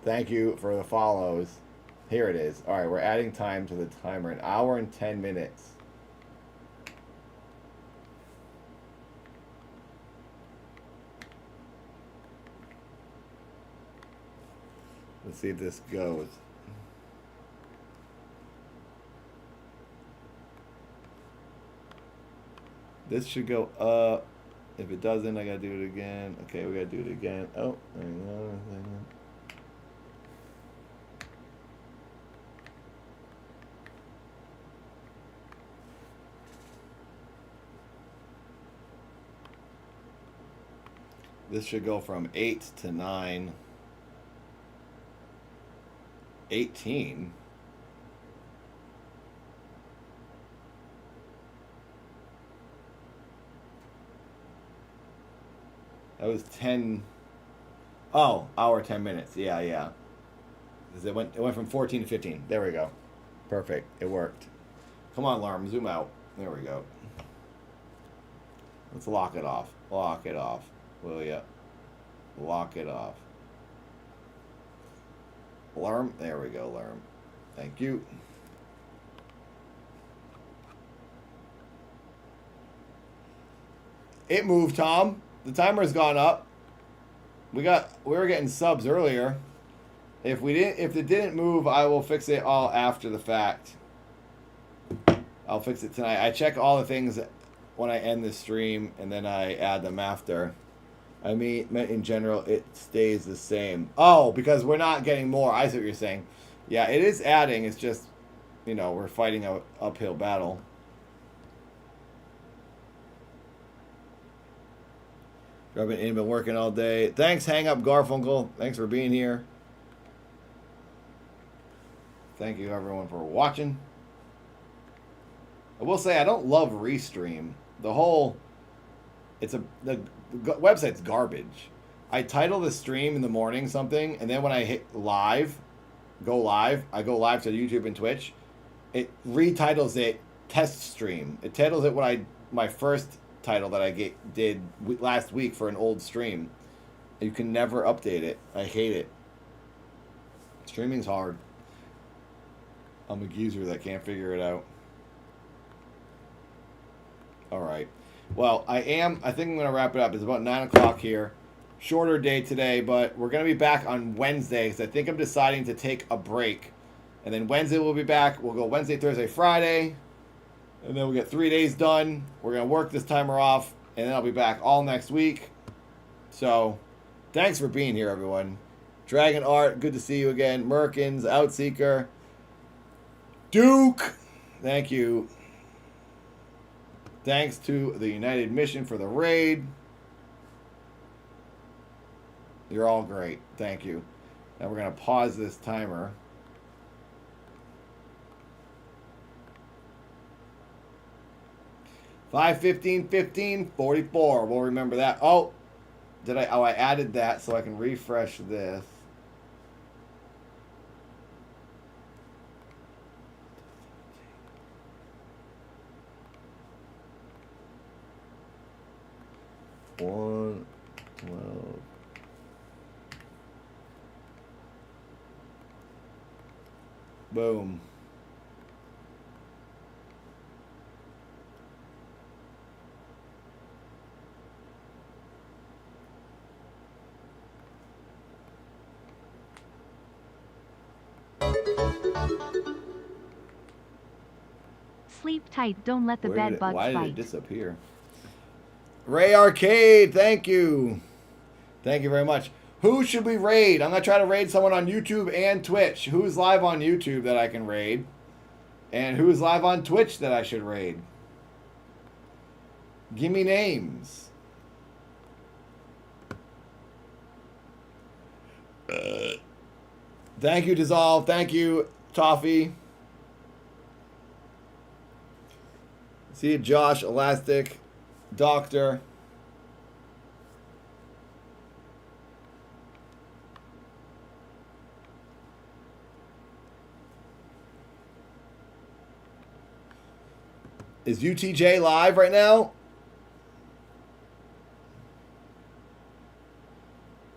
Thank you for the follows. Here it is. All right, we're adding time to the timer. 1 hour and 10 minutes. Let's see if this goes. This should go up. If it doesn't, I gotta do it again. Okay, we gotta do it again. Oh, hang on a second. This should go from 8 to 9. 18. That was 10. Oh, hour 10 minutes. Yeah, yeah. It went from 14 to 15. There we go. Perfect. It worked. Come on, alarm. Zoom out. There we go. Let's lock it off. Lock it off. Will ya? Lock it off. Alarm. There we go, alarm. Thank you. It moved, Tom. The timer's gone up. We were getting subs earlier. If it didn't move, I will fix it all after the fact. I'll fix it tonight. I check all the things when I end the stream, and then I add them after. I mean, in general, it stays the same. Oh, because we're not getting more. I see what you're saying. Yeah, it is adding. It's just, we're fighting an uphill battle. I've been working all day. Thanks, Hang Up Garfunkel. Thanks for being here. Thank you, everyone, for watching. I will say I don't love Restream. The website's garbage. I title the stream in the morning something, and then when I hit live, I go live to YouTube and Twitch. It retitles it test stream. It titles it my first title that I did last week for an old stream. You can never update it. I hate it. Streaming's hard. I'm a geezer that can't figure it out. All right. Well, I think I'm going to wrap it up. It's about 9 o'clock here. Shorter day today, but we're going to be back on Wednesday because I think I'm deciding to take a break. And then Wednesday we'll be back. We'll go Wednesday, Thursday, Friday. And then we'll get 3 days done. We're going to work this timer off. And then I'll be back all next week. So, thanks for being here, everyone. Dragon Art, good to see you again. Merkins, Outseeker. Duke, thank you. Thanks to the United Mission for the raid. You're all great. Thank you. Now we're going to pause this timer. $5:15:15:44. We'll remember that. Oh, I added that so I can refresh this. $1.12. Boom.
Sleep tight, don't let the bed bugs
Why did
bite.
it disappear? Ray Arcade, thank you. Thank you very much. Who should we raid? I'm going to try to raid someone on YouTube and Twitch. Who's live on YouTube that I can raid? And who's live on Twitch that I should raid? Give me names. Thank you, Dissolve. Thank you, Toffee. See you, Josh, Elastic, Doctor. Is UTJ live right now?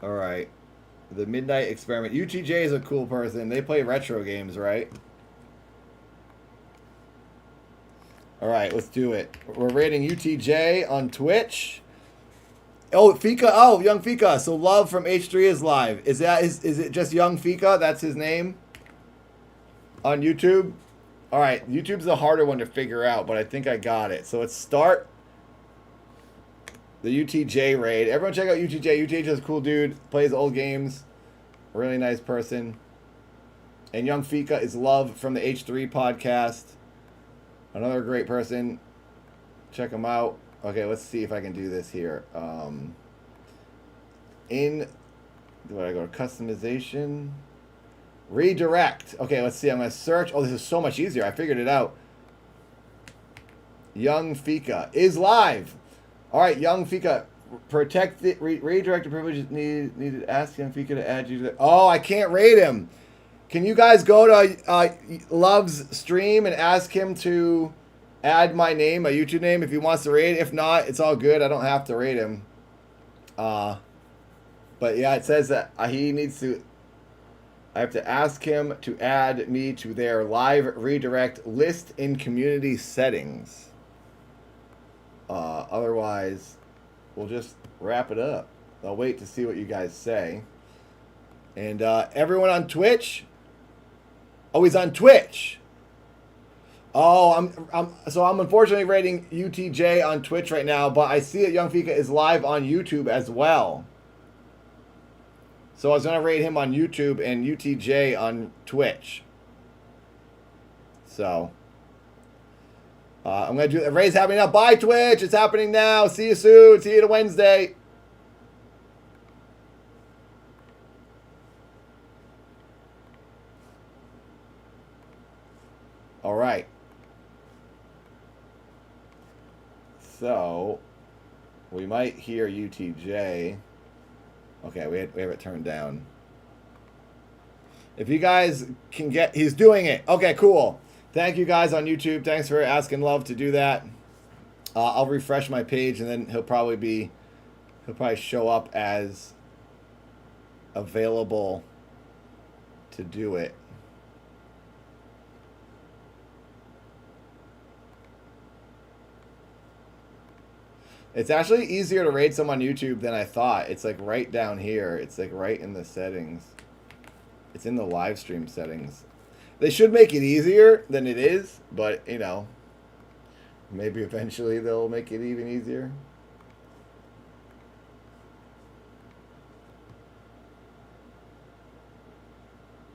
All right. The Midnight Experiment. UTJ is a cool person. They play retro games, right? All right, let's do it. We're rating UTJ on Twitch. Oh, Fika. Oh, Young Fika. So Love from H3 is live. Is it just Young Fika? That's his name on YouTube? All right, YouTube's the harder one to figure out, but I think I got it. So let's start the UTJ raid. Everyone check out UTJ. UTJ is a cool dude. Plays old games. Really nice person. And Young Fika is Love from the H3 podcast. Another great person. Check him out. Okay, let's see if I can do this here. Do I go to customization? Redirect. Okay, let's see. I'm going to search. Oh, this is so much easier. I figured it out. Young Fika is live. All right, Young Fika. Protect the redirected privileges needed. Ask Young Fika to add you to the... Oh, I can't rate him. Can you guys go to Love's stream and ask him to add my name, my YouTube name, if he wants to rate? If not, it's all good. I don't have to rate him. But yeah, it says that he needs to... I have to ask him to add me to their live redirect list in community settings. Otherwise, we'll just wrap it up. I'll wait to see what you guys say. And everyone on Twitch... Oh, he's on Twitch. Oh, I'm unfortunately rating UTJ on Twitch right now, but I see that Young Fika is live on YouTube as well. So I was gonna rate him on YouTube and UTJ on Twitch. So I'm gonna do the raid's happening now. Bye Twitch, it's happening now. See you soon. See you to Wednesday. All right. So, we might hear UTJ. Okay, we have it turned down. If you guys can get... He's doing it. Okay, cool. Thank you guys on YouTube. Thanks for asking Love to do that. I'll refresh my page, and then he'll probably show up as available to do it. It's actually easier to raid someone on YouTube than I thought. It's like right down here. It's like right in the settings. It's in the live stream settings. They should make it easier than it is, but you know, maybe eventually they'll make it even easier.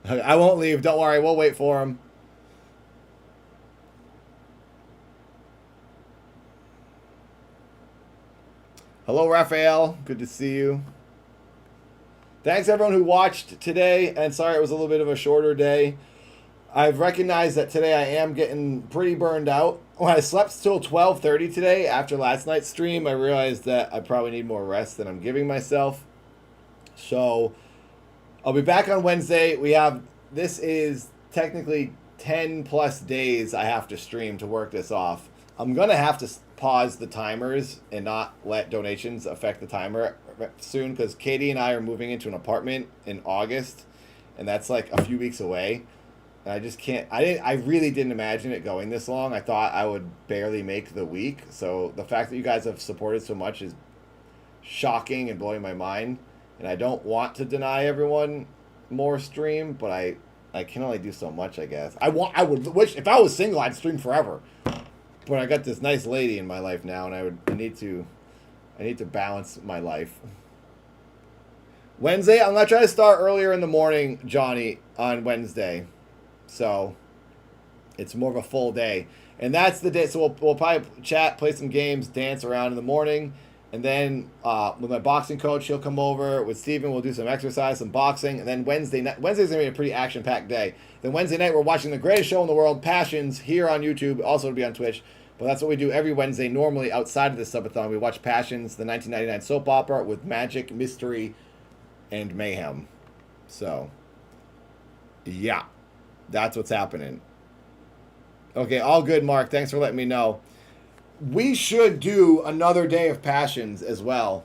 I won't leave. Don't worry. We'll wait for him. Hello, Raphael. Good to see you. Thanks, everyone who watched today. And sorry it was a little bit of a shorter day. I've recognized that today I am getting pretty burned out. When I slept till 12:30 today after last night's stream, I realized that I probably need more rest than I'm giving myself. So I'll be back on Wednesday. This is technically 10 plus days I have to stream to work this off. I'm going to have to pause the timers and not let donations affect the timer soon, because Katie and I are moving into an apartment in August, and that's like a few weeks away. And I just can't... I really didn't imagine it going this long. I thought I would barely make the week. So the fact that you guys have supported so much is shocking and blowing my mind. And I don't want to deny everyone more stream, but I can only do so much, I guess. I would wish if I was single, I'd stream forever. But I got this nice lady in my life now, and I need to balance my life. Wednesday, I'm gonna try to start earlier in the morning, Johnny, on Wednesday. So it's more of a full day. And that's the day. So we'll probably chat, play some games, dance around in the morning. And then with my boxing coach, he'll come over. With Steven, we'll do some exercise, some boxing. And then Wednesday's going to be a pretty action-packed day. Then Wednesday night, we're watching the greatest show in the world, Passions, here on YouTube. Also to be on Twitch. But that's what we do every Wednesday. Normally, outside of the subathon, we watch Passions, the 1999 soap opera with magic, mystery, and mayhem. So, yeah. That's what's happening. Okay, all good, Mark. Thanks for letting me know. We should do another day of Passions as well.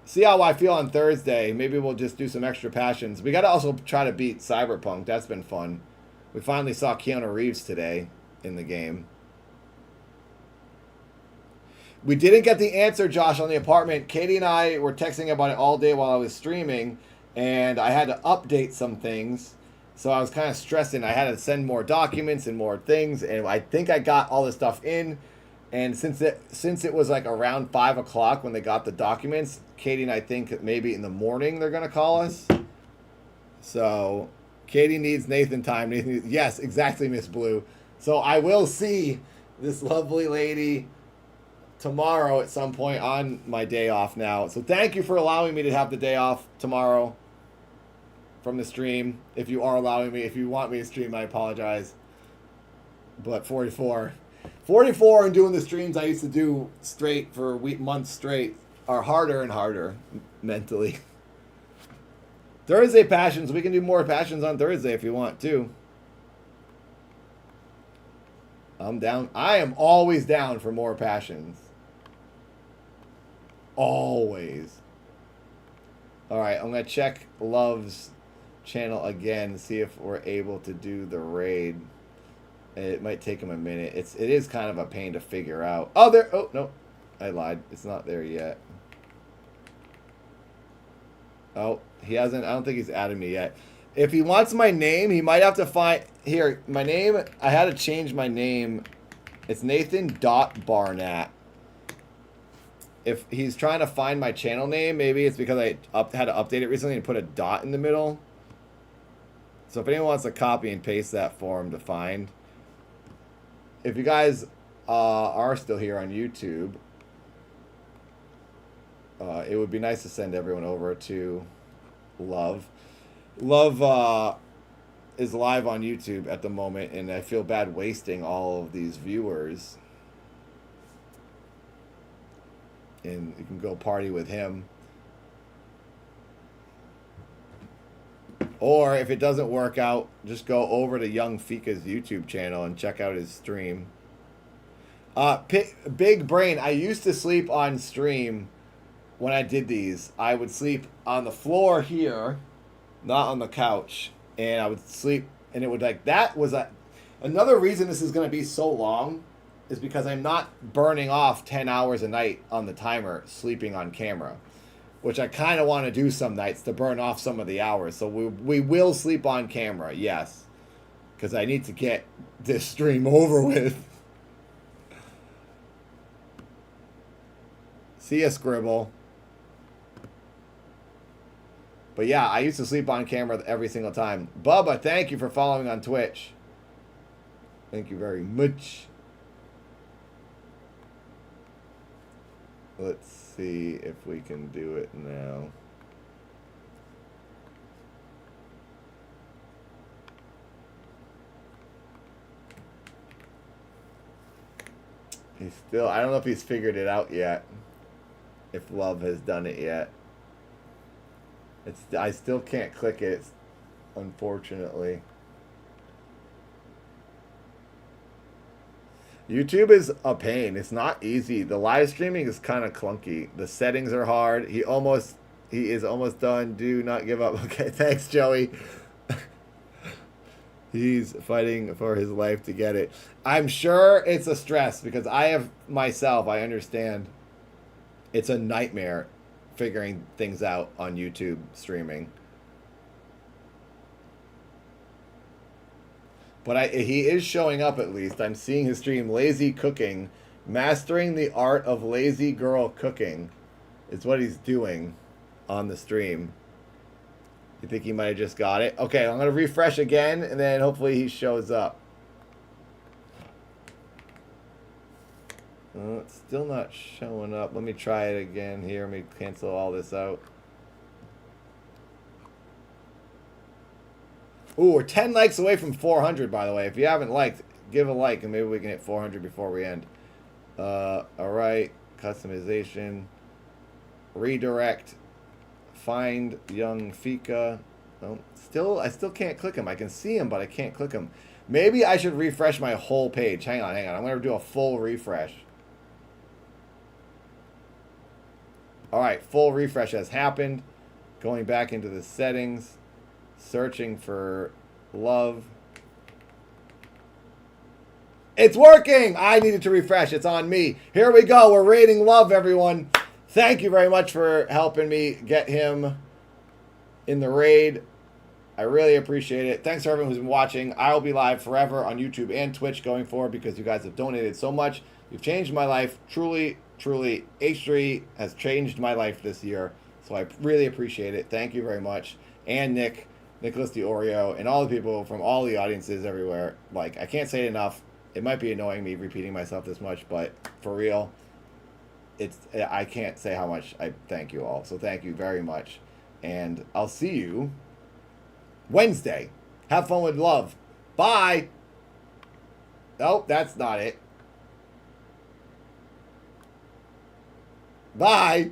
see how I feel on Thursday. Maybe we'll just do some extra passions. We got to also try to beat Cyberpunk. That's been fun. We finally saw Keanu Reeves today in the game. We didn't get the answer, Josh, on the apartment. Katie and I were texting about it all day while I was streaming, and I had to update some things. So I was kind of stressing. I had to send more documents and more things, and I think I got all the stuff in. And since it was like around 5 o'clock when they got the documents, Katie and I think maybe in the morning they're going to call us. So Katie needs Nathan time. Yes, exactly, Miss Blue. So I will see this lovely lady tomorrow at some point on my day off now. So thank you for allowing me to have the day off tomorrow from the stream. If you are allowing me, if you want me to stream, I apologize. But 44 and doing the streams I used to do straight for months straight are harder and harder mentally. Thursday passions. We can do more passions on Thursday if you want to. I'm down. I am always down for more passions. Always. All right, I'm going to check Love's channel again, see if we're able to do the raid. It might take him a minute. It is kind of a pain to figure out. Oh, there. Oh, no. I lied. It's not there yet. Oh, he hasn't. I don't think he's added me yet. If he wants my name, he might have to find... Here, my name... I had to change my name. It's Nathan.Barnett. If he's trying to find my channel name, maybe it's because I had to update it recently and put a dot in the middle. So if anyone wants to copy and paste that for him to find. If you guys are still here on YouTube, it would be nice to send everyone over to Love. Love is live on YouTube at the moment, and I feel bad wasting all of these viewers. And you can go party with him. Or if it doesn't work out, just go over to Young Fika's YouTube channel and check out his stream. Big Brain, I used to sleep on stream when I did these. I would sleep on the floor here, not on the couch. And I would sleep, and it would like, that was another reason this is going to be so long is because I'm not burning off 10 hours a night on the timer sleeping on camera, which I kind of want to do some nights to burn off some of the hours. So we will sleep on camera, yes, because I need to get this stream over with. See ya, Scribble. But yeah, I used to sleep on camera every single time. Bubba, thank you for following on Twitch. Thank you very much. Let's see if we can do it now. He's still, I don't know if he's figured it out yet. If Love has done it yet. I still can't click it, unfortunately. YouTube is a pain. It's not easy. The live streaming is kind of clunky. The settings are hard. He is almost done. Do not give up. Okay, thanks, Joey. He's fighting for his life to get it. I'm sure it's a stress because I have myself, I understand. It's a nightmare figuring things out on YouTube streaming. But he is showing up at least. I'm seeing his stream, Lazy Cooking. Mastering the art of lazy girl cooking is what he's doing on the stream. You think he might have just got it? Okay, I'm going to refresh again, and then hopefully he shows up. It's still not showing up. Let me try it again here. Let me cancel all this out. Ooh, we're 10 likes away from 400, by the way. If you haven't liked, give a like, and maybe we can hit 400 before we end. Alright. Customization. Redirect. Find Young Fika. Oh, I still can't click him. I can see him, but I can't click him. Maybe I should refresh my whole page. Hang on. I'm going to do a full refresh. All right, full refresh has happened. Going back into the settings, searching for love. It's working! I needed to refresh. It's on me. Here we go. We're rating love, everyone. Thank you very much for helping me get him in the raid. I really appreciate it. Thanks to everyone who's been watching. I will be live forever on YouTube and Twitch going forward because you guys have donated so much. You've changed my life. Truly, truly, H3 has changed my life this year. So I really appreciate it. Thank you very much. And Nicholas the Oreo, and all the people from all the audiences everywhere. Like, I can't say it enough. It might be annoying me repeating myself this much, but for real, I can't say how much I thank you all. So thank you very much. And I'll see you Wednesday. Have fun with love. Bye. Nope, that's not it. Bye.